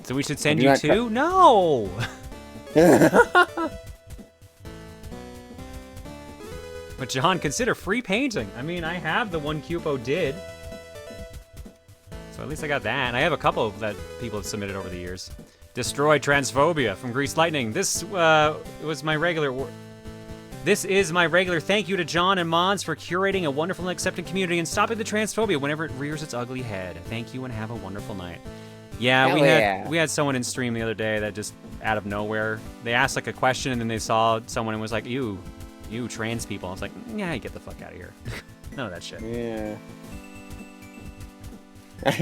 So we should send you two? No! But John, consider free painting. I mean, I have the one Cupo did. So at least I got that. And I have a couple that people have submitted over the years. Destroy Transphobia from Grease Lightning. This was my regular... This is my regular thank you to John and Mons for curating a wonderful and accepting community and stopping the transphobia whenever it rears its ugly head. Thank you and have a wonderful night. Yeah, we had someone in stream the other day that just out of nowhere, they asked like a question and then they saw someone and was like, you trans people. I was like, yeah, get the fuck out of here. None of that shit. Yeah.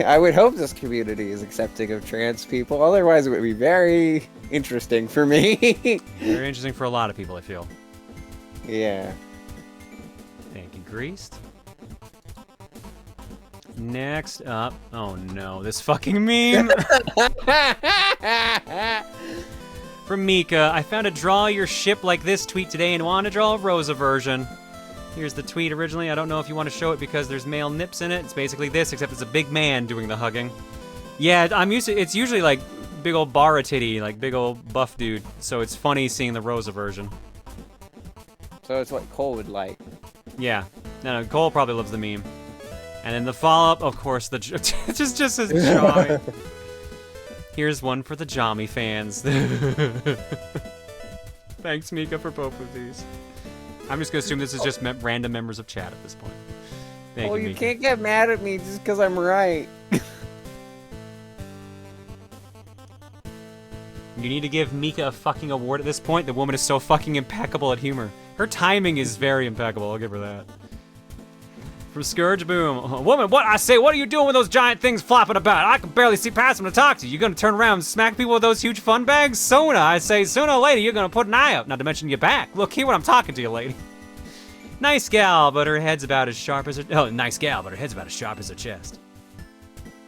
I would hope this community is accepting of trans people. Otherwise, it would be very interesting for me. Very interesting for a lot of people, I feel. Yeah. Thank you, Greased. Next up... Oh no, this fucking meme! From Mika, I found a draw your ship like this tweet today and want to draw a Rosa version. Here's the tweet originally. I don't know if you want to show it because there's male nips in it. It's basically this, except it's a big man doing the hugging. Yeah, it's usually like big old bara titty, like big old buff dude. So it's funny seeing the Rosa version. So it's what Cole would like. Yeah. No, Cole probably loves the meme. And then the follow-up, of course, just says Jami. Here's one for the Jami fans. Thanks, Mika, for both of these. I'm just going to assume this is just random members of chat at this point. Thank you, you can't get mad at me just because I'm right. You need to give Mika a fucking award at this point. The woman is so fucking impeccable at humor. Her timing is very impeccable, I'll give her that. From Scourge Boom. Woman, what? I say, what are you doing with those giant things flopping about? I can barely see past them to talk to you. You gonna turn around and smack people with those huge fun bags? Sooner, I say, sooner or later, you're gonna put an eye up. Not to mention your back. Look, here when I'm talking to you, lady. Nice gal, but her head's about as sharp as her... Oh, nice gal, but her head's about as sharp as her chest.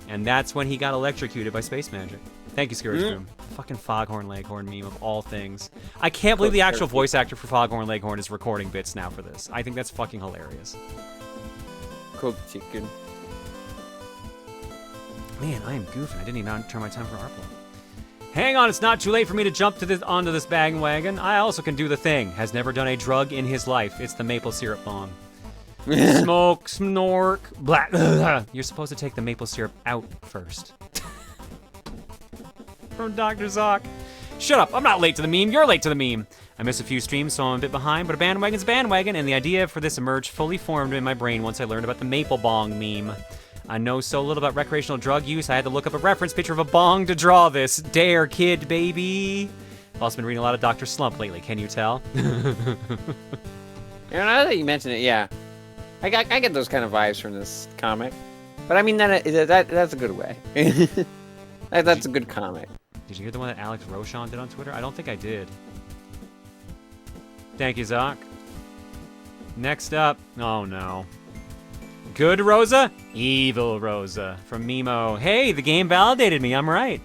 And that's when he got electrocuted by space magic. Thank you, Scalescars. Fucking Foghorn Leghorn meme of all things. I can't believe the actual voice actor for Foghorn Leghorn is recording bits now for this. I think that's fucking hilarious. Cooked chicken. Man, I am goofing. I didn't even turn my time for Arplo. Hang on, it's not too late for me to jump onto this bandwagon. I also can do the thing. Has never done a drug in his life. It's the maple syrup bong. Smoke, snork, black. You're supposed to take the maple syrup out first. From Dr. Zoc. Shut up, I'm not late to the meme, you're late to the meme. I missed a few streams, so I'm a bit behind, but a bandwagon's a bandwagon, and the idea for this emerged fully formed in my brain once I learned about the maple bong meme. I know so little about recreational drug use, I had to look up a reference picture of a bong to draw this. Dare, kid, baby. I've also been reading a lot of Dr. Slump lately, can you tell? Now that you mention it, yeah. I get those kind of vibes from this comic. But I mean, that's a good way. That's a good comic. Did you hear the one that Alex Rochon did on Twitter? I don't think I did. Thank you, Zoc. Next up, oh no. Good Rosa? Evil Rosa from Mimo. Hey, the game validated me, I'm right.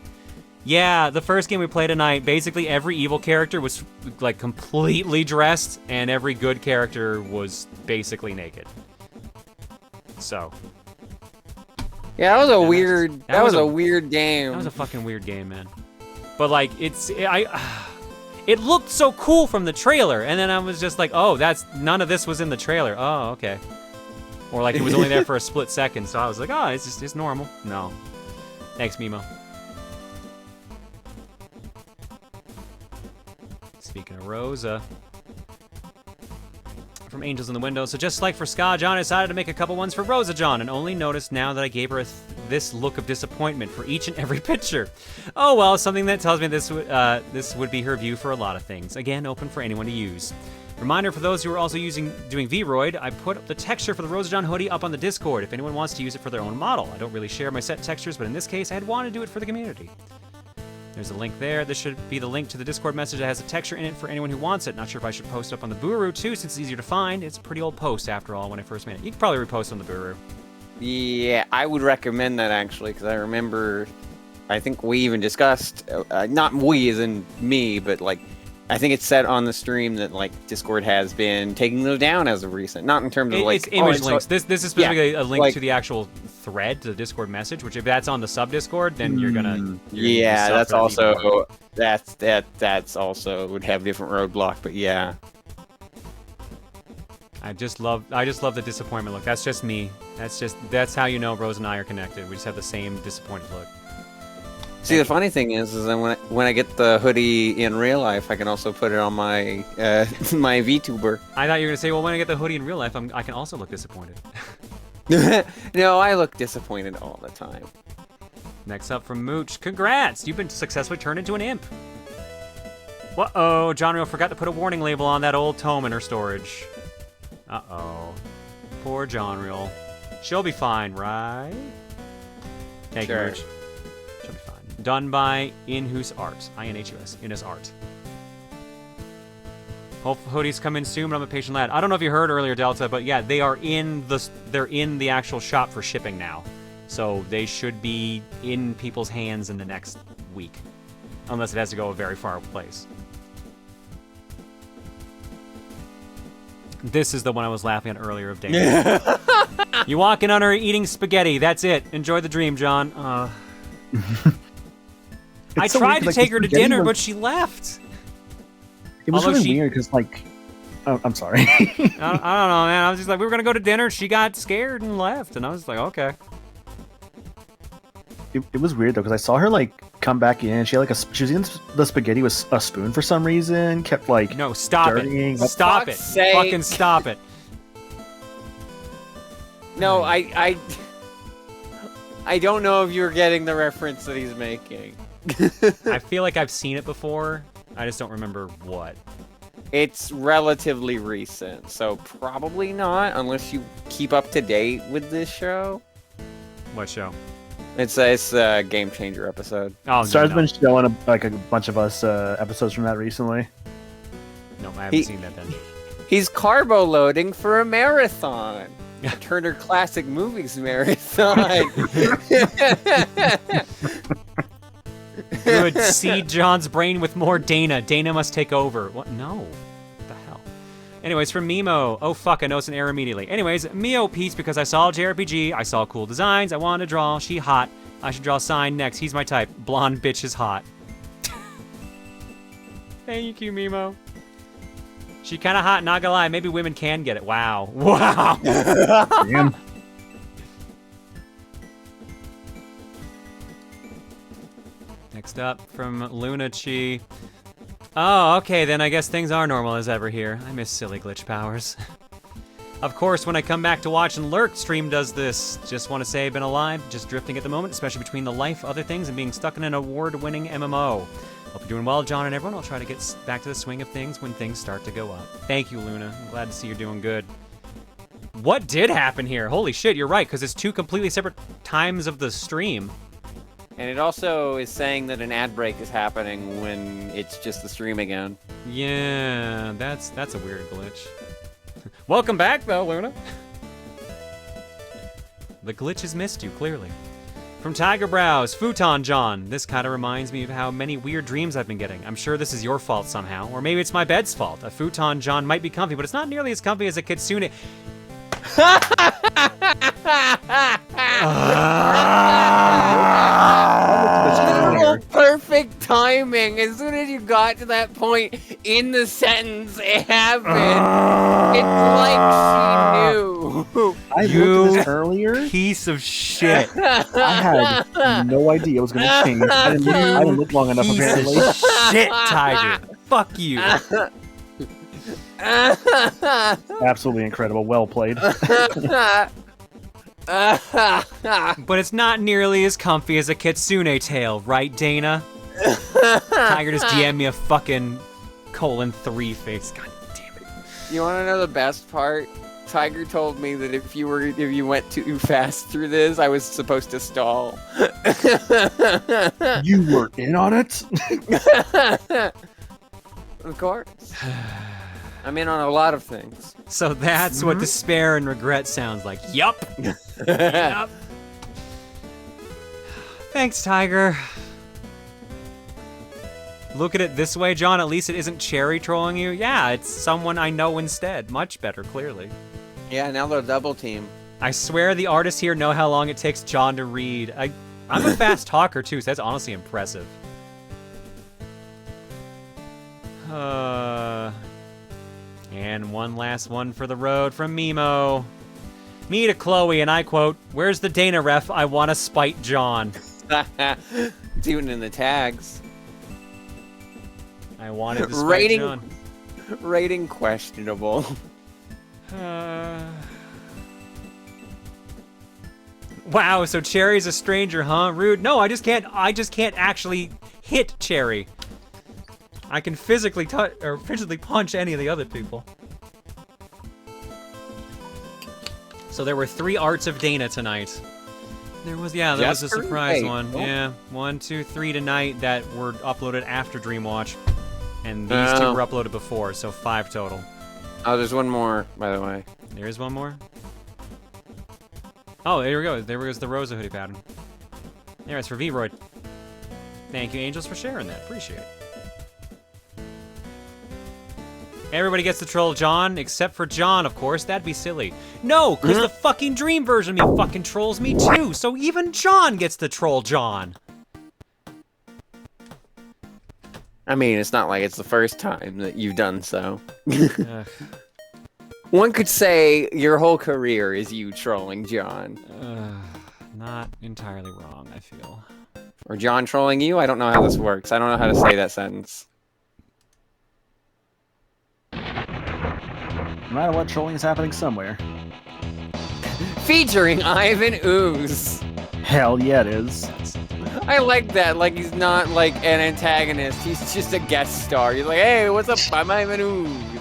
Yeah, the first game we played tonight, basically every evil character was like completely dressed and every good character was basically naked. So. Yeah, that was a weird. That was a weird game. That was a fucking weird game, man. But like, it looked so cool from the trailer, and then I was just like, oh, none of this was in the trailer. Oh, okay. Or like it was only there for a split second, so I was like, oh, it's normal. No. Thanks, Mimo. Speaking of Rosa. From Angels in the Window. So just like for Ska John, I decided to make a couple ones for Rosa John, and only noticed now that I gave her this look of disappointment for each and every picture. Oh well, something that tells me this would be her view for a lot of things. Again, open for anyone to use. Reminder for those who are also doing V-Roid, I put the texture for the Rosa John hoodie up on the Discord if anyone wants to use it for their own model. I don't really share my set textures, but in this case, I had wanted to do it for the community. There's a link there. This should be the link to the Discord message that has a texture in it for anyone who wants it. Not sure if I should post up on the Booru too, since it's easier to find. It's a pretty old post after all when I first made it. You could probably repost on the Booru. Yeah, I would recommend that actually, because I remember, I think we even discussed, not we as in me, but like, I think it's said on the stream that like Discord has been taking those down as of recent. Not in terms of like it's image links. This is specifically a link to the actual thread, to the Discord message. Which if that's on the sub Discord, then you're gonna. Yeah, that's also that's also would have a different roadblock, but yeah. I just love the disappointment look. That's just me. That's how you know Rose and I are connected. We just have the same disappointed look. See, the funny thing is then when I get the hoodie in real life, I can also put it on my my VTuber. I thought you were gonna say, well, when I get the hoodie in real life, I can also look disappointed. No, I look disappointed all the time. Next up from Mooch, congrats! You've been successfully turned into an imp. Uh-oh, Jonrio forgot to put a warning label on that old tome in her storage. Uh-oh. Poor Jonriel. She'll be fine, right? Thank you, Mooch. She'll be fine. Done by Inhus Art. I-N-H-U-S. Inhus Art. Hope hoodies come in soon, but I'm a patient lad. I don't know if you heard earlier, Delta, but yeah, they're in the actual shop for shipping now. So they should be in people's hands in the next week. Unless it has to go a very far place. This is the one I was laughing at earlier of Dane. You walking on her eating spaghetti. That's it. Enjoy the dream, John. I tried to take her to dinner, but she left. It was really weird because, like, oh, I'm sorry. I don't know, man. I was just like, we were gonna go to dinner. She got scared and left, and I was like, okay. It was weird though because I saw her like come back in. She had like she was eating the spaghetti with a spoon for some reason. Kept like no, stop it, stop it, fucking stop it. No, I don't know if you're getting the reference that he's making. I feel like I've seen it before. I just don't remember what. It's relatively recent, so probably not, unless you keep up to date with this show. What show? It's a Game Changer episode. Oh, Star's been showing a bunch of us episodes from that recently. No, I haven't seen that then. He's carbo loading for a marathon. Turner Classic Movies Marathon. You would seed John's brain with more Dana. Dana must take over. What? No. What the hell? Anyways, from Mimo. Oh, fuck, I noticed an error immediately. Anyways, Mio Peace because I saw JRPG. I saw cool designs. I wanted to draw. She hot. I should draw Sign next. He's my type. Blonde bitch is hot. Thank you, Mimo. She kind of hot, not gonna lie. Maybe women can get it. Wow. Wow. Damn. Next up from Luna Chi. Oh, okay, then I guess things are normal as ever here. I miss silly glitch powers. Of course, when I come back to watch and lurk, stream does this. Just want to say I've been alive, just drifting at the moment, especially between the life, other things, and being stuck in an award-winning MMO. Hope you're doing well, John and everyone. I'll try to get back to the swing of things when things start to go up. Thank you, Luna. I'm glad to see you're doing good. What did happen here? Holy shit, you're right, because it's 2 completely separate times of the stream. And it also is saying that an ad break is happening when it's just the stream again. Yeah, that's a weird glitch. Welcome back, though, Luna. The glitch has missed you, clearly. From Tiger Brows, Futon John. This kind of reminds me of how many weird dreams I've been getting. I'm sure this is your fault somehow, or maybe it's my bed's fault. A Futon John might be comfy, but it's not nearly as comfy as a Kitsune. Perfect timing. As soon as you got to that point in the sentence, it happened. It's like she knew. I looked at this earlier. Piece of shit. I had no idea it was going to change. I didn't look long enough, apparently. Shit, Tiger. Fuck you. Absolutely incredible. Well played. But it's not nearly as comfy as a Kitsune tail, right, Dana? Tiger just DM me a fucking :3 face. God damn it. You want to know the best part? Tiger told me that if you went too fast through this, I was supposed to stall. You were in on it? Of course. I'm in on a lot of things. So that's what despair and regret sounds like. Yup. Yup. Thanks, Tiger. Look at it this way, John. At least it isn't Cherry trolling you. Yeah, it's someone I know instead. Much better, clearly. Yeah, now they'll double team. I swear the artists here know how long it takes John to read. I'm a fast talker, too, so that's honestly impressive. And one last one for the road from Mimo. Me to Chloe, and I quote, "Where's the Dana ref? I want to spite John." It's even in the tags. I wanted to spite John. Rating questionable. Wow, so Cherry's a stranger, huh? Rude. No, I just can't actually hit Cherry. I can physically punch any of the other people. So there were 3 arts of Dana tonight. There was was a surprise one. Oh. Yeah, 1, 2, 3 tonight that were uploaded after Dreamwatch, and these 2 were uploaded before, so 5 total. Oh, there's one more, by the way. There is one more? Oh, there we go. There goes the Rosa hoodie pattern. There, it's for V-Royd. Thank you, Angels, for sharing that. Appreciate it. Everybody gets to troll John, except for John, of course. That'd be silly. No, because the fucking dream version of me fucking trolls me too, so even John gets to troll John. I mean, it's not like it's the first time that you've done so. One could say your whole career is you trolling John. Not entirely wrong, I feel. Or John trolling you? I don't know how this works. I don't know how to say that sentence. No matter what, trolling is happening somewhere. Featuring Ivan Ooze. Hell yeah, it is. I like that. Like, he's not like an antagonist. He's just a guest star. He's like, hey, what's up? I'm Ivan Ooze.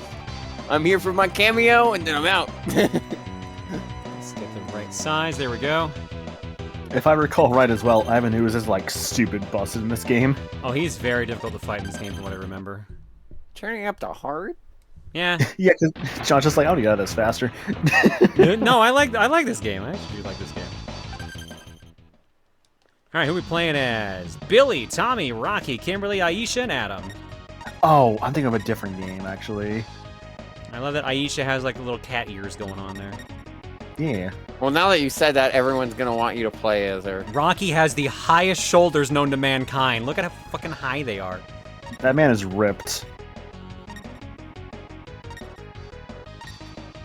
I'm here for my cameo, and then I'm out. Let's get the right size. There we go. If I recall right as well, Ivan Ooze is like stupid busted in this game. Oh, he's very difficult to fight in this game from what I remember. Turning up to hard? Yeah. Yeah, because John's just like, I want to get out of this faster. No, I like this game. I actually do like this game. All right, who are we playing as? Billy, Tommy, Rocky, Kimberly, Aisha, and Adam. Oh, I'm thinking of a different game, actually. I love that Aisha has like the little cat ears going on there. Yeah. Well, now that you said that, everyone's gonna want you to play as her. Rocky has the highest shoulders known to mankind. Look at how fucking high they are. That man is ripped.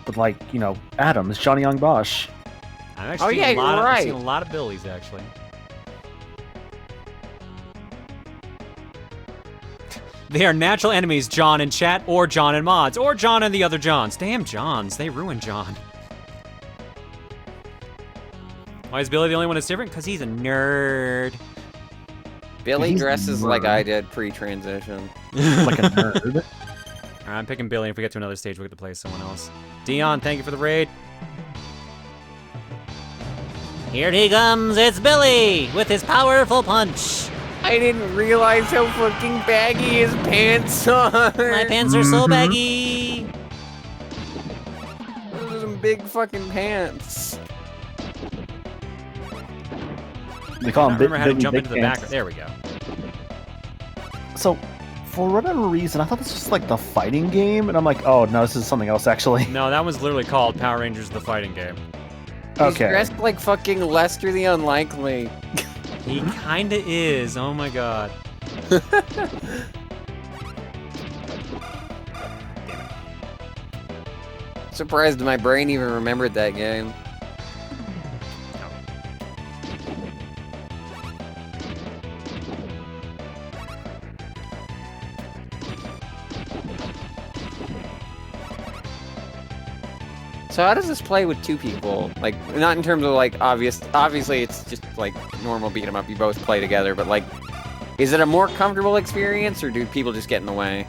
But like, you know, Adam is Johnny Young Bosch. I've actually seen I've seen a lot of Billies, actually. They are natural enemies, John in chat, or John in mods, or John and the other Johns. Damn Johns, they ruined John. Why is Billy the only one that's different? Because he's a nerd. Billy dresses like I did pre-transition. Like a nerd. Alright, I'm picking Billy. If we get to another stage, we'll get to play someone else. Dion, thank you for the raid. Here he comes, it's Billy, with his powerful punch. I didn't realize how fucking baggy his pants are. My pants are so baggy. Those are some big fucking pants. They call him I remember how to Big jump into the back. Pants. There we go. So, for whatever reason, I thought this was like the fighting game, and I'm like, oh no, this is something else actually. No, that was literally called Power Rangers: The Fighting Game. He's dressed like fucking Lester the Unlikely. He kinda is. Oh my god. Surprised my brain even remembered that game. So how does this play with two people? Like, not in terms of like obviously it's just like normal beat 'em up, you both play together, but like, is it a more comfortable experience or do people just get in the way?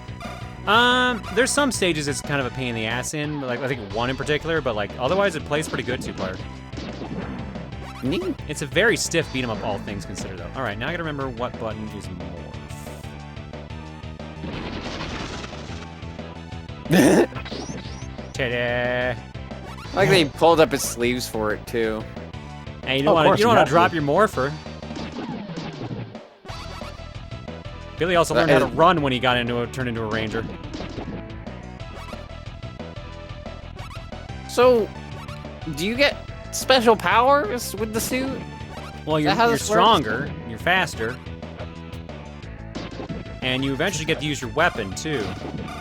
There's some stages it's kind of a pain in the ass in, like I think one in particular, but like otherwise it plays pretty good two-player. Neat. It's a very stiff beat 'em up, all things considered, though. All right, now I gotta remember what button is morph. Ta-da! Like they pulled up his sleeves for it too. Hey, you don't want to drop your morpher. Billy also learned how to run when he got turned into a ranger. So, do you get special powers with the suit? Well, you're stronger, you're faster, and you eventually get to use your weapon too.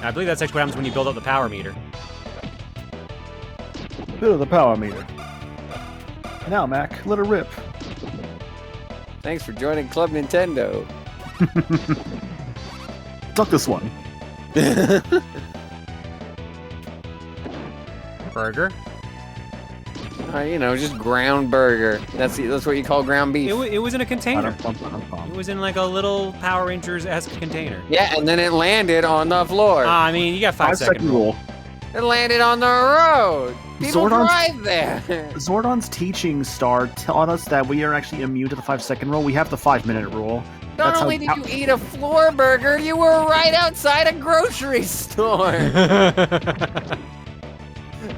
I believe that's actually what happens when you build up the power meter. Build the power meter. Now, Mac, let her rip. Thanks for joining Club Nintendo. Duck this one. Burger? You know, just ground burger. That's what you call ground beef. It was in a container. It was in like a little Power Rangers-esque container. Yeah, and then it landed on the floor. I mean, you got 5-second rule. It landed on the road. People drive there. Zordon's teaching star taught us that we are actually immune to the 5-second rule. We have the 5-minute rule. Not only did you eat a floor burger, you were right outside a grocery store.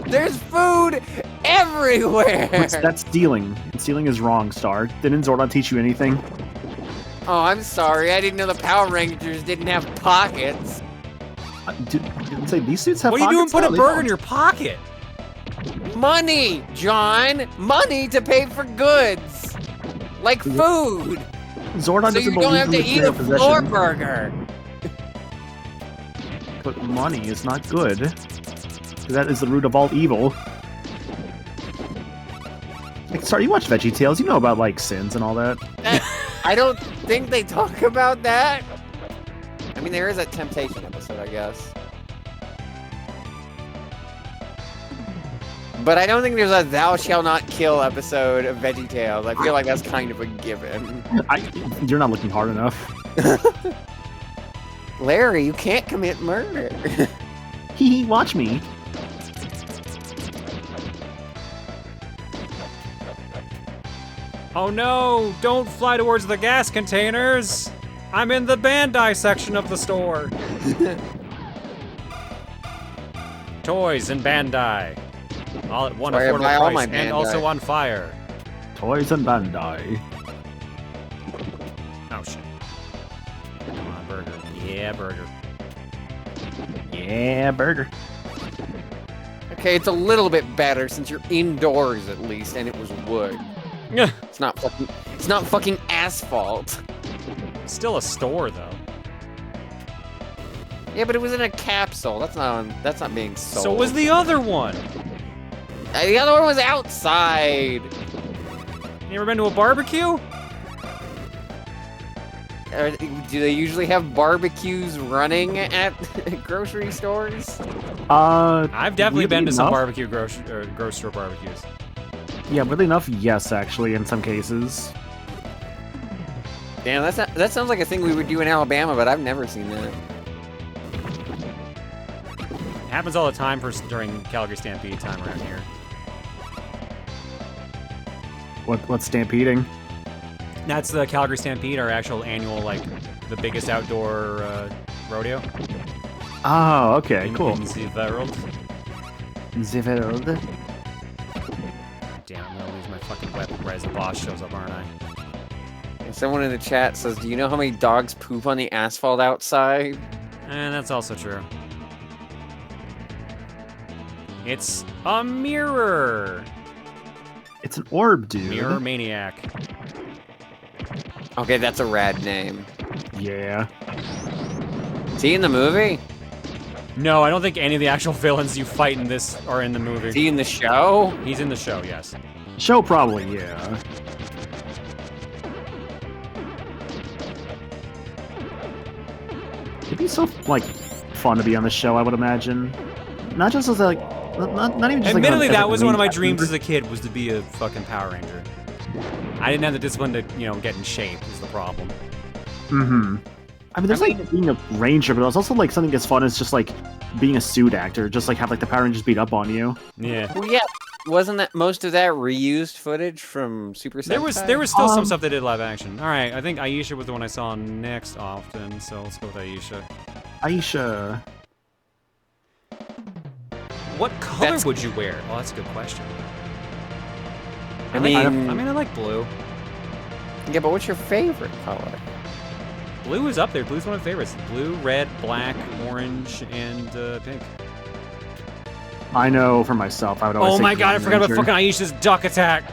There's food everywhere. That's stealing. And stealing is wrong, Star. Didn't Zordon teach you anything? Oh, I'm sorry. I didn't know the Power Rangers didn't have pockets. Didn't say these suits have pockets? What are you doing putting a burger in your pocket? Money, John. Money to pay for goods. Like food. Zordon so you don't have to eat a floor burger. But money is not good. That is the root of all evil. Like, sorry, you watch VeggieTales. You know about, like, sins and all that. I don't think they talk about that. I mean, there is a temptation episode, I guess. But I don't think there's a thou shalt not kill episode of VeggieTales. I feel like that's kind of a given. You're not looking hard enough. Larry, you can't commit murder. Hee, watch me. Oh no! Don't fly towards the gas containers! I'm in the Bandai section of the store. Toys and Bandai. All at one Sorry, I affordable buy all price my and Bandai. also on fire. Toys and Bandai. Oh shit. Come on, burger. Yeah, burger. Yeah, burger. Okay, it's a little bit better since you're indoors at least, and it was wood. Yeah. It's not fucking asphalt. Still a store though. Yeah, but it was in a capsule. That's not being sold. So was the other one. The other one was outside. You ever been to a barbecue? Do they usually have barbecues running at grocery stores? I've definitely been to some enough? barbecue grocery store barbecues. Yeah, weirdly enough, yes, actually, in some cases. Damn, that sounds like a thing we would do in Alabama, but I've never seen that. It happens all the time during Calgary Stampede time around here. What's stampeding? That's the Calgary Stampede, our actual annual, like, the biggest outdoor rodeo. Oh, okay, cool. In the world. The world. Damn, I'm gonna lose my fucking weapon right as the boss shows up, aren't I? Someone in the chat says, do you know how many dogs poop on the asphalt outside? And that's also true. It's a mirror! It's an orb, dude. Mirror Maniac. Okay, that's a rad name. Yeah. Is he in the movie? No, I don't think any of the actual villains you fight in this are in the movie. Is he in the show? He's in the show, yes. Show probably, yeah. It'd be so, like, fun to be on the show, I would imagine. Not just as, like, not even just Admittedly, like, that was one of my main dreams character. as a kid, was to be a fucking Power Ranger. I didn't have the discipline to, get in shape, is the problem. Mm-hmm. I mean, there's like being a ranger, but there's also like something as fun as just like being a suit actor, just like have like the Power Rangers beat up on you. Yeah. Well, yeah. Wasn't that most of that reused footage from Super Sentai? There was still some stuff they did live action. All right, I think Aisha was the one I saw next often, so let's go with Aisha. Aisha. What color would you wear? Oh, that's a good question. I mean, I like blue. Yeah, but what's your favorite color? Blue is up there. Blue's one of my favorites. Blue, red, black, orange, and pink. I know for myself, I would always Oh say my god, I Green forgot about Ranger. fucking Aisha's duck attack.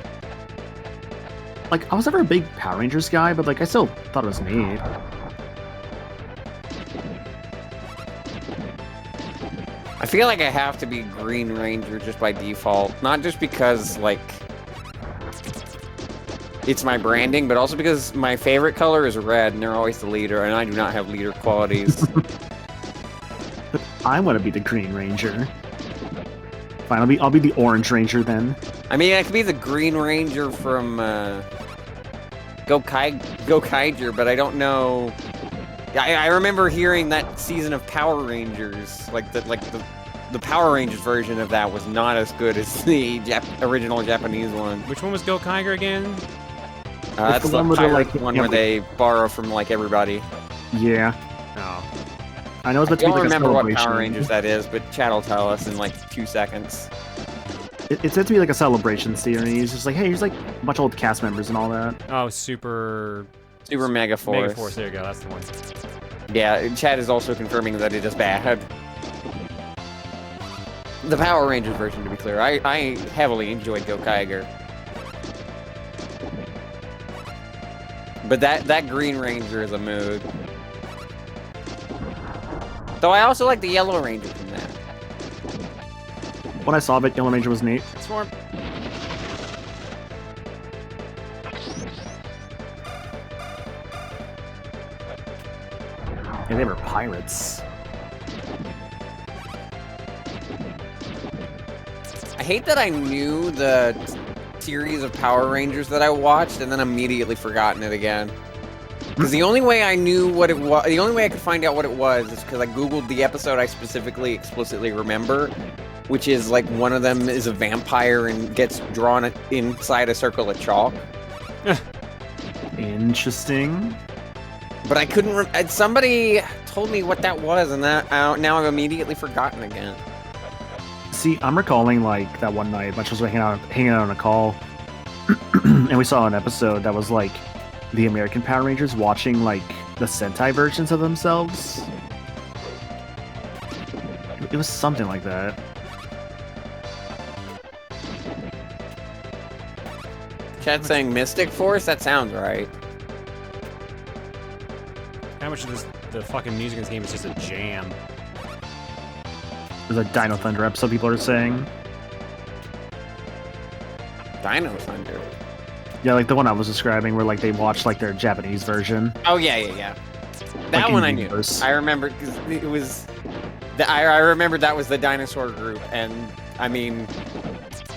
Like, I was never a big Power Rangers guy, but like I still thought it was neat. I feel like I have to be Green Ranger just by default. Not just because, like, it's my branding, but also because my favorite color is red, and they're always the leader, and I do not have leader qualities. I want to be the Green Ranger. Fine, I'll be the Orange Ranger then. I mean, I could be the Green Ranger from Gokaiger, but I don't know. I remember hearing that season of Power Rangers, the Power Rangers version of that was not as good as the original Japanese one. Which one was Gokaiger again? That's the pirate one where they borrow from like everybody. Yeah. Oh. I know it's I meant to be don't like remember a what celebration. Power Rangers that is, but Chad will tell us in like 2 seconds. It's meant to be like a celebration series. Just like, hey, here's like a bunch of old cast members and all that. Oh, Super Mega Force. Mega Force, there you go, that's the one. Yeah, Chad is also confirming that it is bad. The Power Rangers version, to be clear. I heavily enjoyed Gokaiger. But that Green Ranger is a mood. Though I also like the Yellow Ranger from that. What I saw of it, Yellow Ranger was neat. Swarm. Yeah, they were pirates. I hate that I knew the series of Power Rangers that I watched and then immediately forgotten it again. Because the only way I knew what it was, the only way I could find out what it was is because I googled the episode I explicitly remember, which is like one of them is a vampire and gets drawn inside a circle of chalk. Interesting. But I couldn't. Somebody told me what that was, and now I've immediately forgotten again. See, I'm recalling like that one night, bunch of us were hanging out on a call, and we saw an episode that was like the American Power Rangers watching like the Sentai versions of themselves. It was something like that. Chat saying Mystic Force? That sounds right. How much of the fucking music in this game is just a jam? There's a Dino Thunder episode people are saying. Dino Thunder? Yeah, like the one I was describing where like they watched like their Japanese version. Oh, yeah. That Like one I in knew. universe. I remember because it was... I remember that was the dinosaur group, and I mean...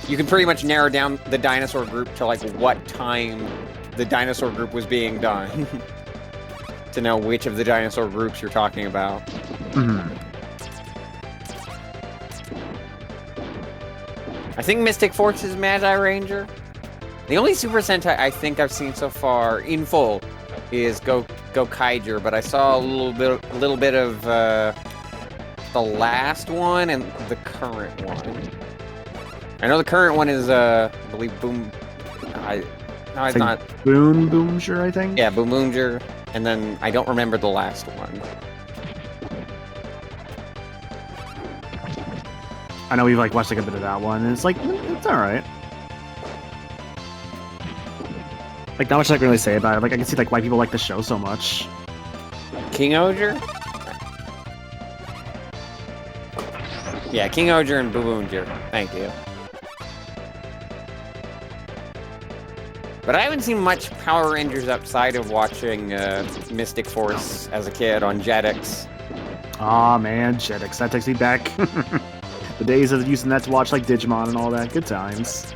You can pretty much narrow down the dinosaur group to like what time the dinosaur group was being done to know which of the dinosaur groups you're talking about. I think Mystic Force is Magi Ranger. The only Super Sentai I think I've seen so far in full is Gokaiger, but I saw a little bit of the last one and the current one. I know the current one is, I believe, Boom... No, it's not. Boomjer, I think? Yeah, Boomjer. And then I don't remember the last one. I know we've like watched like a bit of that one, and it's like, it's alright. Like, not much I can really say about it. Like, I can see like why people like the show so much. King Oger? Yeah, King Oger and Boomjer. Thank you. But I haven't seen much Power Rangers outside of watching Mystic Force as a kid on Jetix. Aw, man, Jetix. That takes me back. The days of using that to watch like Digimon and all that. Good times.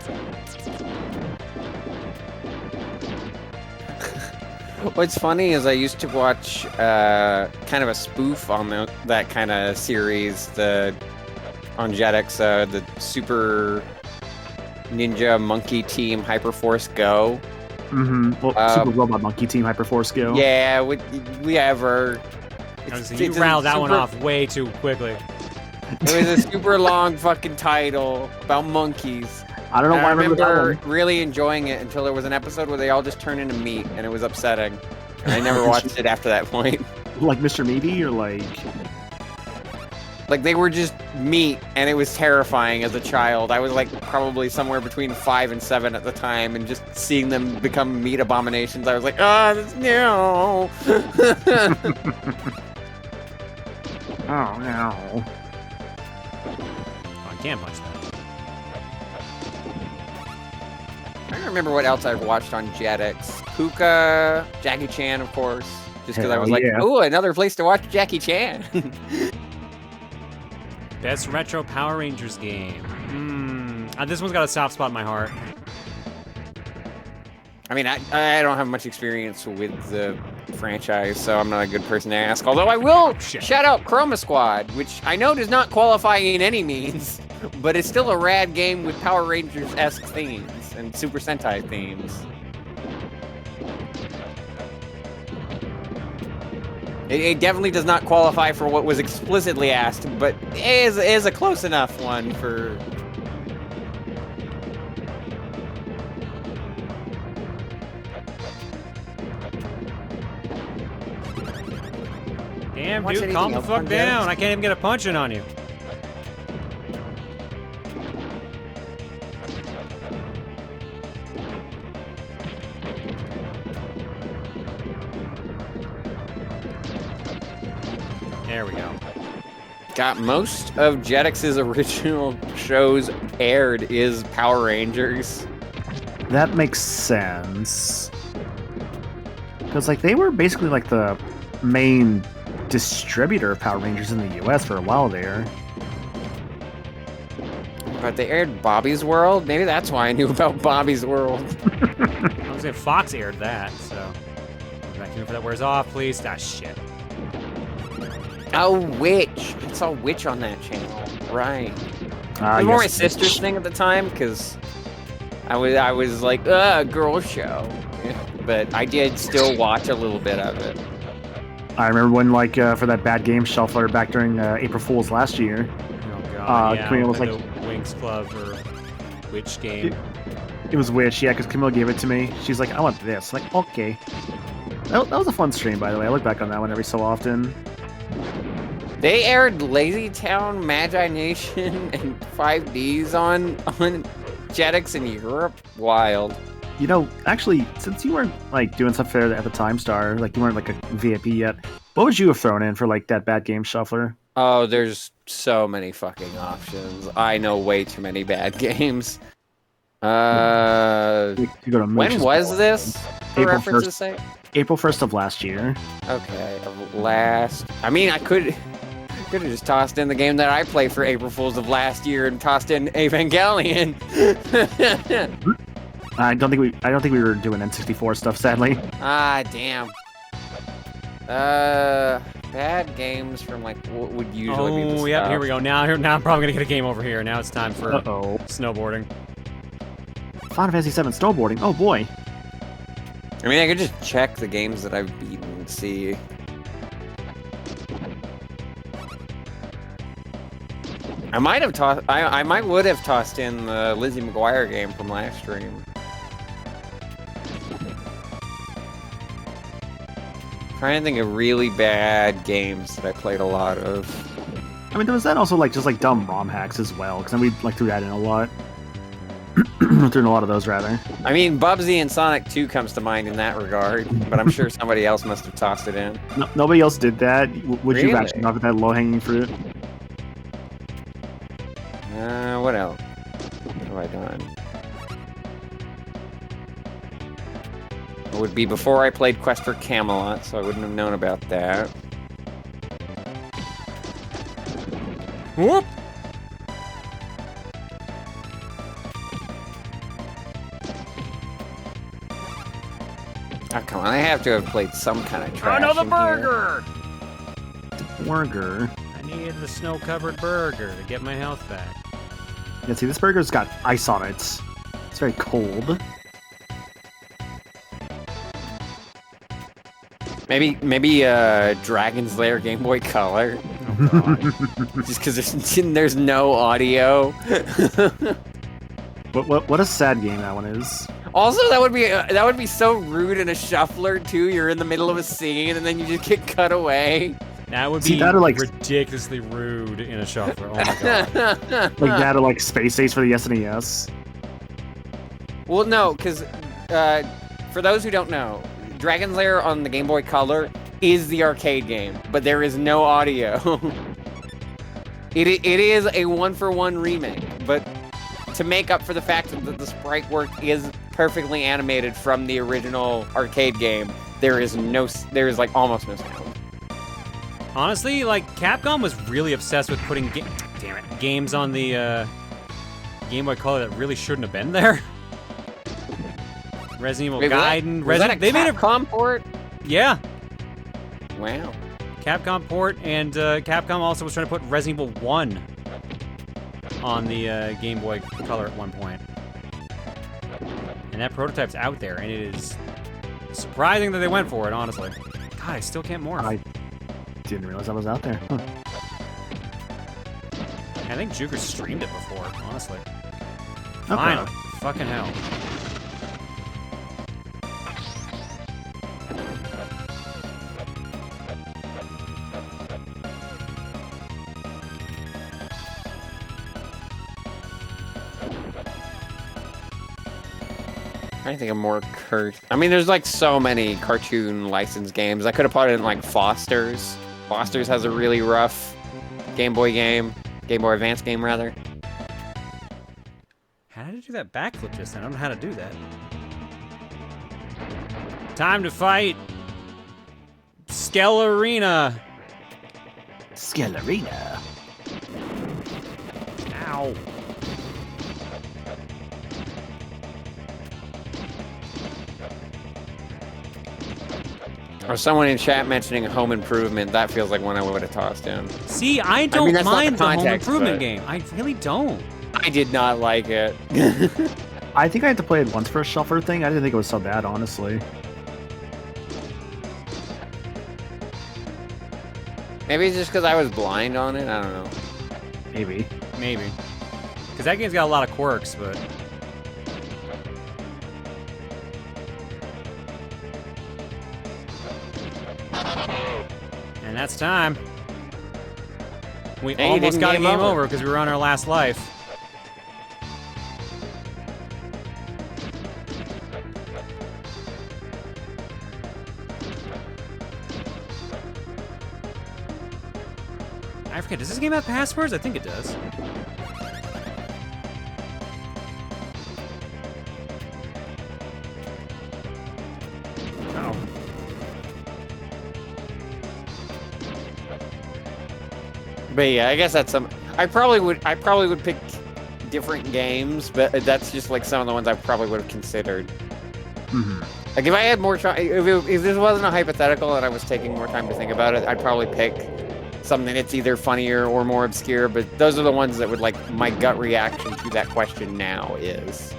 What's funny is I used to watch kind of a spoof on that kind of series, on Jetix, the Super Ninja Monkey Team Hyperforce Go. Well, Super Robot Monkey Team Hyperforce Go. Yeah, we ever. You rattled that one off way too quickly. It was a super long fucking title about monkeys. I don't know why I remember that one. Really enjoying it until there was an episode where they all just turned into meat, and it was upsetting. And I never watched it after that point. Like Mr. Meaty, or like... Like, they were just meat, and it was terrifying as a child. I was, like, probably somewhere between 5 and 7 at the time, and just seeing them become meat abominations, I was like, no! Oh, no. I can't punch that. I don't remember what else I've watched on Jetix. Puka, Jackie Chan, of course. Just because I was like, ooh, another place to watch Jackie Chan. Best retro Power Rangers game. This one's got a soft spot in my heart. I mean, I don't have much experience with the franchise, so I'm not a good person to ask. Although I will shout out Chroma Squad, which I know does not qualify in any means, but it's still a rad game with Power Rangers-esque themes and Super Sentai themes. It definitely does not qualify for what was explicitly asked, but it is a close enough one for... Damn, dude, calm the fuck down. I can't even get a punch in on you. There we go. Got most of Jetix's original shows aired is Power Rangers. That makes sense. Because, like, they were basically, like, the main distributor of Power Rangers in the US for a while there. But they aired Bobby's World? Maybe that's why I knew about Bobby's World. I was saying Fox aired that, so... Back to me for that wears off, please. Ah, shit. Oh, Witch. I saw Witch on that channel. Right. It was more my sister's thing at the time, because I was like, girl show. But I did still watch a little bit of it. I remember when, like, for that bad game shelf fluttered back during April Fool's last year. Oh, Yeah, Camille was the like, Winx Club or which game? it was Wish, yeah, because Camille gave it to me. She's like, I want this. Like, okay. That was a fun stream, by the way. I look back on that one every so often. They aired Lazy Town, Magi Nation, and 5Ds on Jetix in Europe. Wild. You know, actually, since you weren't like doing stuff there at the time, Star, like you weren't like a VIP yet, what would you have thrown in for like that bad game shuffler? Oh, there's so many fucking options. I know way too many bad games. You go to When Mooch's was Ball. this? For April reference's 1st, sake? April 1st of last year. Okay, of last. I mean, I could have just tossed in the game that I played for April Fools of last year and tossed in Evangelion. I don't think we were doing N64 stuff, sadly. Ah, damn. Bad games from like what would usually be the yeah, stuff. here we go. Now I'm probably gonna get a game over here. Now it's time for snowboarding. Final Fantasy VII snowboarding. Oh boy. I mean, I could just check the games that I've beaten and see. I might have tossed. I would have tossed in the Lizzie McGuire game from last stream. Trying to think of really bad games that I played a lot of. I mean, there was that also like just like dumb ROM hacks as well, because then we like threw that in a lot. Threw in a lot of those rather. I mean, Bubsy and Sonic 2 comes to mind in that regard, but I'm sure somebody else must have tossed it in. No, nobody else did that. Would you Really? actually knock at that low-hanging fruit? What else? What have I done? It would be before I played Quest for Camelot, so I wouldn't have known about that. Whoop! Oh, come on, I have to have played some kind of trash. Another in here. burger! Burger. I needed the snow-covered burger to get my health back. Yeah, see, this burger's got ice on it. It's very cold. Maybe Dragon's Lair Game Boy Color. Just because there's no audio. What a sad game that one is. Also, that would be so rude in a shuffler too. You're in the middle of a scene and then you just get cut away. That would See, be that or, like- ridiculously rude in a shuffler. Oh my god. Like that or like Space Ace for the SNES. Well, no, because for those who don't know, Dragon's Lair on the Game Boy Color is the arcade game, but there is no audio. It is a 1-for-1 remake, but to make up for the fact that the sprite work is perfectly animated from the original arcade game, there is like almost no sound. Honestly, like Capcom was really obsessed with putting games on the Game Boy Color that really shouldn't have been there. Resident Evil Wait, Gaiden. was that a they made a Capcom port? Yeah. Wow. Capcom port, and Capcom also was trying to put Resident Evil 1 on the Game Boy Color at one point. And that prototype's out there, and it is surprising that they went for it, honestly. God, I still can't morph. I didn't realize that was out there. Huh. I think Juker streamed it before, honestly. Okay. Finally. Fucking hell. I think of more I mean, there's like so many cartoon licensed games. I could have put it in like Foster's. Foster's has a really rough Game Boy Advance game rather. How did I do that backflip just then? I don't know how to do that. Time to fight Scalarina. Scalarina. Ow. Or someone in chat mentioning Home Improvement. That feels like one I would have tossed in. See, I don't that's not mind the Home context, Improvement but game. I really don't. I did not like it. I think I had to play it once for a shuffler thing. I didn't think it was so bad, honestly. Maybe it's just because I was blind on it. I don't know. Maybe. Maybe. Because that game's got a lot of quirks, but... And that's time. We Hey, you almost didn't got a game game over. over because we were on our last life. I forget, does this game have passwords? I think it does. Oh. But yeah, I guess that's some. I probably would pick different games, but that's just like some of the ones I probably would have considered. Mhm. Like if I had more time, if this wasn't a hypothetical and I was taking more time to think about it, I'd probably pick something that's either funnier or more obscure. But those are the ones that would like my gut reaction to that question now is.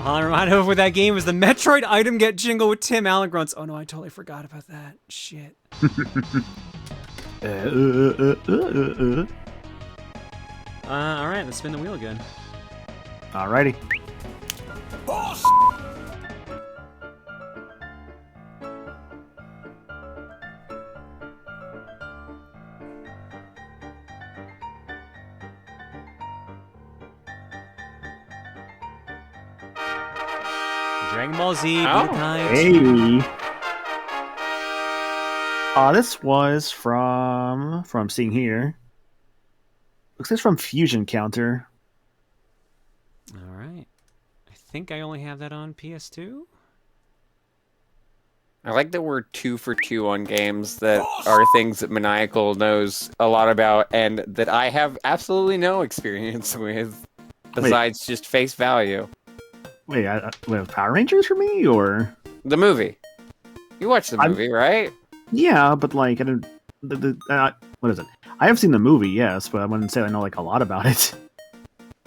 All I reminded of with that game was the Metroid item get jingle with Tim Allen grunts. Oh no, I totally forgot about that. Shit. All right, let's spin the wheel again. Alrighty. Dragon Ball Z, Oh. Budokai. Hey. This was from seeing here. Looks like it's from Fusion Counter. All right. I think I only have that on PS2. I like that we're 2 for 2 on games that are things that Maniacal knows a lot about and that I have absolutely no experience with, besides just face value. Wait, wait, Power Rangers for me or the movie? You watched the movie, right? Yeah, but like I don't. What is it? I have seen the movie, yes, but I wouldn't say I know like a lot about it.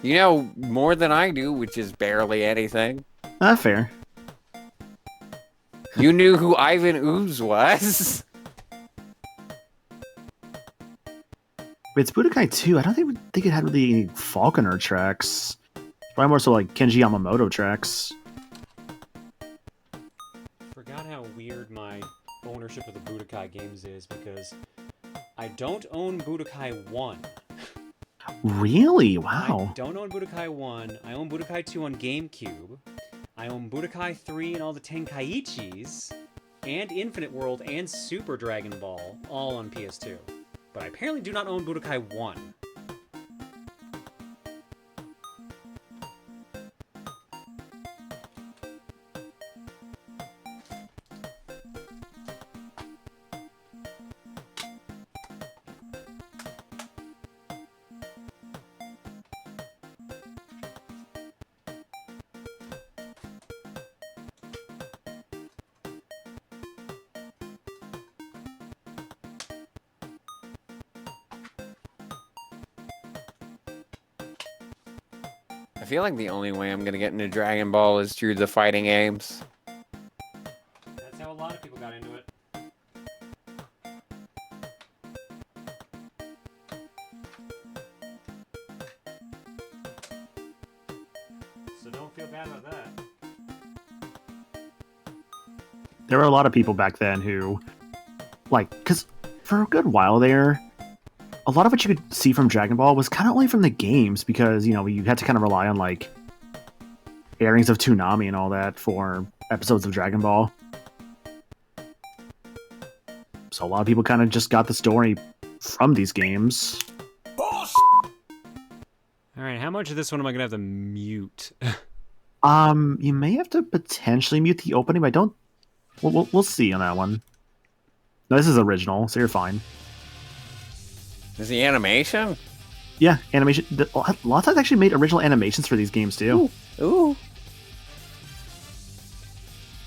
You know more than I do, which is barely anything. Fair. You knew who Ivan Ooze was. It's Budokai 2. I don't think it had really any Falconer tracks. Probably more so like Kenji Yamamoto tracks. Forgot how weird my ownership of the Budokai games is because I don't own Budokai 1. Really? Wow. I don't own Budokai 1. I own Budokai 2 on GameCube. I own Budokai 3 and all the Tenkaichis, and Infinite World and Super Dragon Ball, all on PS2. But I apparently do not own Budokai 1. I feel like the only way I'm gonna get into Dragon Ball is through the fighting games. That's how a lot of people got into it. So don't feel bad about that. There were a lot of people back then who, like, because for a good while there, a lot of what you could see from Dragon Ball was kind of only from the games because, you know, you had to kind of rely on, like, airings of Toonami and all that for episodes of Dragon Ball. So a lot of people kind of just got the story from these games. Alright, how much of this one am I going to have to mute? You may have to potentially mute the opening, but I don't... We'll see on that one. No, this is original, so you're fine. Is the animation? Yeah, animation. Lots of actually made original animations for these games too. Ooh.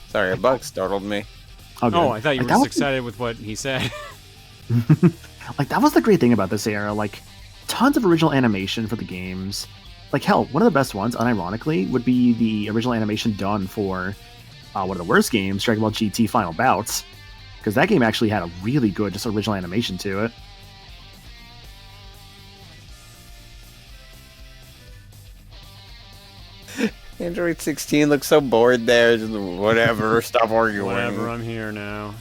Sorry, a bug startled me. Oh, I thought you were That just was- excited with what he said. Like, that was the great thing about this era. Like, tons of original animation for the games. Like, hell, one of the best ones, unironically, would be the original animation done for one of the worst games, Dragon Ball GT Final Bouts. because that game actually had a really good just original animation to it. Android 16 looks so bored there. Just whatever, stop arguing. Whatever, I'm here now.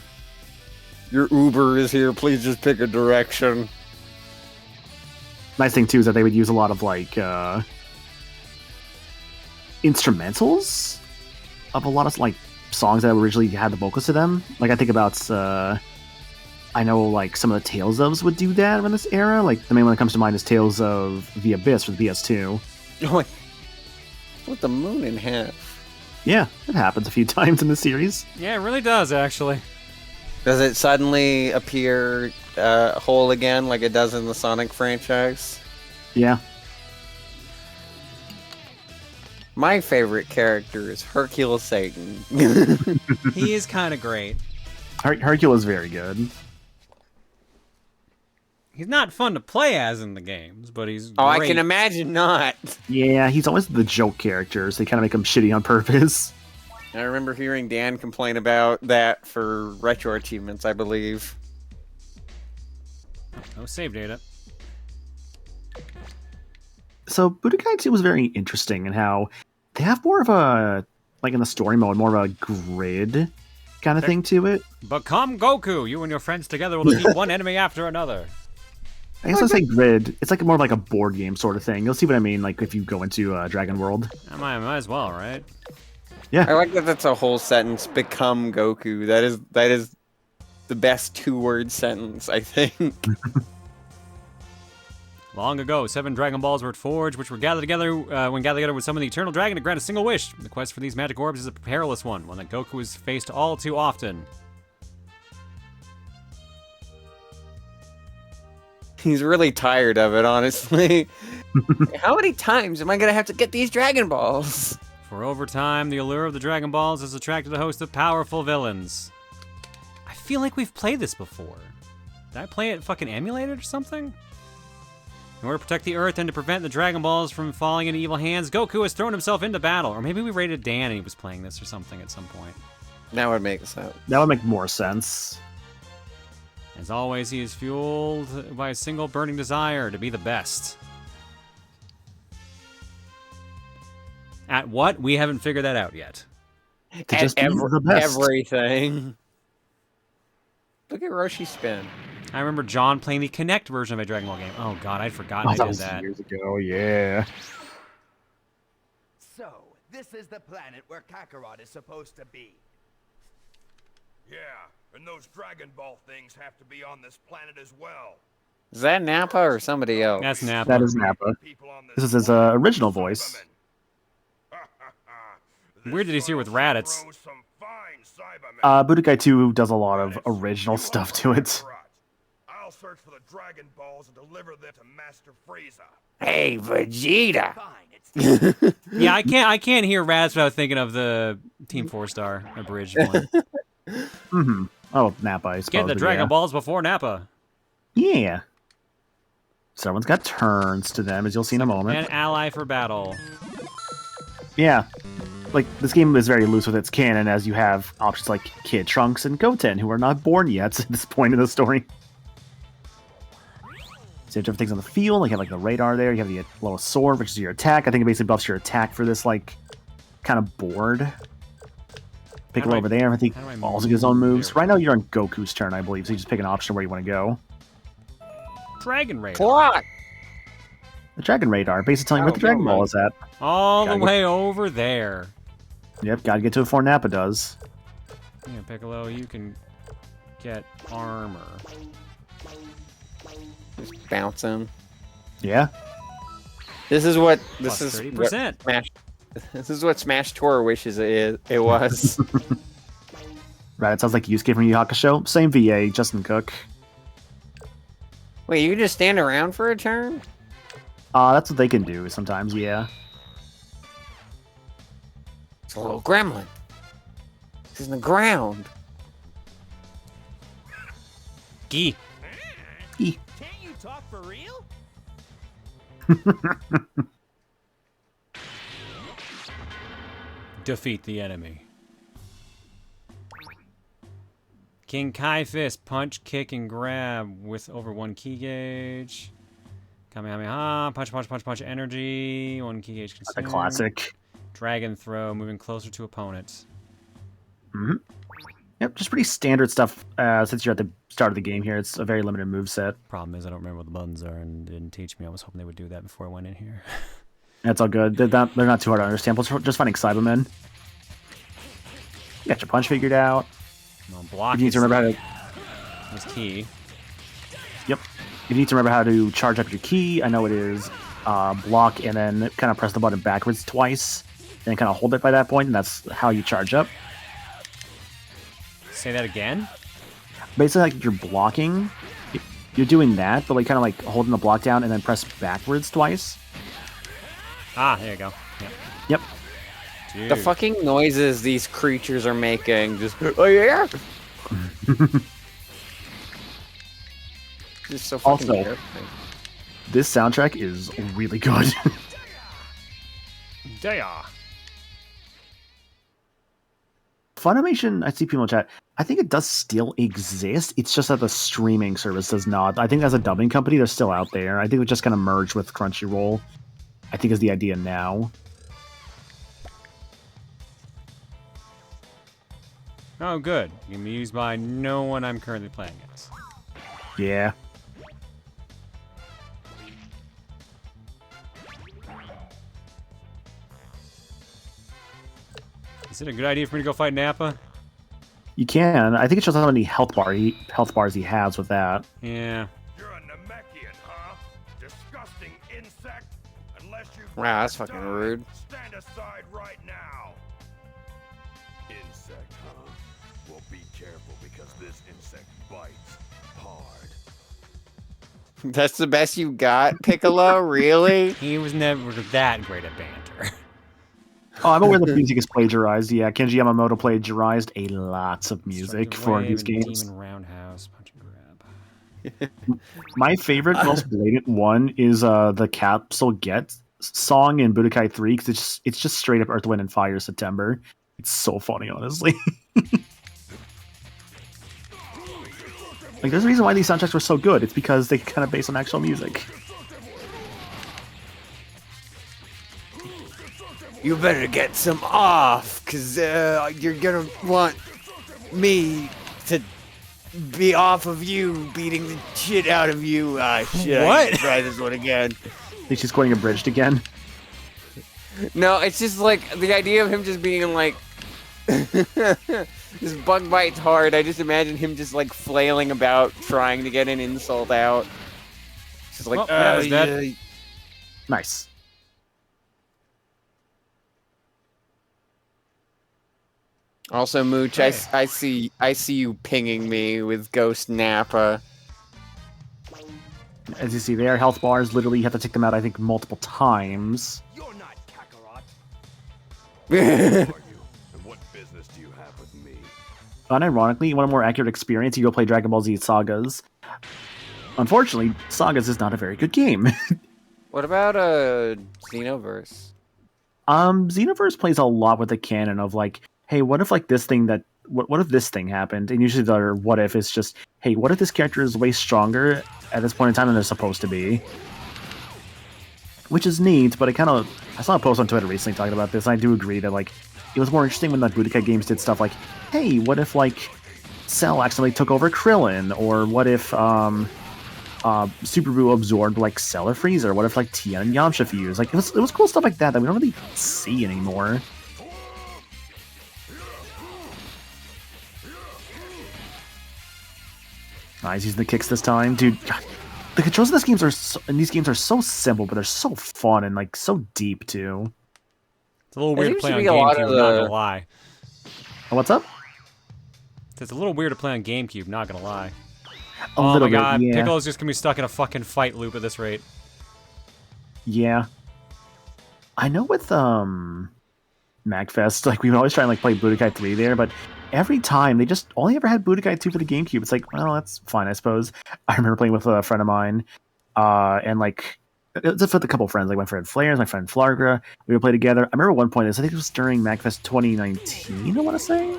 Your Uber is here. Please just pick a direction. Nice thing too is that they would use a lot of like instrumentals of a lot of like songs that originally had the vocals to them. Like I think about I know like some of the Tales ofs would do that in this era. Like the main one that comes to mind is Tales of the Abyss for the PS2. Oh, split the moon in half. Yeah, it happens a few times in the series. Yeah, it really does, actually. Does it suddenly appear whole again like it does in the Sonic franchise? Yeah. My favorite character is Hercule Satan. He is kind of great. Hercule is very good. He's not fun to play as in the games, but he's Oh, great. I can imagine not. Yeah, he's always the joke character, so they kind of make him shitty on purpose. I remember hearing Dan complain about that for retro achievements, I believe. No save data. So Budokai 2 was very interesting in how they have more of a, like in the story mode, more of a grid kind of thing to it. Become Goku! You and your friends together will defeat one enemy after another. I guess I say grid. It's like more of like a board game sort of thing. You'll see what I mean, like if you go into Dragon World. I might as well, right? Yeah. I like that that's a whole sentence, become Goku. That is the best two-word sentence, I think. Long ago, 7 Dragon Balls were forged, which were gathered together when gathered together with summon the Eternal Dragon to grant a single wish. The quest for these magic orbs is a perilous one that Goku has faced all too often. He's really tired of it, honestly. How many times am I going to have to get these Dragon Balls? For over time, the allure of the Dragon Balls has attracted a host of powerful villains. I feel like we've played this before. Did I play it fucking emulated or something? In order to protect the Earth and to prevent the Dragon Balls from falling into evil hands, Goku has thrown himself into battle. Or maybe we raided Dan and he was playing this or something at some point. That would make sense. That would make more sense. As always, he is fueled by a single burning desire to be the best. At what? We haven't figured that out yet. To just be the best. Everything. Look at Roshi spin. I remember John playing the Kinect version of a Dragon Ball game. Oh god, I'd forgotten I that did was that. years ago, yeah. So, this is the planet where Kakarot is supposed to be. Yeah, and those Dragon Ball things have to be on this planet as well. Is that Nappa or somebody else? That's Nappa. That is Nappa. This is his original voice. Weird that he's here with Raditz. Budokai 2 does a lot of original stuff to it. I'll search for the Dragon Balls and deliver them to Master Frieza. Hey, Vegeta! Yeah, I can't hear Raditz without thinking of the Team 4-Star abridged one. Mm-hmm. Oh, Nappa, I suppose. Get the Dragon Balls before Nappa. Yeah. Someone's got turns to them, as you'll see in a moment. An ally for battle. Yeah. Like, this game is very loose with its canon, as you have options like Kid Trunks and Goten, who are not born yet at this point in the story. So you have different things on the field, like you have like the radar there, you have the little sword, which is your attack. I think it basically buffs your attack for this, like, kind of board. Piccolo over there, I think also gets his own moves. Right now you're on Goku's turn, I believe, so you just pick an option where you want to go. Dragon Radar. Plot! The Dragon Radar, basically telling you where the Dragon Ball is at. All the way over there. Yep, gotta get to it before Nappa does. Yeah, Piccolo, you can get armor. Just bounce him. Yeah. This is what Plus this is 30%. what Smash. This is what Smash Tour wishes it was. Right, it sounds like Yusuke from Yu Yu Hakusho. Same VA, Justin Cook. Wait, you can just stand around for a turn? That's what they can do sometimes, yeah. It's a little gremlin. He's in the ground. Gee. Can't you talk for real? Defeat the enemy. King Kai Fist, punch, kick, and grab with over 1 key gauge. Kamehameha, punch, punch, punch, punch, energy, 1 key gauge consumed. A classic. Dragon throw, moving closer to opponents. Mm-hmm. Yep, just pretty standard stuff since you're at the start of the game here. It's a very limited move set. Problem is I don't remember what the buttons are and didn't teach me. I was hoping they would do that before I went in here. That's all good. They're not too hard to understand. Plus, just finding Cybermen. You got your punch figured out. No, block you need to remember how to... is key. Yep. You need to remember how to charge up your key. I know it is block and then kind of press the button backwards twice. And kind of hold it by that point, and that's how you charge up. Say that again? Basically, like, you're blocking. You're doing that, but like kind of like holding the block down and then press backwards twice. Ah, there you go. Yep. Yep. Dude. The fucking noises these creatures are making, just oh yeah. Just so fucking also, this soundtrack is really good. Daya. Funimation, I see people in chat. I think it does still exist. It's just that the streaming service does not. I think as a dubbing company, they're still out there. I think it's just going to merge with Crunchyroll. I think is the idea now. Oh, good. You can be used by no one I'm currently playing against. Yeah. Is it a good idea for me to go fight Nappa? You can. I think it shows how many health bars he has with that. Yeah. You're a Namekian, huh? Disgusting insect. Unless you wow, that's fucking rude. Stand aside right now. Insect, huh? Well, be careful because this insect bites hard. That's the best you got, Piccolo? Really? He was never that great at banter. Oh, I'm aware the music is plagiarized. Yeah, Kenji Yamamoto plagiarized a lots of music for these games. Demon roundhouse, punch and grab. My favorite, most blatant one is the Capsule Get song in Budokai 3 because it's just straight up Earth, Wind, and Fire September. It's so funny, honestly. Like, there's a reason why these soundtracks were so good. It's because they kind of based on actual music. You better get some off, because you're going to want me to be off of you, beating the shit out of you. Shit, What? I need to try this one again. I think she's quoting Abridged again. No, it's just like the idea of him just being like, this bug bites hard. I just imagine him just like flailing about trying to get an insult out. Just like, that was dead. yeah. Nice. Also, Mooch, Hey. I see you pinging me with Ghost Nappa. As you see there, health bars, literally you have to take them out, I think, multiple times. You're not Kakarot. Who are you? And what business do you have with me? Unironically, you want a more accurate experience, you go play Dragon Ball Z Sagas. Unfortunately, Sagas is not a very good game. What about Xenoverse? Xenoverse plays a lot with the canon of like, hey, what if like this thing that what if this thing happened? And usually the what if is just, hey, what if this character is way stronger at this point in time than they're supposed to be? Which is neat, but I saw a post on Twitter recently talking about this, and I do agree that like it was more interesting when the Budokai games did stuff like, hey, what if like Cell accidentally took over Krillin, or what if Super Buu absorbed like Cell or Freezer, what if like Tien and Yamcha fused? Like it was cool stuff like that we don't really see anymore. He's using the kicks this time, dude. God, the controls of these games are so simple, but they're so fun and like so deep too. It's a little weird to play on seems to be a lot GameCube, of not gonna lie. What's up? It's a little weird to play on GameCube, not gonna lie. A Oh little my god, bit, yeah. Piccolo's just gonna be stuck in a fucking fight loop at this rate. Yeah. I know with MagFest, like we would always try and like play Budokai 3 there, but every time they just only ever had Budokai 2 for the GameCube. It's like, well, that's fine, I suppose. I remember playing with a friend of mine, and like just with a couple of friends, like my friend Flares, my friend Flargra. We would play together. I remember one point, I think it was during MagFest 2019, I want to say.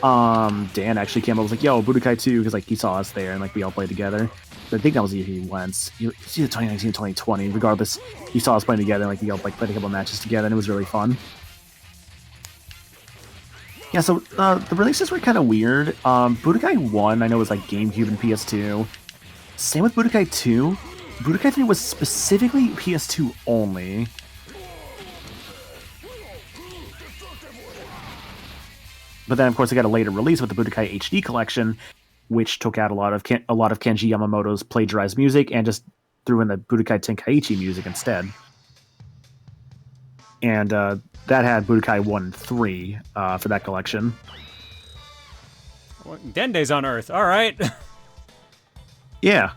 Dan actually came up and was like, "Yo, Budokai 2," because like he saw us there and like we all played together. But I think that was the year he went. It's either 2019 or 2020. Regardless, he saw us playing together and like we all like played a couple matches together, and it was really fun. Yeah, so the releases were kind of weird. Budokai 1, I know, was like GameCube and PS2. Same with Budokai 2. Budokai 3 was specifically PS2 only. But then, of course, they got a later release with the Budokai HD collection, which took out a lot of Kenji Yamamoto's plagiarized music and just threw in the Budokai Tenkaichi music instead. And that had Budokai 1 and 3 for that collection. Dende's on Earth. All right. Yeah.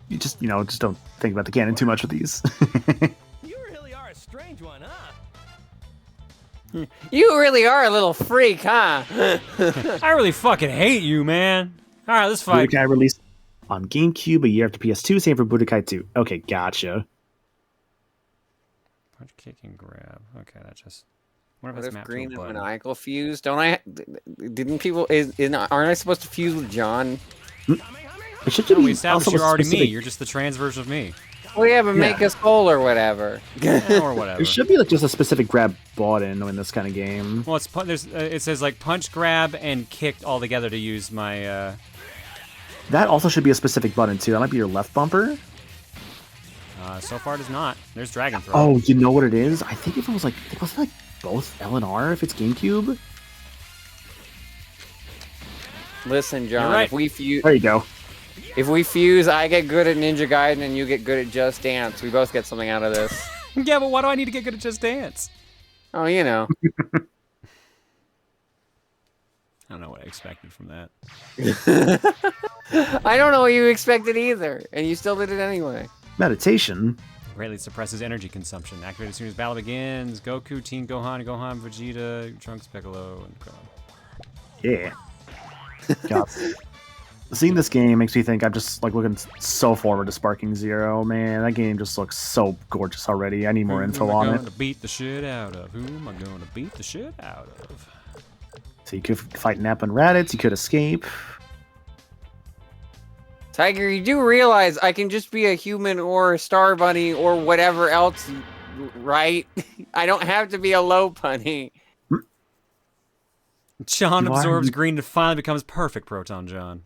You just don't think about the canon too much with these. You really are a strange one, huh? You really are a little freak, huh? I really fucking hate you, man. All right, let's fight. Budokai released on GameCube a year after PS2, same for Budokai 2. Okay, gotcha. Punch, kick, and grab. Okay, that just... What What if if it's green mapped to a and button? maniacal fuse? Don't I? Didn't people? Aren't I supposed to fuse with John? It should No, be we established also you're already me. specific- You're just the trans version of me. Well, yeah, but make us whole or whatever. Or whatever. It should be like just a specific grab button in this kind of game. Well, it says like punch, grab, and kick all together to use my. That also should be a specific button too. That might be your left bumper. So far, it is not. There's dragon throw. Oh, you know what it is? I think if it was like, was it like both L and R if it's GameCube? Listen, John. You're right. If we fuse, There you go. if we fuse, I get good at Ninja Gaiden and you get good at Just Dance. We both get something out of this. Yeah, but why do I need to get good at Just Dance? Oh, you know. I don't know what I expected from that. I don't know what you expected either, and you still did it anyway. Meditation. Greatly suppresses energy consumption. Activated as soon as battle begins. Goku, Teen Gohan, Vegeta, Trunks, Piccolo, and Krillin. Yeah. God. Seeing this game makes me think I'm just like looking so forward to Sparking Zero. Man, that game just looks so gorgeous already. I need more info Who am on I it. going to beat the shit out of? Who am I going to beat the shit out of? So you could fight Nap and Raditz, you could escape. Tiger, you do realize I can just be a human or a star bunny or whatever else, right? I don't have to be a low bunny. John Why are absorbs you- green and finally becomes perfect Proton John.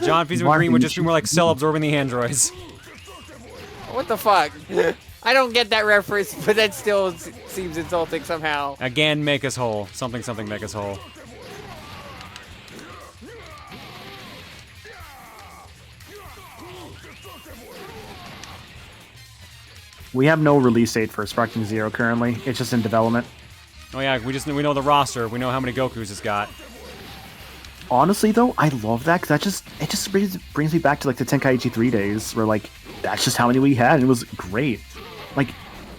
John Fusing Why with green are would you just be more like cell absorbing the androids. What the fuck? I don't get that reference, but that still seems insulting somehow. Again, make us whole. Something, something, make us whole. We have no release date for Sparking Zero currently. It's just in development. Oh yeah, we know the roster. We know how many Gokus it's got. Honestly, though, I love that because it just brings me back to like the Tenkaichi 3 days, where like that's just how many we had, and it was great. Like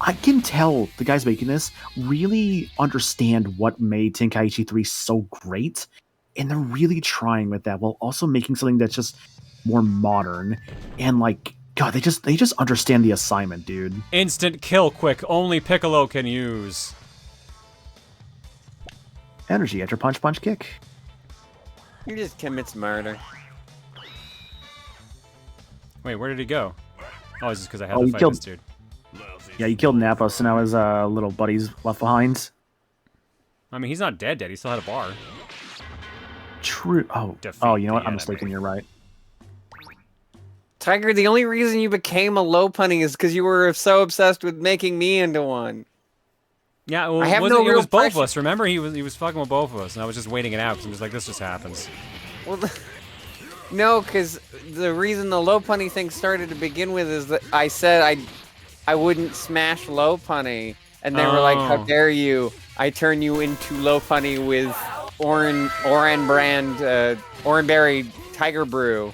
I can tell the guys making this really understand what made Tenkaichi 3 so great, and they're really trying with that while also making something that's just more modern and like God, they just understand the assignment, dude. Instant kill quick. Only Piccolo can use. Energy after punch, punch, kick. He just commits murder. Wait, where did he go? Oh, it's just because I had Oh, to he fight killed- this dude. Yeah, you killed Nappa, so now his little buddy's left behind. I mean, he's not dead. He still had a bar. True. Oh, you know what? I'm mistaken. You're right. Tiger, the only reason you became a low punny is because you were so obsessed with making me into one. Yeah, well, I have it no real was both of pressure. us. Remember, he was fucking with both of us, and I was just waiting it out because I'm just like, this just happens. Well, no, because the reason the low punny thing started to begin with is that I said I wouldn't smash low punny, and they were like, "How Oh. dare you? I turn you into low punny with Oran Berry Tiger Brew,"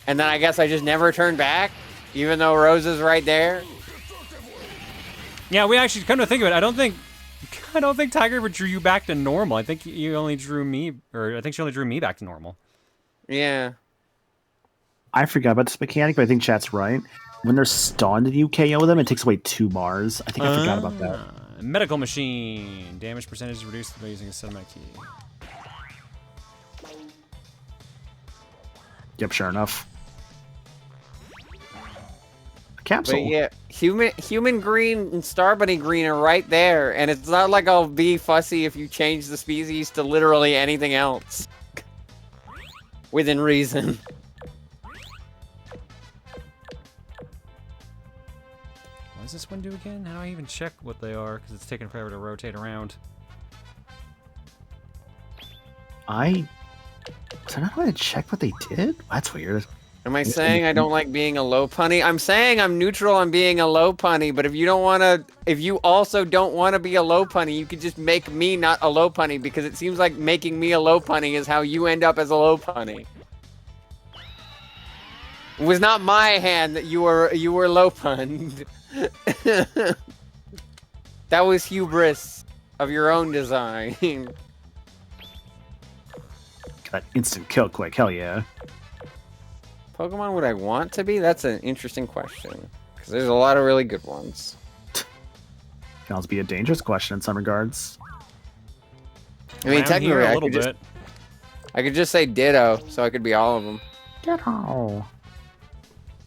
and then I guess I just never turned back, even though Rose is right there. Yeah, we actually come to think of it. I don't think Tiger ever drew you back to normal. I think you only drew me, or I think she only drew me back to normal. Yeah. I forgot about this mechanic, but I think chat's right. when they're stunned and you KO them, it takes away 2 bars. I think I forgot about that. Medical machine. Damage percentage is reduced by using a cinematic key. Yep, sure enough. A capsule. But yeah, human green and Star Bunny green are right there, and it's not like I'll be fussy if you change the species to literally anything else. Within reason. What does this one do again? How do I even check what they are? Because it's taking forever to rotate around. Was I not going to check what they did? That's weird. Am I saying I don't like being a low punny? I'm saying I'm neutral on being a low punny, but if you don't want to, if you also don't want to be a low punny, you could just make me not a low punny, because it seems like making me a low punny is how you end up as a low punny. It was not my hand that you were low punned. That was hubris of your own design. Got instant kill quick, hell yeah. Pokemon would I want to be? That's an interesting question. Because there's a lot of really good ones. Can also be a dangerous question in some regards. I mean, technically, I could just say Ditto, so I could be all of them. Ditto.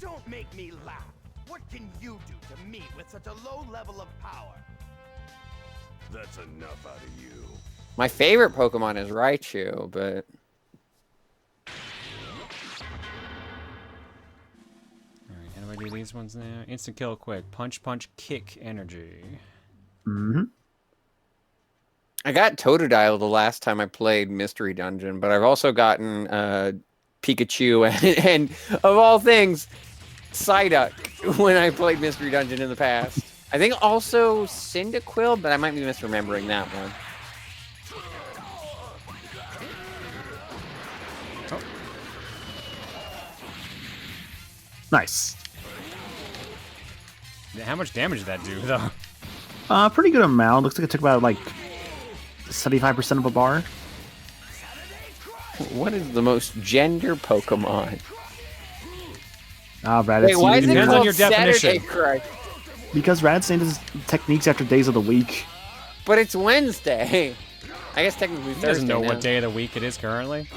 Don't make me laugh. What can you do to me with such a low level of power? That's enough out of you. My favorite Pokemon is Raichu, but... Alright, how do I do these ones now? Instant kill quick. Punch, punch, kick, energy. Mm-hmm. I got Totodile the last time I played Mystery Dungeon, but I've also gotten Pikachu and of all things, Psyduck when I played Mystery Dungeon in the past. I think also Cyndaquil, but I might be misremembering that one. Oh. Nice. How much damage did that do, though? Pretty good amount. Looks like it took about, like, 75% of a bar. What is the most gender Pokemon? Rattata. Wait, why is it called Saturday Crush? Because Rattata does techniques after days of the week. But it's Wednesday. I guess technically Thursday. He doesn't know now. what day of the week it is currently.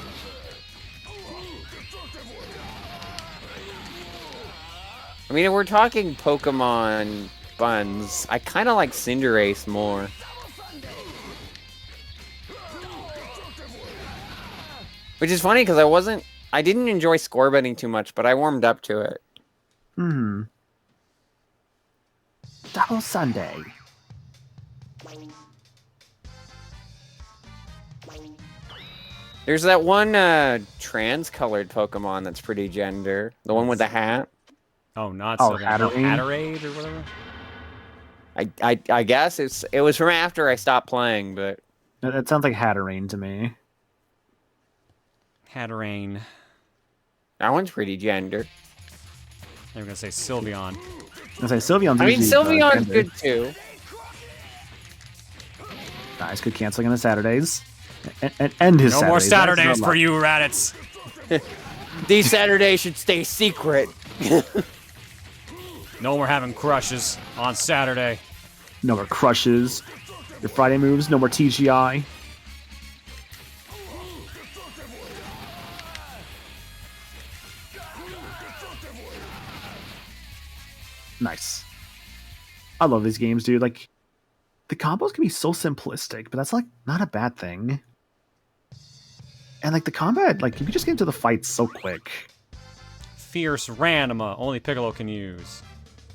I mean, if we're talking Pokemon buns, I kind of like Cinderace more. Which is funny because I didn't enjoy Scorbunny too much, but I warmed up to it. Hmm. Double Sunday. There's that one trans-colored Pokemon that's pretty gender. The one with the hat. Oh, not Oh, so Hatterade? Hatterade or whatever? I guess it was from after I stopped playing, but... That sounds like Hatterade to me. Hatterane. That one's pretty gender. I'm gonna say Sylveon. I say Sylveon's I mean, usually, Sylveon's gender. good too. Nice, good canceling on the Saturdays. And his No Saturdays. more That's Saturdays not for much. you, Raditz. These Saturdays should stay secret. No more having crushes on Saturday. No more crushes. Your Friday moves, no more TGI. Nice. I love these games, dude. Like, the combos can be so simplistic, but that's, like, not a bad thing. And, like, the combat, like, you can just get into the fights so quick. Fierce Ranma, only Piccolo can use.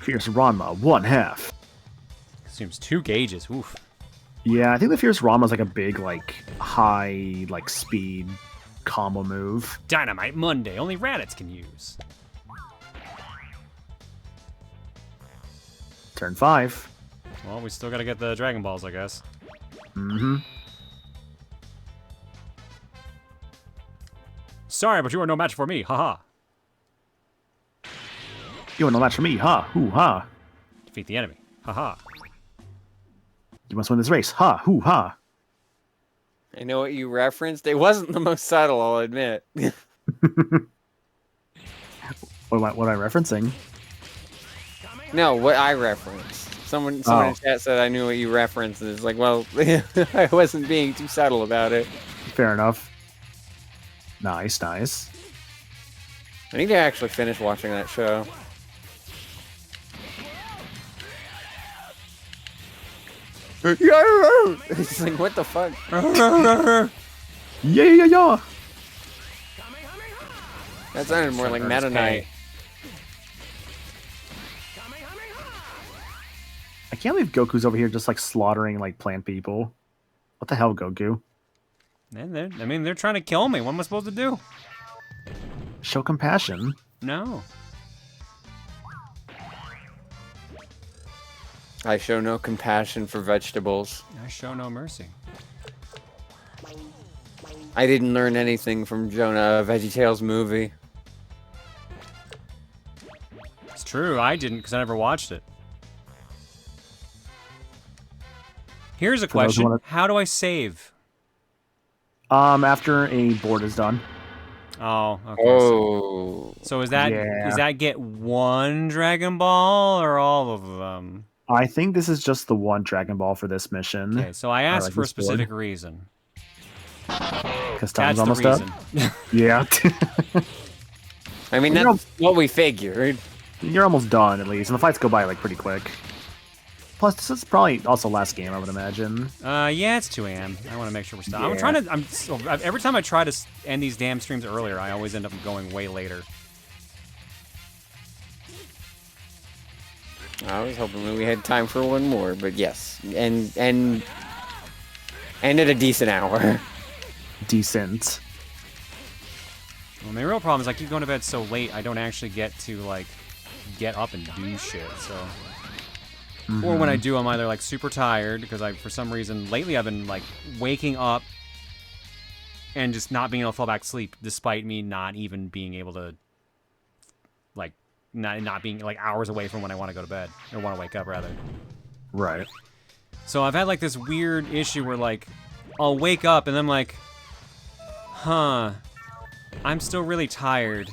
Fierce Ranma, 1/2. Seems 2 gauges, oof. Yeah, I think the Fierce Ranma is, like, a big, like, high, like, speed combo move. Dynamite Monday, only Raditz can use. Turn 5. Well, we still gotta get the Dragon Balls, I guess. Mm-hmm. Sorry, but you are no match for me, haha. You are no match for me, ha, hoo, ha. Defeat the enemy, haha. You must win this race, ha, hoo, ha. I know what you referenced. It wasn't the most subtle, I'll admit. What am I referencing? No, what I referenced. Someone in chat said I knew what you referenced, and it's like, well, I wasn't being too subtle about it. Fair enough. Nice, nice. I need to actually finish watching that show. It's like, what the fuck? Yeah. That sounded more like Meta Knight. I can't believe Goku's over here just like slaughtering like plant people. What the hell, Goku? And they're trying to kill me. What am I supposed to do? Show compassion. No. I show no compassion for vegetables. I show no mercy. I didn't learn anything from Jonah, VeggieTales movie. It's true, I didn't because I never watched it. Here's a question. How do I save? After a board is done. Oh, okay. Oh. So is that get one Dragon Ball or all of them? I think this is just the one Dragon Ball for this mission. Okay, so I asked for a specific reason. Because time's That's almost up. Yeah. I mean, that's what we figured. You're almost done, at least. And the fights go by, like, pretty quick. Plus, this is probably also last game, I would imagine. Yeah, it's 2 a.m. I want to make sure we're stopped. Yeah. Every time I try to end these damn streams earlier, I always end up going way later. I was hoping we had time for one more, but yes. And at a decent hour. Decent. Well, my real problem is I keep going to bed so late, I don't actually get to, like, get up and do shit, so... Or when I do, I'm either, like, super tired, because for some reason, lately I've been, like, waking up and just not being able to fall back to sleep, despite me not even being able to, like, not being, like, hours away from when I want to go to bed, or want to wake up, rather. Right. So I've had, like, this weird issue where, like, I'll wake up and I'm like, huh, I'm still really tired.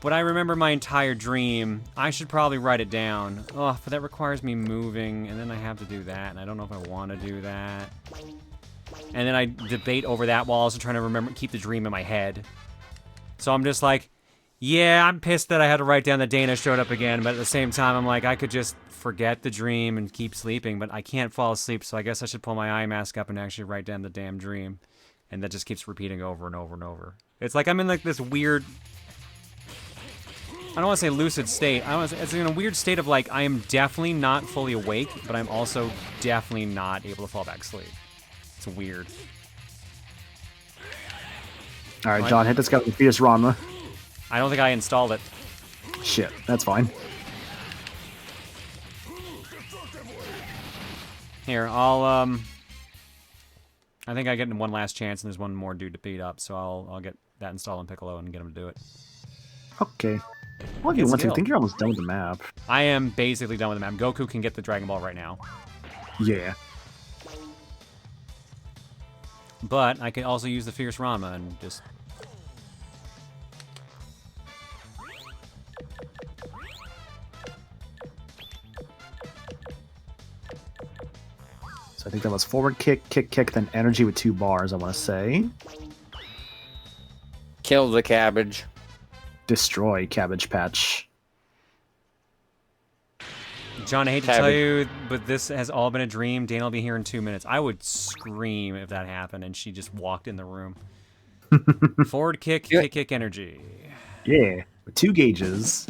But I remember my entire dream. I should probably write it down. Oh, but that requires me moving, and then I have to do that, and I don't know if I want to do that. And then I debate over that while also trying to keep the dream in my head. So I'm just like, yeah, I'm pissed that I had to write down that Dana showed up again, but at the same time, I'm like, I could just forget the dream and keep sleeping, but I can't fall asleep, so I guess I should pull my eye mask up and actually write down the damn dream. And that just keeps repeating over and over and over. It's like I'm in, like, this weird... I don't want to say lucid state. It's in a weird state of, like, I am definitely not fully awake, but I'm also definitely not able to fall back to sleep. It's weird. All right, John, hit this guy with the Fierce Ranma. I don't think I installed it. Shit, that's fine. Here, I think I get one last chance, and there's one more dude to beat up, so I'll get that installed on Piccolo and get him to do it. Okay. Well, if you want to, I think you're almost done with the map. I am basically done with the map. Goku can get the Dragon Ball right now. Yeah. But I could also use the Fierce Ranma and just... So I think that was forward kick, kick, kick, then energy with 2 bars, I want to say. Kill the cabbage. Destroy Cabbage Patch. John, I hate to tell you, but this has all been a dream. Dana will be here in 2 minutes. I would scream if that happened and she just walked in the room. Forward kick, kick, kick, energy. Yeah, with 2 gauges.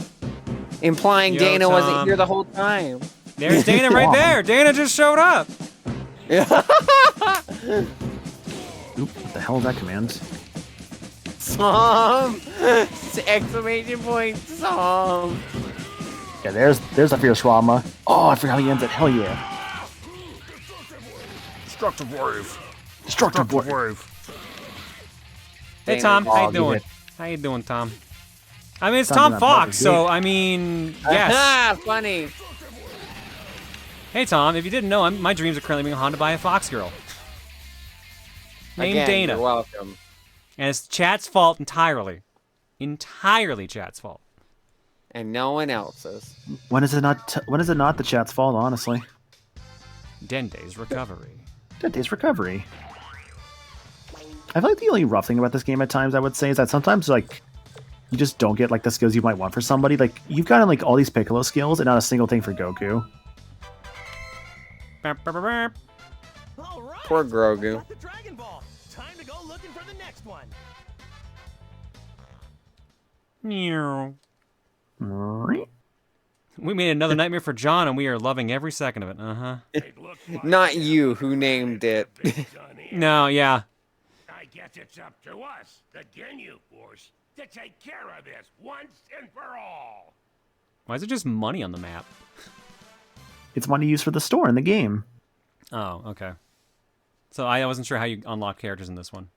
Implying Dana wasn't here the whole time. There's Dana right there. Dana just showed up. Oop, what the hell is that command? Psalm! Exclamation point, Psalm! Yeah, there's a Fierce Ranma. Oh, I forgot how he ends it. Hell yeah. Destructive wave. Destructive wave. Hey, Tom. How you doing? How you doing, Tom? I mean, it's Tom Fox, so, I mean, yes. Ah, funny. Hey, Tom, if you didn't know, my dreams are currently being haunted by a fox girl. Named Again, Dana. You're welcome. And it's chat's fault entirely. Entirely chat's fault. And no one else's. When is it not? When is it not the chat's fault? Honestly, Dende's recovery. Dende's recovery. I feel like the only rough thing about this game at times, I would say, is that sometimes like you just don't get like the skills you might want for somebody. Like you've gotten like all these Piccolo skills and not a single thing for Goku. Poor Grogu. Got the Dragon Ball. Time to go looking for the next one. Meow. We made another nightmare for John, and we are loving every second of it. Uh-huh. Not you who named it. No, yeah. I guess it's up to us, the Ginyu Force, to take care of this once and for all. Why is it just money on the map? It's money used for the store in the game. Oh, okay. So I wasn't sure how you unlock characters in this one.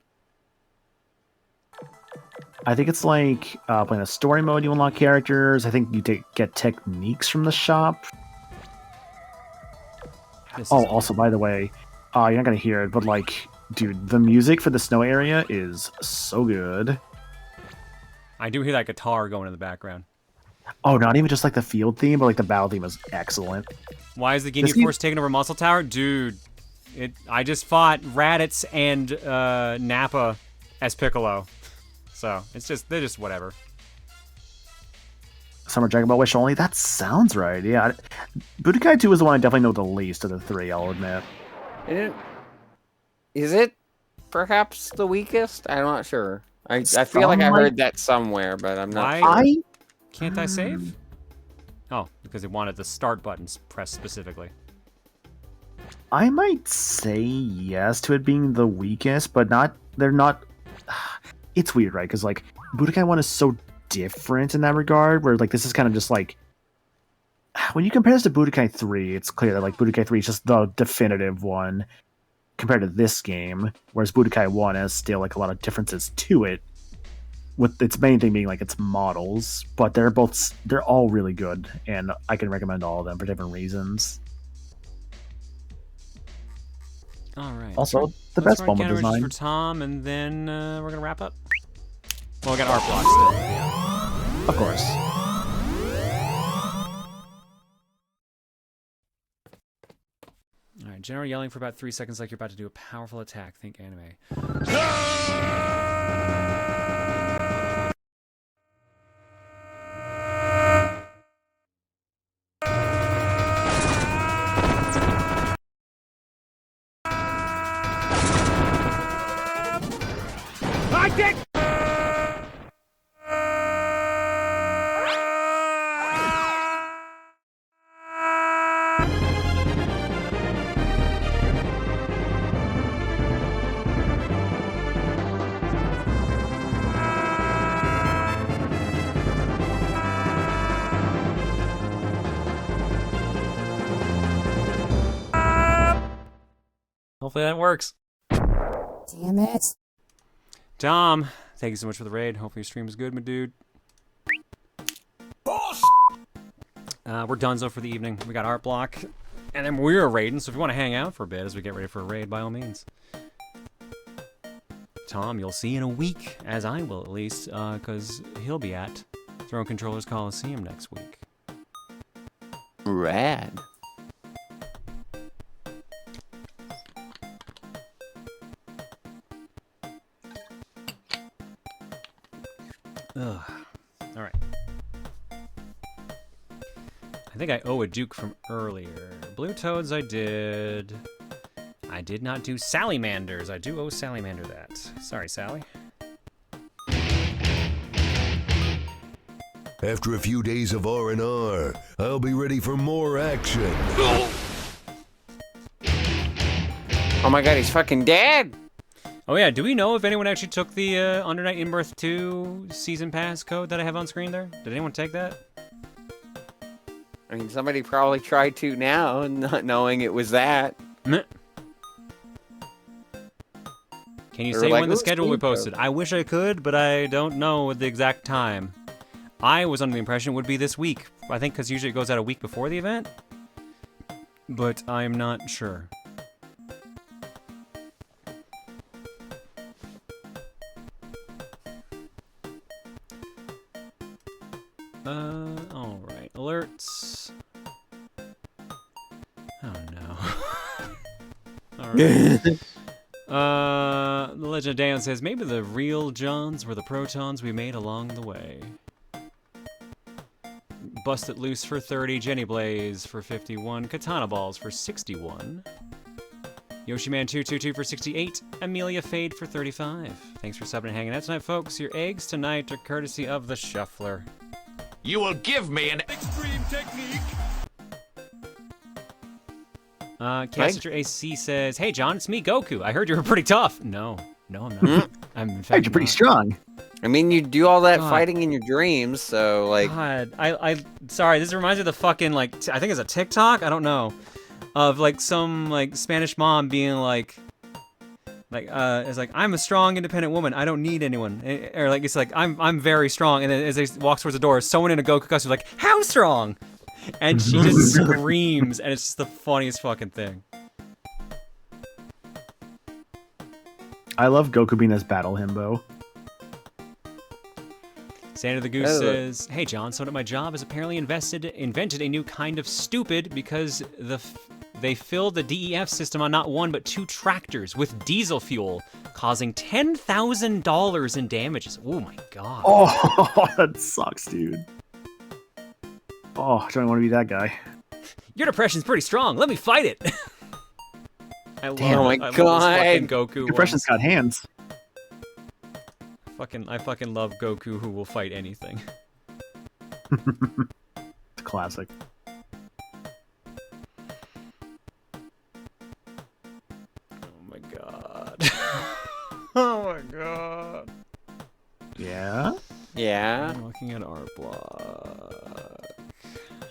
I think it's like playing a story mode, you unlock characters. I think you get techniques from the shop. Also, by the way, you're not going to hear it, but like, dude, the music for the snow area is so good. I do hear that guitar going in the background. Oh, not even just like the field theme, but like the battle theme is excellent. Why is the Ginyu Force taking over Muscle Tower? Dude, I just fought Raditz and Nappa as Piccolo. So, they're just whatever. Summer Dragon Ball Wish only? That sounds right, yeah. Budokai 2 is the one I definitely know the least of the three, I'll admit. Is it perhaps the weakest? I'm not sure. I feel like I heard that somewhere, but I'm not sure. Can't I save? Oh, because it wanted the start button pressed specifically. I might say yes to it being the weakest, but they're not... It's weird, right? Because, like, Budokai 1 is so different in that regard, where, like, this is kind of just, like... When you compare this to Budokai 3, it's clear that, like, Budokai 3 is just the definitive one compared to this game, whereas Budokai 1 has still, like, a lot of differences to it, with its main thing being, like, its models, but they're all really good, and I can recommend all of them for different reasons. All right. Also, the best Bulma design. For Tom, and then we're gonna wrap up. Well, we got art blocks still. Yeah. Of course. All right. General yelling for about 3 seconds, like you're about to do a powerful attack. Think anime. I did. Hopefully that works. Damn it. Tom, thank you so much for the raid. Hopefully your stream is good, my dude. We're donezo for the evening. We got art block, and then we're raiding, so if you want to hang out for a bit as we get ready for a raid, by all means. Tom, you'll see in a week, as I will at least, because he'll be at Throne Controllers Coliseum next week. Rad. Ugh. All right. I think I owe a Duke from earlier. Blue Toads I did. I did not do Salamanders. I do owe Salamander that. Sorry, Sally. After a few days of R&R, I'll be ready for more action. Oh my god, he's fucking dead! Oh yeah, do we know if anyone actually took the Under Night in Birth 2 Season Pass code that I have on screen there? Did anyone take that? I mean, somebody probably tried to now, not knowing it was that. Meh. Can you say when the schedule will be posted? I wish I could, but I don't know the exact time. I was under the impression it would be this week. I think because usually it goes out a week before the event. But I'm not sure. All right. Alerts. Oh no. All right. The Legend of Dan says maybe the real Johns were the protons we made along the way. Bust It Loose for 30, Jenny Blaze for 51, Katana Balls for 61, Yoshiman222 for 68, Amelia Fade for 35. Thanks for subbing and hanging out tonight, folks. Your eggs tonight are courtesy of the Shuffler. You will give me an extreme technique. Caster AC says, "Hey John, it's me, Goku. I heard you were pretty tough." No, I'm not. I'm in fact You're pretty not. strong. I mean, you do all that God. fighting in your dreams, so like. God, I sorry. This reminds me of the fucking like I think it's a TikTok. I don't know, of like some like Spanish mom being like it's like I'm a strong, independent woman. I don't need anyone. Or like it's like I'm very strong. And then as they walk towards the door, someone in a Goku costume is like, "How strong?" And she just screams, and it's just the funniest fucking thing. I love Goku being as Battle Himbo. Santa the Goose says, "Hey John, someone at my job has apparently invented a new kind of stupid because they filled the DEF system on not one but 2 tractors with diesel fuel, causing $10,000 in damages." Oh my god. Oh, that sucks, dude. Oh, I don't want to be that guy. Your depression's pretty strong. Let me fight it. I love, Damn, I love this fucking Goku. Depression's got hands. I fucking love Goku who will fight anything. It's classic. Oh my god. Oh my god. Yeah? Yeah? I'm looking at art block.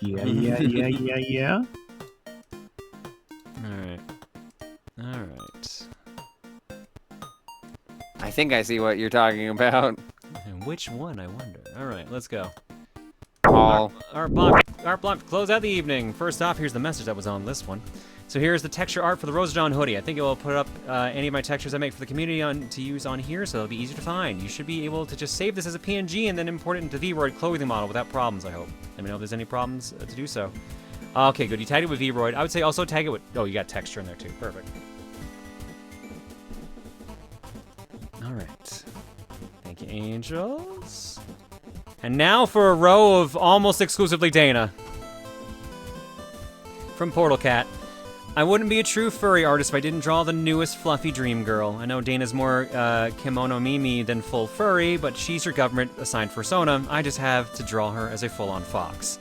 Yeah. Alright. I think I see what you're talking about. And which one, I wonder? Alright, let's go. All. Art block to close out the evening. First off, here's the message that was on this one. So here's the texture art for the Rose Dawn hoodie. I think it will put up any of my textures I make for the community to use on here, so it'll be easy to find. You should be able to just save this as a PNG and then import it into Vroid clothing model without problems, I hope. Let me know if there's any problems to do so. Okay, good. You tagged it with Vroid. I would say also tag it with... Oh, you got texture in there too. Perfect. Alright. Thank you, Angels. And now for a row of almost exclusively Dana. From Portal Cat. "I wouldn't be a true furry artist if I didn't draw the newest fluffy dream girl. I know Dana's more kimono Mimi than full furry, but she's your government-assigned persona. I just have to draw her as a full-on fox.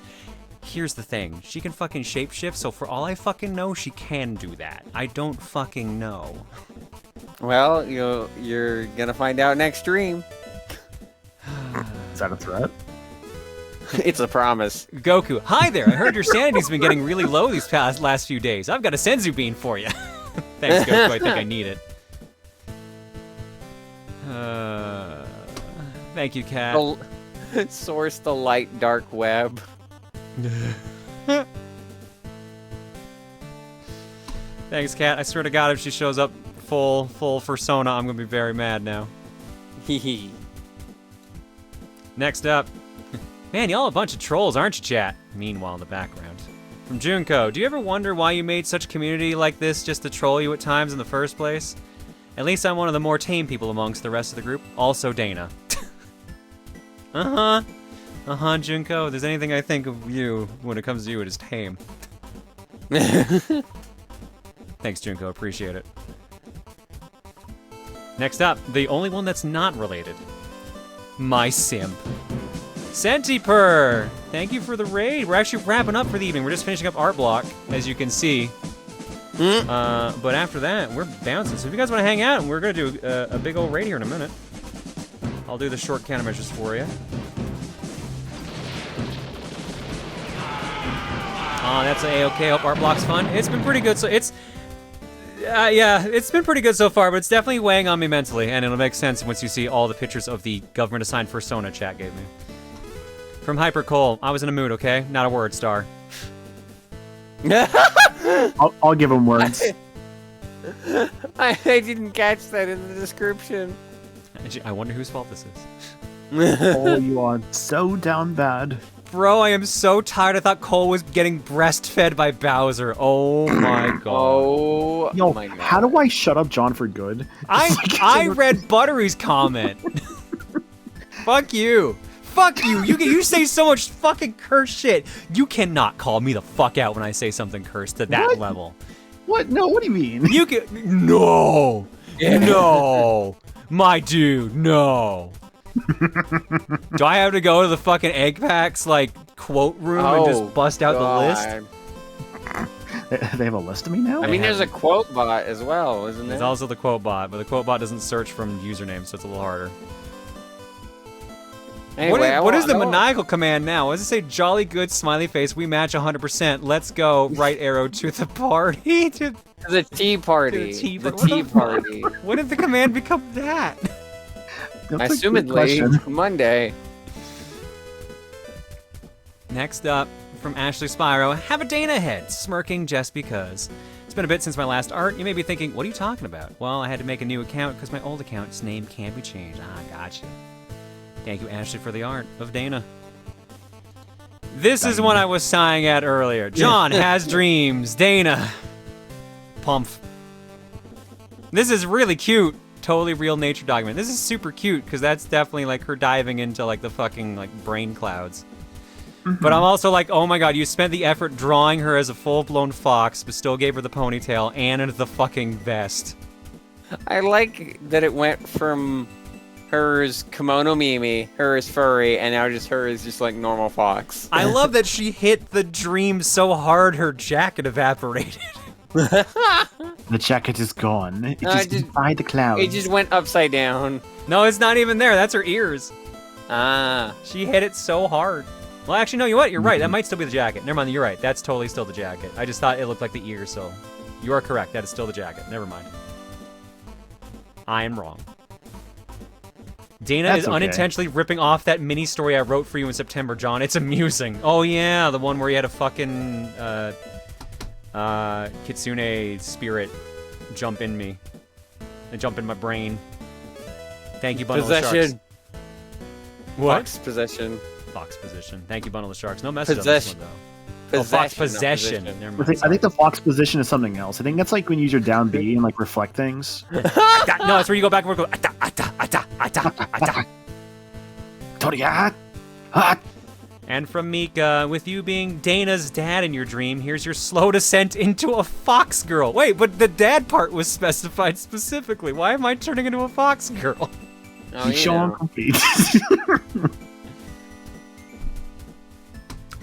Here's the thing. She can fucking shapeshift, so for all I fucking know, she can do that. I don't fucking know." Well, you're gonna find out next stream. Is that a threat? It's a promise. Goku, "Hi there. I heard your sanity's been getting really low these last few days. I've got a senzu bean for you." Thanks, Goku. I think I need it. Thank you, Cat. Source the light dark web. Thanks, Cat. I swear to God, if she shows up full persona, I'm gonna be very mad now. Hehe. Next up. "Man, y'all a bunch of trolls, aren't you, chat?" Meanwhile, in the background. From Junko, "Do you ever wonder why you made such a community like this just to troll you at times in the first place? At least I'm one of the more tame people amongst the rest of the group. Also Dana." Junko. If there's anything I think of you when it comes to you, it is tame. Thanks, Junko. Appreciate it. Next up, the only one that's not related. My simp. Centipur! Thank you for the raid. We're actually wrapping up for the evening. We're just finishing up art block, as you can see. But after that, we're bouncing. So if you guys want to hang out, we're going to do a big old raid here in a minute. I'll do the short countermeasures for you. Oh, that's A-okay. Hope art block's fun. It's been pretty good. So it's... yeah, it's been pretty good so far, but it's definitely weighing on me mentally, and it'll make sense once you see all the pictures of the government-assigned persona chat gave me. From Hyper Cole, "I was in a mood, okay? Not a word, star." I'll give him words. I didn't catch that in the description. I wonder whose fault this is. Oh, you are so down bad. Bro, I am so tired. I thought Cole was getting breastfed by Bowser. Oh my god. Oh Yo, my god. how do I shut up John for good? I read Buttery's comment. Fuck you. Fuck you. You say so much fucking curse shit. You cannot call me the fuck out when I say something cursed to that level. What? No, what do you mean? You can no. No. My dude, no. Do I have to go to the fucking egg packs like quote room and just bust out the list? They have a list of me now? I mean, there's a quote bot as well, isn't There's there? also the quote bot, but the quote bot doesn't search from usernames, so it's a little harder. Anyway, what is the maniacal command now? What does it say? Jolly good, smiley face, we match 100%. Let's go, right arrow to the party. The tea party. The tea party. When did the command become that? Assumedly, Monday. Next up, from Ashley Spyro, have a Dana head, smirking just because. It's been a bit since my last art. You may be thinking, what are you talking about? Well, I had to make a new account because my old account's name can't be changed. Ah, gotcha. Thank you, Ashley, for the art of Dana. This is one I was sighing at earlier. John has dreams. Dana. Pumph. This is really cute. Totally real nature document. This is super cute because that's definitely like her diving into like the fucking like brain clouds. But I'm also like, oh my god, you spent the effort drawing her as a full-blown fox, but still gave her the ponytail and the fucking vest. I like that it went from hers kimono Mimi, hers furry, and now just her is just like normal fox. I love that she hit the dream so hard her jacket evaporated. The jacket is gone. It just defied the clouds. It just went upside down. No, it's not even there. That's her ears. Ah. She hit it so hard. Well, actually, no, you know what? You're right. That might still be the jacket. Never mind, you're right. That's totally still the jacket. I just thought it looked like the ears, so... You are correct. That is still the jacket. Never mind. I am wrong. Dana is unintentionally ripping off that mini story I wrote for you in September, John. It's amusing. Oh, yeah, the one where you had a fucking... Kitsune spirit jump in me. And jump in my brain. Thank you, Bundle of Sharks. What? Fox possession. Fox position. Thank you, Bundle of Sharks. No message on this one, though. Oh, Fox possession. Never mind. I think the fox position is something else. I think that's like when you use your down B and like reflect things. No, that's where you go back and forth. Go, And from Mika, with you being Dana's dad in your dream, here's your slow descent into a fox girl. Wait, but the dad part was specified specifically. Why am I turning into a fox girl? Oh,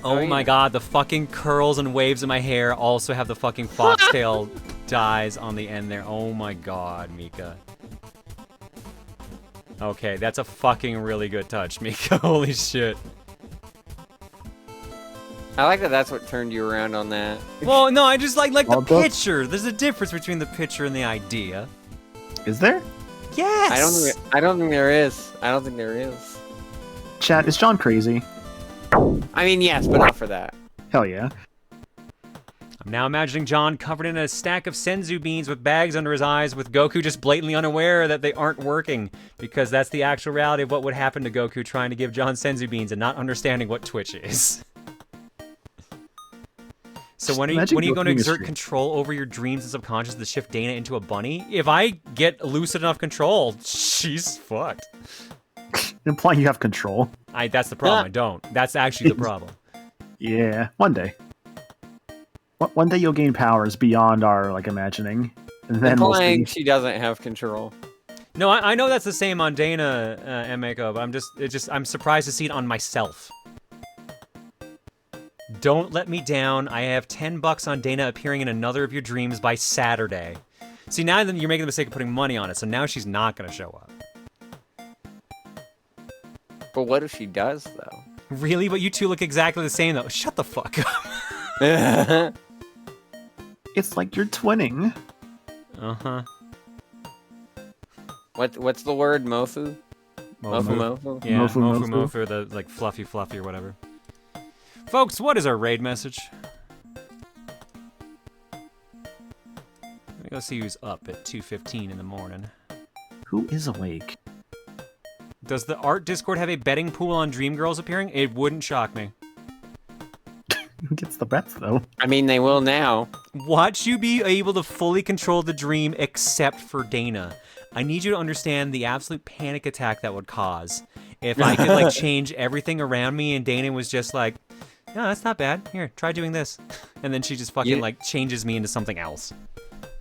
Oh my god, the fucking curls and waves in my hair also have the fucking foxtail dyes on the end there. Oh my god, Mika. Okay, that's a fucking really good touch, Mika. Holy shit. I like that that's what turned you around on that. Well, no, I just like the picture. There's a difference between the picture and the idea. Is there? Yes! I don't think there is. I don't think there is. Chat, is John crazy? I mean, yes, but not for that. Hell yeah. I'm now imagining John covered in a stack of senzu beans with bags under his eyes, with Goku just blatantly unaware that they aren't working, because that's the actual reality of what would happen to Goku trying to give John senzu beans and not understanding what Twitch is. So when are you going to exert control over your dreams and subconscious to shift Dana into a bunny? If I get lucid enough control, she's fucked. Implying you have control. That's the problem. I don't. That's actually the problem. Yeah, one day. One day you'll gain powers beyond our imagining, and then implying she doesn't have control. No, I know that's the same on Dana, Emeko, but I'm surprised to see it on myself. Don't let me down. I have $10 on Dana appearing in another of your dreams by Saturday. See, now you're making the mistake of putting money on it, so now she's not going to show up. But what if she does, though? Really? But you two look exactly the same, though. Shut the fuck up. It's like you're twinning. Uh-huh. What's the word? Mofu? Mofu. Yeah, mofu, the fluffy or whatever. Folks, what is our raid message? Let me go see who's up at 2:15 in the morning. Who is awake? Does the art Discord have a betting pool on Dream Girls appearing? It wouldn't shock me. Who gets the bets, though? I mean, they will now. Watch you be able to fully control the dream except for Dana. I need you to understand the absolute panic attack that would cause if I could like change everything around me and Dana was just like, no, that's not bad. Here, try doing this. And then she just fucking like changes me into something else.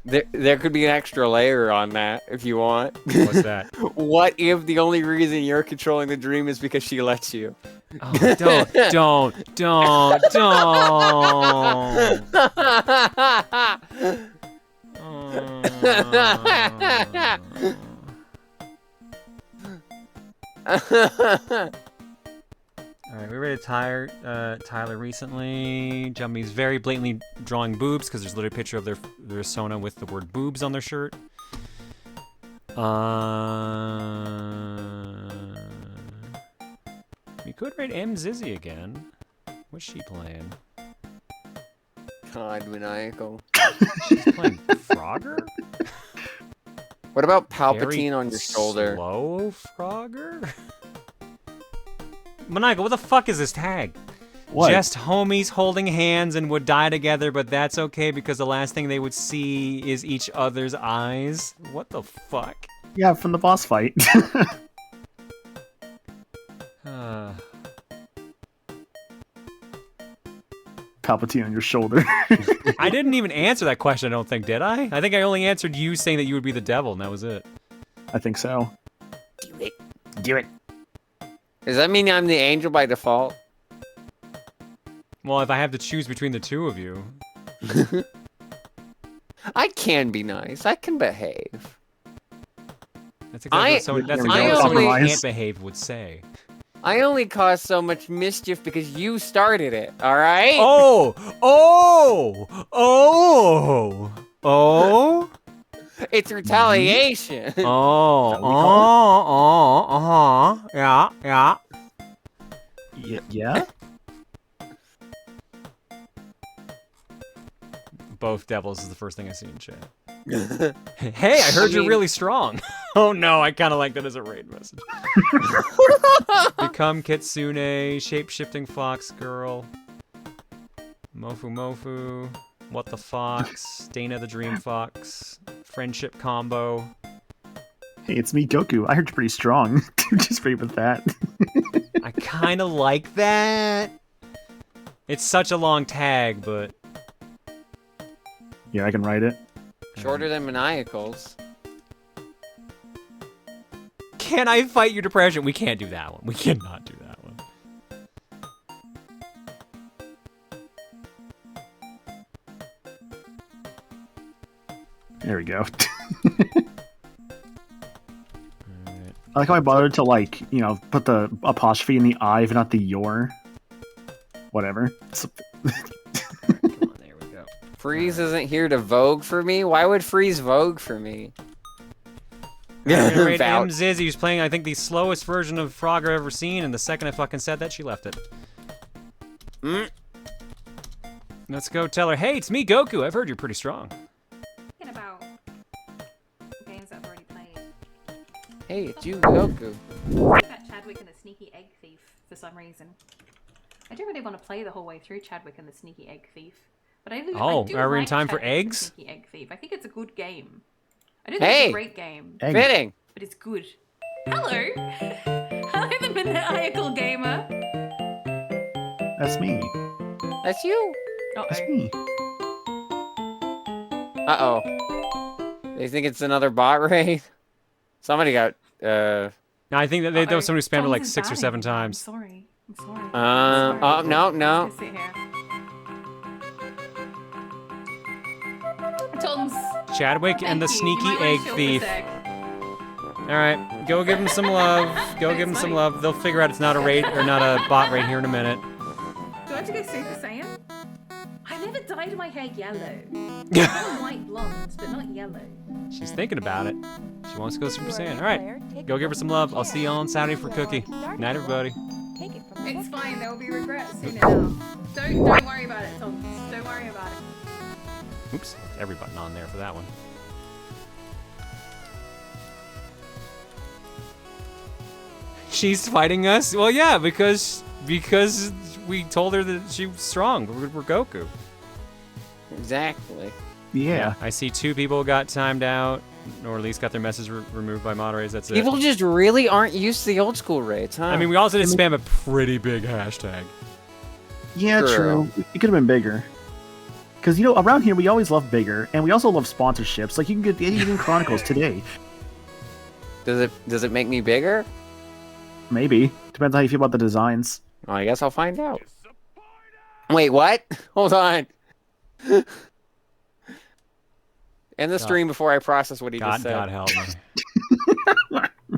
There could be an extra layer on that if you want. What's that? What if the only reason you're controlling the dream is because she lets you? Oh, don't. Alright, we rated Tyler recently. Jumbie's very blatantly drawing boobs because there's literally a picture of their Sona with the word boobs on their shirt. We could rate M. Zizzy again. What's she playing? God, maniacal. She's playing Frogger? What about Palpatine Very on your shoulder? Slow Frogger? Maniacal, what the fuck is this tag? What? Just homies holding hands and would die together, but that's okay because the last thing they would see is each other's eyes. What the fuck? Yeah, from the boss fight. Palpatine on your shoulder. I didn't even answer that question, I don't think, did I? I think I only answered you saying that you would be the devil, and that was it. I think so. Do it. Does that mean I'm the angel by default? Well, if I have to choose between the two of you. I can be nice. I can behave. That's exactly what someone who can't behave would say. I only caused so much mischief because you started it, alright? Oh! It's retaliation. Yeah. Yeah? Both devils is the first thing I see in chat. Hey, I heard you're really strong. Oh no, I kind of like that as a raid message. Become Kitsune, shape-shifting fox girl. Mofu. What the fox? Dana the dream fox. Friendship combo. Hey, it's me, Goku. I heard you're pretty strong. Just read with that. I kind of like that. It's such a long tag, but... Yeah, I can write it. Shorter than Maniacal's. Can I fight your depression? We can't do that one. We cannot do that one. There we go. I like how I bothered to, like, you know, put the apostrophe in the I, if not the your. Whatever. Freeze isn't here to vogue for me? Why would Freeze vogue for me? M. Zizzy was playing, I think, the slowest version of Frogger I've ever seen, and the second I fucking said that, she left it. Let's go tell her, hey, it's me, Goku. I've heard you're pretty strong. Thinking about games that I've already played. Hey, it's you, Goku. That Chadwick and the Sneaky Egg Thief for some reason. I don't really want to play the whole way through Chadwick and the Sneaky Egg Thief. But I do are we in like time for Chadwick and the eggs? Sneaky Egg Thief. I think it's a good game. I don't think it's a great game. Fitting. But it's good. Hello! Hello, the maniacal gamer! That's me. That's you. That's me. Uh-oh. They think it's another bot raid? Somebody got, No, I think that there was somebody who spammed it like 6 or 7 times. I'm sorry. No. Sit here. Tons. Chadwick and the Thank you. Sneaky You might Egg wanna chill for a Thief. sec. Alright, go give them some love. Go give them some love. They'll figure out it's not a raid or not a bot raid here in a minute. Do I have to go Super Saiyan? I never dyed my hair yellow. I'm white blonde, but not yellow. She's thinking about it. She wants to go Super Saiyan. Alright, go give her some love. I'll see you on Saturday for Cookie. Night, everybody. It's fine, there will be regrets soon enough. Don't worry about it, Tom. Don't worry about it. Oops, every button on there for that one. She's fighting us? Well, yeah, because we told her that she was strong. We're Goku. Exactly. Yeah. I see 2 people got timed out, or at least got their message removed by moderators. That's it. People just really aren't used to the old school rates, huh? I mean, we also did spam a pretty big hashtag. Yeah, true. It could have been bigger. Because, you know, around here we always love bigger, and we also love sponsorships. Like, you can get Eiyuden Chronicles today. Does it make me bigger? Maybe. Depends how you feel about the designs. Well, I guess I'll find out. Wait, what? Hold on. End the stream before I process what he just said. God help me.